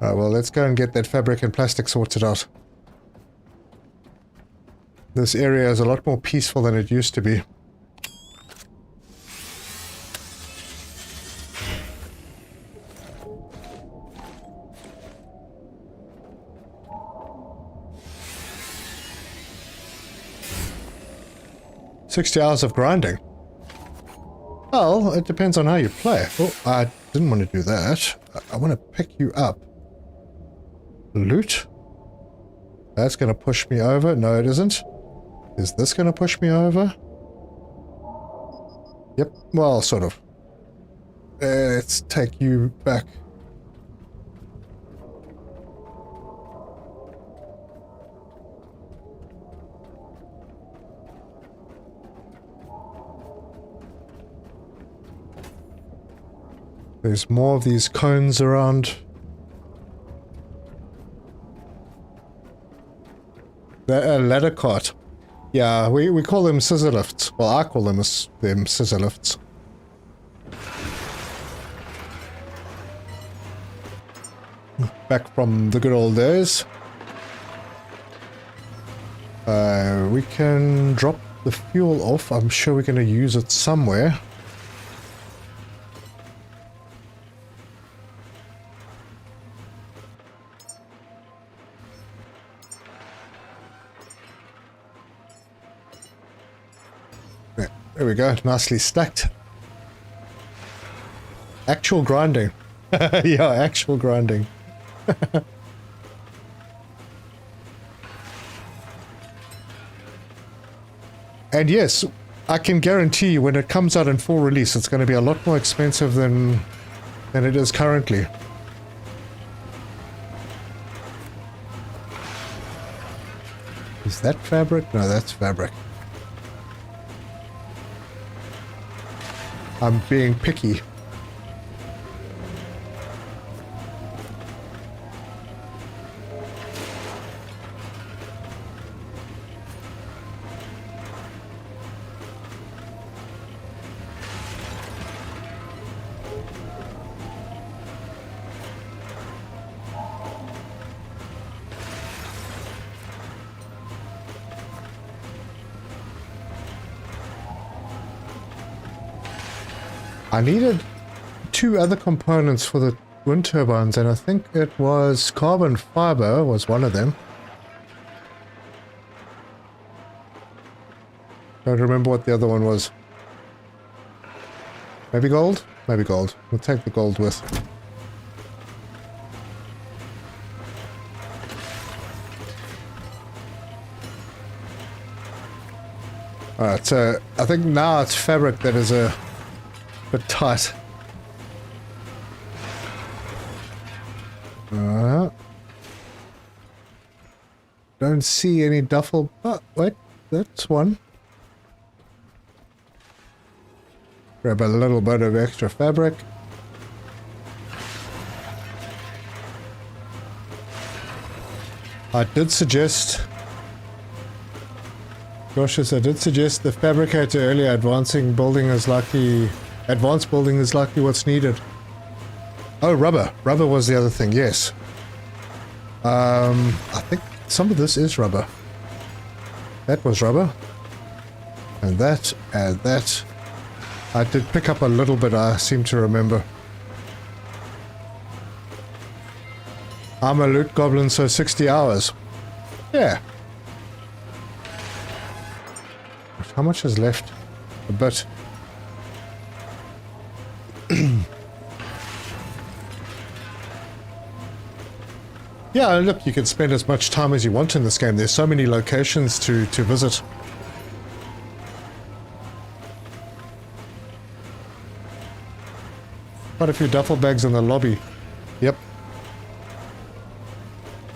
Well, let's go and get that fabric and plastic sorted out. This area is a lot more peaceful than it used to be. "60 hours of grinding." Well, it depends on how you play. Oh, I didn't want to do that. I want to pick you up. Loot? That's going to push me over. No, it isn't. Is this going to push me over? Yep, well, sort of. Let's take you back. There's more of these cones around. A ladder cart. Yeah, we call them scissor lifts. Well, I call them scissor lifts. Back from the good old days. We can drop the fuel off. I'm sure we're going to use it somewhere. There we go, nicely stacked. Actual grinding. Yeah, actual grinding. And yes, I can guarantee you when it comes out in full release, it's going to be a lot more expensive than it is currently. Is that fabric? No, that's fabric. I'm being picky. I needed 2 other components for the wind turbines, and I think it was carbon fiber was one of them. Don't remember what the other one was. Maybe gold? Maybe gold. We'll take the gold with. Alright, so I think now it's fabric that is a bit tight. Don't see any duffel. Oh, wait, that's one. Grab a little bit of extra fabric. I did suggest... Gosh, yes, I did suggest the fabricator earlier. Advanced building is likely what's needed. Oh, rubber. Rubber was the other thing, yes. I think some of this is rubber. That was rubber. And that, and that. I did pick up a little bit, I seem to remember. I'm a loot goblin, so 60 hours. Yeah. How much is left? A bit. Yeah, look, you can spend as much time as you want in this game. There's so many locations to visit. Quite a few duffel bags in the lobby. Yep.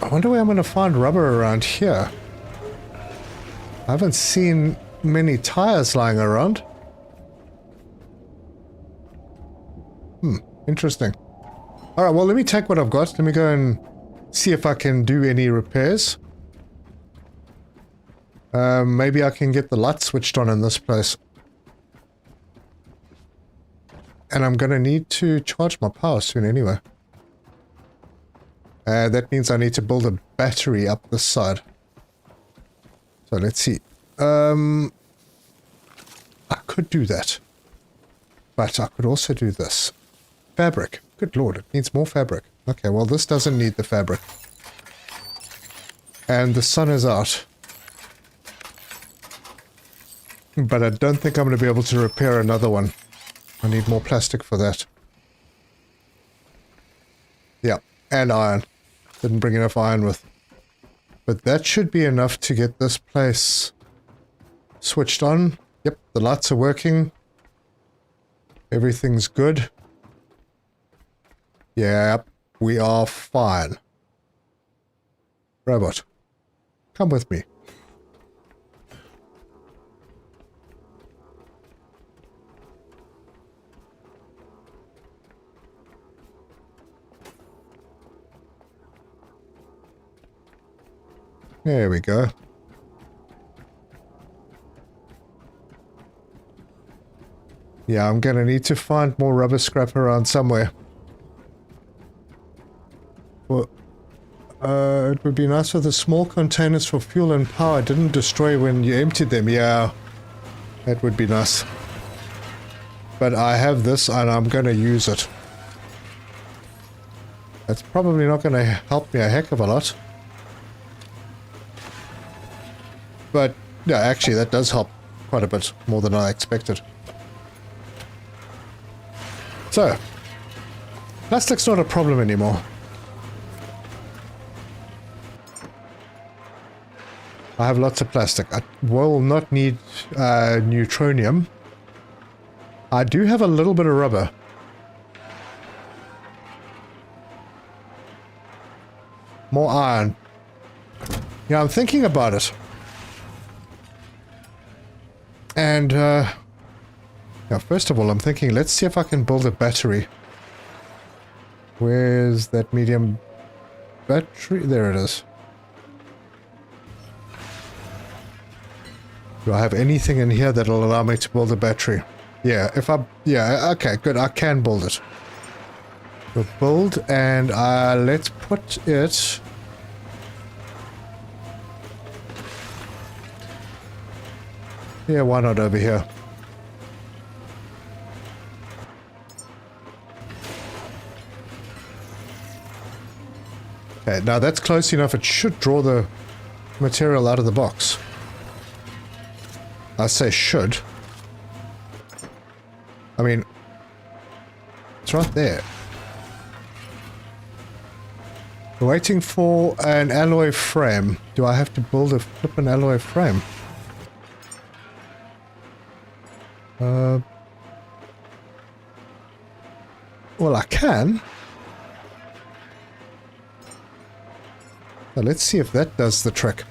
I wonder where I'm going to find rubber around here. I haven't seen many tires lying around. Interesting. Alright, well, let me take what I've got. Let me go and see if I can do any repairs. Maybe I can get the light switched on in this place. And I'm going to need to charge my power soon anyway. That means I need to build a battery up this side. So let's see. I could do that. But I could also do this. Fabric. Good lord, it needs more fabric. Okay, well this doesn't need the fabric. And the sun is out. But I don't think I'm going to be able to repair another one. I need more plastic for that. Yeah, and iron. Didn't bring enough iron with. But that should be enough to get this place switched on. Yep, the lights are working. Everything's good. Yep, we are fine. Robot, come with me. There we go. Yeah, I'm gonna need to find more rubber scrap around somewhere. Well, it would be nice if the small containers for fuel and power didn't destroy when you emptied them. Yeah, that would be nice. But I have this and I'm gonna use it. That's probably not gonna help me a heck of a lot. But, yeah, actually that does help quite a bit more than I expected. So, plastic's not a problem anymore. I have lots of plastic. I will not need neutronium. I do have a little bit of rubber. More iron. Yeah, I'm thinking about it. And, yeah, first of all, I'm thinking, let's see if I can build a battery. Where's that medium battery? There it is. Do I have anything in here that'll allow me to build a battery? Yeah, yeah, okay, good, I can build it. We'll build, and let's put it... Yeah, why not over here? Okay, now that's close enough. It should draw the material out of the box. I say should. I mean, it's right there. We're waiting for an alloy frame. Do I have to build a flippin' alloy frame? Well, I can. Now, let's see if that does the trick.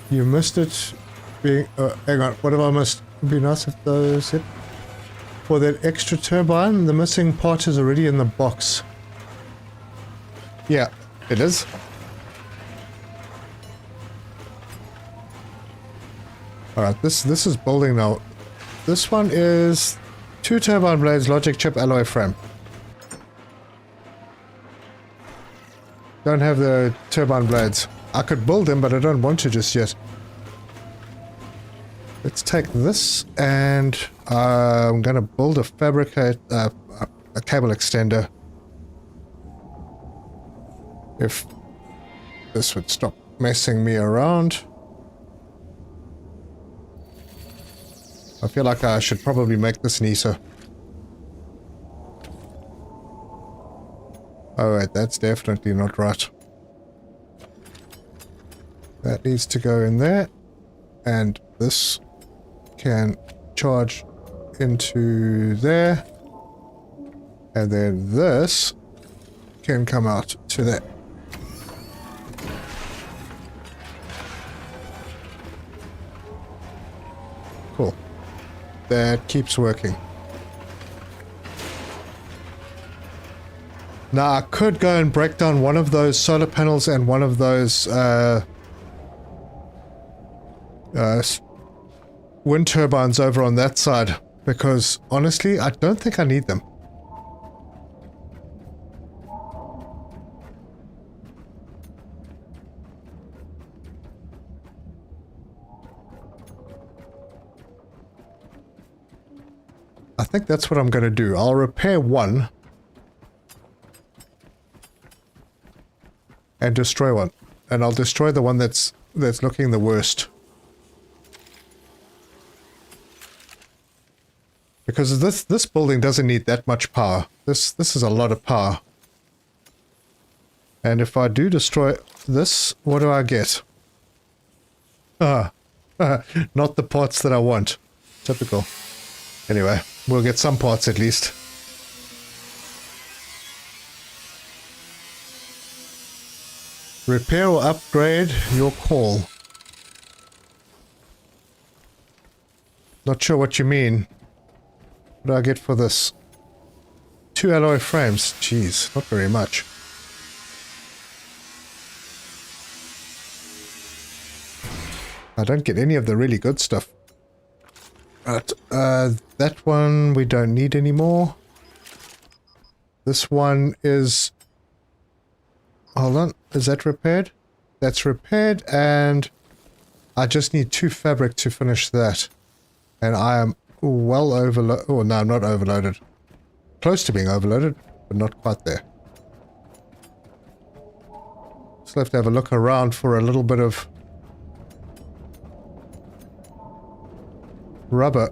You missed it being... hang on, what have I missed? It'd be nice if those hit. For that extra turbine, the missing part is already in the box. Yeah, it is. Alright, this is building now. This one is 2 turbine blades, logic chip, alloy frame. Don't have the turbine blades. I could build them, but I don't want to just yet. Let's take this, and I'm gonna build a fabricate, a cable extender. If this would stop messing me around. I feel like I should probably make this neater. Alright, that's definitely not right. That needs to go in there. And this can charge into there. And then this can come out to there. Cool. That keeps working. Now I could go and break down one of those solar panels and one of those wind turbines over on that side, because honestly I don't think I need them. I think that's what I'm going to do. I'll repair one and destroy one, and I'll destroy the one that's looking the worst. Because this building doesn't need that much power. This is a lot of power. And if I do destroy this, what do I get? Not the parts that I want. Typical. Anyway, we'll get some parts at least. Repair or upgrade, your call. Not sure what you mean. What do I get for this? 2 alloy frames. Jeez, not very much. I don't get any of the really good stuff. Right, that one we don't need anymore. This one is... Hold on, is that repaired? That's repaired, and I just need 2 fabric to finish that. And I am well overloaded. Oh, no, I'm not overloaded. Close to being overloaded, but not quite there. Still have to have a look around for a little bit of rubber.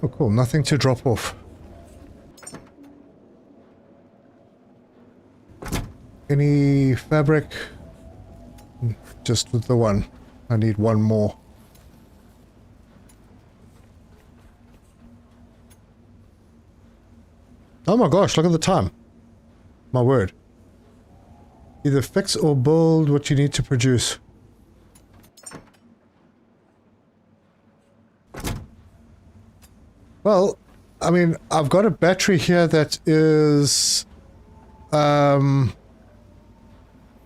Oh, cool. Nothing to drop off. Any fabric? Just with the one. I need one more. Oh my gosh, look at the time. My word. Either fix or build what you need to produce. Well, I mean, I've got a battery here that is... I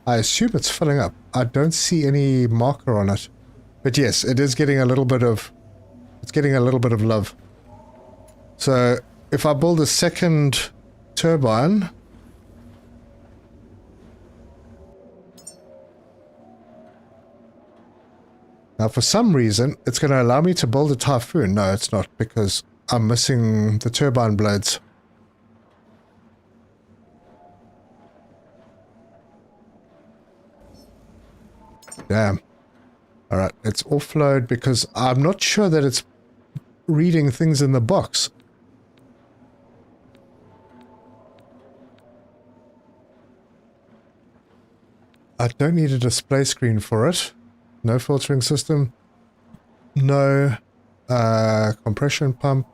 assume it's filling up. I don't see any marker on it. But yes, it is getting a little bit of... It's getting a little bit of love. So, if I build a second turbine... Now, for some reason, it's going to allow me to build a Typhoon. No, it's not, because I'm missing the turbine blades. Damn. Alright, let's offload, because I'm not sure that it's reading things in the box. I don't need a display screen for it. No filtering system. No compression pump.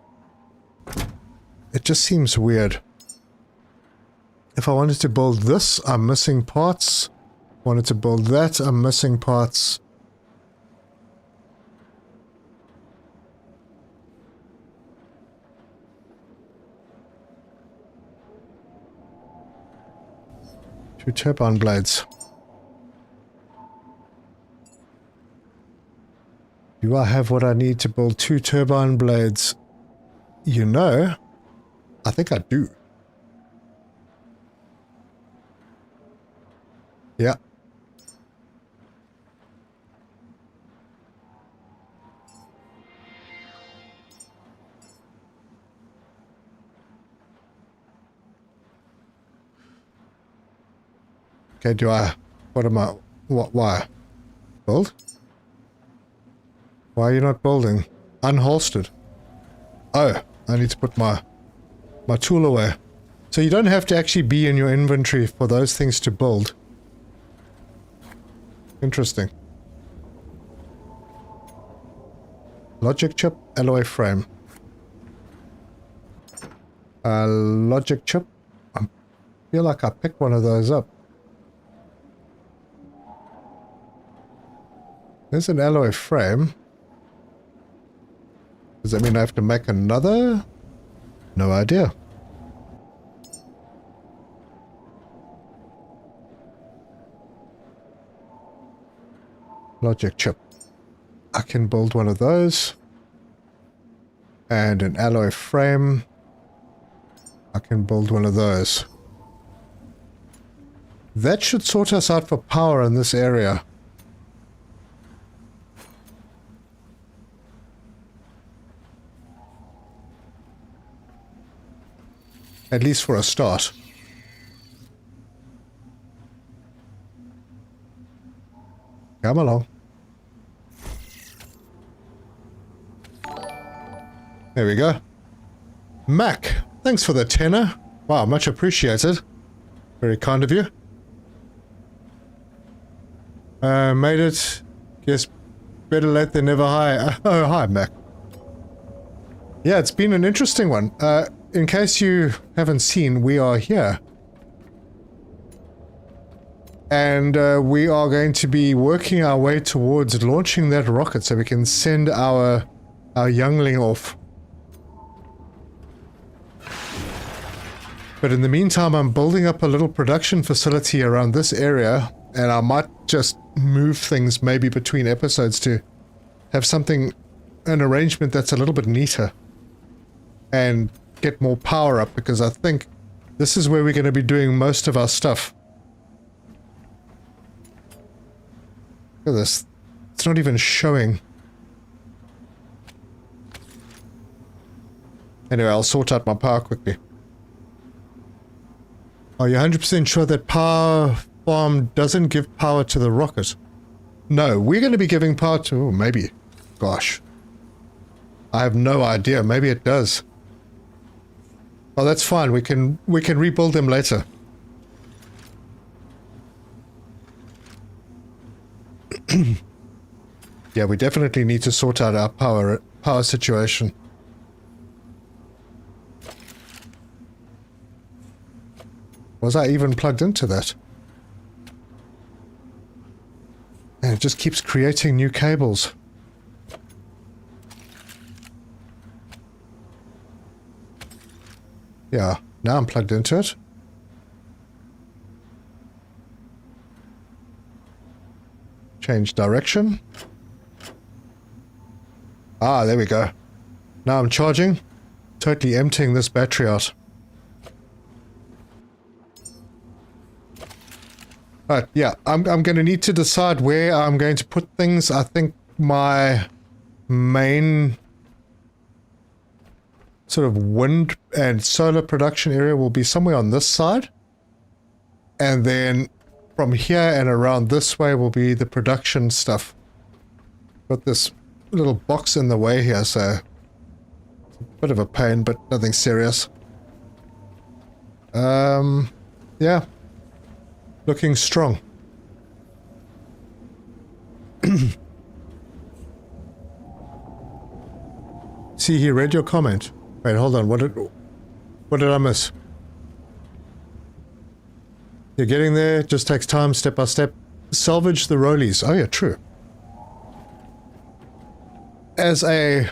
It just seems weird. If I wanted to build this, I'm missing parts. Wanted to build that, I'm missing parts. Two turbine blades. Do I have what I need to build 2 turbine blades? You know, I think I do. Yeah. Okay, do I... What am I... What? Why? Build? Why are you not building? Unholstered. Oh, I need to put my tool away. So you don't have to actually be in your inventory for those things to build. Interesting. Logic chip, alloy frame. Logic chip. I feel like I picked one of those up. There's an alloy frame. Does that mean I have to make another? No idea. Logic chip. I can build one of those. And an alloy frame. I can build one of those. That should sort us out for power in this area. At least for a start. Come along. There we go. Mac, thanks for the tenner. Wow, much appreciated. Very kind of you. Made it. Guess better late than never. Hi. Oh, hi, Mac. Yeah, it's been an interesting one. In case you haven't seen, we are here. And we are going to be working our way towards launching that rocket so we can send our youngling off. But in the meantime, I'm building up a little production facility around this area, and I might just move things maybe between episodes to have something, an arrangement that's a little bit neater. And get more power up, because I think this is where we're going to be doing most of our stuff. Look at this. It's not even showing. Anyway, I'll sort out my power quickly. Are you 100% sure that power farm doesn't give power to the rocket? No, we're going to be giving power to... Oh, maybe. Gosh. I have no idea. Maybe it does. Oh, that's fine. We can rebuild them later. Yeah, we definitely need to sort out our power situation. Was I even plugged into that? And it just keeps creating new cables. Yeah, now I'm plugged into it. Change direction. Ah, there we go. Now I'm charging. Totally emptying this battery out. Right, yeah, I'm going to need to decide where I'm going to put things. I think my main sort of wind and solar production area will be somewhere on this side. And then from here and around this way will be the production stuff. Got this little box in the way here, so it's a bit of a pain, but nothing serious. Yeah. Looking strong. See, he read your comment. Wait, hold on. What did I miss? You're getting there. Just takes time, step by step. Salvage the rollies. Oh yeah, true. As a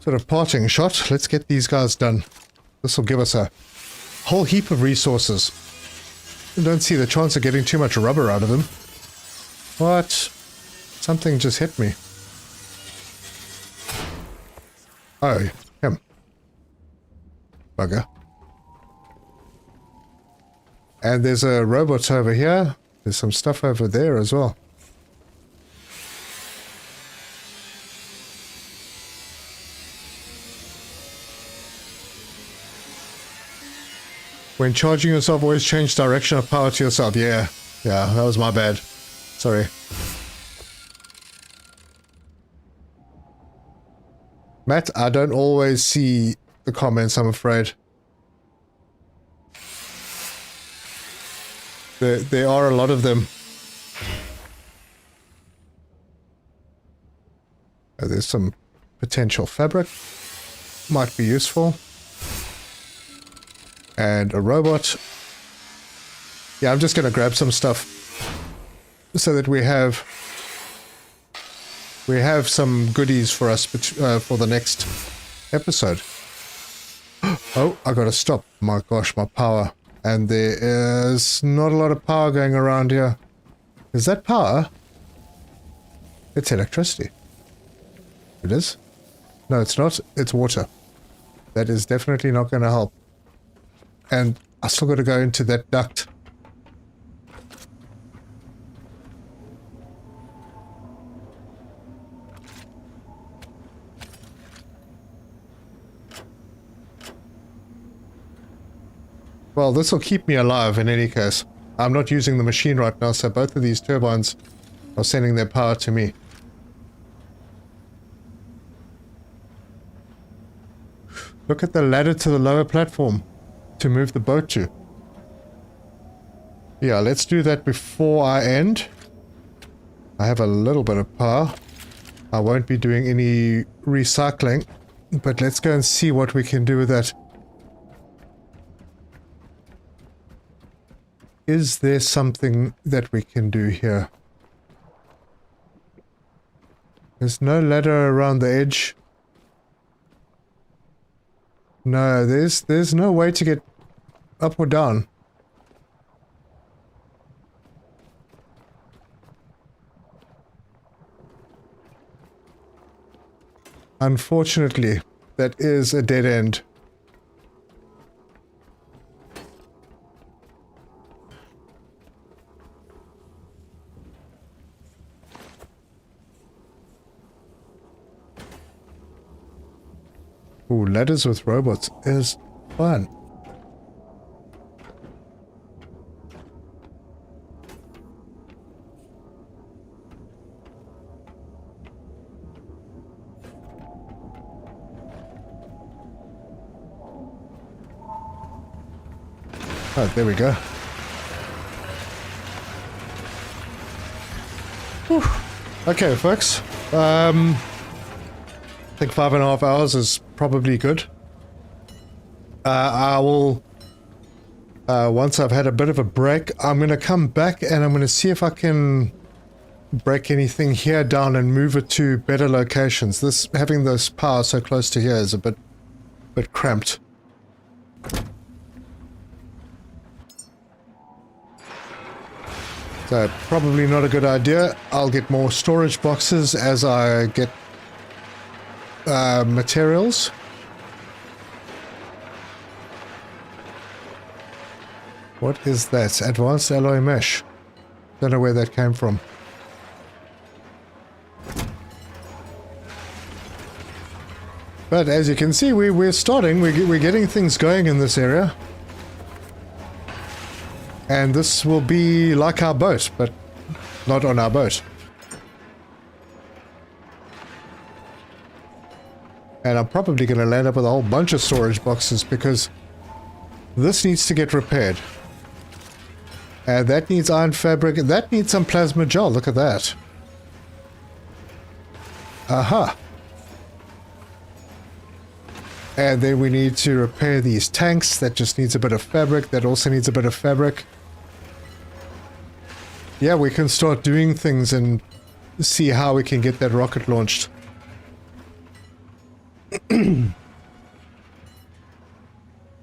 sort of parting shot, let's get these guys done. This will give us a whole heap of resources. I don't see the chance of getting too much rubber out of them. What? Something just hit me. Oh, him. Bugger. And there's a robot over here. There's some stuff over there as well. When charging yourself, always change direction of power to yourself. Yeah, that was my bad. Sorry. Matt, I don't always see the comments, I'm afraid. There are a lot of them. Oh, there's some potential fabric. Might be useful. And a robot. Yeah, I'm just going to grab some stuff so that we have some goodies for us for the next episode. Oh, I got to stop. My gosh, my power. And there is not a lot of power going around here. Is that power? It's electricity. It is? No, it's not. It's water. That is definitely not going to help. And I still got to go into that duct. Well, this will keep me alive in any case. I'm not using the machine right now, so both of these turbines are sending their power to me. Look at the ladder to the lower platform to move the boat to. Yeah, let's do that before I end. I have a little bit of power. I won't be doing any recycling, but let's go and see what we can do with that. Is there something that we can do here? There's no ladder around the edge. No, there's no way to get up or down. Unfortunately, that is a dead end. Ooh, ladders with robots is fun. Oh, there we go. Whew. Okay, folks. I think 5.5 hours is probably good. I will, once I've had a bit of a break, I'm going to come back and I'm going to see if I can break anything here down and move it to better locations. Having this power so close to here is a bit cramped. So probably not a good idea. I'll get more storage boxes as I get materials. What is that? Advanced alloy mesh. Don't know where that came from. But as you can see, we're starting. We're getting things going in this area. And this will be like our boat, but not on our boat. And I'm probably going to land up with a whole bunch of storage boxes because this needs to get repaired. And that needs iron fabric. That needs some plasma gel. Look at that. Aha. And then we need to repair these tanks. That just needs a bit of fabric. That also needs a bit of fabric. Yeah, we can start doing things and see how we can get that rocket launched.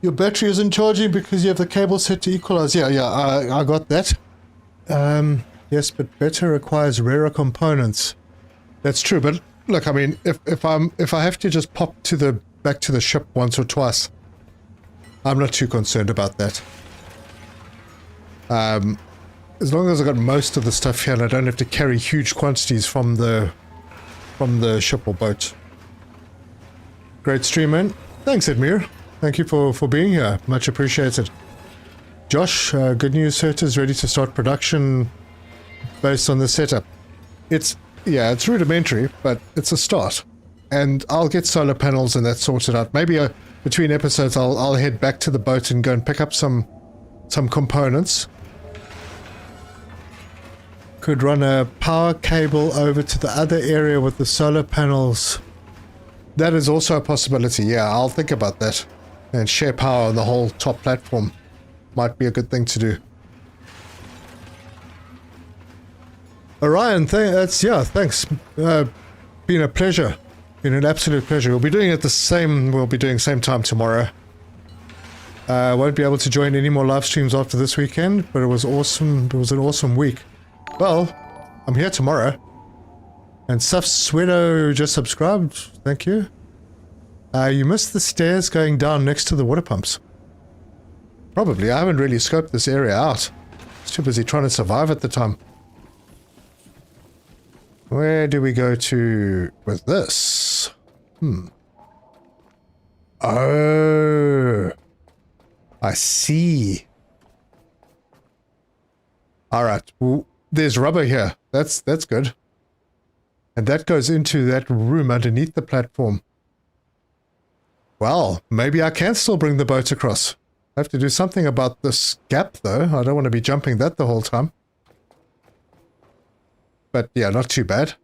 Your battery isn't charging because you have the cable set to equalize. Yeah, I got that. Yes, but better requires rarer components. That's true, but look, I mean, if I have to just pop back to the ship once or twice, I'm not too concerned about that. As long as I got most of the stuff here and I don't have to carry huge quantities from the ship or boat. Great stream, man. Thanks, Edmir. Thank you for being here. Much appreciated. Josh, good news, Certa's ready to start production based on the setup. It's rudimentary, but it's a start. And I'll get solar panels and that sorted out. Maybe between episodes I'll head back to the boat and go and pick up some components. Could run a power cable over to the other area with the solar panels. That is also a possibility. Yeah, I'll think about that. And share power on the whole top platform. Might be a good thing to do. Orion, thanks. Been a pleasure. Been an absolute pleasure. We'll be doing it same time tomorrow. Won't be able to join any more live streams after this weekend, but it was awesome. It was an awesome week. Well, I'm here tomorrow. And Suf Swedo just subscribed. Thank you. You missed the stairs going down next to the water pumps. Probably. I haven't really scoped this area out. I was too busy trying to survive at the time. Where do we go to with this? Oh. I see. Alright. Well, there's rubber here. That's good. And that goes into that room underneath the platform. Well, maybe I can still bring the boat across. I have to do something about this gap, though. I don't want to be jumping that the whole time. But yeah, not too bad.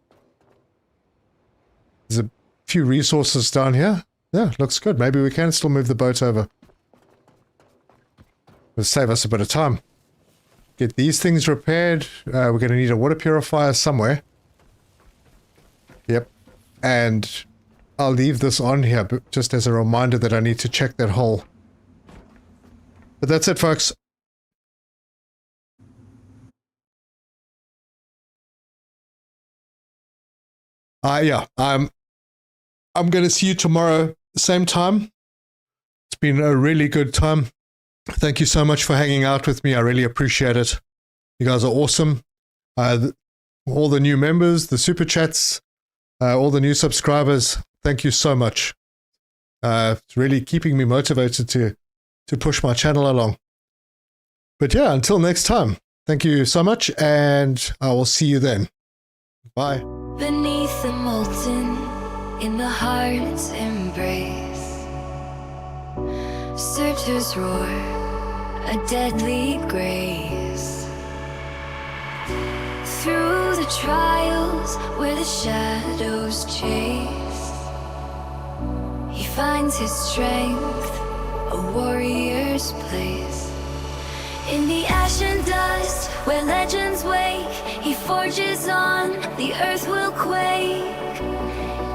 There's a few resources down here. Yeah, looks good. Maybe we can still move the boat over. It'll save us a bit of time. Get these things repaired. We're going to need a water purifier somewhere. Yep. And I'll leave this on here, but just as a reminder that I need to check that hole. But that's it, folks. I'm going to see you tomorrow, same time. It's been a really good time. Thank you so much for hanging out with me. I really appreciate it. You guys are awesome. All the new members, the super chats, all the new subscribers, thank you so much. It's really keeping me motivated to push my channel along. But yeah, until next time, thank you so much, and I will see you then. Bye. Beneath the molten, in the heart's embrace, searchers roar, a deadly grace. Through the trials where the shadows chase, he finds his strength, a warrior's place. In the ash and dust where legends wake, he forges on, the earth will quake.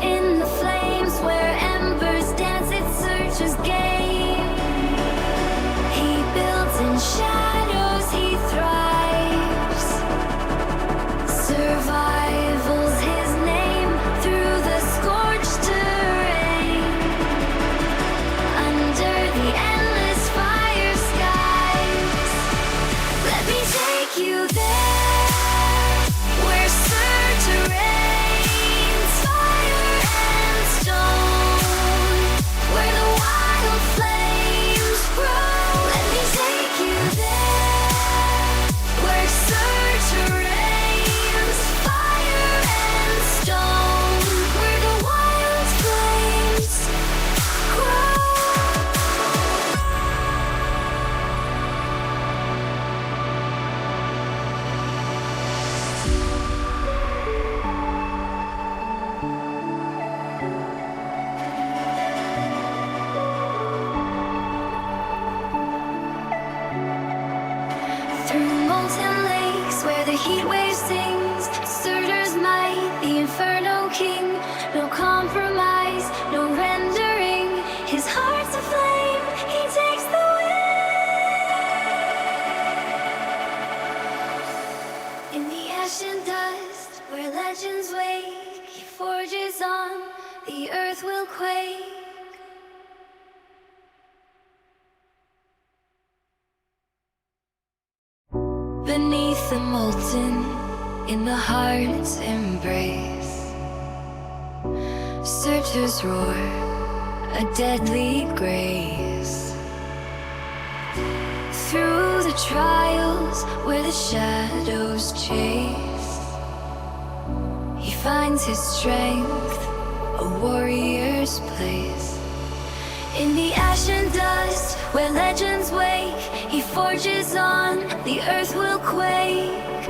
In the flames where embers dance, its searcher's game. He builds in shadows, he thrives. Survival's his name through the scorched terrain. Under the endless fire skies, let me take you there, where Surtur reigns, fire and stone, where the wild flames grow. Let me take you there, where Surtur reigns, fire and stone, where the wild flames grow. Through molten lakes where the heat wave sings, Surtur's might, the inferno king. No compromise, no rendering. His heart's aflame, he takes the wheel. In the ash and dust where legends wake, he forges on, the earth will quake. Beneath the molten, in the heart's embrace, searchers roar, a deadly grace. Through the the trials where the shadows chase, he finds his strength, a warrior's place. In the ash and dust where legends wake, he forges on, the earth will quake.